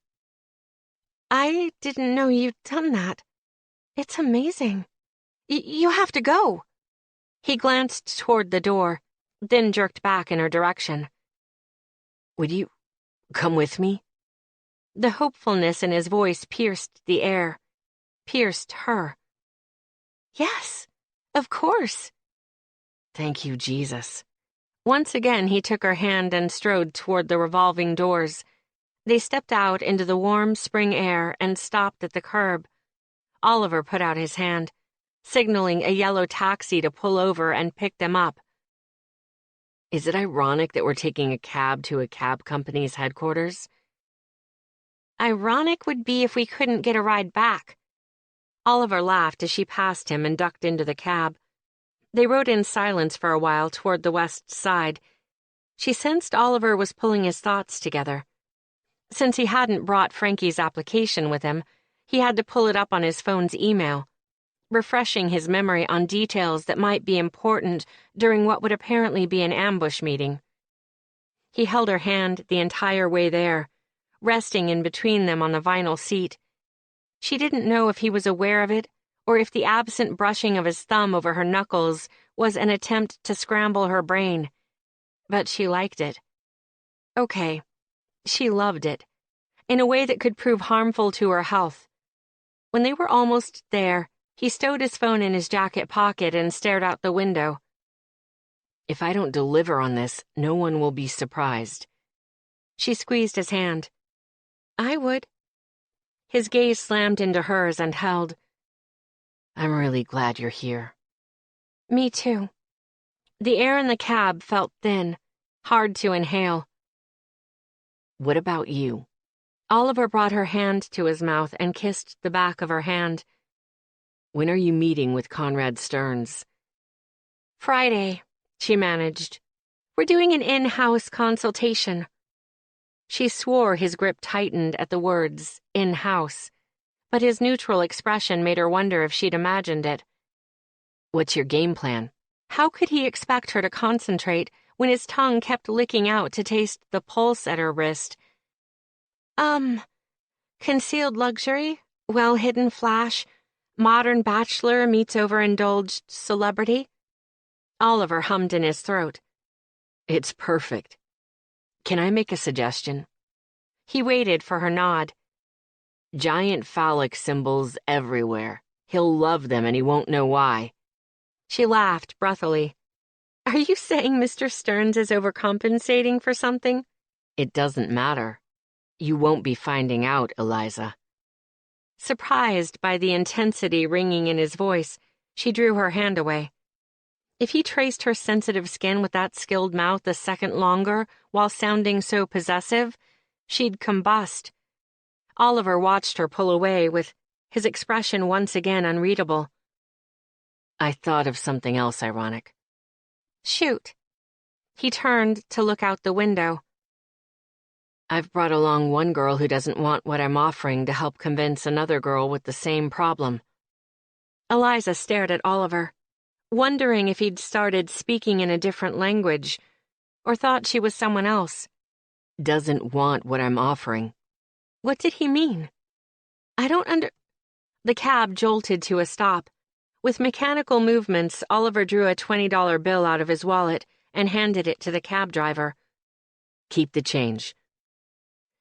I didn't know you'd done that. It's amazing. You have to go. He glanced toward the door, then jerked back in her direction. Would you come with me? The hopefulness in his voice pierced the air, pierced her. Yes, of course. Thank you, Jesus. Once again he took her hand and strode toward the revolving doors. They stepped out into the warm spring air and stopped at the curb. Oliver put out his hand, signaling a yellow taxi to pull over and pick them up. Is it ironic that we're taking a cab to a cab company's headquarters? Ironic would be if we couldn't get a ride back. Oliver laughed as she passed him and ducked into the cab. They rode in silence for a while toward the west side. She sensed Oliver was pulling his thoughts together. Since he hadn't brought Frankie's application with him, he had to pull it up on his phone's email, refreshing his memory on details that might be important during what would apparently be an ambush meeting. He held her hand the entire way there, resting in between them on the vinyl seat. She didn't know if he was aware of it or if the absent brushing of his thumb over her knuckles was an attempt to scramble her brain. But she liked it. Okay, she loved it, in a way that could prove harmful to her health. When they were almost there, he stowed his phone in his jacket pocket and stared out the window. If I don't deliver on this, no one will be surprised. She squeezed his hand. I would. His gaze slammed into hers and held. I'm really glad you're here. Me too. The air in the cab felt thin, hard to inhale. What about you? Oliver brought her hand to his mouth and kissed the back of her hand. When are you meeting with Conrad Stearns? Friday, she managed. We're doing an in-house consultation. She swore his grip tightened at the words, in-house, but his neutral expression made her wonder if she'd imagined it. What's your game plan? How could he expect her to concentrate when his tongue kept licking out to taste the pulse at her wrist? Concealed luxury, well-hidden flash, modern bachelor meets overindulged celebrity. Oliver hummed in his throat. It's perfect. Can I make a suggestion? He waited for her nod. Giant phallic symbols everywhere. He'll love them and he won't know why. She laughed breathily. Are you saying Mr. Stearns is overcompensating for something? It doesn't matter. You won't be finding out, Eliza. Surprised by the intensity ringing in his voice, she drew her hand away. If he traced her sensitive skin with that skilled mouth a second longer while sounding so possessive, she'd combust. Oliver watched her pull away, with his expression once again unreadable. I thought of something else ironic. Shoot. He turned to look out the window. I've brought along one girl who doesn't want what I'm offering to help convince another girl with the same problem. Eliza stared at Oliver, wondering if he'd started speaking in a different language, or thought she was someone else. Doesn't want what I'm offering. What did he mean? I don't The cab jolted to a stop. With mechanical movements, Oliver drew a $20 bill out of his wallet and handed it to the cab driver. Keep the change.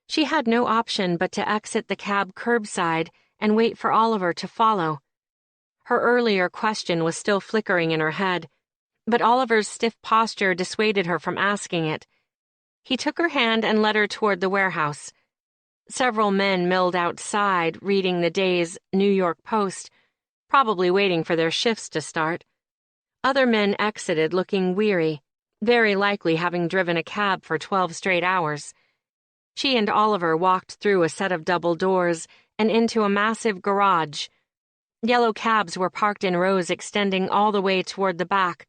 She had no option but to exit the cab curbside and wait for Oliver to follow. Her earlier question was still flickering in her head, but Oliver's stiff posture dissuaded her from asking it. He took her hand and led her toward the warehouse. Several men milled outside, reading the day's New York Post, probably waiting for their shifts to start. Other men exited looking weary, very likely having driven a cab for 12 straight hours. She and Oliver walked through a set of double doors and into a massive garage. Yellow cabs were parked in rows extending all the way toward the back.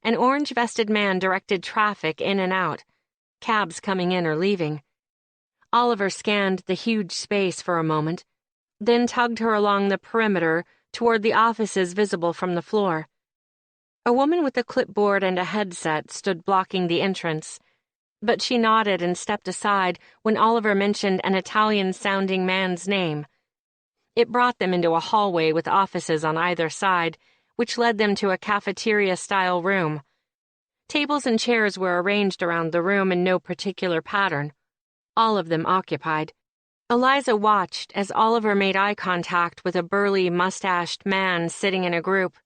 An orange-vested man directed traffic in and out, cabs coming in or leaving. Oliver scanned the huge space for a moment, then tugged her along the perimeter toward the offices visible from the floor. A woman with a clipboard and a headset stood blocking the entrance, but she nodded and stepped aside when Oliver mentioned an Italian-sounding man's name. It brought them into a hallway with offices on either side, which led them to a cafeteria-style room. Tables and chairs were arranged around the room in no particular pattern, all of them occupied. Eliza watched as Oliver made eye contact with a burly, mustached man sitting in a group.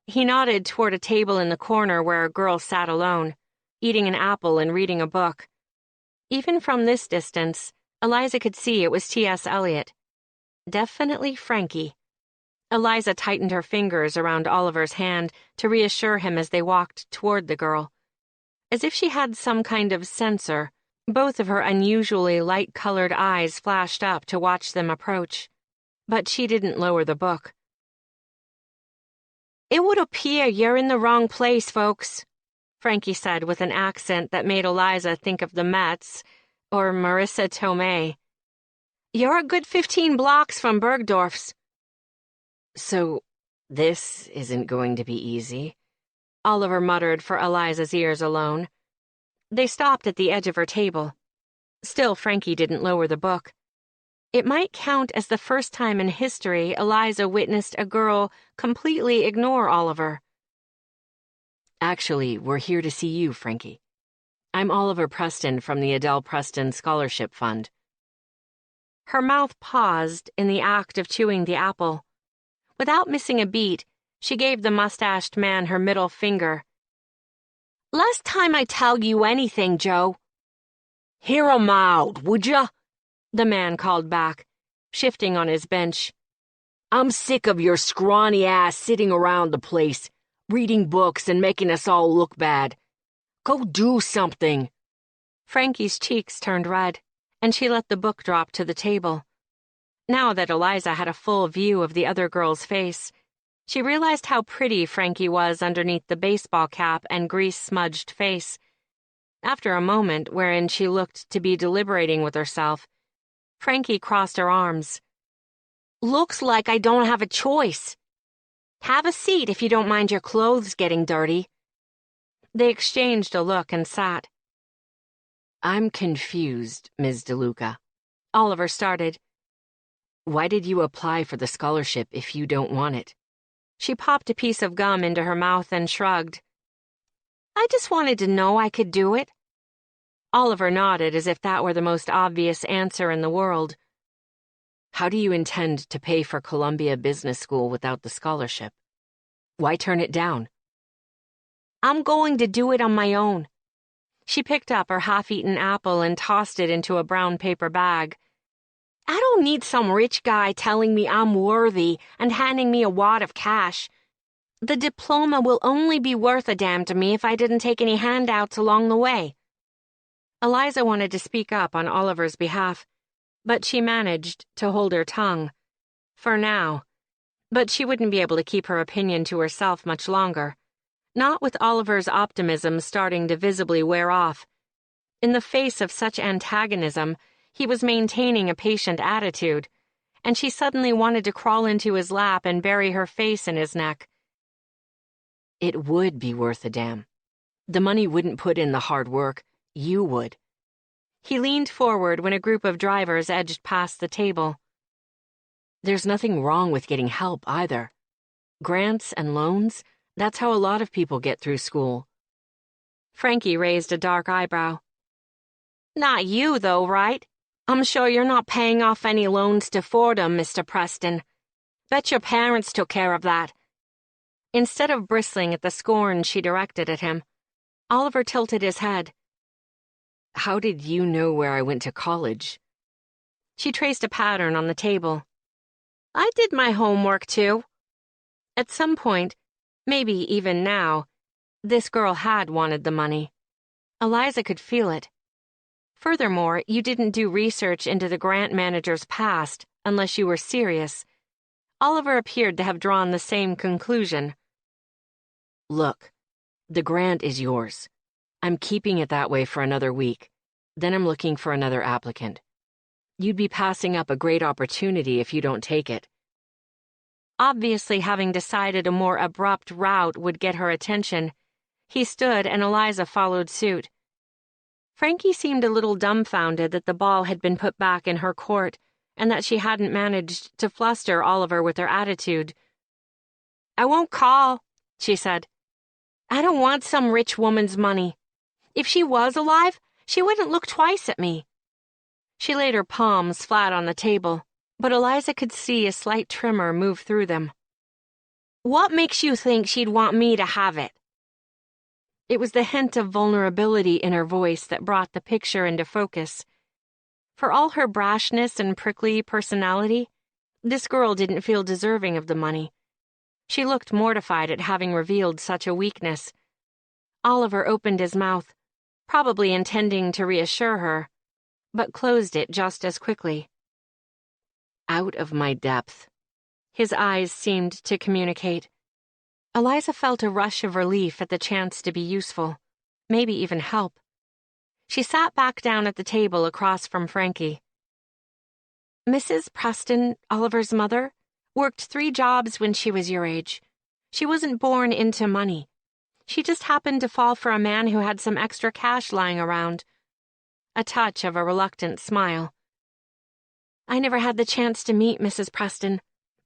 He nodded toward a table in the corner where a girl sat alone, eating an apple and reading a book. Even from this distance, Eliza could see it was T.S. Eliot. Definitely Frankie. Eliza tightened her fingers around Oliver's hand to reassure him as they walked toward the girl. As if she had some kind of sensor, both of her unusually light-colored eyes flashed up to watch them approach. But she didn't lower the book. "It would appear you're in the wrong place, folks," Frankie said with an accent that made Eliza think of the Mets or Marissa Tomei. "You're a good 15 blocks from Bergdorf's." "So, this isn't going to be easy," Oliver muttered for Eliza's ears alone. They stopped at the edge of her table. Still, Frankie didn't lower the book. It might count as the first time in history Eliza witnessed a girl completely ignore Oliver. "Actually, we're here to see you, Frankie. I'm Oliver Preston from the Adele Preston Scholarship Fund." Her mouth paused in the act of chewing the apple. Without missing a beat, she gave the mustached man her middle finger. "Last time I tell you anything, Joe." "Hear 'em out, would ya?" the man called back, shifting on his bench. "I'm sick of your scrawny ass sitting around the place, reading books and making us all look bad. Go do something." Frankie's cheeks turned red, and she let the book drop to the table. Now that Eliza had a full view of the other girl's face, she realized how pretty Frankie was underneath the baseball cap and grease-smudged face. After a moment wherein she looked to be deliberating with herself, Frankie crossed her arms. "Looks like I don't have a choice. Have a seat if you don't mind your clothes getting dirty." They exchanged a look and sat. "I'm confused, Ms. DeLuca." Oliver started. "Why did you apply for the scholarship if you don't want it?" She popped a piece of gum into her mouth and shrugged. "I just wanted to know I could do it." Oliver nodded as if that were the most obvious answer in the world. "How do you intend to pay for Columbia Business School without the scholarship? Why turn it down?" "I'm going to do it on my own." She picked up her half-eaten apple and tossed it into a brown paper bag. "I don't need some rich guy telling me I'm worthy and handing me a wad of cash. The diploma will only be worth a damn to me if I didn't take any handouts along the way." Eliza wanted to speak up on Oliver's behalf, but she managed to hold her tongue. For now. But she wouldn't be able to keep her opinion to herself much longer. Not with Oliver's optimism starting to visibly wear off. In the face of such antagonism, he was maintaining a patient attitude, and she suddenly wanted to crawl into his lap and bury her face in his neck. "It would be worth a damn. The money wouldn't put in the hard work. You would." He leaned forward when a group of drivers edged past the table. "There's nothing wrong with getting help either. Grants and loans, that's how a lot of people get through school." Frankie raised a dark eyebrow. "Not you, though, right? I'm sure you're not paying off any loans to Fordham, Mr. Preston. Bet your parents took care of that." Instead of bristling at the scorn she directed at him, Oliver tilted his head. "How did you know where I went to college?" She traced a pattern on the table. "I did my homework, too." At some point, maybe even now, this girl had wanted the money. Eliza could feel it. Furthermore, you didn't do research into the grant manager's past unless you were serious. Oliver appeared to have drawn the same conclusion. "Look, the grant is yours. I'm keeping it that way for another week. Then I'm looking for another applicant. You'd be passing up a great opportunity if you don't take it." Obviously, having decided a more abrupt route would get her attention, he stood and Eliza followed suit. Frankie seemed a little dumbfounded that the ball had been put back in her court and that she hadn't managed to fluster Oliver with her attitude. "I won't call," she said. "I don't want some rich woman's money. If she was alive, she wouldn't look twice at me." She laid her palms flat on the table, but Eliza could see a slight tremor move through them. "What makes you think she'd want me to have it?" It was the hint of vulnerability in her voice that brought the picture into focus. For all her brashness and prickly personality, this girl didn't feel deserving of the money. She looked mortified at having revealed such a weakness. Oliver opened his mouth, probably intending to reassure her, but closed it just as quickly. Out of my depth. His eyes seemed to communicate. Eliza felt a rush of relief at the chance to be useful, maybe even help. She sat back down at the table across from Frankie. Mrs. Preston, Oliver's mother, worked 3 jobs when she was your age. She wasn't born into money. She just happened to fall for a man who had some extra cash lying around. A touch of a reluctant smile. I never had the chance to meet Mrs. Preston,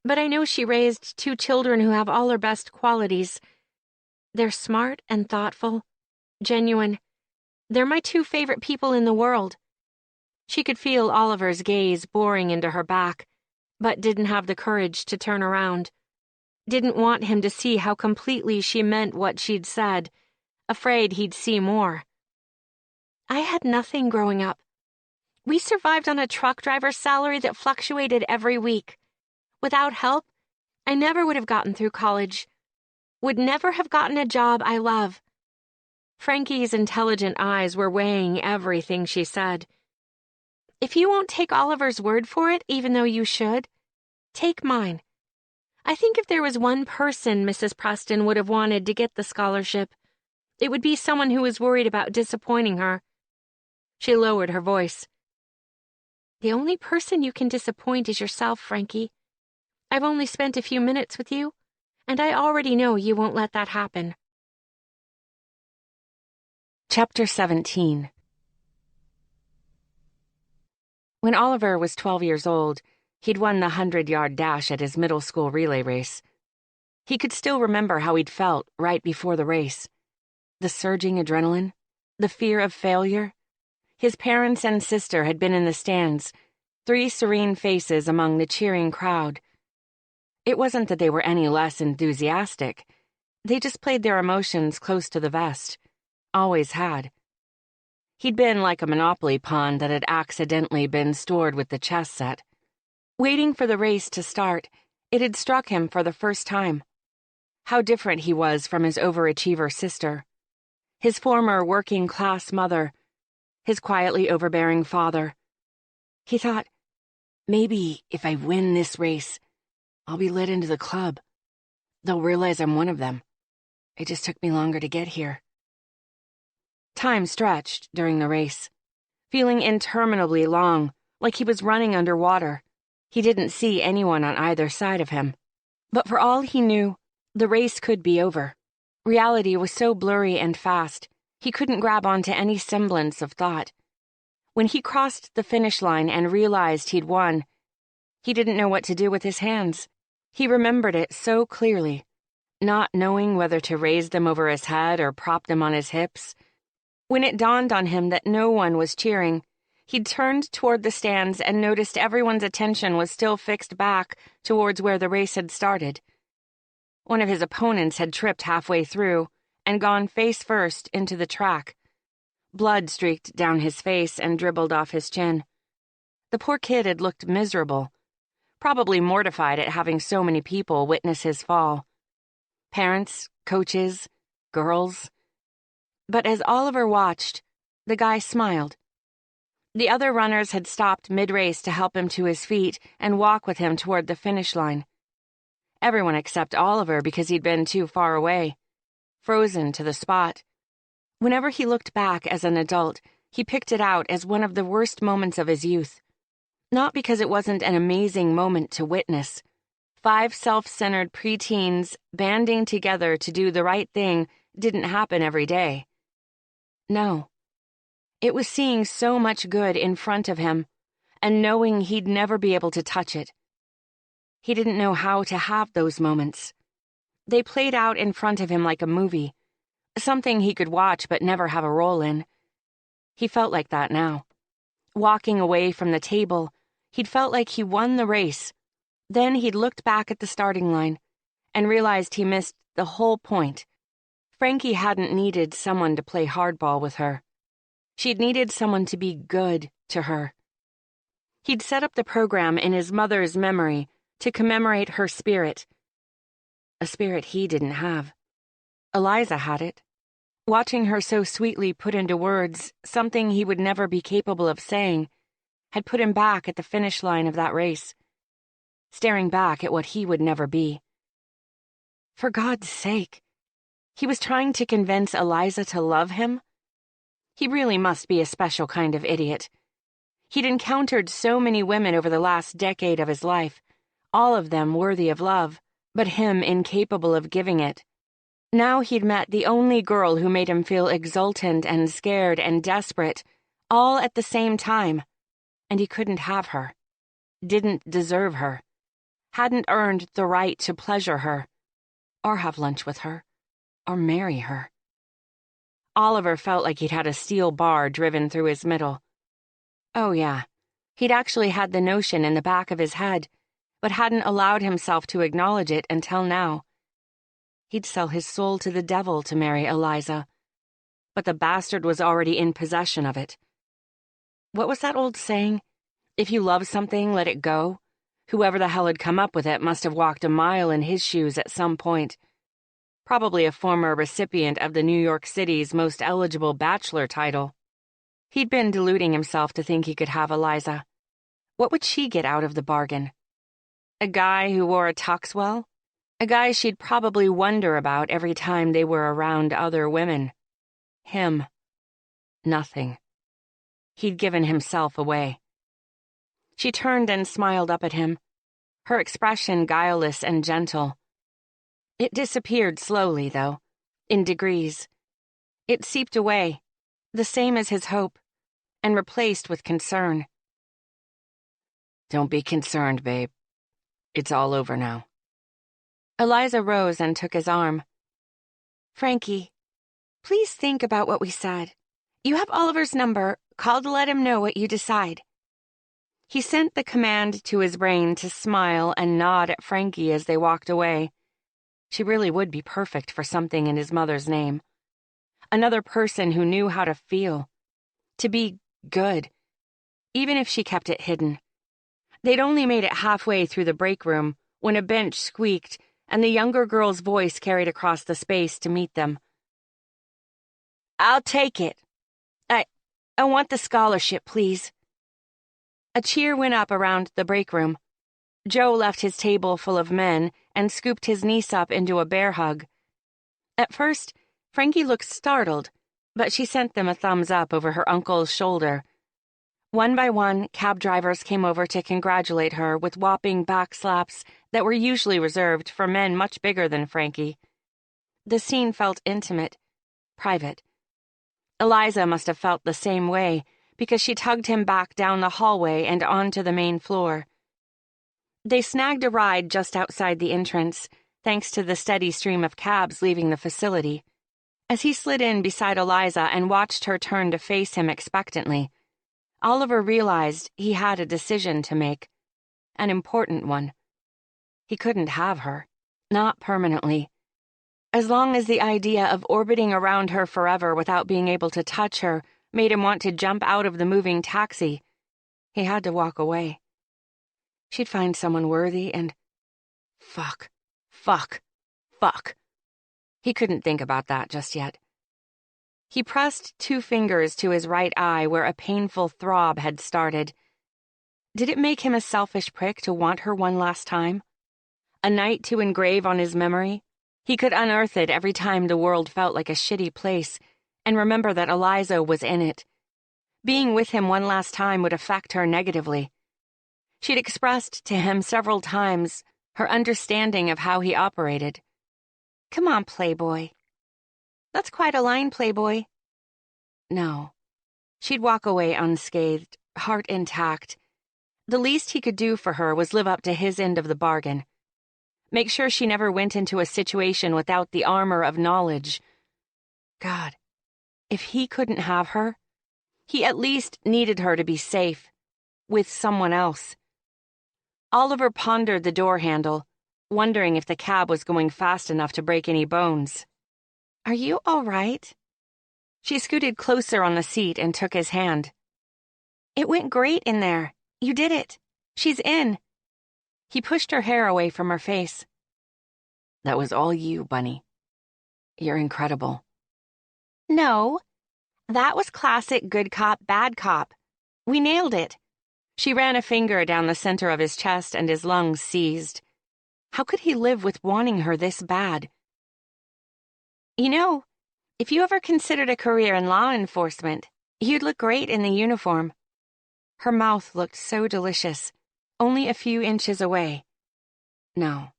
but I know she raised 2 children who have all her best qualities. They're smart and thoughtful, genuine. They're my 2 favorite people in the world. She could feel Oliver's gaze boring into her back, but didn't have the courage to turn around. Didn't want him to see how completely she meant what she'd said, afraid he'd see more. I had nothing growing up. We survived on a truck driver's salary that fluctuated every week. Without help, I never would have gotten through college. Would never have gotten a job I love. Frankie's intelligent eyes were weighing everything she said. If you won't take Oliver's word for it, even though you should, take mine. I think if there was one person Mrs. Preston would have wanted to get the scholarship, it would be someone who was worried about disappointing her. She lowered her voice. The only person you can disappoint is yourself, Frankie. I've only spent a few minutes with you, and I already know you won't let that happen. Chapter 17. When Oliver was 12 years old, he'd won the 100-yard dash at his middle school relay race. He could still remember how he'd felt right before the race. The surging adrenaline, the fear of failure. His parents and sister had been in the stands, 3 serene faces among the cheering crowd. It wasn't that they were any less enthusiastic. They just played their emotions close to the vest. Always had. He'd been like a Monopoly pawn that had accidentally been stored with the chess set. Waiting for the race to start, it had struck him for the first time. How different he was from his overachiever sister. His former working-class mother. His quietly overbearing father. He thought, maybe if I win this race, I'll be let into the club. They'll realize I'm one of them. It just took me longer to get here. Time stretched during the race, feeling interminably long, like he was running underwater. He didn't see anyone on either side of him. But for all he knew, the race could be over. Reality was so blurry and fast, he couldn't grab onto any semblance of thought. When he crossed the finish line and realized he'd won, he didn't know what to do with his hands. He remembered it so clearly, not knowing whether to raise them over his head or prop them on his hips. When it dawned on him that no one was cheering, he'd turned toward the stands and noticed everyone's attention was still fixed back towards where the race had started. One of his opponents had tripped halfway through and gone face first into the track. Blood streaked down his face and dribbled off his chin. The poor kid had looked miserable, probably mortified at having so many people witness his fall. Parents, coaches, girls. But as Oliver watched, the guy smiled. The other runners had stopped mid-race to help him to his feet and walk with him toward the finish line. Everyone except Oliver because he'd been too far away, frozen to the spot. Whenever he looked back as an adult, he picked it out as one of the worst moments of his youth. Not because it wasn't an amazing moment to witness. 5 self-centered preteens banding together to do the right thing didn't happen every day. No. It was seeing so much good in front of him, and knowing he'd never be able to touch it. He didn't know how to have those moments. They played out in front of him like a movie, something he could watch but never have a role in. He felt like that now. Walking away from the table, he'd felt like he won the race. Then he'd looked back at the starting line and realized he missed the whole point. Frankie hadn't needed someone to play hardball with her. She'd needed someone to be good to her. He'd set up the program in his mother's memory to commemorate her spirit. A spirit he didn't have. Eliza had it. Watching her so sweetly put into words something he would never be capable of saying had put him back at the finish line of that race, staring back at what he would never be. For God's sake, he was trying to convince Eliza to love him? He really must be a special kind of idiot. He'd encountered so many women over the last decade of his life, all of them worthy of love, but him incapable of giving it. Now he'd met the only girl who made him feel exultant and scared and desperate, all at the same time, and he couldn't have her, didn't deserve her, hadn't earned the right to pleasure her, or have lunch with her, or marry her. Oliver felt like he'd had a steel bar driven through his middle. Oh yeah, he'd actually had the notion in the back of his head, but hadn't allowed himself to acknowledge it until now. He'd sell his soul to the devil to marry Eliza, but the bastard was already in possession of it. What was that old saying? If you love something, let it go. Whoever the hell had come up with it must have walked a mile in his shoes at some point. Probably a former recipient of the New York City's most eligible bachelor title. He'd been deluding himself to think he could have Eliza. What would she get out of the bargain? A guy who wore a tux well? A guy she'd probably wonder about every time they were around other women. Him. Nothing. He'd given himself away. She turned and smiled up at him, her expression guileless and gentle. It disappeared slowly, though, in degrees. It seeped away, the same as his hope, and replaced with concern. Don't be concerned, babe. It's all over now. Eliza rose and took his arm. Frankie, please think about what we said. You have Oliver's number. Call to let him know what you decide. He sent the command to his brain to smile and nod at Frankie as they walked away. She really would be perfect for something in his mother's name. Another person who knew how to feel. To be good. Even if she kept it hidden. They'd only made it halfway through the break room when a bench squeaked and the younger girl's voice carried across the space to meet them. I'll take it. I want the scholarship, please. A cheer went up around the break room. Joe left his table full of men and scooped his niece up into a bear hug. At first, Frankie looked startled, but she sent them a thumbs up over her uncle's shoulder. One by one, cab drivers came over to congratulate her with whopping back slaps that were usually reserved for men much bigger than Frankie. The scene felt intimate, private. Eliza must have felt the same way because she tugged him back down the hallway and onto the main floor. They snagged a ride just outside the entrance, thanks to the steady stream of cabs leaving the facility. As he slid in beside Eliza and watched her turn to face him expectantly, Oliver realized he had a decision to make, an important one. He couldn't have her, not permanently. As long as the idea of orbiting around her forever without being able to touch her made him want to jump out of the moving taxi, he had to walk away. She'd find someone worthy and... Fuck. He couldn't think about that just yet. He pressed 2 fingers to his right eye where a painful throb had started. Did it make him a selfish prick to want her one last time? A night to engrave on his memory? He could unearth it every time the world felt like a shitty place, and remember that Eliza was in it. Being with him one last time would affect her negatively. She'd expressed to him several times her understanding of how he operated. Come on, Playboy. That's quite a line, Playboy. No. She'd walk away unscathed, heart intact. The least he could do for her was live up to his end of the bargain. Make sure she never went into a situation without the armor of knowledge. God, if he couldn't have her, he at least needed her to be safe, with someone else. Oliver pondered the door handle, wondering if the cab was going fast enough to break any bones. Are you all right? She scooted closer on the seat and took his hand. It went great in there. You did it. She's in. He pushed her hair away from her face. That was all you, Bunny. You're incredible. No, that was classic good cop, bad cop. We nailed it. She ran a finger down the center of his chest and his lungs seized. How could he live with wanting her this bad? You know, if you ever considered a career in law enforcement, you'd look great in the uniform. Her mouth looked so delicious, only a few inches away. No.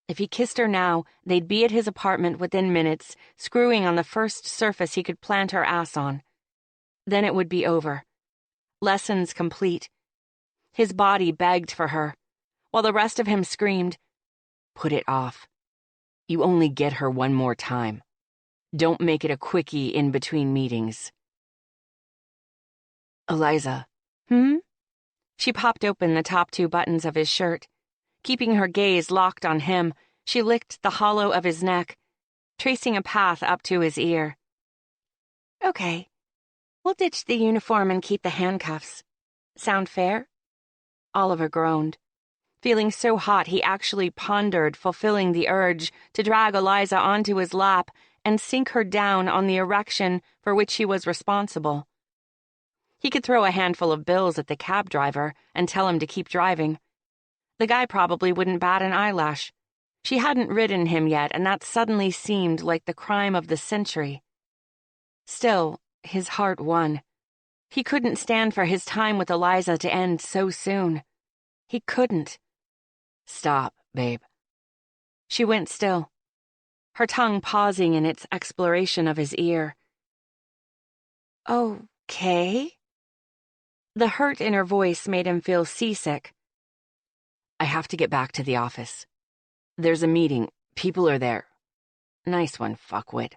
If he kissed her now, they'd be at his apartment within minutes, screwing on the first surface he could plant her ass on. Then it would be over. Lessons complete. His body begged for her, while the rest of him screamed, "Put it off. You only get her one more time. Don't make it a quickie in between meetings." Eliza. She popped open the top two buttons of his shirt. Keeping her gaze locked on him, she licked the hollow of his neck, tracing a path up to his ear. Okay, we'll ditch the uniform and keep the handcuffs. Sound fair? Oliver groaned. Feeling so hot he actually pondered fulfilling the urge to drag Eliza onto his lap and sink her down on the erection for which he was responsible. He could throw a handful of bills at the cab driver and tell him to keep driving. The guy probably wouldn't bat an eyelash. She hadn't ridden him yet, and that suddenly seemed like the crime of the century. Still, his heart won. He couldn't stand for his time with Eliza to end so soon. He couldn't. Stop, babe. She went still, her tongue pausing in its exploration of his ear. Okay? The hurt in her voice made him feel seasick. I have to get back to the office. There's a meeting. People are there. Nice one, fuckwit.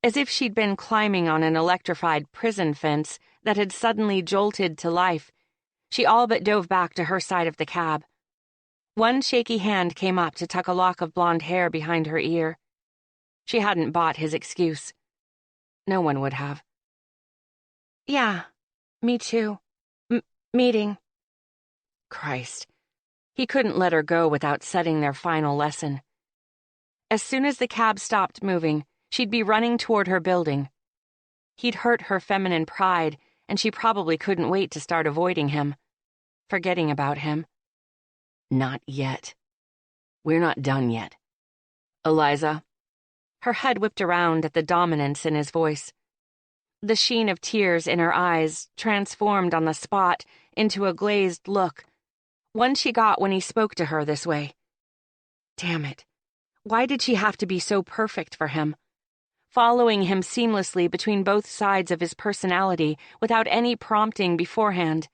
As if she'd been climbing on an electrified prison fence that had suddenly jolted to life, she all but dove back to her side of the cab. One shaky hand came up to tuck a lock of blonde hair behind her ear. She hadn't bought his excuse. No one would have. Yeah, me too. Meeting. Christ. He couldn't let her go without setting their final lesson. As soon as the cab stopped moving, she'd be running toward her building. He'd hurt her feminine pride, and she probably couldn't wait to start avoiding him, forgetting about him. Not yet. We're not done yet. Eliza. Her head whipped around at the dominance in his voice. The sheen of tears in her eyes transformed on the spot into a glazed look, one she got when he spoke to her this way. Damn it. Why did she have to be so perfect for him? Following him seamlessly between both sides of his personality without any prompting beforehand.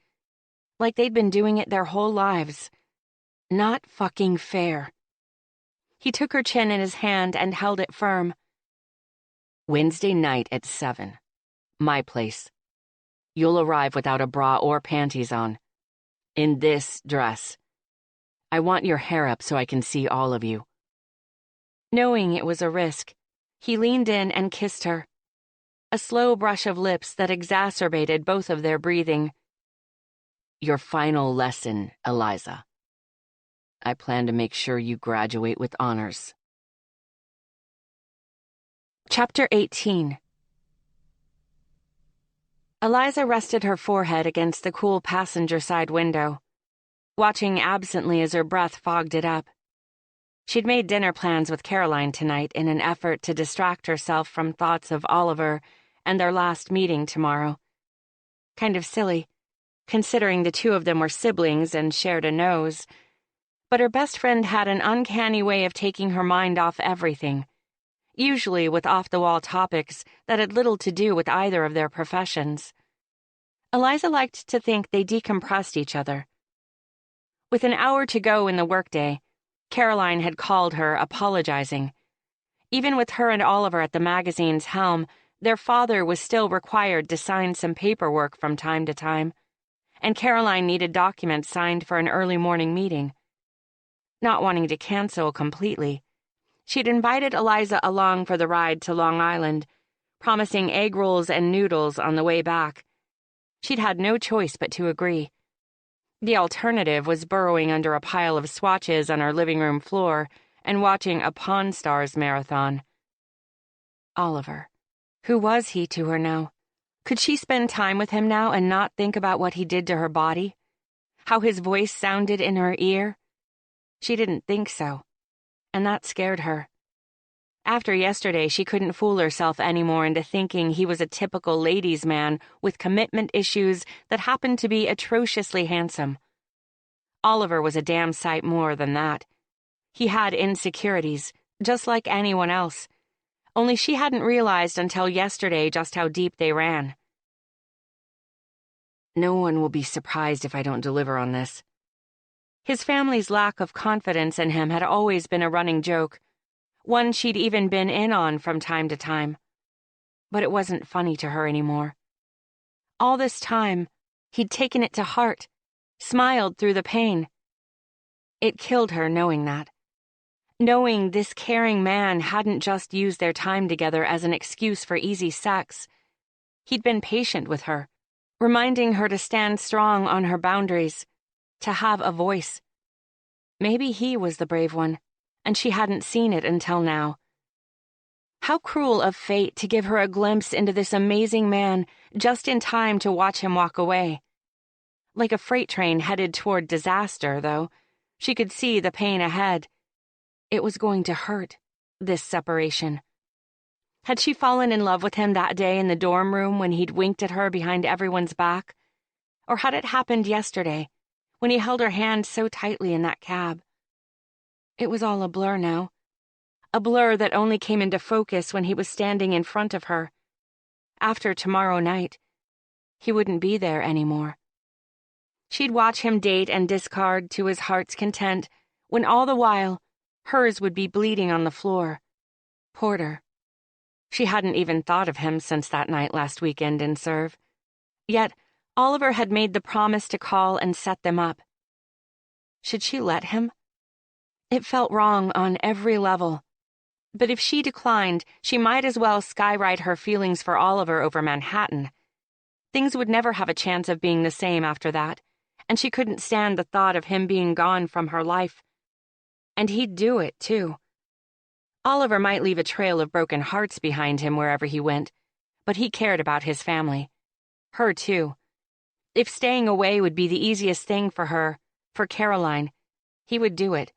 Like they'd been doing it their whole lives. Not fucking fair. He took her chin in his hand and held it firm. Wednesday night at 7. My place. You'll arrive without a bra or panties on. In this dress. I want your hair up so I can see all of you. Knowing it was a risk, he leaned in and kissed her. A slow brush of lips that exacerbated both of their breathing. Your final lesson, Eliza. I plan to make sure you graduate with honors. Chapter 18. Eliza rested her forehead against the cool passenger side window, watching absently as her breath fogged it up. She'd made dinner plans with Caroline tonight in an effort to distract herself from thoughts of Oliver and their last meeting tomorrow. Kind of silly, considering the two of them were siblings and shared a nose. But her best friend had an uncanny way of taking her mind off everything, usually with off-the-wall topics that had little to do with either of their professions. Eliza liked to think they decompressed each other. With an hour to go in the workday, Caroline had called her apologizing. Even with her and Oliver at the magazine's helm, their father was still required to sign some paperwork from time to time, and Caroline needed documents signed for an early morning meeting. Not wanting to cancel completely, she'd invited Eliza along for the ride to Long Island, promising egg rolls and noodles on the way back. She'd had no choice but to agree. The alternative was burrowing under a pile of swatches on her living room floor and watching a Pawn Stars marathon. Oliver. Who was he to her now? Could she spend time with him now and not think about what he did to her body? How his voice sounded in her ear? She didn't think so, and that scared her. After yesterday, she couldn't fool herself anymore into thinking he was a typical ladies' man with commitment issues that happened to be atrociously handsome. Oliver was a damn sight more than that. He had insecurities, just like anyone else, only she hadn't realized until yesterday just how deep they ran. No one will be surprised if I don't deliver on this. His family's lack of confidence in him had always been a running joke, one she'd even been in on from time to time. But it wasn't funny to her anymore. All this time, he'd taken it to heart, smiled through the pain. It killed her knowing that. Knowing this caring man hadn't just used their time together as an excuse for easy sex. He'd been patient with her, reminding her to stand strong on her boundaries, to have a voice. Maybe he was the brave one, and she hadn't seen it until now. How cruel of fate to give her a glimpse into this amazing man just in time to watch him walk away. Like a freight train headed toward disaster, though, she could see the pain ahead. It was going to hurt, this separation. Had she fallen in love with him that day in the dorm room when he'd winked at her behind everyone's back? Or had it happened yesterday, when he held her hand so tightly in that cab? It was all a blur now. A blur that only came into focus when he was standing in front of her. After tomorrow night, he wouldn't be there anymore. She'd watch him date and discard to his heart's content, when all the while, hers would be bleeding on the floor. Porter. She hadn't even thought of him since that night last weekend in Serve. Yet, Oliver had made the promise to call and set them up. Should she let him? It felt wrong on every level. But if she declined, she might as well skywrite her feelings for Oliver over Manhattan. Things would never have a chance of being the same after that, and she couldn't stand the thought of him being gone from her life. And he'd do it, too. Oliver might leave a trail of broken hearts behind him wherever he went, but he cared about his family. Her, too. If staying away would be the easiest thing for her, for Caroline, he would do it.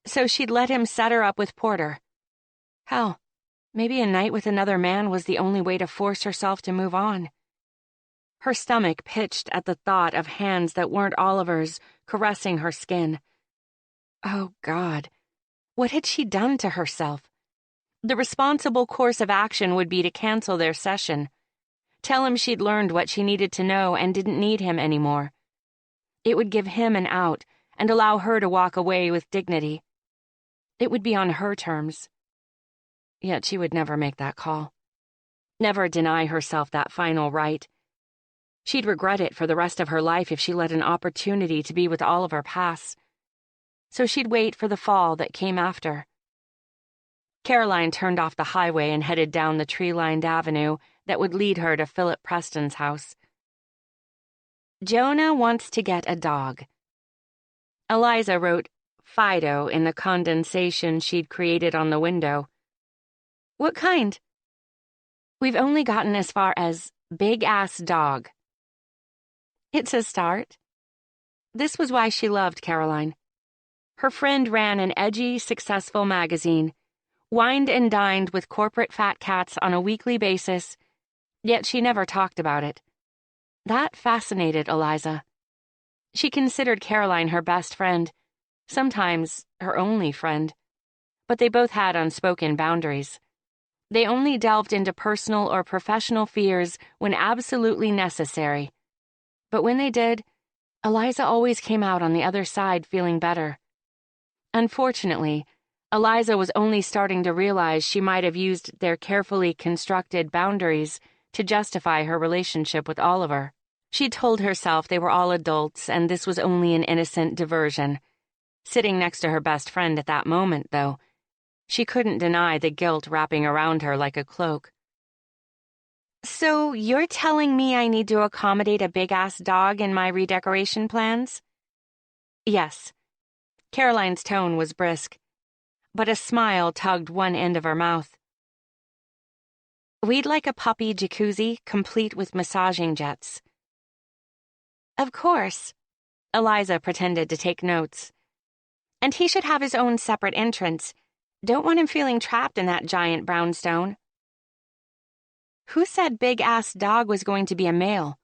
So she'd let him set her up with Porter. Hell, maybe a night with another man was the only way to force herself to move on. Her stomach pitched at the thought of hands that weren't Oliver's caressing her skin. Oh, God. What had she done to herself? The responsible course of action would be to cancel their session. Tell him she'd learned what she needed to know and didn't need him anymore. It would give him an out and allow her to walk away with dignity. It would be on her terms. Yet she would never make that call. Never deny herself that final right. She'd regret it for the rest of her life if she let an opportunity to be with Oliver pass. So she'd wait for the fall that came after. Caroline turned off the highway and headed down the tree-lined avenue that would lead her to Philip Preston's house. Jonah wants to get a dog. Eliza wrote Fido in the condensation she'd created on the window. What kind? We've only gotten as far as big-ass dog. It's a start. This was why she loved Caroline. Her friend ran an edgy, successful magazine, wined and dined with corporate fat cats on a weekly basis, yet she never talked about it. That fascinated Eliza. She considered Caroline her best friend, sometimes her only friend, but they both had unspoken boundaries. They only delved into personal or professional fears when absolutely necessary. But when they did, Eliza always came out on the other side feeling better. Unfortunately, Eliza was only starting to realize she might have used their carefully constructed boundaries to justify her relationship with Oliver. She told herself they were all adults and this was only an innocent diversion. Sitting next to her best friend at that moment, though, she couldn't deny the guilt wrapping around her like a cloak. So you're telling me I need to accommodate a big-ass dog in my redecoration plans? Yes. Caroline's tone was brisk, but a smile tugged one end of her mouth. We'd like a puppy jacuzzi complete with massaging jets. Of course. Eliza pretended to take notes. And he should have his own separate entrance. Don't want him feeling trapped in that giant brownstone. Who said big-ass dog was going to be a male?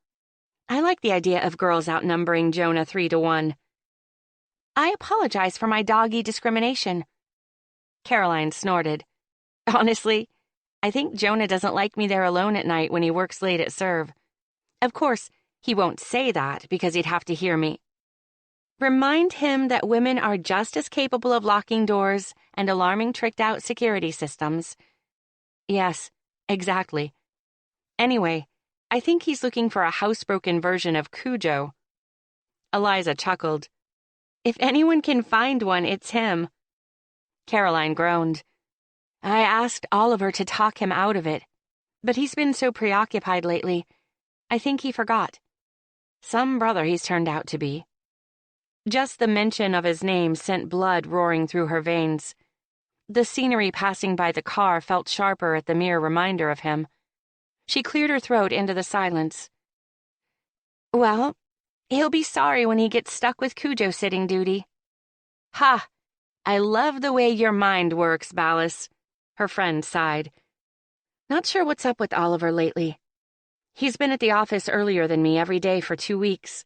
I like the idea of girls outnumbering Jonah 3-1. I apologize for my doggy discrimination. Caroline snorted. Honestly, I think Jonah doesn't like me there alone at night when he works late at Serve. Of course, he won't say that because he'd have to hear me. Remind him that women are just as capable of locking doors and alarming tricked-out security systems. Yes, exactly. Anyway, I think he's looking for a housebroken version of Cujo. Eliza chuckled. If anyone can find one, it's him. Caroline groaned. I asked Oliver to talk him out of it, but he's been so preoccupied lately. I think he forgot. Some brother he's turned out to be. Just the mention of his name sent blood roaring through her veins. The scenery passing by the car felt sharper at the mere reminder of him. She cleared her throat into the silence. Well, he'll be sorry when he gets stuck with Cujo sitting duty. Ha! I love the way your mind works, Ballas. Her friend sighed. Not sure what's up with Oliver lately. He's been at the office earlier than me every day for 2 weeks.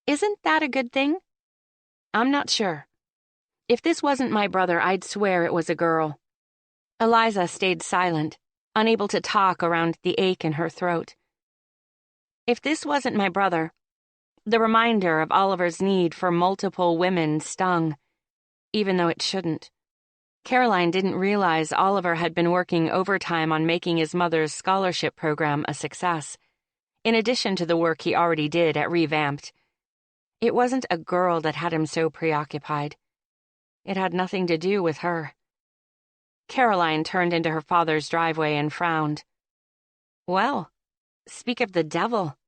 Isn't that a good thing? I'm not sure. If this wasn't my brother, I'd swear it was a girl. Eliza stayed silent, unable to talk around the ache in her throat. If this wasn't my brother, the reminder of Oliver's need for multiple women stung, even though it shouldn't. Caroline didn't realize Oliver had been working overtime on making his mother's scholarship program a success, in addition to the work he already did at Revamped. It wasn't a girl that had him so preoccupied. It had nothing to do with her. Caroline turned into her father's driveway and frowned. Well, speak of the devil.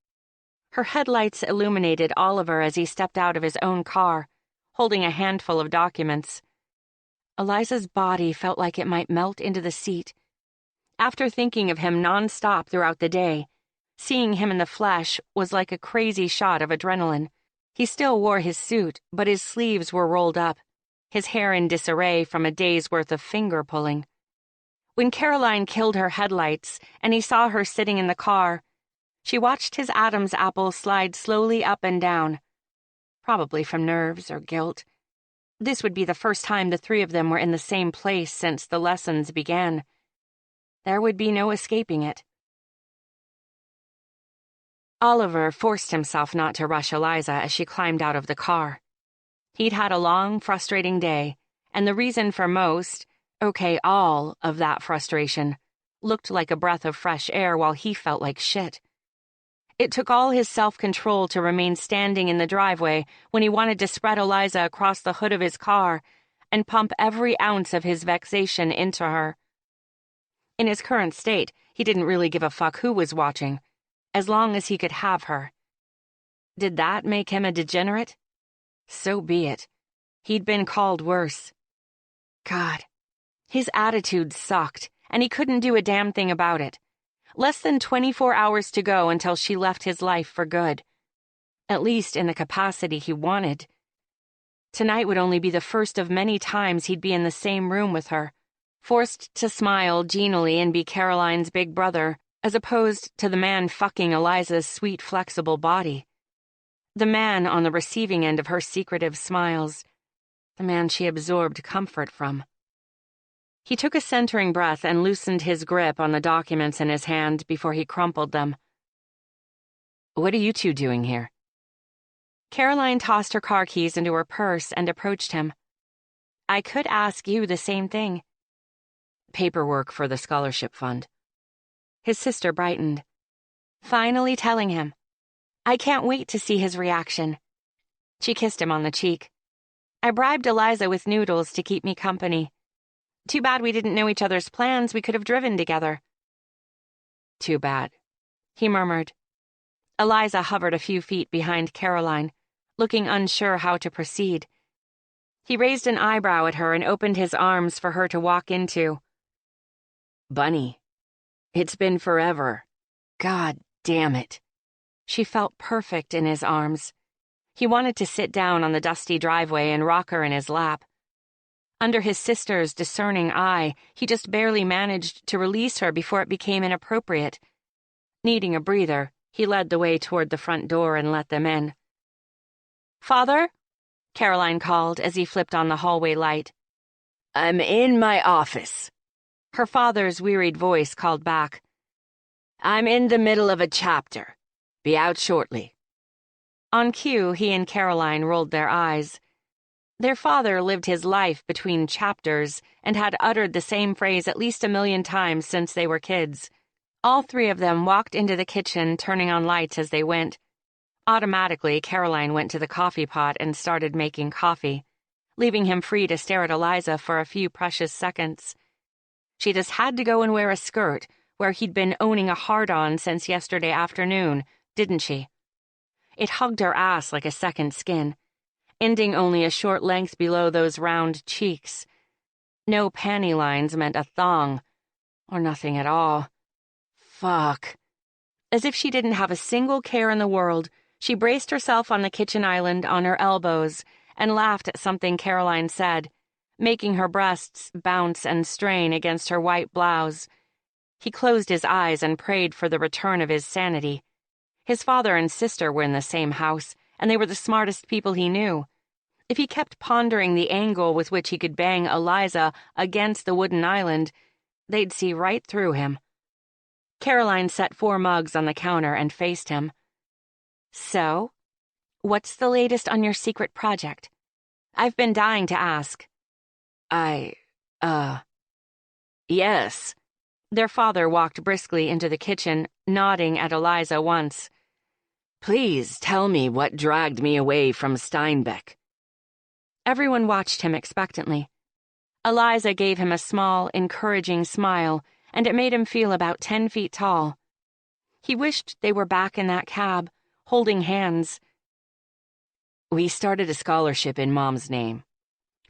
Her headlights illuminated Oliver as he stepped out of his own car, holding a handful of documents. Eliza's body felt like it might melt into the seat. After thinking of him nonstop throughout the day, seeing him in the flesh was like a crazy shot of adrenaline. He still wore his suit, but his sleeves were rolled up, his hair in disarray from a day's worth of finger pulling. When Caroline killed her headlights and he saw her sitting in the car, she watched his Adam's apple slide slowly up and down, probably from nerves or guilt. This would be the first time the three of them were in the same place since the lessons began. There would be no escaping it. Oliver forced himself not to rush Eliza as she climbed out of the car. He'd had a long, frustrating day, and the reason for most, all of that frustration looked like a breath of fresh air while he felt like shit. It took all his self-control to remain standing in the driveway when he wanted to spread Eliza across the hood of his car and pump every ounce of his vexation into her. In his current state, he didn't really give a fuck who was watching, as long as he could have her. Did that make him a degenerate? So be it. He'd been called worse. God, his attitude sucked, and he couldn't do a damn thing about it. Less than 24 hours to go until she left his life for good. At least in the capacity he wanted. Tonight would only be the first of many times he'd be in the same room with her, forced to smile genially and be Caroline's big brother, as opposed to the man fucking Eliza's sweet, flexible body. The man on the receiving end of her secretive smiles. The man she absorbed comfort from. He took a centering breath and loosened his grip on the documents in his hand before he crumpled them. What are you two doing here? Caroline tossed her car keys into her purse and approached him. I could ask you the same thing. Paperwork for the scholarship fund. His sister brightened. Finally telling him. I can't wait to see his reaction. She kissed him on the cheek. I bribed Eliza with noodles to keep me company. Too bad we didn't know each other's plans. We could have driven together. Too bad, he murmured. Eliza hovered a few feet behind Caroline, looking unsure how to proceed. He raised an eyebrow at her and opened his arms for her to walk into. Bunny, it's been forever. God damn it. She felt perfect in his arms. He wanted to sit down on the dusty driveway and rock her in his lap. Under his sister's discerning eye, he just barely managed to release her before it became inappropriate. Needing a breather, he led the way toward the front door and let them in. "Father?" Caroline called as he flipped on the hallway light. "I'm in my office," her father's wearied voice called back. "I'm in the middle of a chapter. Be out shortly." On cue, he and Caroline rolled their eyes. Their father lived his life between chapters and had uttered the same phrase at least 1,000,000 times since they were kids. All three of them walked into the kitchen, turning on lights as they went. Automatically, Caroline went to the coffee pot and started making coffee, leaving him free to stare at Eliza for a few precious seconds. She just had to go and wear a skirt where he'd been owning a hard-on since yesterday afternoon, didn't she? It hugged her ass like a second skin, ending only a short length below those round cheeks. No panty lines meant a thong, or nothing at all. Fuck. As if she didn't have a single care in the world, she braced herself on the kitchen island on her elbows and laughed at something Caroline said, making her breasts bounce and strain against her white blouse. He closed his eyes and prayed for the return of his sanity. His father and sister were in the same house, and they were the smartest people he knew. If he kept pondering the angle with which he could bang Eliza against the wooden island, they'd see right through him. Caroline set 4 mugs on the counter and faced him. "So, what's the latest on your secret project? I've been dying to ask." Yes." Their father walked briskly into the kitchen, nodding at Eliza once. "Please tell me what dragged me away from Steinbeck." Everyone watched him expectantly. Eliza gave him a small, encouraging smile, and it made him feel about 10 feet tall. He wished they were back in that cab, holding hands. "We started a scholarship in Mom's name,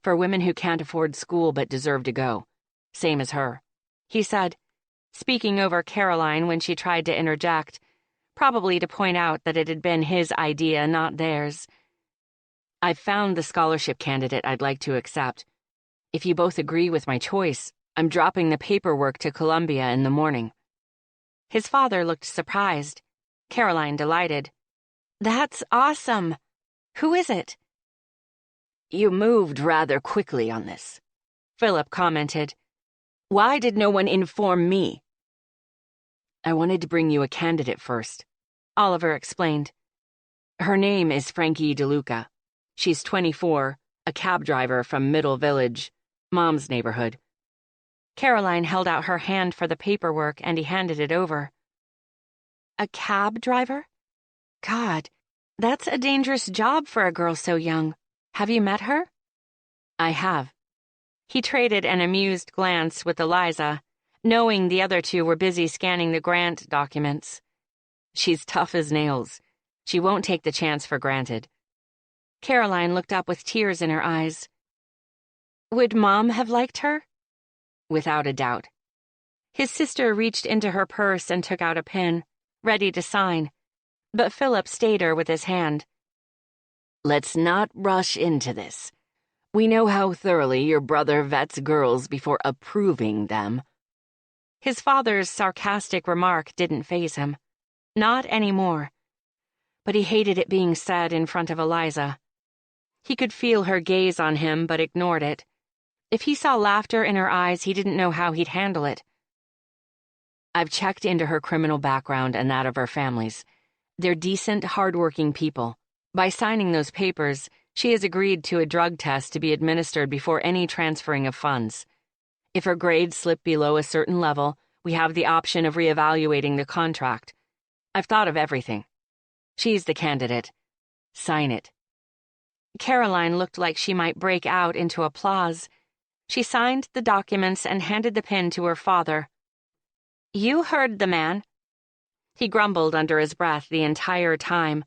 for women who can't afford school but deserve to go, same as her," he said, speaking over Caroline when she tried to interject, probably to point out that it had been his idea, not theirs. "I've found the scholarship candidate I'd like to accept. If you both agree with my choice, I'm dropping the paperwork to Columbia in the morning." His father looked surprised. Caroline delighted. "That's awesome. Who is it?" "You moved rather quickly on this," Philip commented. "Why did no one inform me?" "I wanted to bring you a candidate first," Oliver explained. "Her name is Frankie DeLuca. She's 24, a cab driver from Middle Village, Mom's neighborhood." Caroline held out her hand for the paperwork and he handed it over. "A cab driver? God, that's a dangerous job for a girl so young. Have you met her?" "I have." He traded an amused glance with Eliza, knowing the other two were busy scanning the grant documents. "She's tough as nails. She won't take the chance for granted." Caroline looked up with tears in her eyes. "Would Mom have liked her?" "Without a doubt." His sister reached into her purse and took out a pen, ready to sign, but Philip stayed her with his hand. "Let's not rush into this. We know how thoroughly your brother vets girls before approving them." His father's sarcastic remark didn't faze him. Not anymore. But he hated it being said in front of Eliza. He could feel her gaze on him but ignored it. If he saw laughter in her eyes, he didn't know how he'd handle it. "I've checked into her criminal background and that of her families. They're decent, hardworking people. By signing those papers, she has agreed to a drug test to be administered before any transferring of funds. If her grades slip below a certain level, we have the option of reevaluating the contract. I've thought of everything. She's the candidate. Sign it." Caroline looked like she might break out into applause. She signed the documents and handed the pen to her father. "You heard the man. He grumbled under his breath the entire time,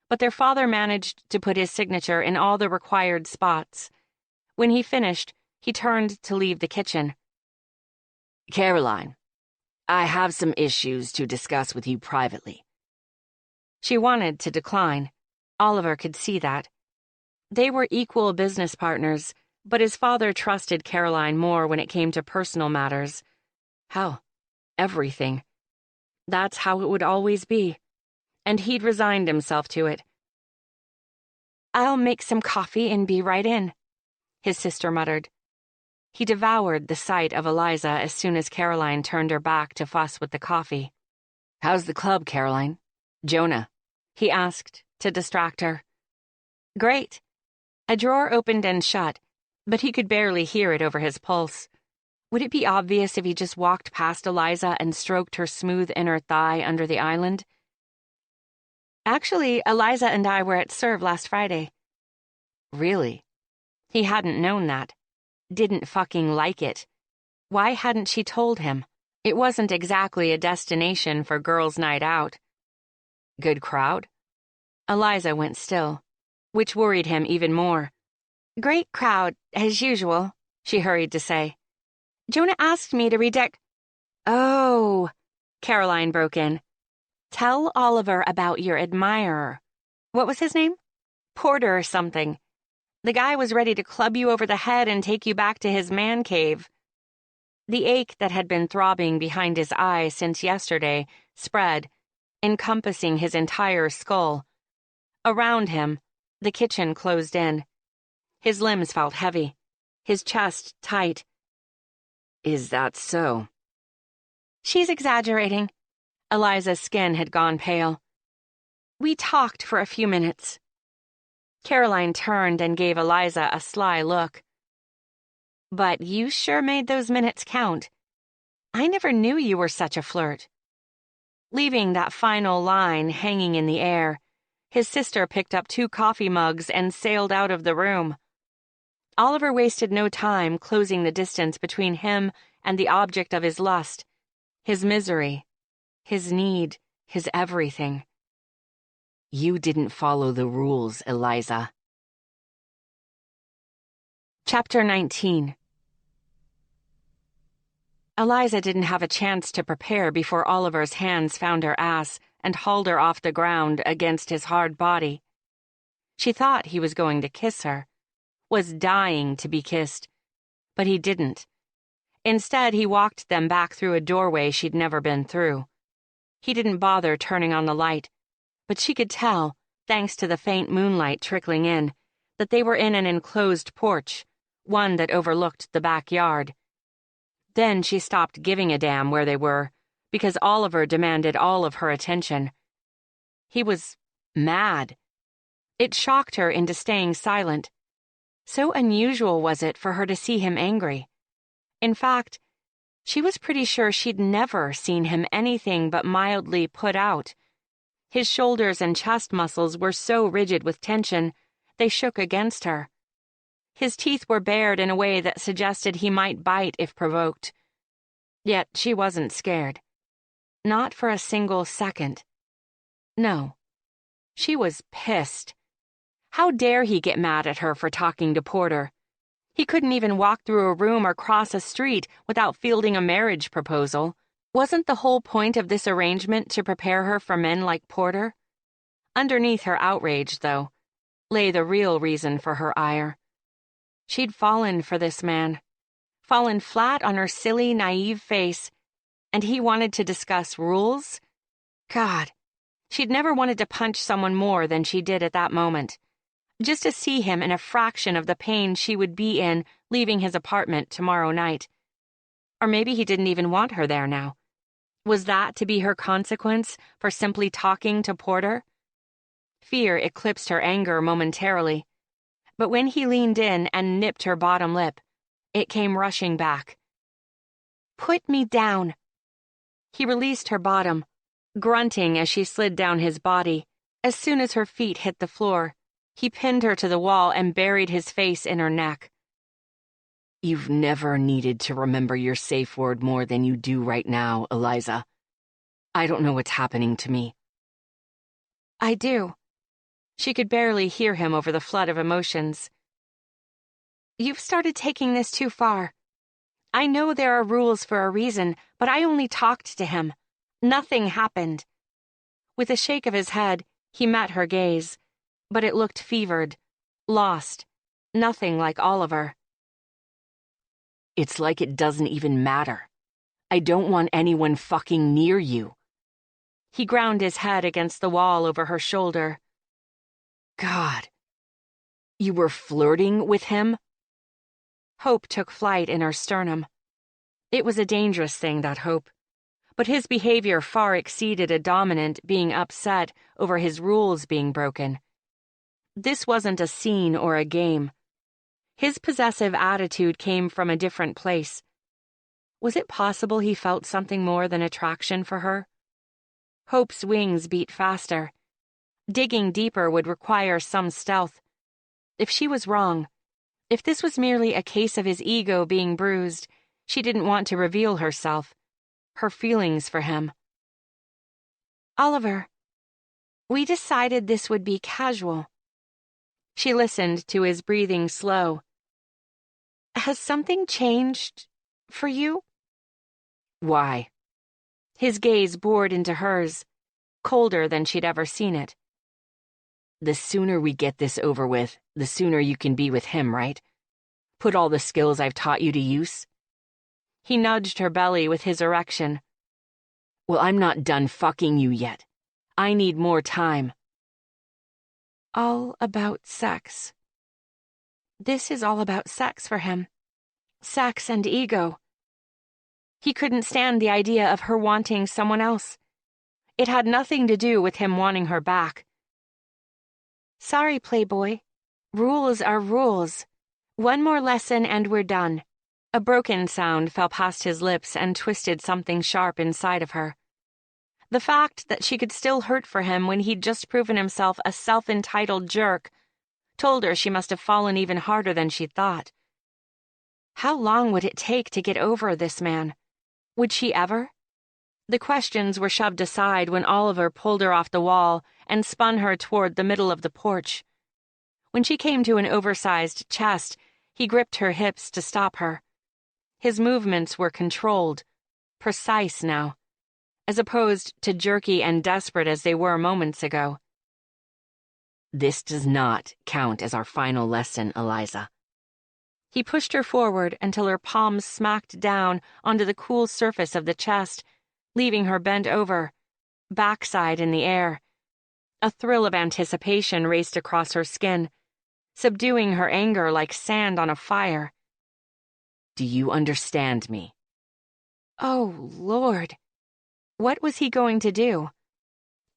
but their father managed to put his signature in all the required spots. When he finished, he turned to leave the kitchen. "Caroline, I have some issues to discuss with you privately." She wanted to decline. Oliver could see that. They were equal business partners, but his father trusted Caroline more when it came to personal matters. Hell, everything. That's how it would always be, and he'd resigned himself to it. "I'll make some coffee and be right in," his sister muttered. He devoured the sight of Eliza as soon as Caroline turned her back to fuss with the coffee. "How's the club, Caroline? Jonah?" he asked to distract her. "Great." A drawer opened and shut, but he could barely hear it over his pulse. Would it be obvious if he just walked past Eliza and stroked her smooth inner thigh under the island? "Actually, Eliza and I were at Serve last Friday." "Really?" He hadn't known that. Didn't fucking like it. Why hadn't she told him? It wasn't exactly a destination for girls' night out. "Good crowd?" Eliza went still, which worried him even more. "Great crowd, as usual," she hurried to say. "Jonah asked me to "Oh," Caroline broke in. "Tell Oliver about your admirer. What was his name? Porter or something. The guy was ready to club you over the head and take you back to his man cave." The ache that had been throbbing behind his eye since yesterday spread, encompassing his entire skull. Around him, the kitchen closed in. His limbs felt heavy, his chest tight. "Is that so?" "She's exaggerating." Eliza's skin had gone pale. "We talked for a few minutes." Caroline turned and gave Eliza a sly look. "But you sure made those minutes count. I never knew you were such a flirt." Leaving that final line hanging in the air, his sister picked up 2 coffee mugs and sailed out of the room. Oliver wasted no time closing the distance between him and the object of his lust, his misery, his need, his everything. "You didn't follow the rules, Eliza." Chapter 19. Eliza didn't have a chance to prepare before Oliver's hands found her ass and hauled her off the ground against his hard body. She thought he was going to kiss her, was dying to be kissed, but he didn't. Instead, he walked them back through a doorway she'd never been through. He didn't bother turning on the light, but she could tell, thanks to the faint moonlight trickling in, that they were in an enclosed porch, one that overlooked the backyard. Then she stopped giving a damn where they were, because Oliver demanded all of her attention. He was mad. It shocked her into staying silent. So unusual was it for her to see him angry. In fact, she was pretty sure she'd never seen him anything but mildly put out. His shoulders and chest muscles were so rigid with tension, they shook against her. His teeth were bared in a way that suggested he might bite if provoked. Yet she wasn't scared. Not for a single second. No. She was pissed. How dare he get mad at her for talking to Porter? He couldn't even walk through a room or cross a street without fielding a marriage proposal. Wasn't the whole point of this arrangement to prepare her for men like Porter? Underneath her outrage, though, lay the real reason for her ire. She'd fallen for this man, fallen flat on her silly, naive face, and he wanted to discuss rules? God, she'd never wanted to punch someone more than she did at that moment. Just to see him in a fraction of the pain she would be in leaving his apartment tomorrow night. Or maybe he didn't even want her there now. Was that to be her consequence for simply talking to Porter? Fear eclipsed her anger momentarily. But when he leaned in and nipped her bottom lip, it came rushing back. "Put me down." He released her bottom, grunting as she slid down his body. As soon as her feet hit the floor, he pinned her to the wall and buried his face in her neck. "You've never needed to remember your safe word more than you do right now, Eliza." I don't know what's happening to me. I do. She could barely hear him over the flood of emotions. You've started taking this too far. I know there are rules for a reason, but I only talked to him. Nothing happened. With a shake of his head, he met her gaze, but it looked fevered, lost, nothing like Oliver. It's like it doesn't even matter. I don't want anyone fucking near you. He ground his head against the wall over her shoulder. God. You were flirting with him? Hope took flight in her sternum. It was a dangerous thing, that hope. But his behavior far exceeded a dominant being upset over his rules being broken. This wasn't a scene or a game. His possessive attitude came from a different place. Was it possible he felt something more than attraction for her? Hope's wings beat faster. Digging deeper would require some stealth. If she was wrong, if this was merely a case of his ego being bruised, she didn't want to reveal herself, her feelings for him. Oliver, we decided this would be casual. She listened to his breathing slow. Has something changed for you? Why? His gaze bored into hers, colder than she'd ever seen it. The sooner we get this over with, the sooner you can be with him, right? Put all the skills I've taught you to use? He nudged her belly with his erection. Well, I'm not done fucking you yet. I need more time. All about sex. This is all about sex for him. Sex and ego. He couldn't stand the idea of her wanting someone else. It had nothing to do with him wanting her back. Sorry, Playboy. Rules are rules. One more lesson and we're done. A broken sound fell past his lips and twisted something sharp inside of her. The fact that she could still hurt for him when he'd just proven himself a self-entitled jerk told her she must have fallen even harder than she'd thought. How long would it take to get over this man? Would she ever? The questions were shoved aside when Oliver pulled her off the wall and spun her toward the middle of the porch. When she came to an oversized chest, he gripped her hips to stop her. His movements were controlled, precise now, as opposed to jerky and desperate as they were moments ago. This does not count as our final lesson, Eliza. He pushed her forward until her palms smacked down onto the cool surface of the chest, leaving her bent over, backside in the air. A thrill of anticipation raced across her skin, subduing her anger like sand on a fire. Do you understand me? Oh, Lord. What was he going to do?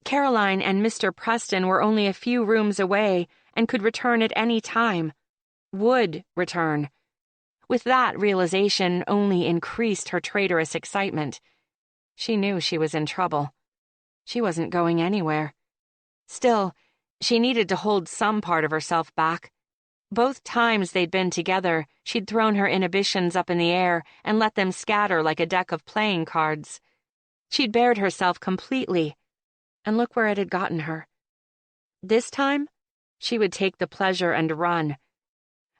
Caroline and Mr. Preston were only a few rooms away and could return at any time. Would return. With that realization only increased her traitorous excitement. She knew she was in trouble. She wasn't going anywhere. Still, she needed to hold some part of herself back. Both times they'd been together, she'd thrown her inhibitions up in the air and let them scatter like a deck of playing cards. She'd bared herself completely, and look where it had gotten her. This time, she would take the pleasure and run.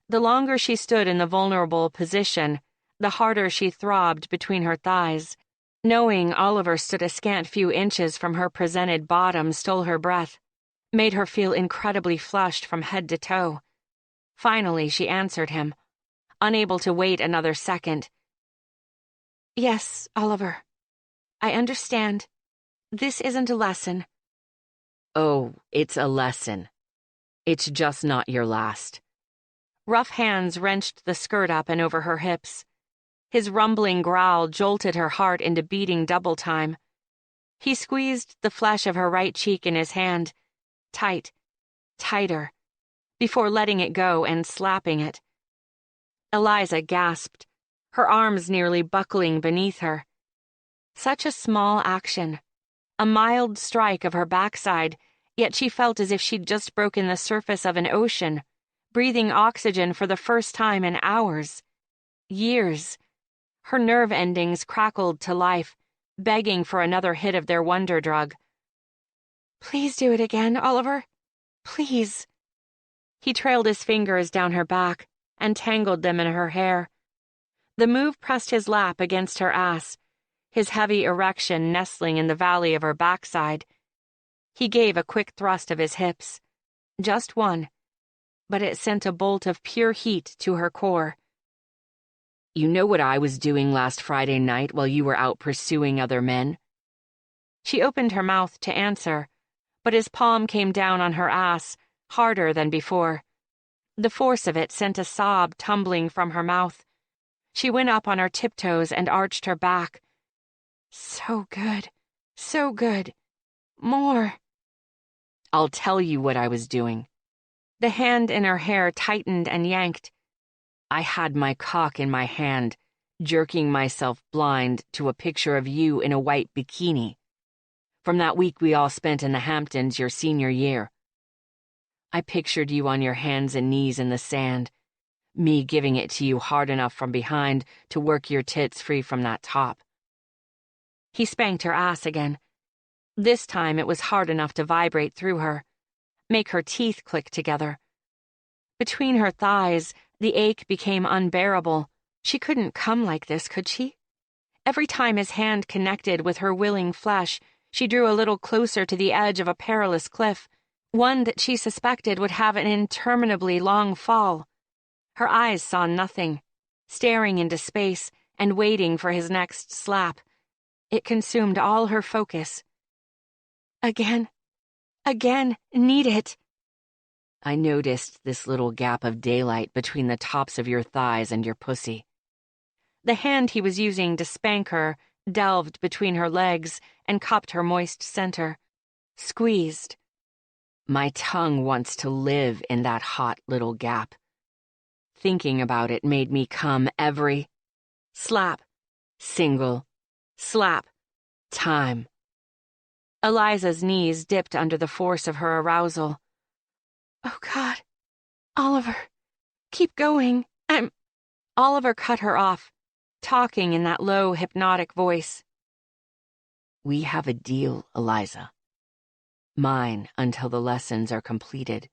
The longer she stood in the vulnerable position, the harder she throbbed between her thighs. Knowing Oliver stood a scant few inches from her presented bottom stole her breath, made her feel incredibly flushed from head to toe. Finally, she answered him, unable to wait another second. Yes, Oliver. I understand. This isn't a lesson. Oh, it's a lesson. It's just not your last. Rough hands wrenched the skirt up and over her hips. His rumbling growl jolted her heart into beating double time. He squeezed the flesh of her right cheek in his hand, tight, tighter, before letting it go and slapping it. Eliza gasped, her arms nearly buckling beneath her. Such a small action, a mild strike of her backside, yet she felt as if she'd just broken the surface of an ocean, breathing oxygen for the first time in hours, years. Her nerve endings crackled to life, begging for another hit of their wonder drug. "Please do it again, Oliver. Please." He trailed his fingers down her back and tangled them in her hair. The move pressed his lap against her ass, his heavy erection nestling in the valley of her backside. He gave a quick thrust of his hips. Just one, but it sent a bolt of pure heat to her core. "You know what I was doing last Friday night while you were out pursuing other men?" She opened her mouth to answer, but his palm came down on her ass, harder than before. The force of it sent a sob tumbling from her mouth. She went up on her tiptoes and arched her back. So good, so good. More. "I'll tell you what I was doing." The hand in her hair tightened and yanked. "I had my cock in my hand, jerking myself blind to a picture of you in a white bikini. From that week we all spent in the Hamptons your senior year. I pictured you on your hands and knees in the sand, me giving it to you hard enough from behind to work your tits free from that top." He spanked her ass again. This time it was hard enough to vibrate through her, make her teeth click together. Between her thighs, the ache became unbearable. She couldn't come like this, could she? Every time his hand connected with her willing flesh, she drew a little closer to the edge of a perilous cliff, one that she suspected would have an interminably long fall. Her eyes saw nothing, staring into space and waiting for his next slap. It consumed all her focus. Again, need it. I noticed this little gap of daylight between the tops of your thighs and your pussy. The hand he was using to spank her delved between her legs and cupped her moist center. Squeezed. My tongue wants to live in that hot little gap. Thinking about it made me come every slap, single slap, time. Eliza's knees dipped under the force of her arousal. "Oh, God. Oliver, keep going. Oliver cut her off, talking in that low, hypnotic voice. "We have a deal, Eliza. Mine until the lessons are completed."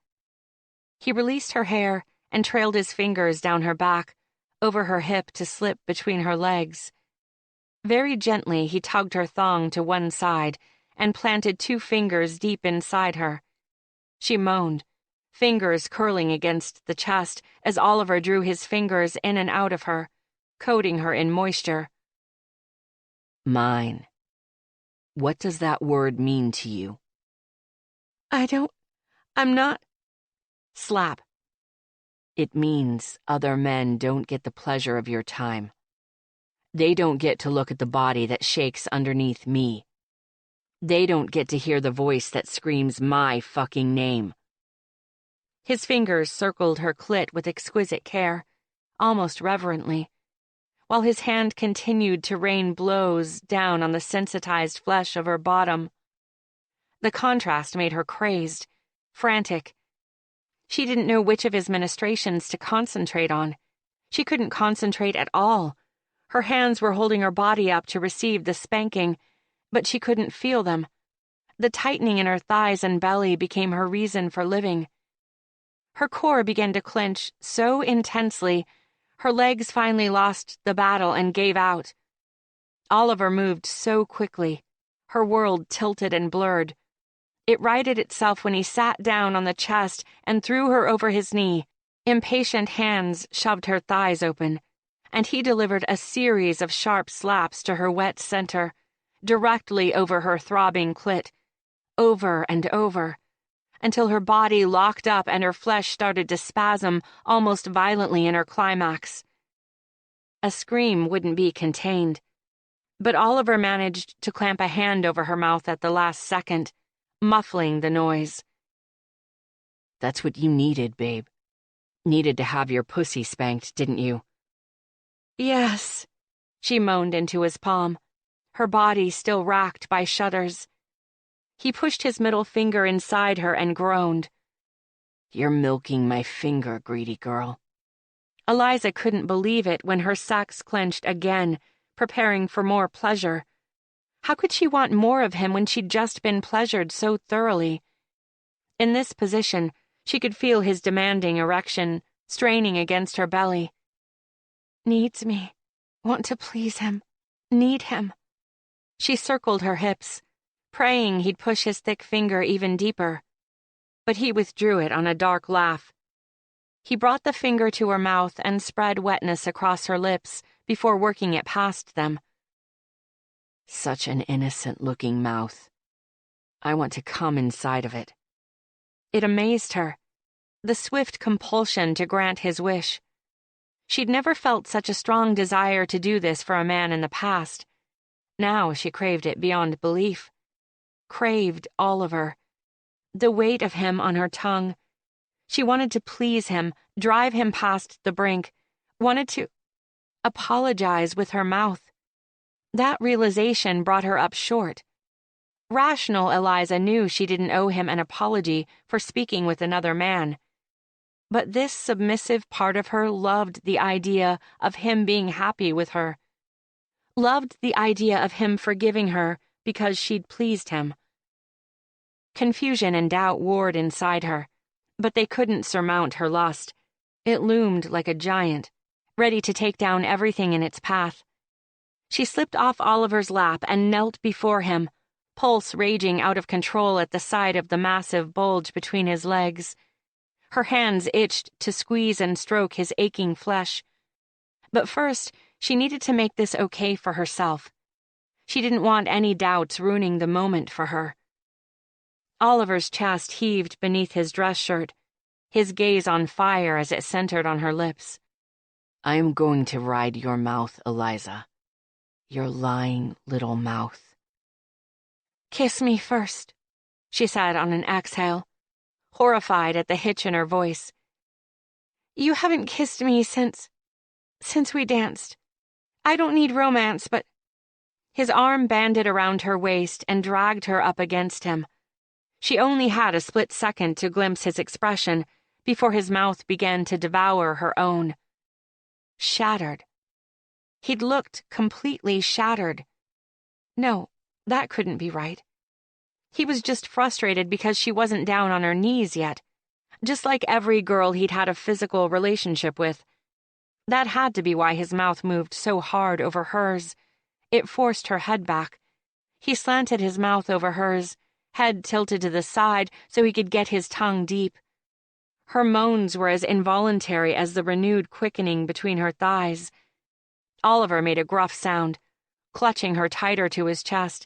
He released her hair and trailed his fingers down her back, over her hip to slip between her legs. Very gently, he tugged her thong to one side and planted 2 fingers deep inside her. She moaned, fingers curling against the chest as Oliver drew his fingers in and out of her, coating her in moisture. Mine. What does that word mean to you? I'm not. Slap. It means other men don't get the pleasure of your time. They don't get to look at the body that shakes underneath me. They don't get to hear the voice that screams my fucking name. His fingers circled her clit with exquisite care, almost reverently, while his hand continued to rain blows down on the sensitized flesh of her bottom. The contrast made her crazed, frantic. She didn't know which of his ministrations to concentrate on. She couldn't concentrate at all. Her hands were holding her body up to receive the spanking, but she couldn't feel them. The tightening in her thighs and belly became her reason for living. Her core began to clench so intensely, her legs finally lost the battle and gave out. Oliver moved so quickly, her world tilted and blurred. It righted itself when he sat down on the chest and threw her over his knee. Impatient hands shoved her thighs open, and he delivered a series of sharp slaps to her wet center, directly over her throbbing clit, over and over, until her body locked up and her flesh started to spasm almost violently in her climax. A scream wouldn't be contained, but Oliver managed to clamp a hand over her mouth at the last second, muffling the noise. That's what you needed, babe. Needed to have your pussy spanked, didn't you? Yes, she moaned into his palm, her body still racked by shudders. He pushed his middle finger inside her and groaned. You're milking my finger, greedy girl. Eliza couldn't believe it when her sex clenched again, preparing for more pleasure. How could she want more of him when she'd just been pleasured so thoroughly? In this position, she could feel his demanding erection straining against her belly. Needs me. Want to please him. Need him. She circled her hips, praying he'd push his thick finger even deeper. But he withdrew it on a dark laugh. He brought the finger to her mouth and spread wetness across her lips before working it past them. Such an innocent-looking mouth. I want to come inside of it. It amazed her, the swift compulsion to grant his wish. She'd never felt such a strong desire to do this for a man in the past. Now she craved it beyond belief. Craved Oliver. The weight of him on her tongue. She wanted to please him, drive him past the brink, wanted to apologize with her mouth. That realization brought her up short. Rational Eliza knew she didn't owe him an apology for speaking with another man. But this submissive part of her loved the idea of him being happy with her. Loved the idea of him forgiving her because she'd pleased him. Confusion and doubt warred inside her, but they couldn't surmount her lust. It loomed like a giant, ready to take down everything in its path. She slipped off Oliver's lap and knelt before him, pulse raging out of control at the sight of the massive bulge between his legs. Her hands itched to squeeze and stroke his aching flesh. But first, she needed to make this okay for herself. She didn't want any doubts ruining the moment for her. Oliver's chest heaved beneath his dress shirt, his gaze on fire as it centered on her lips. I am going to ride your mouth, Eliza. Your lying little mouth. Kiss me first, she said on an exhale, horrified at the hitch in her voice. You haven't kissed me since we danced. I don't need romance, but... His arm banded around her waist and dragged her up against him. She only had a split second to glimpse his expression before his mouth began to devour her own. Shattered. He'd looked completely shattered. No, that couldn't be right. He was just frustrated because she wasn't down on her knees yet, just like every girl he'd had a physical relationship with. That had to be why his mouth moved so hard over hers. It forced her head back. He slanted his mouth over hers, head tilted to the side so he could get his tongue deep. Her moans were as involuntary as the renewed quickening between her thighs. Oliver made a gruff sound, clutching her tighter to his chest.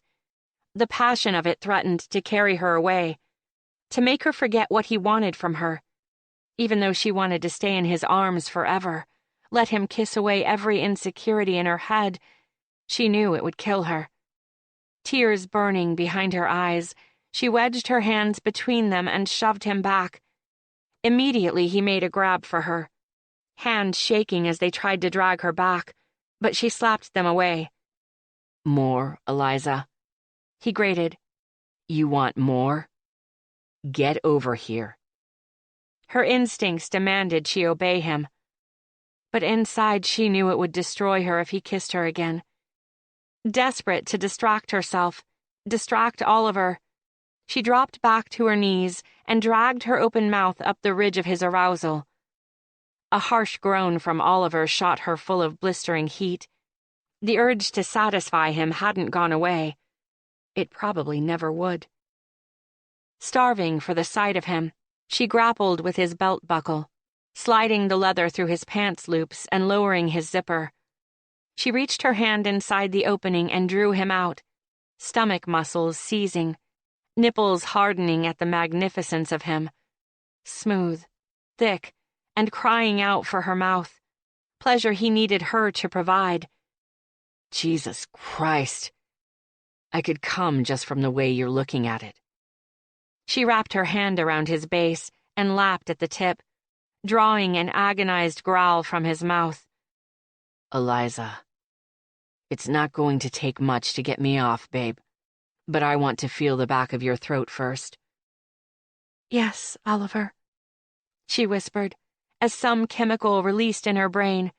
The passion of it threatened to carry her away, to make her forget what he wanted from her. Even though she wanted to stay in his arms forever, let him kiss away every insecurity in her head, she knew it would kill her. Tears burning behind her eyes, she wedged her hands between them and shoved him back. Immediately he made a grab for her, hands shaking as they tried to drag her back, but she slapped them away. More, Eliza. He grated. You want more? Get over here. Her instincts demanded she obey him. But inside she knew it would destroy her if he kissed her again. Desperate to distract herself, distract Oliver, she dropped back to her knees and dragged her open mouth up the ridge of his arousal. A harsh groan from Oliver shot her full of blistering heat. The urge to satisfy him hadn't gone away. It probably never would. Starving for the sight of him, she grappled with his belt buckle, sliding the leather through his pants loops and lowering his zipper. She reached her hand inside the opening and drew him out, stomach muscles seizing, nipples hardening at the magnificence of him. Smooth, thick, and crying out for her mouth, pleasure he needed her to provide. Jesus Christ. I could come just from the way you're looking at it. She wrapped her hand around his base and lapped at the tip, drawing an agonized growl from his mouth. Eliza, it's not going to take much to get me off, babe, but I want to feel the back of your throat first. Yes, Oliver, she whispered, as some chemical released in her brain,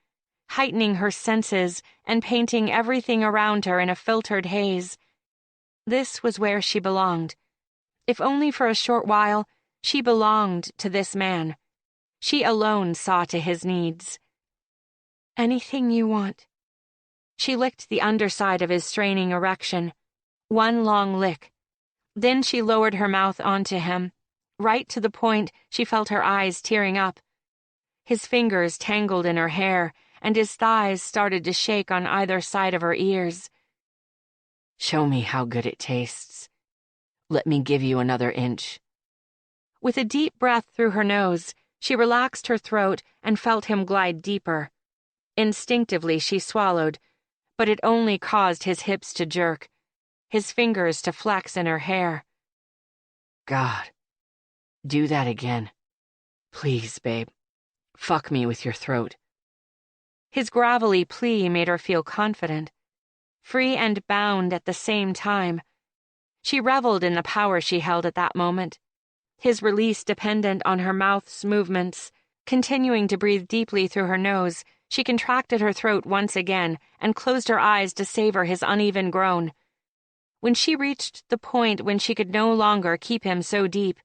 heightening her senses and painting everything around her in a filtered haze. This was where she belonged. If only for a short while, she belonged to this man. She alone saw to his needs. "Anything you want." She licked the underside of his straining erection. One long lick. Then she lowered her mouth onto him, right to the point she felt her eyes tearing up. His fingers tangled in her hair, and his thighs started to shake on either side of her ears. "Show me how good it tastes. Let me give you another inch." With a deep breath through her nose, she relaxed her throat and felt him glide deeper. Instinctively she swallowed, but it only caused his hips to jerk, his fingers to flex in her hair. "God, do that again. Please, babe. Fuck me with your throat." His gravelly plea made her feel confident, free and bound at the same time. She reveled in the power she held at that moment, his release dependent on her mouth's movements. Continuing to breathe deeply through her nose, she contracted her throat once again and closed her eyes to savor his uneven groan. When she reached the point when she could no longer keep him so deep,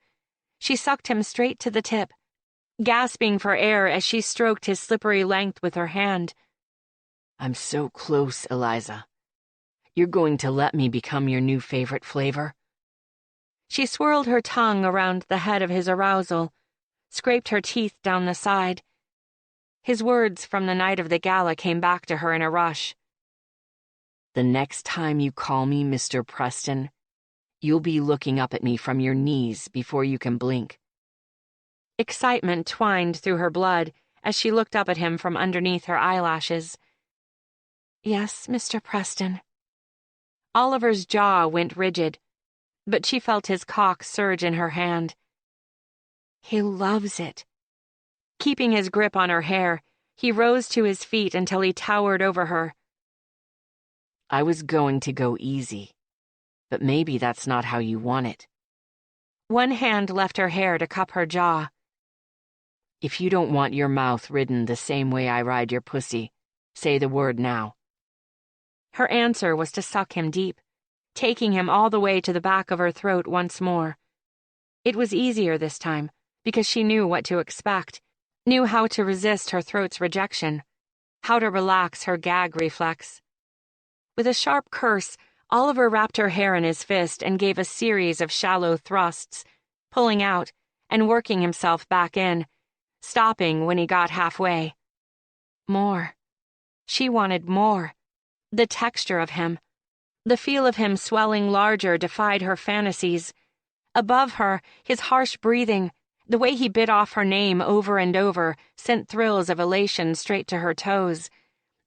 she sucked him straight to the tip, gasping for air as she stroked his slippery length with her hand. "I'm so close, Eliza. You're going to let me become your new favorite flavor?" She swirled her tongue around the head of his arousal, scraped her teeth down the side. His words from the night of the gala came back to her in a rush. "The next time you call me Mr. Preston, you'll be looking up at me from your knees before you can blink." Excitement twined through her blood as she looked up at him from underneath her eyelashes. "Yes, Mr. Preston." Oliver's jaw went rigid, but she felt his cock surge in her hand. "He loves it." Keeping his grip on her hair, he rose to his feet until he towered over her. "I was going to go easy, but maybe that's not how you want it." One hand left her hair to cup her jaw. "If you don't want your mouth ridden the same way I ride your pussy, say the word now." Her answer was to suck him deep, taking him all the way to the back of her throat once more. It was easier this time, because she knew what to expect, knew how to resist her throat's rejection, how to relax her gag reflex. With a sharp curse, Oliver wrapped her hair in his fist and gave a series of shallow thrusts, pulling out and working himself back in, stopping when he got halfway. More. She wanted more. The texture of him, the feel of him swelling larger defied her fantasies. Above her, his harsh breathing, the way he bit off her name over and over, sent thrills of elation straight to her toes.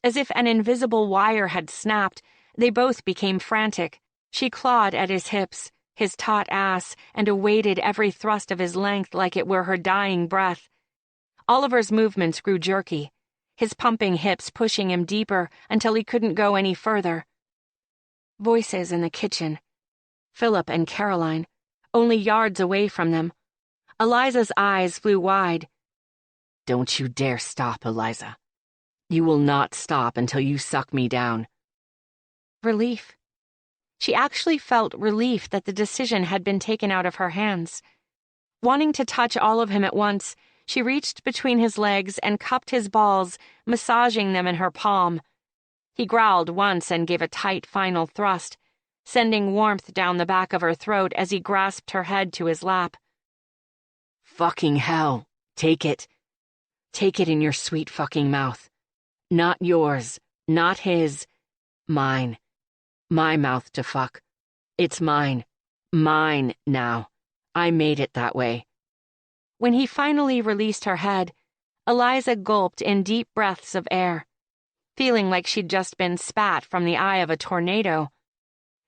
As if an invisible wire had snapped, they both became frantic. She clawed at his hips, his taut ass, and awaited every thrust of his length like it were her dying breath. Oliver's movements grew jerky, his pumping hips pushing him deeper until he couldn't go any further. Voices in the kitchen. Philip and Caroline, only yards away from them. Eliza's eyes flew wide. "Don't you dare stop, Eliza. You will not stop until you suck me down." Relief. She actually felt relief that the decision had been taken out of her hands. Wanting to touch all of him at once, she reached between his legs and cupped his balls, massaging them in her palm. He growled once and gave a tight final thrust, sending warmth down the back of her throat as he grasped her head to his lap. "Fucking hell. Take it. Take it in your sweet fucking mouth. Not yours. Not his. Mine. My mouth to fuck. It's mine. Mine now. I made it that way." When he finally released her head, Eliza gulped in deep breaths of air, feeling like she'd just been spat from the eye of a tornado.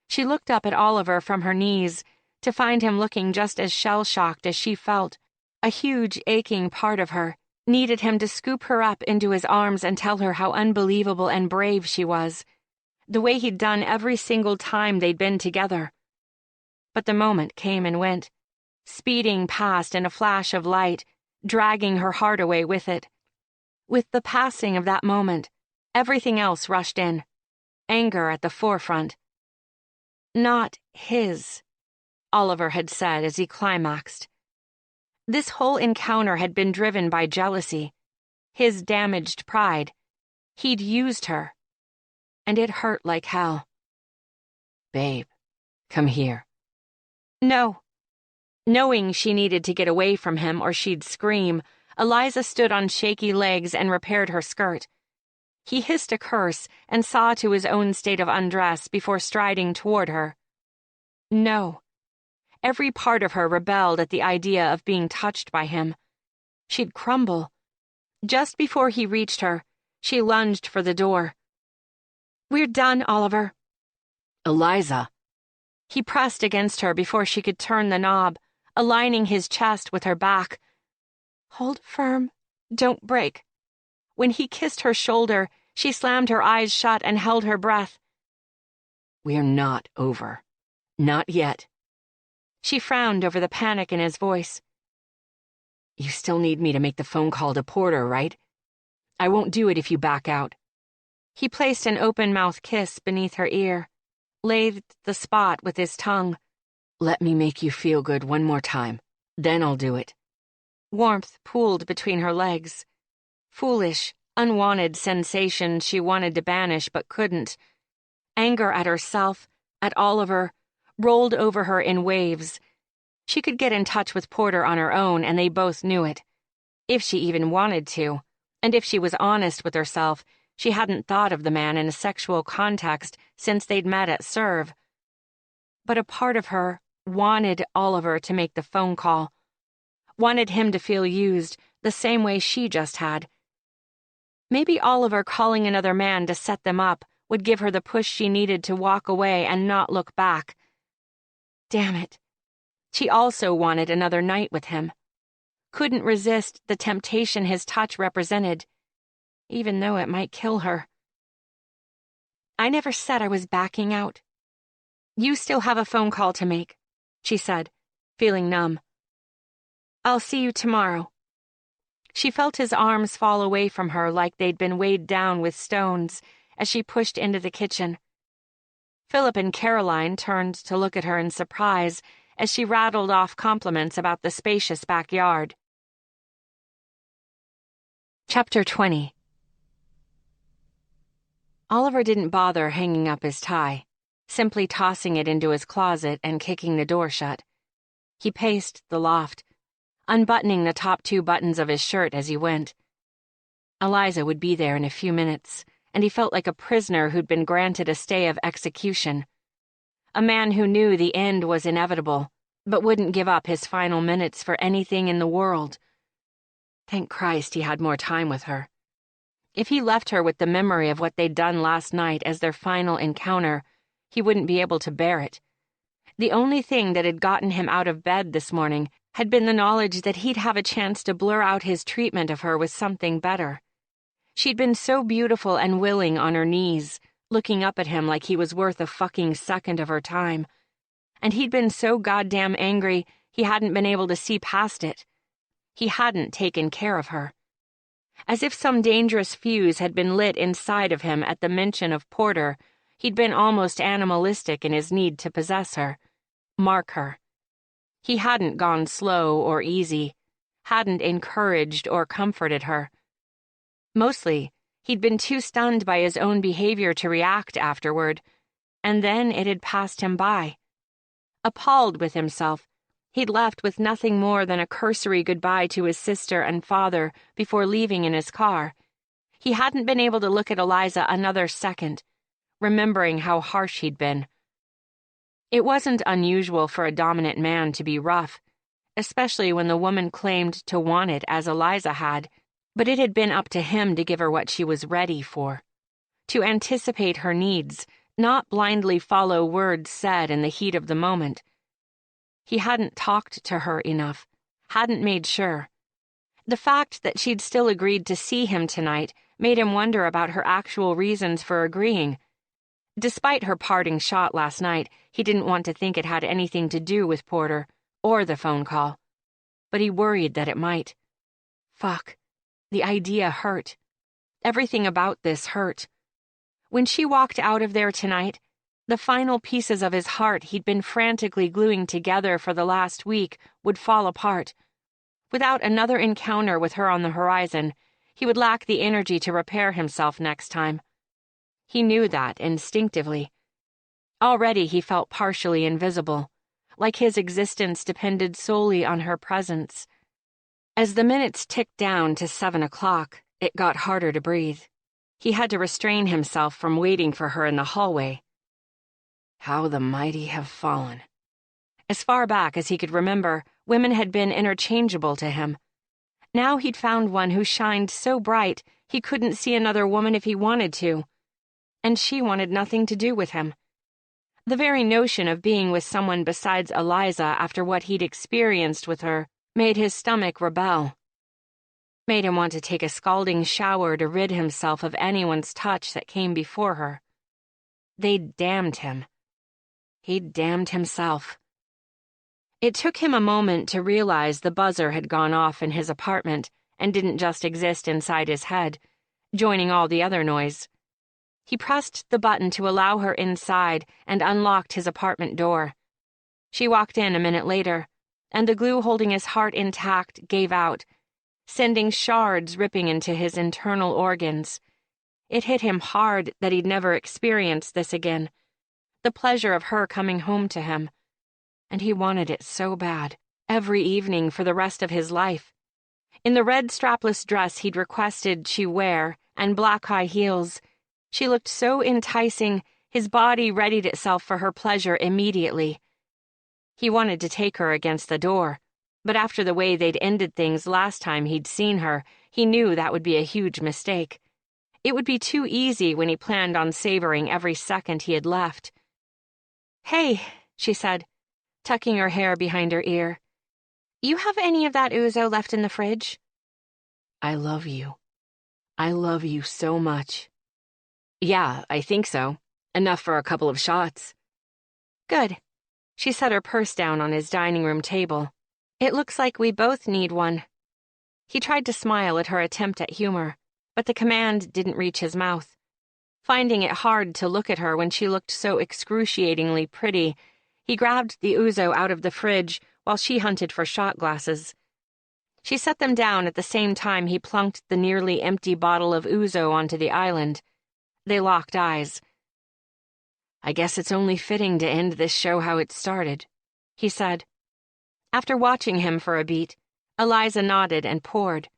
She looked up at Oliver from her knees to find him looking just as shell-shocked as she felt. A huge, aching part of her needed him to scoop her up into his arms and tell her how unbelievable and brave she was, the way he'd done every single time they'd been together. But the moment came and went, speeding past in a flash of light, dragging her heart away with it. With the passing of that moment, everything else rushed in, anger at the forefront. Not his, Oliver had said as he climaxed. This whole encounter had been driven by jealousy, his damaged pride. He'd used her. And it hurt like hell. Babe, come here. No. Knowing she needed to get away from him or she'd scream, Eliza stood on shaky legs and repaired her skirt. He hissed a curse and saw to his own state of undress before striding toward her. No. Every part of her rebelled at the idea of being touched by him. She'd crumble. Just before he reached her, she lunged for the door. "We're done, Oliver." Eliza. He pressed against her before she could turn the knob, aligning his chest with her back. "Hold firm. Don't break." When he kissed her shoulder, she slammed her eyes shut and held her breath. "We're not over. Not yet." She frowned over the panic in his voice. "You still need me to make the phone call to Porter, right? I won't do it if you back out." He placed an open-mouth kiss beneath her ear, lathed the spot with his tongue. "Let me make you feel good one more time. Then I'll do it." Warmth pooled between her legs. Foolish, unwanted sensation she wanted to banish but couldn't. Anger at herself, at Oliver, rolled over her in waves. She could get in touch with Porter on her own, and they both knew it. If she even wanted to, and if she was honest with herself, she hadn't thought of the man in a sexual context since they'd met at Serve. But a part of her wanted Oliver to make the phone call. Wanted him to feel used the same way she just had. Maybe Oliver calling another man to set them up would give her the push she needed to walk away and not look back. Damn it. She also wanted another night with him. Couldn't resist the temptation his touch represented, even though it might kill her. "I never said I was backing out." "You still have a phone call to make," she said, feeling numb. "I'll see you tomorrow." She felt his arms fall away from her like they'd been weighed down with stones as she pushed into the kitchen. Philip and Caroline turned to look at her in surprise as she rattled off compliments about the spacious backyard. Chapter 20. Oliver didn't bother hanging up his tie, simply tossing it into his closet and kicking the door shut. He paced the loft, unbuttoning the top 2 buttons of his shirt as he went. Eliza would be there in a few minutes, and he felt like a prisoner who'd been granted a stay of execution. A man who knew the end was inevitable, but wouldn't give up his final minutes for anything in the world. Thank Christ he had more time with her. If he left her with the memory of what they'd done last night as their final encounter, he wouldn't be able to bear it. The only thing that had gotten him out of bed this morning had been the knowledge that he'd have a chance to blur out his treatment of her with something better. She'd been so beautiful and willing on her knees, looking up at him like he was worth a fucking second of her time. And he'd been so goddamn angry he hadn't been able to see past it. He hadn't taken care of her. As if some dangerous fuse had been lit inside of him at the mention of Porter, he'd been almost animalistic in his need to possess her, mark her. He hadn't gone slow or easy, hadn't encouraged or comforted her. Mostly, he'd been too stunned by his own behavior to react afterward, and then it had passed him by. Appalled with himself, he'd left with nothing more than a cursory goodbye to his sister and father before leaving in his car. He hadn't been able to look at Eliza another second, remembering how harsh he'd been. It wasn't unusual for a dominant man to be rough, especially when the woman claimed to want it as Eliza had, but it had been up to him to give her what she was ready for. To anticipate her needs, not blindly follow words said in the heat of the moment. He hadn't talked to her enough, hadn't made sure. The fact that she'd still agreed to see him tonight made him wonder about her actual reasons for agreeing. Despite her parting shot last night, he didn't want to think it had anything to do with Porter, or the phone call. But he worried that it might. Fuck. The idea hurt. Everything about this hurt. When she walked out of there tonight, The final pieces of his heart he'd been frantically gluing together for the last week would fall apart. Without another encounter with her on the horizon, he would lack the energy to repair himself next time. He knew that instinctively. Already he felt partially invisible, like his existence depended solely on her presence. As the minutes ticked down to 7 o'clock, it got harder to breathe. He had to restrain himself from waiting for her in the hallway. How the mighty have fallen. As far back as he could remember, women had been interchangeable to him. Now he'd found one who shined so bright he couldn't see another woman if he wanted to. And she wanted nothing to do with him. The very notion of being with someone besides Eliza after what he'd experienced with her made his stomach rebel. Made him want to take a scalding shower to rid himself of anyone's touch that came before her. They'd damned him. He'd damned himself. It took him a moment to realize the buzzer had gone off in his apartment and didn't just exist inside his head, joining all the other noise. He pressed the button to allow her inside and unlocked his apartment door. She walked in a minute later, and the glue holding his heart intact gave out, sending shards ripping into his internal organs. It hit him hard that he'd never experienced this again, the pleasure of her coming home to him. And he wanted it so bad, every evening for the rest of his life. In the red strapless dress he'd requested she wear and black high heels, she looked so enticing, his body readied itself for her pleasure immediately. He wanted to take her against the door, but after the way they'd ended things last time he'd seen her, he knew that would be a huge mistake. It would be too easy when he planned on savoring every second he had left. "Hey," she said, tucking her hair behind her ear. "You have any of that ouzo left in the fridge?" "I love you. I love you so much." "Yeah, I think so. Enough for a couple of shots." "Good." She set her purse down on his dining room table. "It looks like we both need one." He tried to smile at her attempt at humor, but the command didn't reach his mouth. Finding it hard to look at her when she looked so excruciatingly pretty, he grabbed the ouzo out of the fridge while she hunted for shot glasses. She set them down at the same time he plunked the nearly empty bottle of ouzo onto the island. They locked eyes. "I guess it's only fitting to end this show how it started," he said. After watching him for a beat, Eliza nodded and poured.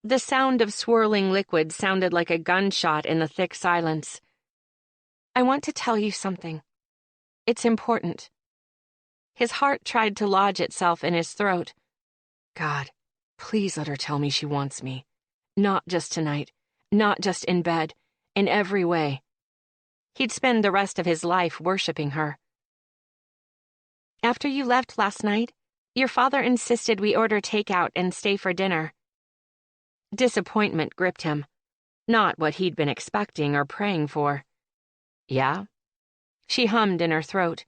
The sound of swirling liquid sounded like a gunshot in the thick silence. "I want to tell you something. It's important." His heart tried to lodge itself in his throat. God, please let her tell me she wants me. Not just tonight, not just in bed, in every way. He'd spend the rest of his life worshiping her. "After you left last night, your father insisted we order takeout and stay for dinner." Disappointment gripped him, not what he'd been expecting or praying for. "Yeah?" She hummed in her throat.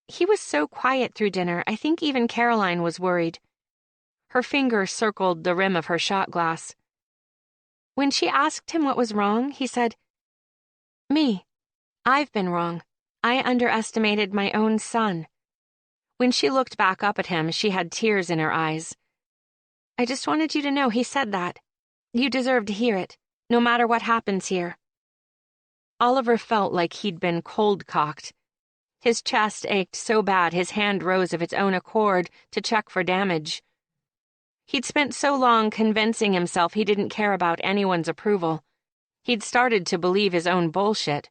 "He was so quiet through dinner, I think even Caroline was worried." Her finger circled the rim of her shot glass. When she asked him what was wrong, he said, "Me. I've been wrong. I underestimated my own son." When she looked back up at him, she had tears in her eyes. "I just wanted you to know he said that. You deserve to hear it, no matter what happens here." Oliver felt like he'd been cold-cocked. His chest ached so bad his hand rose of its own accord to check for damage. He'd spent so long convincing himself he didn't care about anyone's approval. He'd started to believe his own bullshit.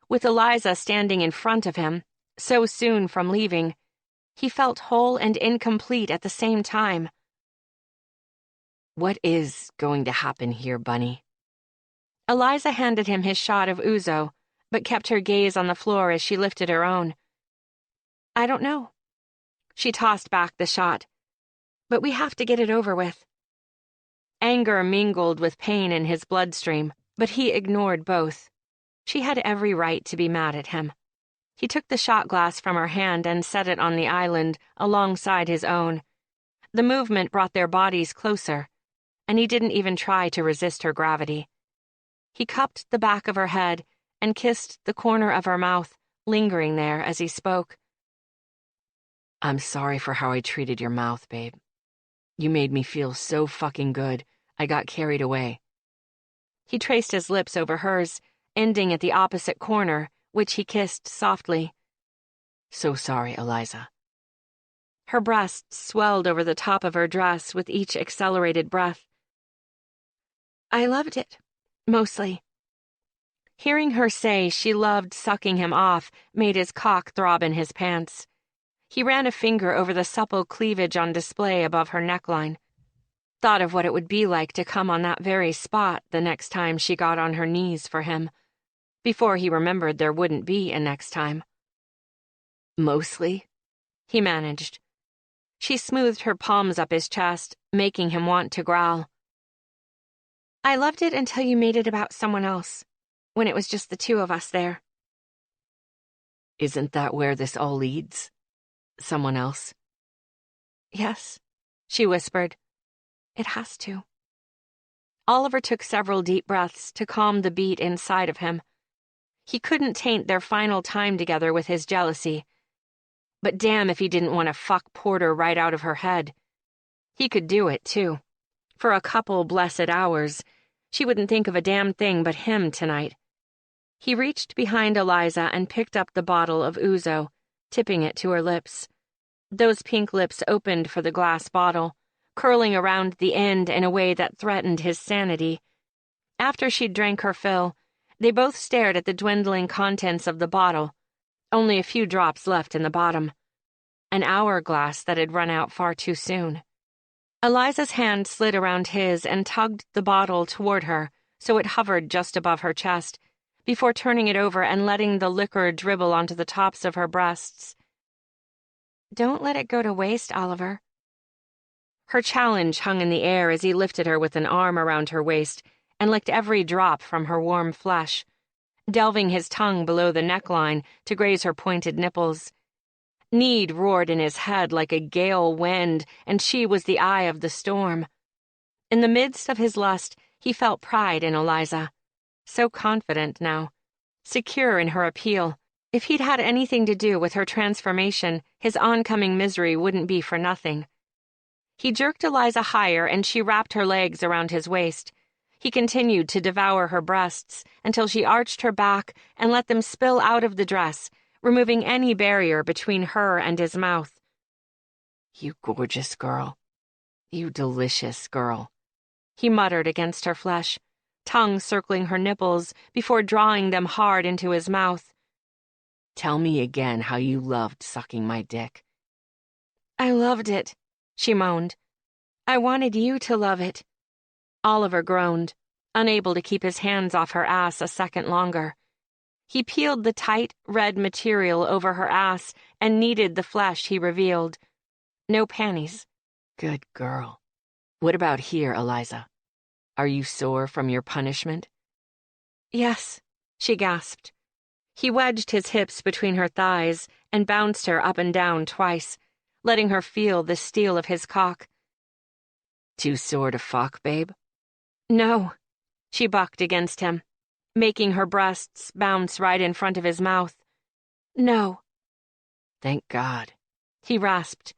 With Eliza standing in front of him, so soon from leaving, he felt whole and incomplete at the same time. "What is going to happen here, Bunny?" Eliza handed him his shot of ouzo, but kept her gaze on the floor as she lifted her own. "I don't know." She tossed back the shot. "But we have to get it over with." Anger mingled with pain in his bloodstream, but he ignored both. She had every right to be mad at him. He took the shot glass from her hand and set it on the island alongside his own. The movement brought their bodies closer, and he didn't even try to resist her gravity. He cupped the back of her head and kissed the corner of her mouth, lingering there as he spoke. I'm sorry for how I treated your mouth, babe. You made me feel so fucking good, I got carried away. He traced his lips over hers, ending at the opposite corner, which he kissed softly. So sorry, Eliza. Her breasts swelled over the top of her dress with each accelerated breath. I loved it, mostly. Hearing her say she loved sucking him off made his cock throb in his pants. He ran a finger over the supple cleavage on display above her neckline. Thought of what it would be like to come on that very spot the next time she got on her knees for him, before he remembered there wouldn't be a next time. Mostly? He managed. She smoothed her palms up his chest, making him want to growl. I loved it until you made it about someone else, when it was just the two of us there. Isn't that where this all leads? Someone else? Yes, she whispered. It has to. Oliver took several deep breaths to calm the beat inside of him. He couldn't taint their final time together with his jealousy. But damn if he didn't want to fuck Porter right out of her head. He could do it, too. For a couple blessed hours. She wouldn't think of a damn thing but him tonight. He reached behind Eliza and picked up the bottle of ouzo, tipping it to her lips. Those pink lips opened for the glass bottle, curling around the end in a way that threatened his sanity. After she'd drank her fill, they both stared at the dwindling contents of the bottle, only a few drops left in the bottom. An hourglass that had run out far too soon. Eliza's hand slid around his and tugged the bottle toward her, so it hovered just above her chest, before turning it over and letting the liquor dribble onto the tops of her breasts. Don't let it go to waste, Oliver. Her challenge hung in the air as he lifted her with an arm around her waist and licked every drop from her warm flesh, delving his tongue below the neckline to graze her pointed nipples. Need roared in his head like a gale wind, and she was the eye of the storm. In the midst of his lust, he felt pride in Eliza. So confident now, secure in her appeal. If he'd had anything to do with her transformation, his oncoming misery wouldn't be for nothing. He jerked Eliza higher, and she wrapped her legs around his waist. He continued to devour her breasts until she arched her back and let them spill out of the dress, removing any barrier between her and his mouth. You gorgeous girl. You delicious girl, he muttered against her flesh, tongue circling her nipples before drawing them hard into his mouth. Tell me again how you loved sucking my dick. I loved it, she moaned. I wanted you to love it. Oliver groaned, unable to keep his hands off her ass a second longer. He peeled the tight, red material over her ass and kneaded the flesh he revealed. No panties. Good girl. What about here, Eliza? Are you sore from your punishment? Yes, she gasped. He wedged his hips between her thighs and bounced her up and down twice, letting her feel the steel of his cock. Too sore to fuck, babe? No, she bucked against him, making her breasts bounce right in front of his mouth. No. Thank God, he rasped.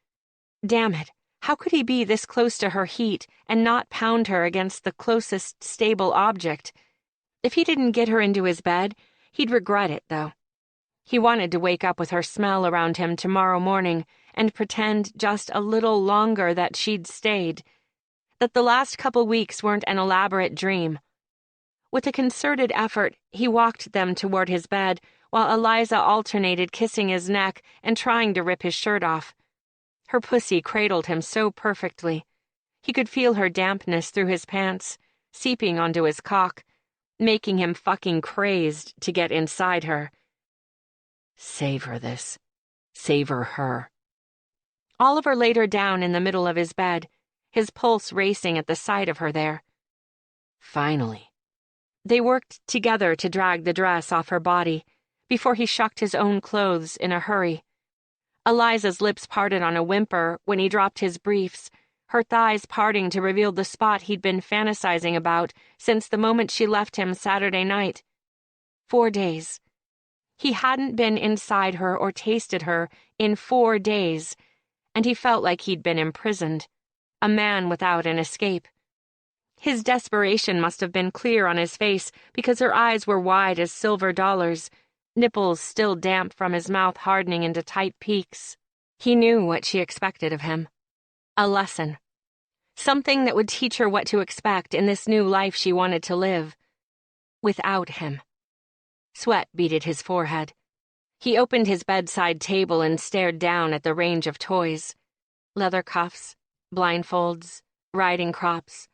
Damn it, how could he be this close to her heat and not pound her against the closest stable object? If he didn't get her into his bed, he'd regret it, though. He wanted to wake up with her smell around him tomorrow morning and pretend just a little longer that she'd stayed, that the last couple weeks weren't an elaborate dream. With a concerted effort, he walked them toward his bed, while Eliza alternated kissing his neck and trying to rip his shirt off. Her pussy cradled him so perfectly. He could feel her dampness through his pants, seeping onto his cock, making him fucking crazed to get inside her. Savor this. Savor her. Oliver laid her down in the middle of his bed, his pulse racing at the sight of her there. Finally. They worked together to drag the dress off her body, before he shucked his own clothes in a hurry. Eliza's lips parted on a whimper when he dropped his briefs, her thighs parting to reveal the spot he'd been fantasizing about since the moment she left him Saturday night. 4 days. He hadn't been inside her or tasted her in 4 days, and he felt like he'd been imprisoned, a man without an escape. His desperation must have been clear on his face because her eyes were wide as silver dollars, nipples still damp from his mouth hardening into tight peaks. He knew what she expected of him. A lesson. Something that would teach her what to expect in this new life she wanted to live. Without him. Sweat beaded his forehead. He opened his bedside table and stared down at the range of toys. Leather cuffs, blindfolds, riding crops.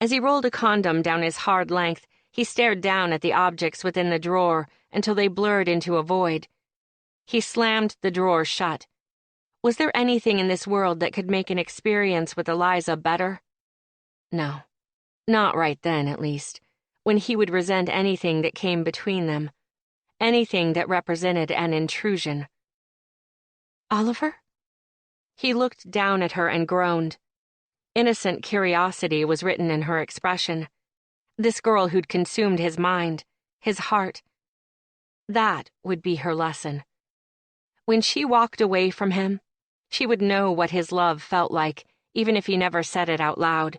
As he rolled a condom down his hard length, he stared down at the objects within the drawer until they blurred into a void. He slammed the drawer shut. Was there anything in this world that could make an experience with Eliza better? No. Not right then, at least, when he would resent anything that came between them, anything that represented an intrusion. Oliver? He looked down at her and groaned. Innocent curiosity was written in her expression. This girl who'd consumed his mind, his heart. That would be her lesson. When she walked away from him, she would know what his love felt like, even if he never said it out loud.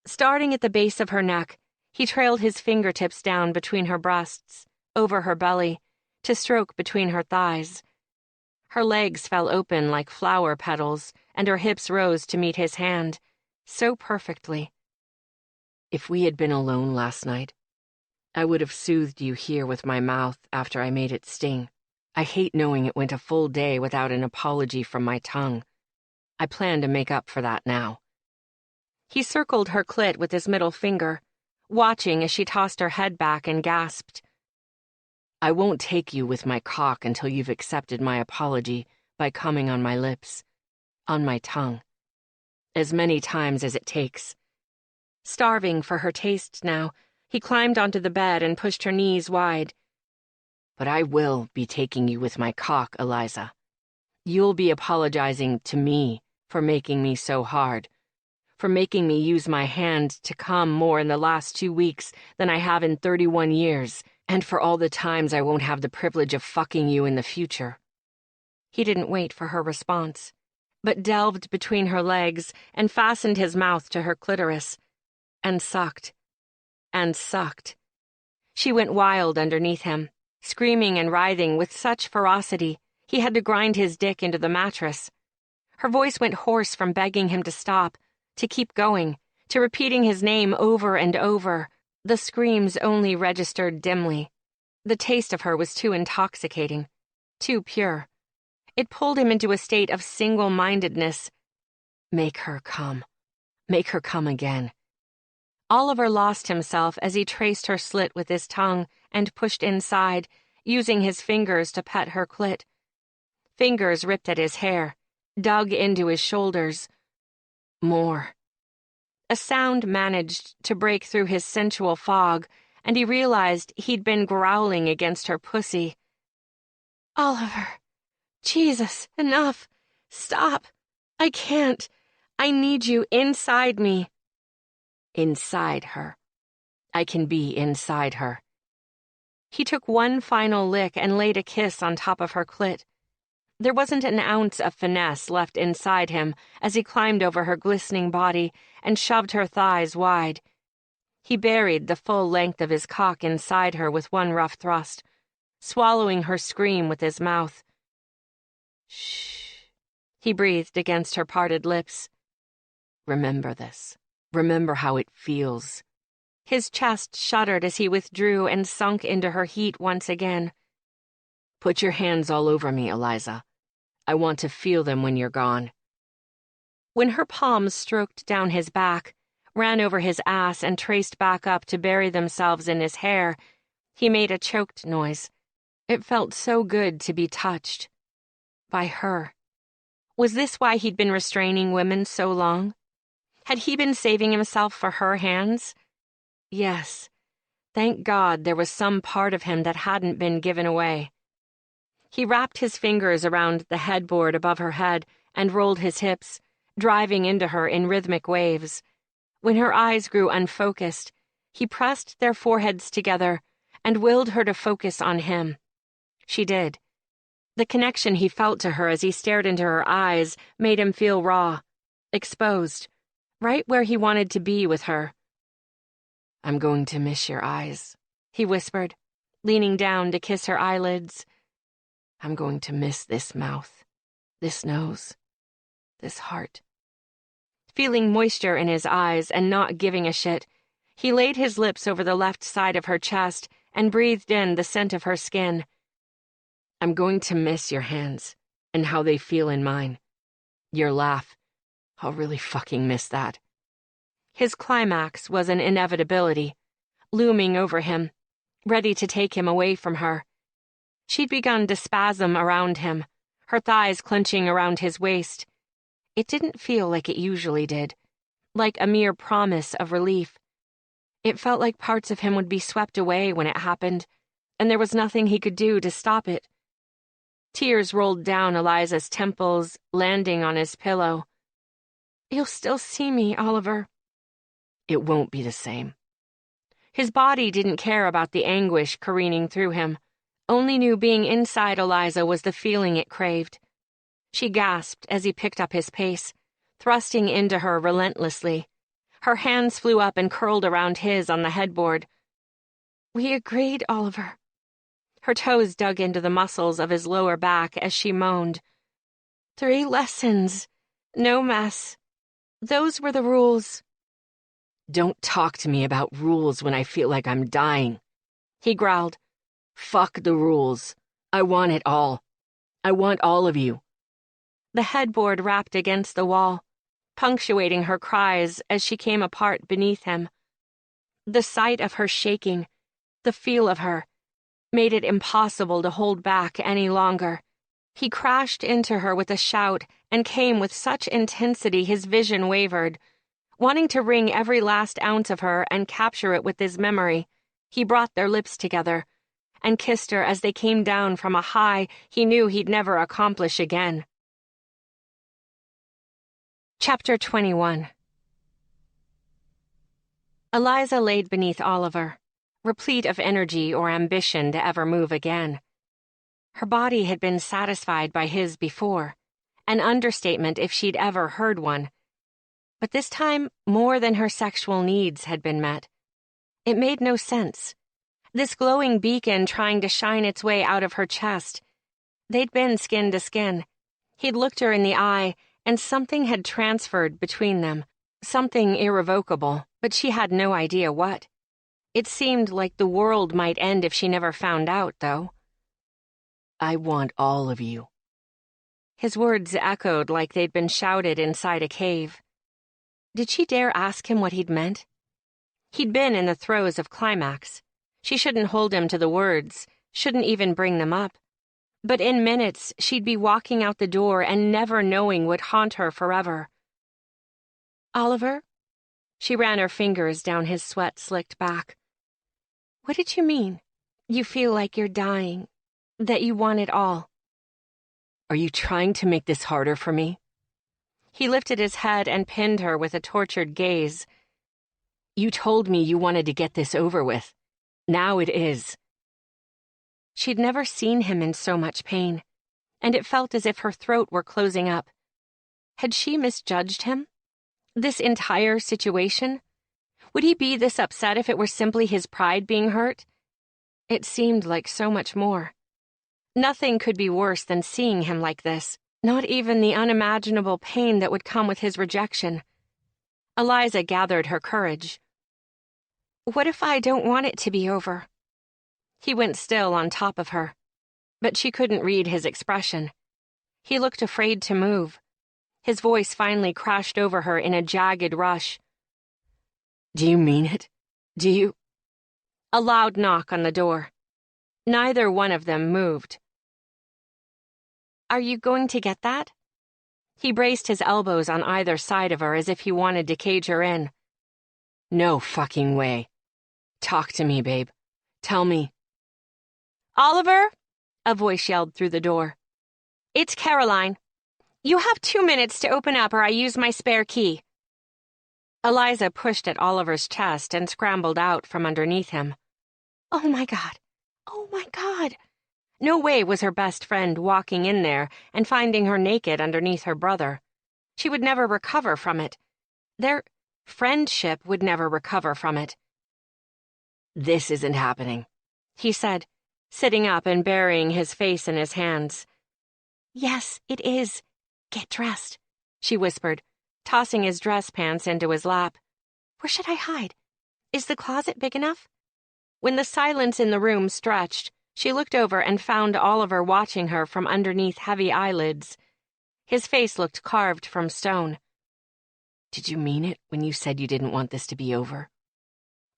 Starting at the base of her neck, he trailed his fingertips down between her breasts, over her belly, to stroke between her thighs. Her legs fell open like flower petals, and her hips rose to meet his hand, so perfectly. If we had been alone last night, I would have soothed you here with my mouth after I made it sting. I hate knowing it went a full day without an apology from my tongue. I plan to make up for that now. He circled her clit with his middle finger, watching as she tossed her head back and gasped. I won't take you with my cock until you've accepted my apology by coming on my lips, on my tongue. As many times as it takes. Starving for her taste now, he climbed onto the bed and pushed her knees wide. But I will be taking you with my cock, Eliza. You'll be apologizing to me for making me so hard, for making me use my hand to come more in the last 2 weeks than I have in 31 years, and for all the times I won't have the privilege of fucking you in the future. He didn't wait for her response, but delved between her legs and fastened his mouth to her clitoris, and sucked, and sucked. She went wild underneath him, screaming and writhing with such ferocity he had to grind his dick into the mattress. Her voice went hoarse from begging him to stop, to keep going, to repeating his name over and over. The screams only registered dimly. The taste of her was too intoxicating, too pure. It pulled him into a state of single-mindedness. Make her come. Make her come again. Oliver lost himself as he traced her slit with his tongue and pushed inside, using his fingers to pet her clit. Fingers ripped at his hair, dug into his shoulders. More. A sound managed to break through his sensual fog, and he realized he'd been growling against her pussy. Oliver. Jesus, enough. Stop. I can't. I need you inside me. Inside her. I can be inside her. He took one final lick and laid a kiss on top of her clit. There wasn't an ounce of finesse left inside him as he climbed over her glistening body and shoved her thighs wide. He buried the full length of his cock inside her with one rough thrust, swallowing her scream with his mouth. Shh, he breathed against her parted lips. Remember this. Remember how it feels. His chest shuddered as he withdrew and sunk into her heat once again. Put your hands all over me, Eliza. I want to feel them when you're gone. When her palms stroked down his back, ran over his ass and traced back up to bury themselves in his hair, he made a choked noise. It felt so good to be touched. By her. Was this why he'd been restraining women so long? Had he been saving himself for her hands? Yes. Thank God there was some part of him that hadn't been given away. He wrapped his fingers around the headboard above her head and rolled his hips, driving into her in rhythmic waves. When her eyes grew unfocused, he pressed their foreheads together and willed her to focus on him. She did. The connection he felt to her as he stared into her eyes made him feel raw, exposed, right where he wanted to be with her. "I'm going to miss your eyes," he whispered, leaning down to kiss her eyelids. "I'm going to miss this mouth, this nose, this heart." Feeling moisture in his eyes and not giving a shit, he laid his lips over the left side of her chest and breathed in the scent of her skin. "I'm going to miss your hands and how they feel in mine. Your laugh. I'll really fucking miss that." His climax was an inevitability, looming over him, ready to take him away from her. She'd begun to spasm around him, her thighs clenching around his waist. It didn't feel like it usually did, like a mere promise of relief. It felt like parts of him would be swept away when it happened, and there was nothing he could do to stop it. Tears rolled down Eliza's temples, landing on his pillow. "You'll still see me, Oliver." "It won't be the same." His body didn't care about the anguish careening through him, only knew being inside Eliza was the feeling it craved. She gasped as he picked up his pace, thrusting into her relentlessly. Her hands flew up and curled around his on the headboard. "We agreed, Oliver." Her toes dug into the muscles of his lower back as she moaned. 3 lessons. No mess. Those were the rules." "Don't talk to me about rules when I feel like I'm dying," he growled. "Fuck the rules. I want it all. I want all of you." The headboard rapped against the wall, punctuating her cries as she came apart beneath him. The sight of her shaking, the feel of her, made it impossible to hold back any longer. He crashed into her with a shout and came with such intensity his vision wavered. Wanting to wring every last ounce of her and capture it with his memory, he brought their lips together and kissed her as they came down from a high he knew he'd never accomplish again. Chapter 21. Eliza laid beneath Oliver, replete of energy or ambition to ever move again. Her body had been satisfied by his before, an understatement if she'd ever heard one. But this time, more than her sexual needs had been met. It made no sense. This glowing beacon trying to shine its way out of her chest. They'd been skin to skin. He'd looked her in the eye, and something had transferred between them. Something irrevocable, but she had no idea what. It seemed like the world might end if she never found out, though. "I want all of you." His words echoed like they'd been shouted inside a cave. Did she dare ask him what he'd meant? He'd been in the throes of climax. She shouldn't hold him to the words, shouldn't even bring them up. But in minutes, she'd be walking out the door and never knowing would haunt her forever. "Oliver?" She ran her fingers down his sweat-slicked back. "What did you mean? You feel like you're dying, that you want it all." "Are you trying to make this harder for me?" He lifted his head and pinned her with a tortured gaze. "You told me you wanted to get this over with. Now it is." She'd never seen him in so much pain, and it felt as if her throat were closing up. Had she misjudged him? This entire situation? Would he be this upset if it were simply his pride being hurt? It seemed like so much more. Nothing could be worse than seeing him like this. Not even the unimaginable pain that would come with his rejection. Eliza gathered her courage. "What if I don't want it to be over?" He went still on top of her, but she couldn't read his expression. He looked afraid to move. His voice finally crashed over her in a jagged rush. "Do you mean it? Do you—" A loud knock on the door. Neither one of them moved. "Are you going to get that?" He braced his elbows on either side of her as if he wanted to cage her in. "No fucking way. Talk to me, babe. Tell me." "Oliver?" a voice yelled through the door. "It's Caroline. You have 2 minutes to open up or I use my spare key." Eliza pushed at Oliver's chest and scrambled out from underneath him. Oh my God. Oh my God. No way was her best friend walking in there and finding her naked underneath her brother. She would never recover from it. Their friendship would never recover from it. "This isn't happening," he said, sitting up and burying his face in his hands. Yes, it is. Get dressed, she whispered, tossing his dress pants into his lap. Where should I hide? Is the closet big enough? When the silence in the room stretched, she looked over and found Oliver watching her from underneath heavy eyelids. His face looked carved from stone. "Did you mean it when you said you didn't want this to be over?"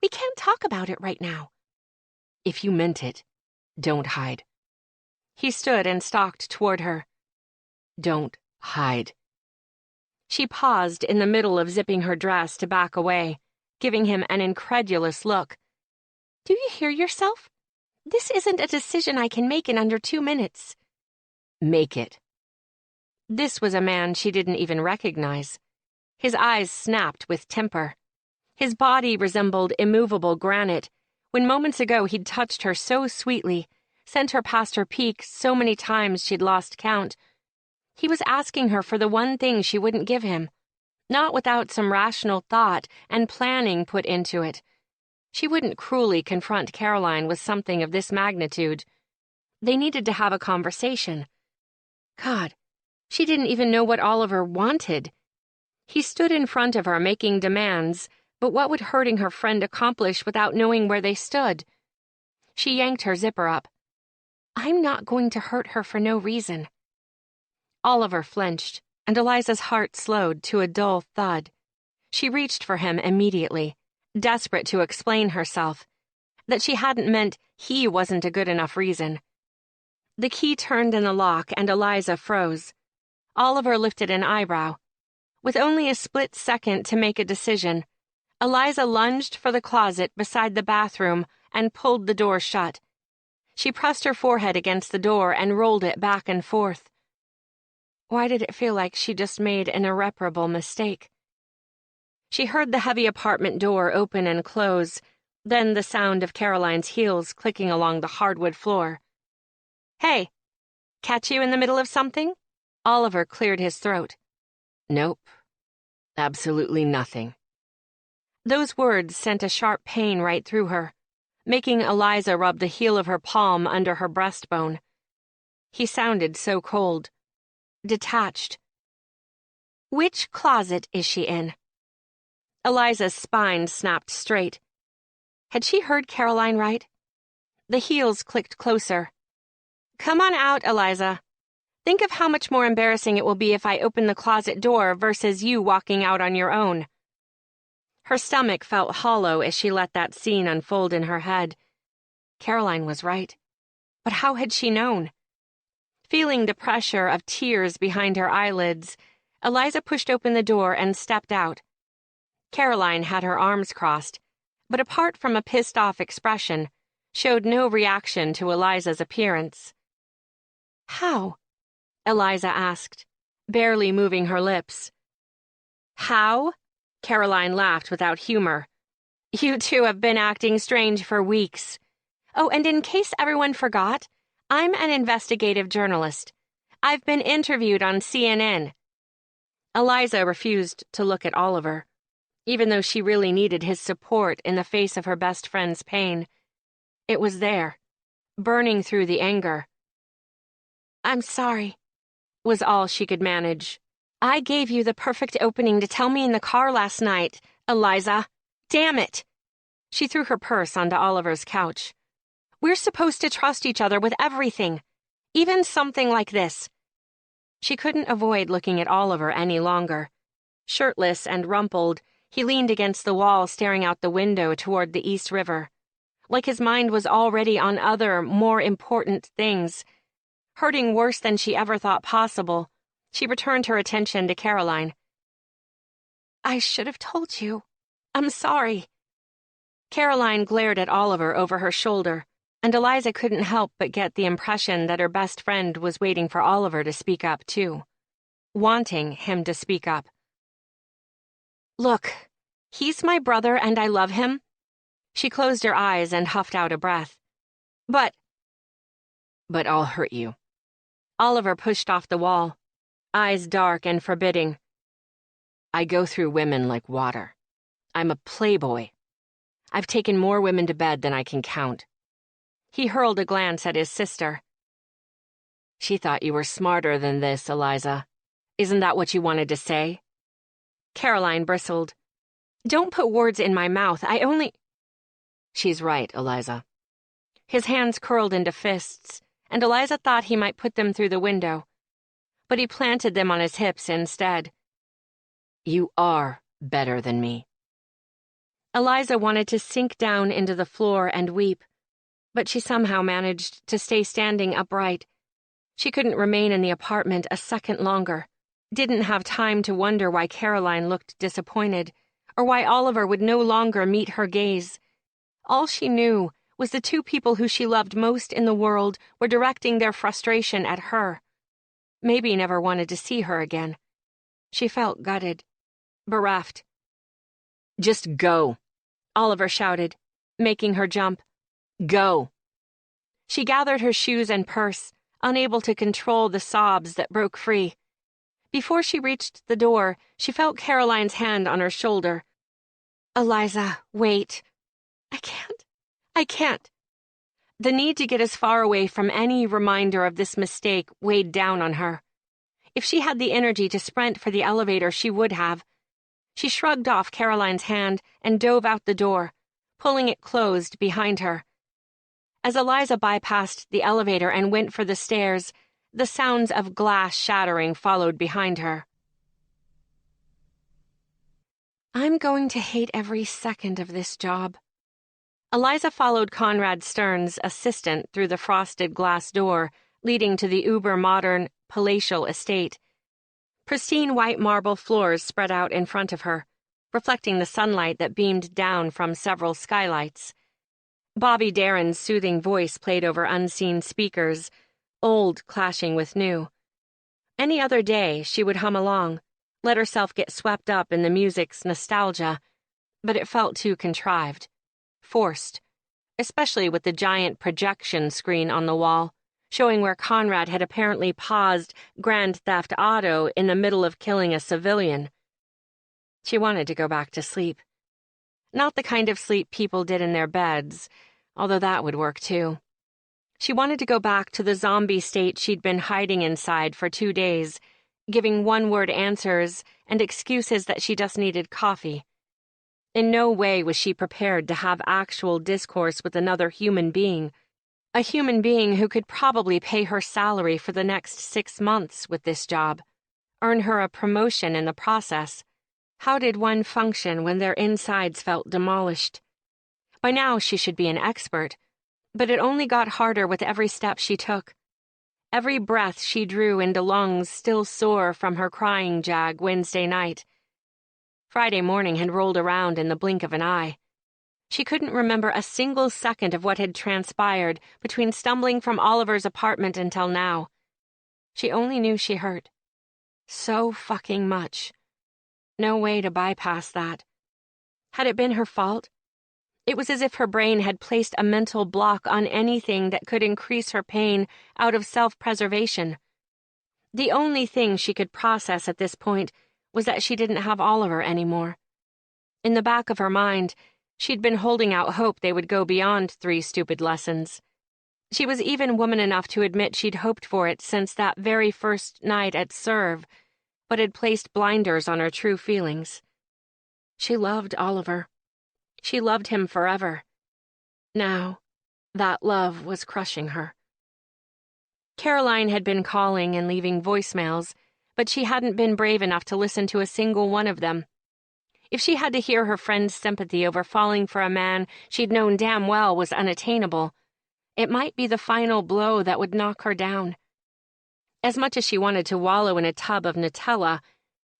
We can't talk about it right now. "If you meant it, don't hide." He stood and stalked toward her. "Don't hide." She paused in the middle of zipping her dress to back away, giving him an incredulous look. Do you hear yourself? This isn't a decision I can make in under 2 minutes. "Make it." This was a man she didn't even recognize. His eyes snapped with temper. His body resembled immovable granite, when moments ago he'd touched her so sweetly, sent her past her peak so many times she'd lost count. He was asking her for the one thing she wouldn't give him, not without some rational thought and planning put into it. She wouldn't cruelly confront Caroline with something of this magnitude. They needed to have a conversation. God, she didn't even know what Oliver wanted. He stood in front of her making demands, but what would hurting her friend accomplish without knowing where they stood? She yanked her zipper up. I'm not going to hurt her for no reason. Oliver flinched, and Eliza's heart slowed to a dull thud. She reached for him immediately, desperate to explain herself, that she hadn't meant he wasn't a good enough reason. The key turned in the lock and Eliza froze. Oliver lifted an eyebrow. With only a split second to make a decision, Eliza lunged for the closet beside the bathroom and pulled the door shut. She pressed her forehead against the door and rolled it back and forth. Why did it feel like she just made an irreparable mistake? She heard the heavy apartment door open and close, then the sound of Caroline's heels clicking along the hardwood floor. Hey, catch you in the middle of something? Oliver cleared his throat. "Nope. Absolutely nothing." Those words sent a sharp pain right through her, making Eliza rub the heel of her palm under her breastbone. He sounded so cold, detached. Which closet is she in? Eliza's spine snapped straight. Had she heard Caroline right? The heels clicked closer. Come on out, Eliza. Think of how much more embarrassing it will be if I open the closet door versus you walking out on your own. Her stomach felt hollow as she let that scene unfold in her head. Caroline was right. But how had she known? Feeling the pressure of tears behind her eyelids, Eliza pushed open the door and stepped out. Caroline had her arms crossed, but apart from a pissed-off expression, showed no reaction to Eliza's appearance. How? Eliza asked, barely moving her lips. How? Caroline laughed without humor. You two have been acting strange for weeks. Oh, and in case everyone forgot, I'm an investigative journalist. I've been interviewed on CNN. Eliza refused to look at Oliver, even though she really needed his support in the face of her best friend's pain. It was there, burning through the anger. I'm sorry, was all she could manage. I gave you the perfect opening to tell me in the car last night, Eliza. Damn it! She threw her purse onto Oliver's couch. We're supposed to trust each other with everything, even something like this. She couldn't avoid looking at Oliver any longer. Shirtless and rumpled, he leaned against the wall staring out the window toward the East River. Like his mind was already on other, more important things. Hurting worse than she ever thought possible, she returned her attention to Caroline. I should have told you. I'm sorry. Caroline glared at Oliver over her shoulder, and Eliza couldn't help but get the impression that her best friend was waiting for Oliver to speak up, too. Wanting him to speak up. Look, he's my brother and I love him. She closed her eyes and huffed out a breath. But I'll hurt you. Oliver pushed off the wall, eyes dark and forbidding. I go through women like water. I'm a playboy. I've taken more women to bed than I can count. He hurled a glance at his sister. She thought you were smarter than this, Eliza. Isn't that what you wanted to say? Caroline bristled. Don't put words in my mouth. I only... She's right, Eliza. His hands curled into fists, and Eliza thought he might put them through the window. But he planted them on his hips instead. You are better than me. Eliza wanted to sink down into the floor and weep, but she somehow managed to stay standing upright. She couldn't remain in the apartment a second longer, didn't have time to wonder why Caroline looked disappointed, or why Oliver would no longer meet her gaze. All she knew was the two people who she loved most in the world were directing their frustration at her. Maybe never wanted to see her again. She felt gutted, bereft. Just go, Oliver shouted, making her jump. Go. She gathered her shoes and purse, unable to control the sobs that broke free. Before she reached the door, she felt Caroline's hand on her shoulder. Eliza, wait. I can't. The need to get as far away from any reminder of this mistake weighed down on her. If she had the energy to sprint for the elevator, she would have. She shrugged off Caroline's hand and dove out the door, pulling it closed behind her. As Eliza bypassed the elevator and went for the stairs, the sounds of glass shattering followed behind her. I'm going to hate every second of this job. Eliza followed Conrad Stern's assistant through the frosted glass door leading to the uber-modern, palatial estate. Pristine white marble floors spread out in front of her, reflecting the sunlight that beamed down from several skylights. Bobby Darin's soothing voice played over unseen speakers, old clashing with new. Any other day, she would hum along, let herself get swept up in the music's nostalgia, but it felt too contrived. Forced, especially with the giant projection screen on the wall, showing where Conrad had apparently paused Grand Theft Auto in the middle of killing a civilian. She wanted to go back to sleep. Not the kind of sleep people did in their beds, although that would work too. She wanted to go back to the zombie state she'd been hiding inside for 2 days, giving one-word answers and excuses that she just needed coffee. In no way was she prepared to have actual discourse with another human being, a human being who could probably pay her salary for the next 6 months with this job, earn her a promotion in the process. How did one function when their insides felt demolished? By now she should be an expert, but it only got harder with every step she took. Every breath she drew into lungs still sore from her crying jag Wednesday night. Friday morning had rolled around in the blink of an eye. She couldn't remember a single second of what had transpired between stumbling from Oliver's apartment until now. She only knew she hurt. So fucking much. No way to bypass that. Had it been her fault? It was as if her brain had placed a mental block on anything that could increase her pain out of self-preservation. The only thing she could process at this point was that she didn't have Oliver anymore. In the back of her mind, she'd been holding out hope they would go beyond 3 stupid lessons. She was even woman enough to admit she'd hoped for it since that very first night at Serve, but had placed blinders on her true feelings. She loved Oliver. She loved him forever. Now, that love was crushing her. Caroline had been calling and leaving voicemails, but she hadn't been brave enough to listen to a single one of them. If she had to hear her friend's sympathy over falling for a man she'd known damn well was unattainable, it might be the final blow that would knock her down. As much as she wanted to wallow in a tub of Nutella,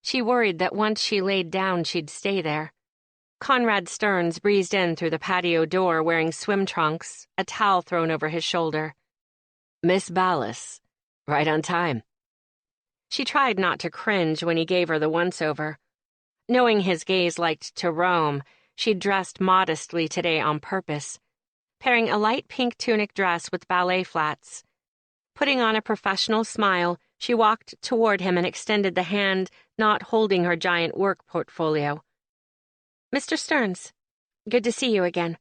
she worried that once she laid down she'd stay there. Conrad Stearns breezed in through the patio door wearing swim trunks, a towel thrown over his shoulder. Miss Ballas, right on time. She tried not to cringe when he gave her the once-over. Knowing his gaze liked to roam, she'd dressed modestly today on purpose, pairing a light pink tunic dress with ballet flats. Putting on a professional smile, she walked toward him and extended the hand not holding her giant work portfolio. "Mr. Stearns, good to see you again."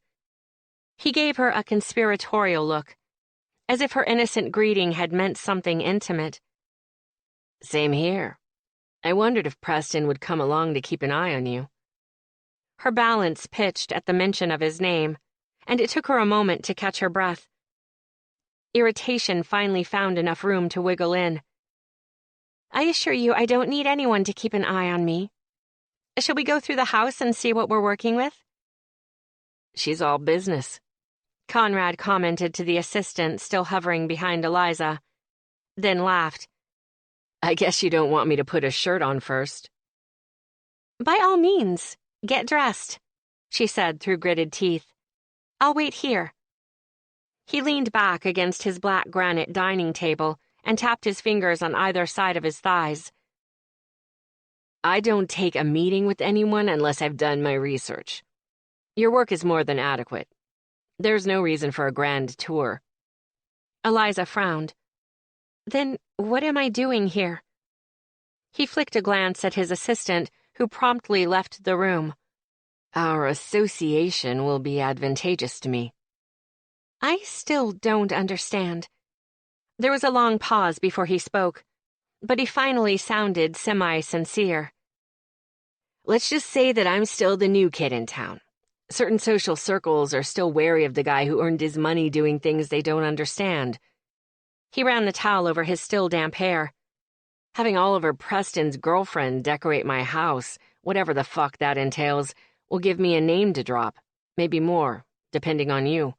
He gave her a conspiratorial look, as if her innocent greeting had meant something intimate. "Same here. I wondered if Preston would come along to keep an eye on you." Her balance pitched at the mention of his name, and it took her a moment to catch her breath. Irritation finally found enough room to wiggle in. "I assure you I don't need anyone to keep an eye on me. Shall we go through the house and see what we're working with?" "She's all business," Conrad commented to the assistant still hovering behind Eliza, then laughed. "I guess you don't want me to put a shirt on first." "By all means, get dressed," she said through gritted teeth. "I'll wait here." He leaned back against his black granite dining table and tapped his fingers on either side of his thighs. "I don't take a meeting with anyone unless I've done my research. Your work is more than adequate. There's no reason for a grand tour." Eliza frowned. "Then what am I doing here?" He flicked a glance at his assistant, who promptly left the room. "Our association will be advantageous to me." "I still don't understand." There was a long pause before he spoke, but he finally sounded semi-sincere. "Let's just say that I'm still the new kid in town. Certain social circles are still wary of the guy who earned his money doing things they don't understand." He ran the towel over his still damp hair. "Having Oliver Preston's girlfriend decorate my house, whatever the fuck that entails, will give me a name to drop. Maybe more, depending on you."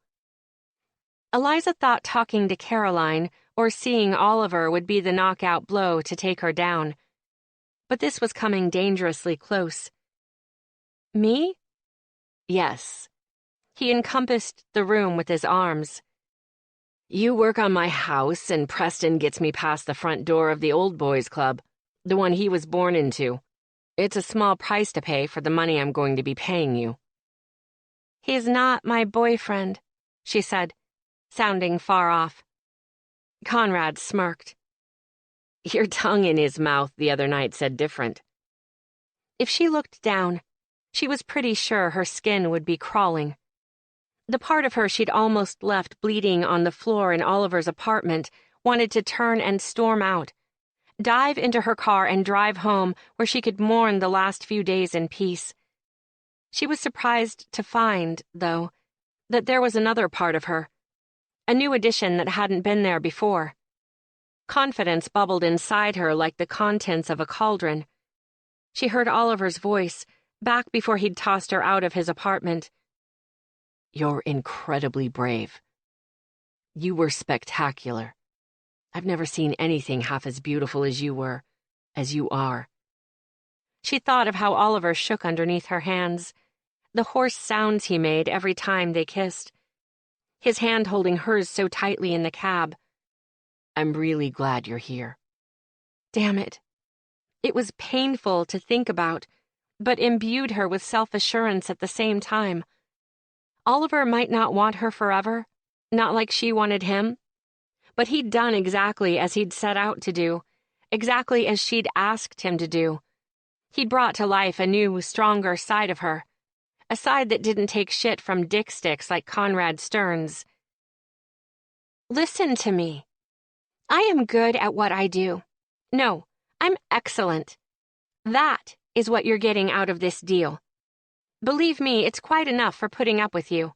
Eliza thought talking to Caroline or seeing Oliver would be the knockout blow to take her down. But this was coming dangerously close. "Me?" "Yes." He encompassed the room with his arms. "You work on my house, and Preston gets me past the front door of the old boys club, the one he was born into. It's a small price to pay for the money I'm going to be paying you." "He's not my boyfriend," she said, sounding far off. Conrad smirked. "Your tongue in his mouth the other night said different." If she looked down, she was pretty sure her skin would be crawling. The part of her she'd almost left bleeding on the floor in Oliver's apartment wanted to turn and storm out, dive into her car and drive home where she could mourn the last few days in peace. She was surprised to find, though, that there was another part of her, a new addition that hadn't been there before. Confidence bubbled inside her like the contents of a cauldron. She heard Oliver's voice, back before he'd tossed her out of his apartment. "You're incredibly brave. You were spectacular. I've never seen anything half as beautiful as you were, as you are." She thought of how Oliver shook underneath her hands, the hoarse sounds he made every time they kissed, his hand holding hers so tightly in the cab. "I'm really glad you're here." Damn it. It was painful to think about, but imbued her with self-assurance at the same time. Oliver might not want her forever, not like she wanted him, but he'd done exactly as he'd set out to do, exactly as she'd asked him to do. He'd brought to life a new, stronger side of her, a side that didn't take shit from dick sticks like Conrad Stearns. "Listen to me. I am good at what I do. No, I'm excellent. That is what you're getting out of this deal. Believe me, it's quite enough for putting up with you."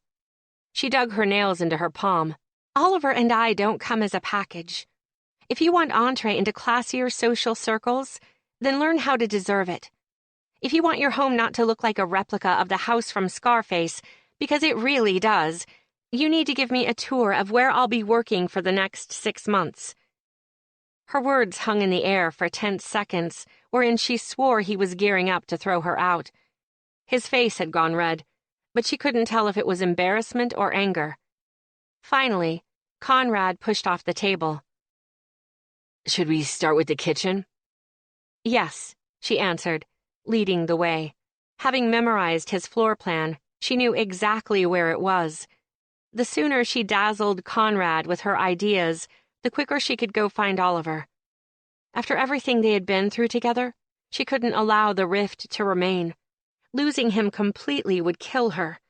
She dug her nails into her palm. "Oliver and I don't come as a package. If you want entree into classier social circles, then learn how to deserve it. If you want your home not to look like a replica of the house from Scarface, because it really does, you need to give me a tour of where I'll be working for the next 6 months." Her words hung in the air for tense seconds, wherein she swore he was gearing up to throw her out. His face had gone red, but she couldn't tell if it was embarrassment or anger. Finally, Conrad pushed off the table. "Should we start with the kitchen?" "Yes," she answered, leading the way. Having memorized his floor plan, she knew exactly where it was. The sooner she dazzled Conrad with her ideas, the quicker she could go find Oliver. After everything they had been through together, she couldn't allow the rift to remain. Losing him completely would kill her.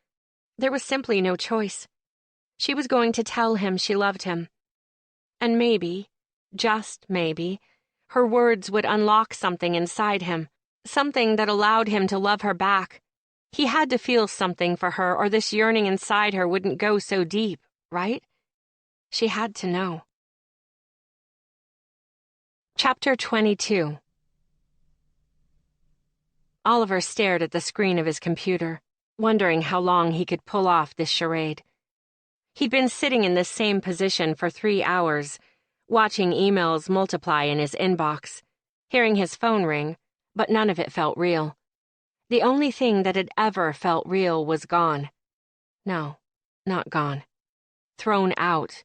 There was simply no choice. She was going to tell him she loved him. And maybe, just maybe, her words would unlock something inside him, something that allowed him to love her back. He had to feel something for her, or this yearning inside her wouldn't go so deep, right? She had to know. Chapter 22. Oliver stared at the screen of his computer, wondering how long he could pull off this charade. He'd been sitting in this same position for 3 hours, watching emails multiply in his inbox, hearing his phone ring, but none of it felt real. The only thing that had ever felt real was gone. No, not gone. Thrown out.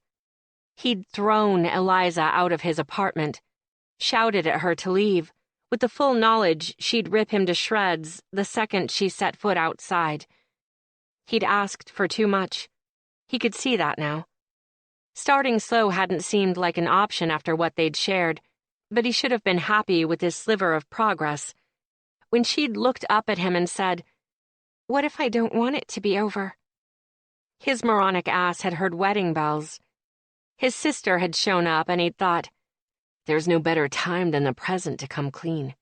He'd thrown Eliza out of his apartment, shouted at her to leave, with the full knowledge she'd rip him to shreds the second she set foot outside. He'd asked for too much. He could see that now. Starting slow hadn't seemed like an option after what they'd shared, but he should have been happy with his sliver of progress. When she'd looked up at him and said, "What if I don't want it to be over?" His moronic ass had heard wedding bells. His sister had shown up and he'd thought, there's no better time than the present to come clean.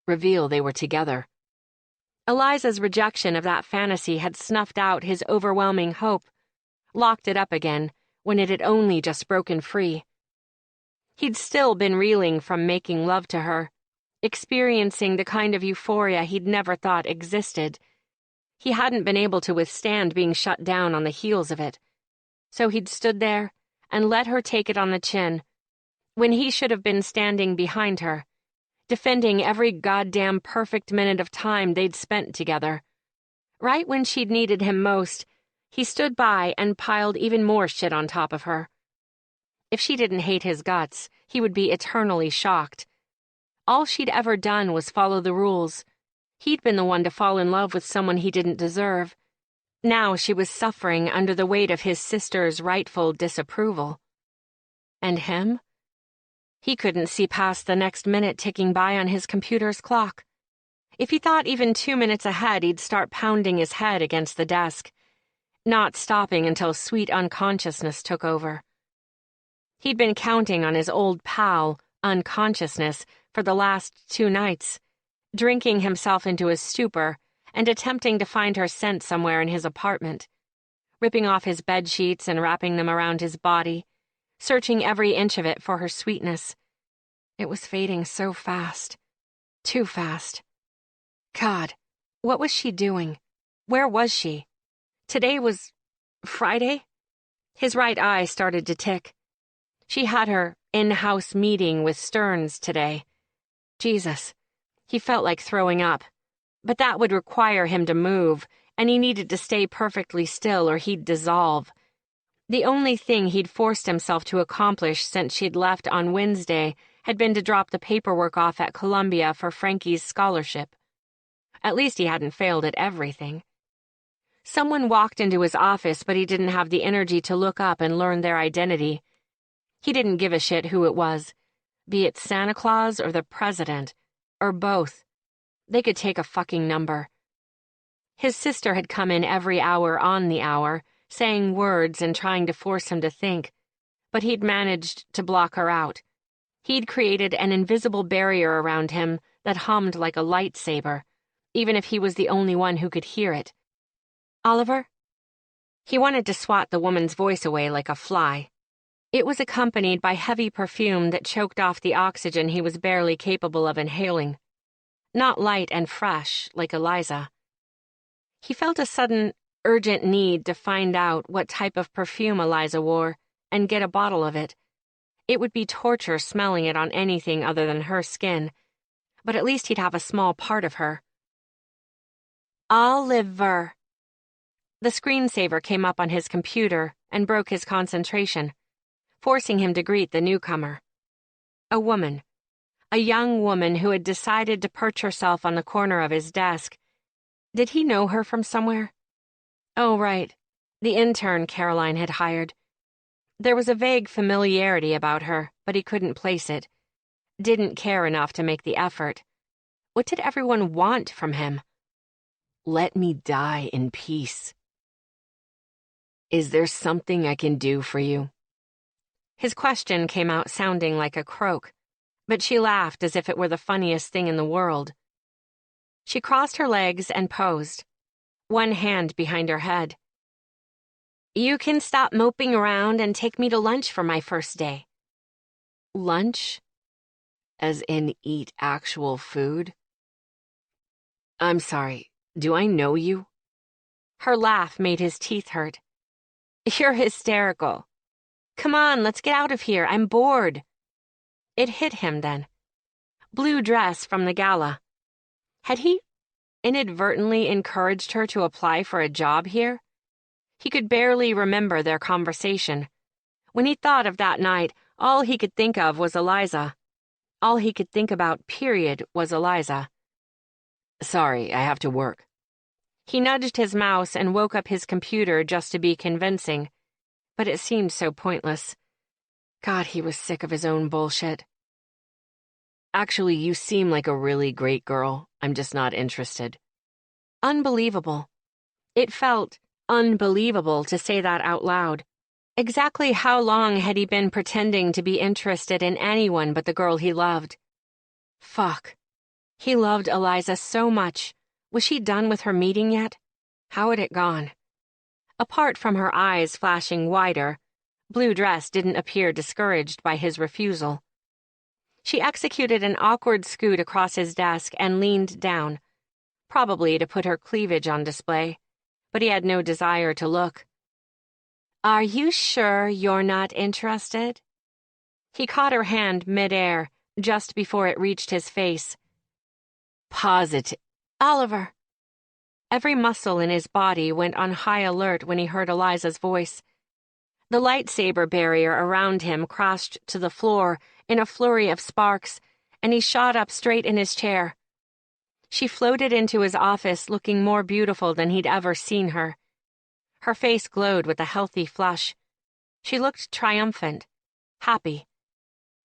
Reveal they were together. Eliza's rejection of that fantasy had snuffed out his overwhelming hope, locked it up again when it had only just broken free. He'd still been reeling from making love to her, experiencing the kind of euphoria he'd never thought existed. He hadn't been able to withstand being shut down on the heels of it. So he'd stood there and let her take it on the chin, when he should have been standing behind her, defending every goddamn perfect minute of time they'd spent together. Right when she'd needed him most, he stood by and piled even more shit on top of her. If she didn't hate his guts, he would be eternally shocked. All she'd ever done was follow the rules. He'd been the one to fall in love with someone he didn't deserve. Now she was suffering under the weight of his sister's rightful disapproval. And him? He couldn't see past the next minute ticking by on his computer's clock. If he thought even 2 minutes ahead, he'd start pounding his head against the desk, not stopping until sweet unconsciousness took over. He'd been counting on his old pal, unconsciousness, for the last 2 nights, drinking himself into a stupor and attempting to find her scent somewhere in his apartment, ripping off his bed sheets and wrapping them around his body, searching every inch of it for her sweetness. It was fading so fast. Too fast. God, what was she doing? Where was she? Today was Friday? His right eye started to tick. She had her in-house meeting with Stearns today. Jesus, he felt like throwing up. But that would require him to move, and he needed to stay perfectly still or he'd dissolve. The only thing he'd forced himself to accomplish since she'd left on Wednesday had been to drop the paperwork off at Columbia for Frankie's scholarship. At least he hadn't failed at everything. Someone walked into his office, but he didn't have the energy to look up and learn their identity. He didn't give a shit who it was, be it Santa Claus or the president, or both. They could take a fucking number. His sister had come in every hour on the hour, saying words and trying to force him to think, but he'd managed to block her out. He'd created an invisible barrier around him that hummed like a lightsaber, even if he was the only one who could hear it. Oliver? He wanted to swat the woman's voice away like a fly. It was accompanied by heavy perfume that choked off the oxygen he was barely capable of inhaling. Not light and fresh like Eliza. He felt a sudden, urgent need to find out what type of perfume Eliza wore and get a bottle of it. It would be torture smelling it on anything other than her skin, but at least he'd have a small part of her. Oliver. The screensaver came up on his computer and broke his concentration, forcing him to greet the newcomer. A woman. A young woman who had decided to perch herself on the corner of his desk. Did he know her from somewhere? Oh, right. The intern Caroline had hired. There was a vague familiarity about her, but he couldn't place it. Didn't care enough to make the effort. What did everyone want from him? Let me die in peace. Is there something I can do for you? His question came out sounding like a croak, but she laughed as if it were the funniest thing in the world. She crossed her legs and posed, one hand behind her head. You can stop moping around and take me to lunch for my first day. Lunch? As in eat actual food? I'm sorry, do I know you? Her laugh made his teeth hurt. You're hysterical. Come on, let's get out of here. I'm bored. It hit him then. Blue dress from the gala. Had he inadvertently encouraged her to apply for a job here? He could barely remember their conversation. When he thought of that night, all he could think of was Eliza. All he could think about, period, was Eliza. Sorry, I have to work. He nudged his mouse and woke up his computer just to be convincing, but it seemed so pointless. God, he was sick of his own bullshit. Actually, you seem like a really great girl. I'm just not interested. Unbelievable. It felt unbelievable to say that out loud. Exactly how long had he been pretending to be interested in anyone but the girl he loved? Fuck. He loved Eliza so much. Was she done with her meeting yet? How had it gone? Apart from her eyes flashing wider, Blue Dress didn't appear discouraged by his refusal. She executed an awkward scoot across his desk and leaned down, probably to put her cleavage on display, but he had no desire to look. Are you sure you're not interested? He caught her hand midair, just before it reached his face. Positive. Oliver. Every muscle in his body went on high alert when he heard Eliza's voice. The lightsaber barrier around him crashed to the floor in a flurry of sparks, and he shot up straight in his chair. She floated into his office looking more beautiful than he'd ever seen her. Her face glowed with a healthy flush. She looked triumphant, happy.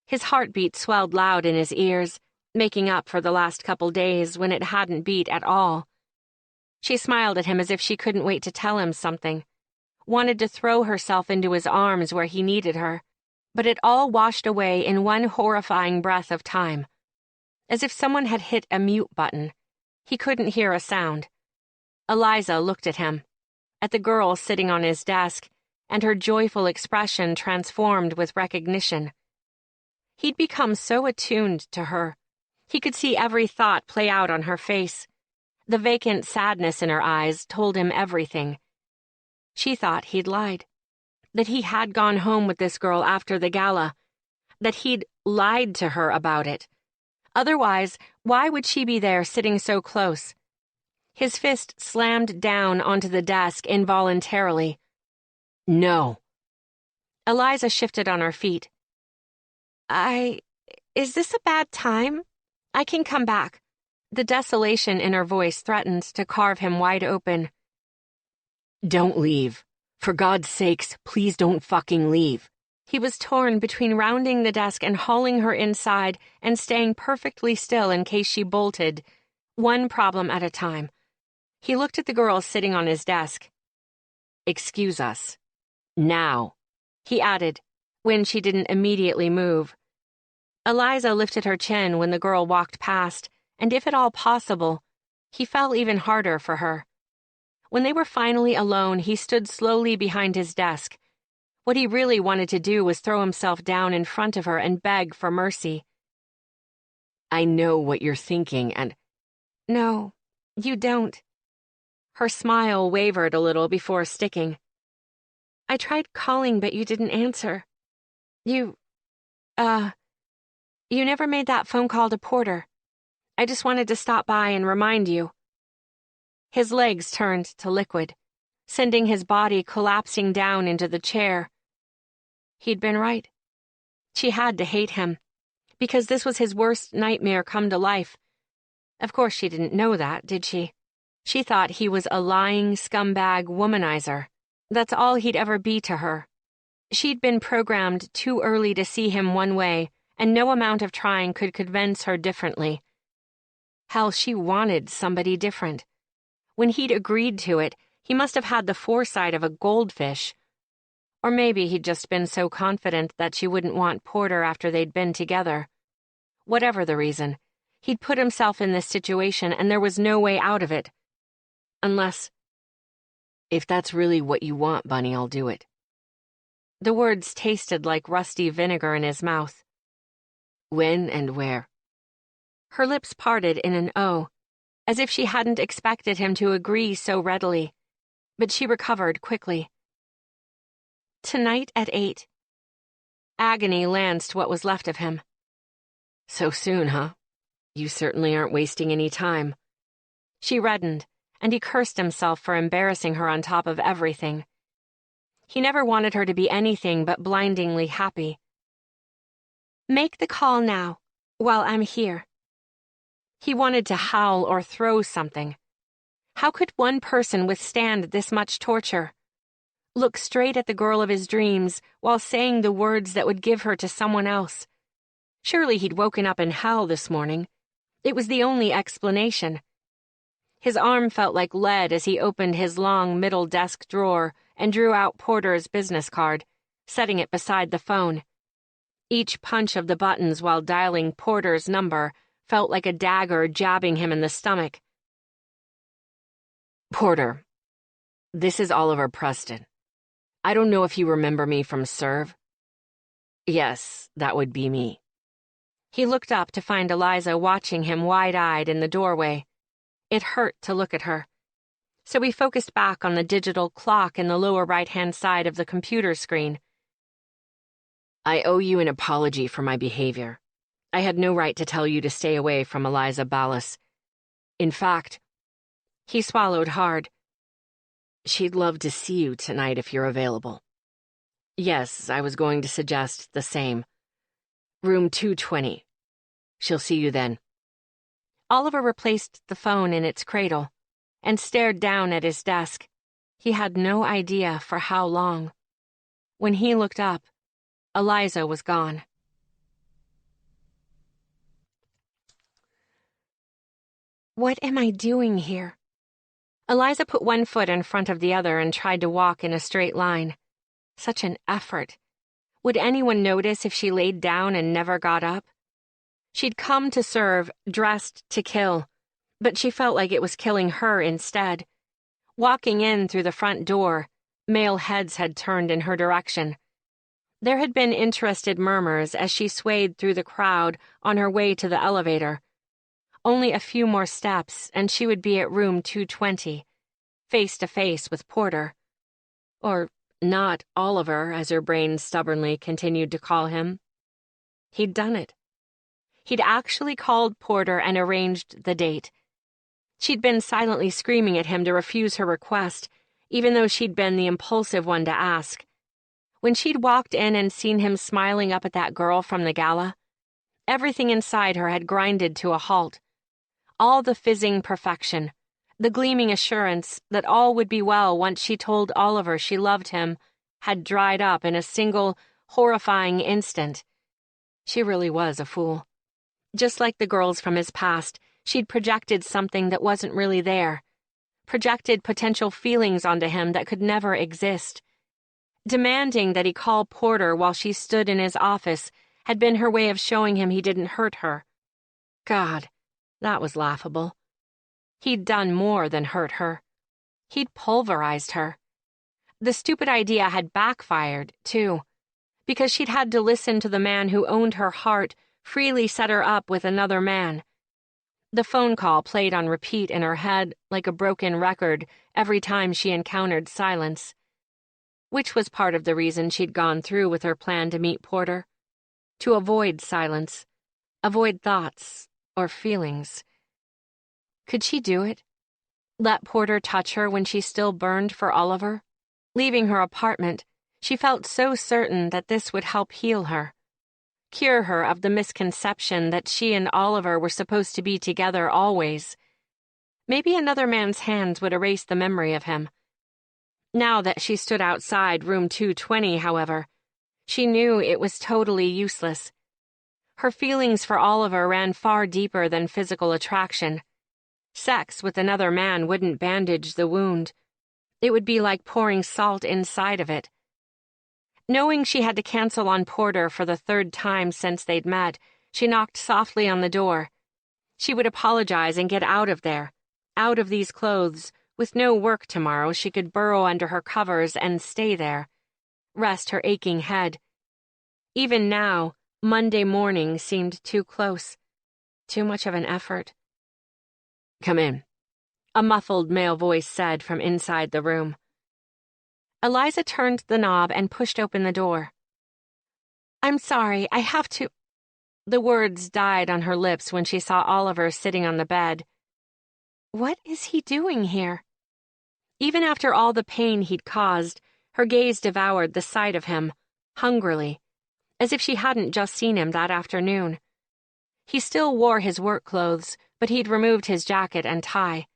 His heartbeat swelled loud in his ears, making up for the last couple days when it hadn't beat at all. She smiled at him as if she couldn't wait to tell him something, wanted to throw herself into his arms where he needed her, but it all washed away in one horrifying breath of time. As if someone had hit a mute button. He couldn't hear a sound. Eliza looked at him, at the girl sitting on his desk, and her joyful expression transformed with recognition. He'd become so attuned to her. He could see every thought play out on her face. The vacant sadness in her eyes told him everything. She thought he'd lied, that he had gone home with this girl after the gala, that he'd lied to her about it. Otherwise, why would she be there sitting so close? His fist slammed down onto the desk involuntarily. No. Eliza shifted on her feet. Is this a bad time? I can come back. The desolation in her voice threatened to carve him wide open. Don't leave. For God's sakes, please don't fucking leave. He was torn between rounding the desk and hauling her inside and staying perfectly still in case she bolted, one problem at a time. He looked at the girl sitting on his desk. Excuse us. Now, he added, when she didn't immediately move. Eliza lifted her chin when the girl walked past, and if at all possible, he fell even harder for her. When they were finally alone, he stood slowly behind his desk. What he really wanted to do was throw himself down in front of her and beg for mercy. I know what you're thinking, and... No, you don't. Her smile wavered a little before sticking. I tried calling, but you didn't answer. You never made that phone call to Porter. I just wanted to stop by and remind you. His legs turned to liquid, sending his body collapsing down into the chair. He'd been right. She had to hate him, because this was his worst nightmare come to life. Of course she didn't know that, did she? She thought he was a lying scumbag womanizer. That's all he'd ever be to her. She'd been programmed too early to see him one way, and no amount of trying could convince her differently. Hell, she wanted somebody different. When he'd agreed to it, he must have had the foresight of a goldfish. Or maybe he'd just been so confident that she wouldn't want Porter after they'd been together. Whatever the reason, he'd put himself in this situation and there was no way out of it. Unless, "If that's really what you want, Bunny, I'll do it." The words tasted like rusty vinegar in his mouth. "When and where?" Her lips parted in an O, as if she hadn't expected him to agree so readily. But she recovered quickly. "Tonight at 8. Agony lanced what was left of him. "So soon, huh? You certainly aren't wasting any time." She reddened, and he cursed himself for embarrassing her on top of everything. He never wanted her to be anything but blindingly happy. "Make the call now, while I'm here." He wanted to howl or throw something. How could one person withstand this much torture? Look straight at the girl of his dreams while saying the words that would give her to someone else. Surely he'd woken up in hell this morning. It was the only explanation. His arm felt like lead as he opened his long middle desk drawer and drew out Porter's business card, setting it beside the phone. Each punch of the buttons while dialing Porter's number felt like a dagger jabbing him in the stomach. "Porter, this is Oliver Preston. I don't know if you remember me from Serve." "Yes, that would be me." He looked up to find Eliza watching him wide-eyed in the doorway. It hurt to look at her. So he focused back on the digital clock in the lower right-hand side of the computer screen. "I owe you an apology for my behavior. I had no right to tell you to stay away from Eliza Ballas. In fact," he swallowed hard, "she'd love to see you tonight if you're available." "Yes, I was going to suggest the same. Room 220. She'll see you then." Oliver replaced the phone in its cradle and stared down at his desk. He had no idea for how long. When he looked up, Eliza was gone. What am I doing here? Eliza put one foot in front of the other and tried to walk in a straight line. Such an effort. Would anyone notice if she laid down and never got up? She'd come to serve, dressed to kill, but she felt like it was killing her instead. Walking in through the front door, male heads had turned in her direction. There had been interested murmurs as she swayed through the crowd on her way to the elevator. Only a few more steps, and she would be at room 220, face to face with Porter. Or not Oliver, as her brain stubbornly continued to call him. He'd done it. He'd actually called Porter and arranged the date. She'd been silently screaming at him to refuse her request, even though she'd been the impulsive one to ask. When she'd walked in and seen him smiling up at that girl from the gala, everything inside her had grinded to a halt. All the fizzing perfection, the gleaming assurance that all would be well once she told Oliver she loved him, had dried up in a single, horrifying instant. She really was a fool. Just like the girls from his past, she'd projected something that wasn't really there. Projected potential feelings onto him that could never exist. Demanding that he call Porter while she stood in his office had been her way of showing him he didn't hurt her. God, that was laughable. He'd done more than hurt her. He'd pulverized her. The stupid idea had backfired, too, because she'd had to listen to the man who owned her heart freely set her up with another man. The phone call played on repeat in her head like a broken record every time she encountered silence. Which was part of the reason she'd gone through with her plan to meet Porter. To avoid silence, avoid thoughts or feelings. Could she do it? Let Porter touch her when she still burned for Oliver? Leaving her apartment, she felt so certain that this would help heal her. Cure her of the misconception that she and Oliver were supposed to be together always. Maybe another man's hands would erase the memory of him. Now that she stood outside room 220, however, she knew it was totally useless. Her feelings for Oliver ran far deeper than physical attraction. Sex with another man wouldn't bandage the wound. It would be like pouring salt inside of it. Knowing she had to cancel on Porter for the third time since they'd met, she knocked softly on the door. She would apologize and get out of there, out of these clothes. With no work tomorrow, she could burrow under her covers and stay there, rest her aching head. Even now, Monday morning seemed too close, too much of an effort. "Come in," a muffled male voice said from inside the room. Eliza turned the knob and pushed open the door. "I'm sorry, I have to—" The words died on her lips when she saw Oliver sitting on the bed. What is he doing here? Even after all the pain he'd caused, her gaze devoured the sight of him, hungrily, as if she hadn't just seen him that afternoon. He still wore his work clothes, but he'd removed his jacket and tie.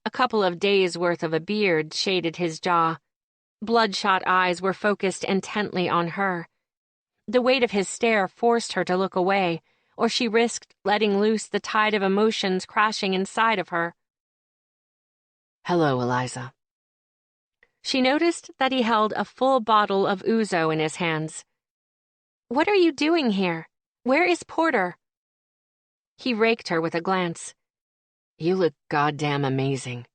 A couple of days' worth of a beard shaded his jaw. Bloodshot eyes were focused intently on her. The weight of his stare forced her to look away, or she risked letting loose the tide of emotions crashing inside of her. "Hello, Eliza." She noticed that he held a full bottle of ouzo in his hands. "What are you doing here? Where is Porter?" He raked her with a glance. "You look goddamn amazing."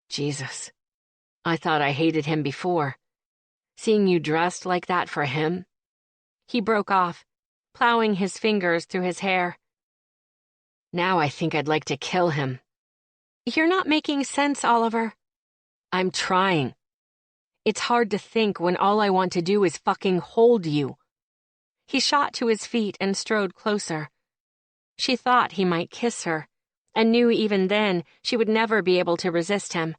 Jesus. I thought I hated him before. Seeing you dressed like that for him? He broke off, plowing his fingers through his hair. Now I think I'd like to kill him. You're not making sense, Oliver. I'm trying. It's hard to think when all I want to do is fucking hold you. He shot to his feet and strode closer. She thought he might kiss her, and knew even then she would never be able to resist him.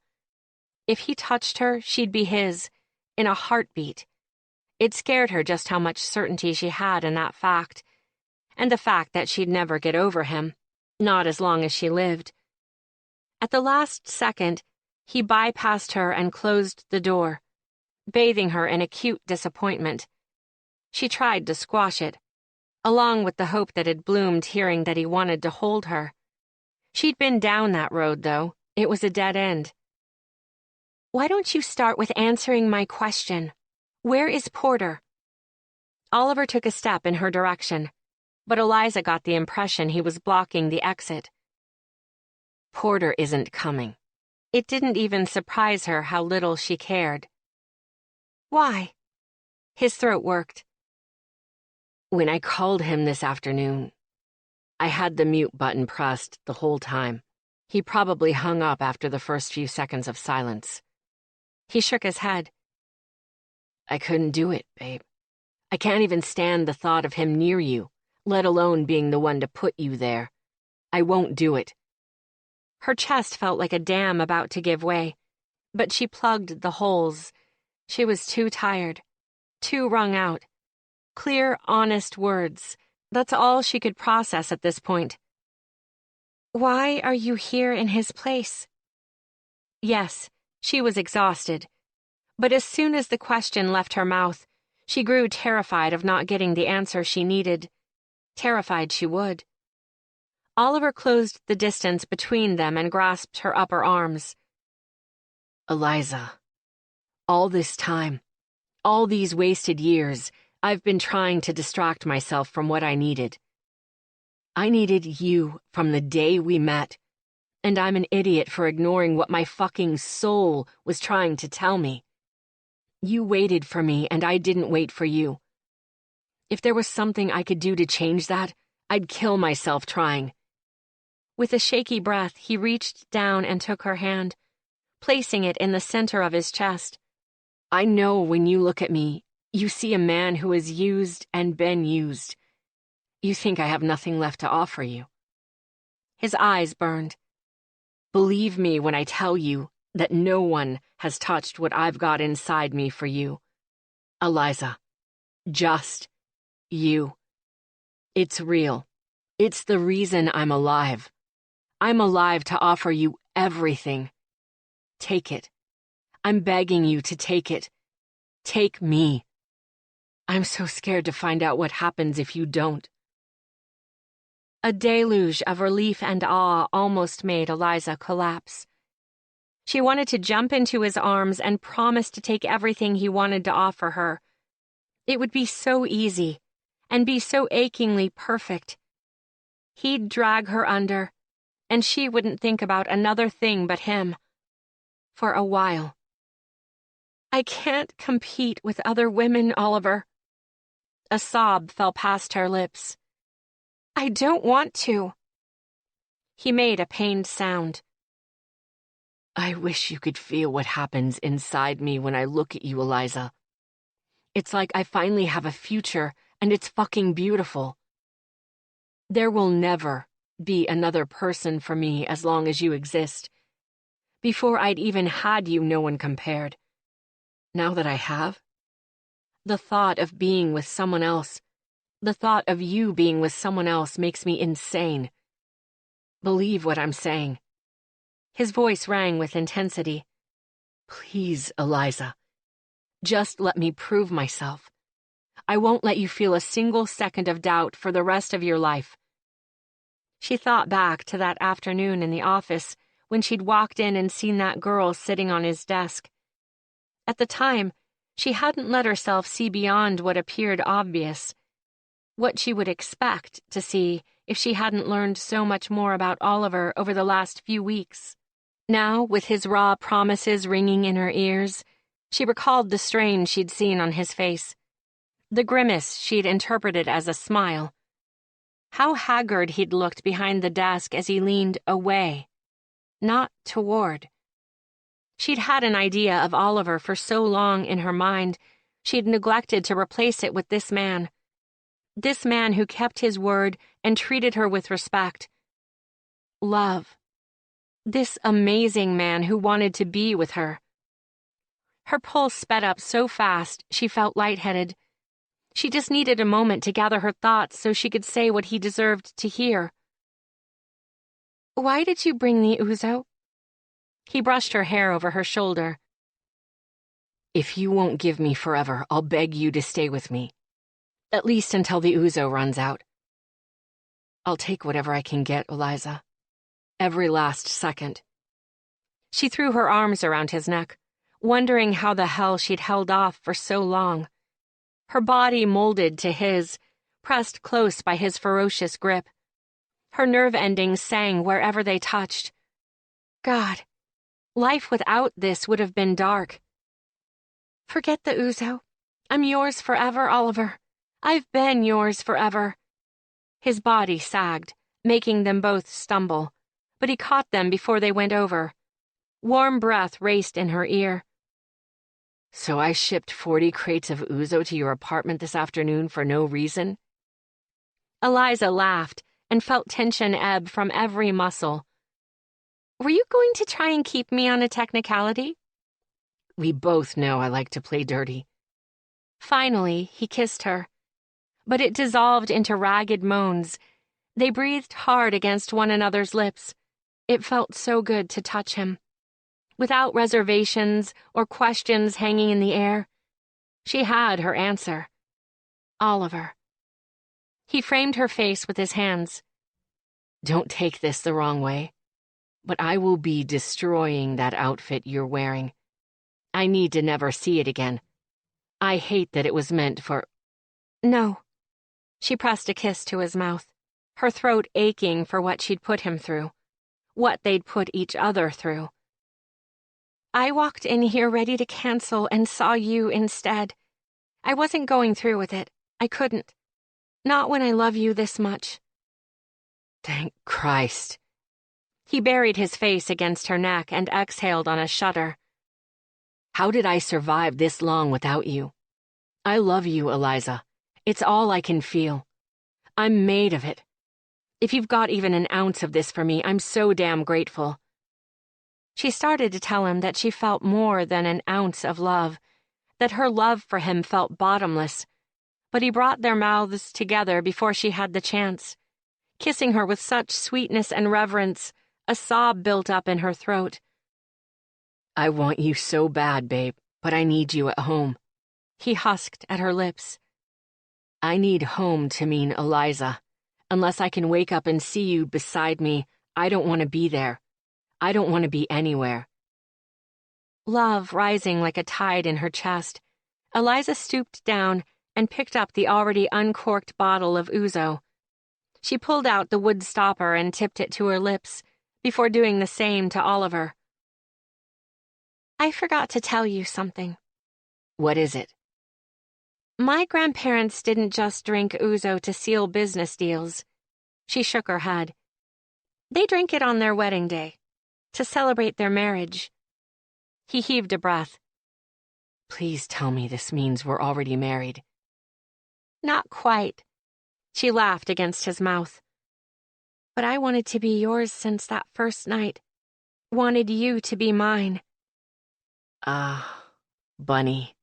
If he touched her, she'd be his, in a heartbeat. It scared her just how much certainty she had in that fact, and the fact that she'd never get over him, not as long as she lived. At the last second, he bypassed her and closed the door, bathing her in acute disappointment. She tried to squash it, along with the hope that had bloomed hearing that he wanted to hold her. She'd been down that road, though. It was a dead end. Why don't you start with answering my question? Where is Porter? Oliver took a step in her direction, but Eliza got the impression he was blocking the exit. Porter isn't coming. It didn't even surprise her how little she cared. Why? His throat worked. When I called him this afternoon, I had the mute button pressed the whole time. He probably hung up after the first few seconds of silence. He shook his head. I couldn't do it, babe. I can't even stand the thought of him near you, let alone being the one to put you there. I won't do it. Her chest felt like a dam about to give way, but she plugged the holes. She was too tired, too wrung out. Clear, honest words. That's all she could process at this point. Why are you here in his place? Yes, she was exhausted. But as soon as the question left her mouth, she grew terrified of not getting the answer she needed. Terrified she would. Oliver closed the distance between them and grasped her upper arms. Eliza, all this time, all these wasted years, I've been trying to distract myself from what I needed. I needed you from the day we met, and I'm an idiot for ignoring what my fucking soul was trying to tell me. You waited for me, and I didn't wait for you. If there was something I could do to change that, I'd kill myself trying. With a shaky breath, he reached down and took her hand, placing it in the center of his chest. I know when you look at me, you see a man who has used and been used. You think I have nothing left to offer you. His eyes burned. Believe me when I tell you that no one has touched what I've got inside me for you. Eliza, just you. It's real. It's the reason I'm alive. I'm alive to offer you everything. Take it. I'm begging you to take it. Take me. I'm so scared to find out what happens if you don't." A deluge of relief and awe almost made Eliza collapse. She wanted to jump into his arms and promise to take everything he wanted to offer her. It would be so easy, and be so achingly perfect. He'd drag her under, and she wouldn't think about another thing but him. For a while. "I can't compete with other women, Oliver." A sob fell past her lips. "I don't want to." He made a pained sound. "I wish you could feel what happens inside me when I look at you, Eliza. It's like I finally have a future, and it's fucking beautiful. There will never be another person for me as long as you exist. Before I'd even had you, no one compared. Now that I have, the thought of being with someone else, the thought of you being with someone else makes me insane. Believe what I'm saying." His voice rang with intensity. "Please, Eliza, just let me prove myself. I won't let you feel a single second of doubt for the rest of your life." She thought back to that afternoon in the office when she'd walked in and seen that girl sitting on his desk. At the time, she hadn't let herself see beyond what appeared obvious, what she would expect to see if she hadn't learned so much more about Oliver over the last few weeks. Now, with his raw promises ringing in her ears, she recalled the strain she'd seen on his face, the grimace she'd interpreted as a smile, how haggard he'd looked behind the desk as he leaned away, not toward. She'd had an idea of Oliver for so long in her mind, she'd neglected to replace it with this man who kept his word and treated her with respect. Love. This amazing man who wanted to be with her. Her pulse sped up so fast she felt lightheaded. She just needed a moment to gather her thoughts so she could say what he deserved to hear. "Why did you bring the ouzo?" He brushed her hair over her shoulder. "If you won't give me forever, I'll beg you to stay with me. At least until the ouzo runs out. I'll take whatever I can get, Eliza. Every last second." She threw her arms around his neck, wondering how the hell she'd held off for so long. Her body molded to his, pressed close by his ferocious grip. Her nerve endings sang wherever they touched. God, life without this would have been dark. "Forget the ouzo. I'm yours forever, Oliver. I've been yours forever." His body sagged, making them both stumble, but he caught them before they went over. Warm breath raced in her ear. "So I shipped 40 crates of ouzo to your apartment this afternoon for no reason?" Eliza laughed and felt tension ebb from every muscle. "Were you going to try and keep me on a technicality?" "We both know I like to play dirty." Finally, he kissed her. But it dissolved into ragged moans. They breathed hard against one another's lips. It felt so good to touch him. Without reservations or questions hanging in the air. She had her answer. Oliver. He framed her face with his hands. "Don't take this the wrong way, but I will be destroying that outfit you're wearing. I need to never see it again. I hate that it was meant for—" "No." She pressed a kiss to his mouth, her throat aching for what she'd put him through, what they'd put each other through. "I walked in here ready to cancel and saw you instead. I wasn't going through with it. I couldn't. Not when I love you this much." "Thank Christ." He buried his face against her neck and exhaled on a shudder. "How did I survive this long without you? I love you, Eliza. It's all I can feel. I'm made of it. If you've got even an ounce of this for me, I'm so damn grateful." She started to tell him that she felt more than an ounce of love, that her love for him felt bottomless, but he brought their mouths together before she had the chance, kissing her with such sweetness and reverence, A sob built up in her throat. "I want you so bad, babe, but I need you at home," he husked at her lips. "I need home to mean Eliza. Unless I can wake up and see you beside me, I don't want to be there. I don't want to be anywhere." Love rising like a tide in her chest, Eliza stooped down and picked up the already uncorked bottle of ouzo. She pulled out the wood stopper and tipped it to her lips, before doing the same to Oliver. "I forgot to tell you something." "What is it?" "My grandparents didn't just drink ouzo to seal business deals." She shook her head. "They drank it on their wedding day, to celebrate their marriage." He heaved a breath. "Please tell me this means we're already married." "Not quite." She laughed against his mouth. "But I wanted to be yours since that first night. Wanted you to be mine." "Ah, Bunny."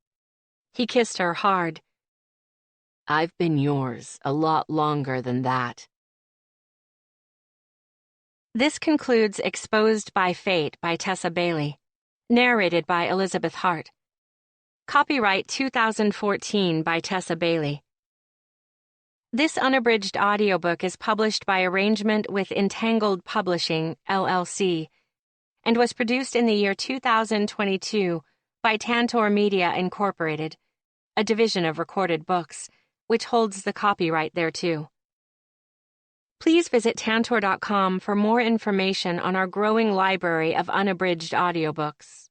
He kissed her hard. "I've been yours a lot longer than that." This concludes Exposed by Fate by Tessa Bailey, narrated by Elizabeth Hart. Copyright 2014 by Tessa Bailey. This unabridged audiobook is published by arrangement with Entangled Publishing, LLC, and was produced in the year 2022 by Tantor Media Incorporated, a division of Recorded Books, which holds the copyright thereto. Please visit Tantor.com for more information on our growing library of unabridged audiobooks.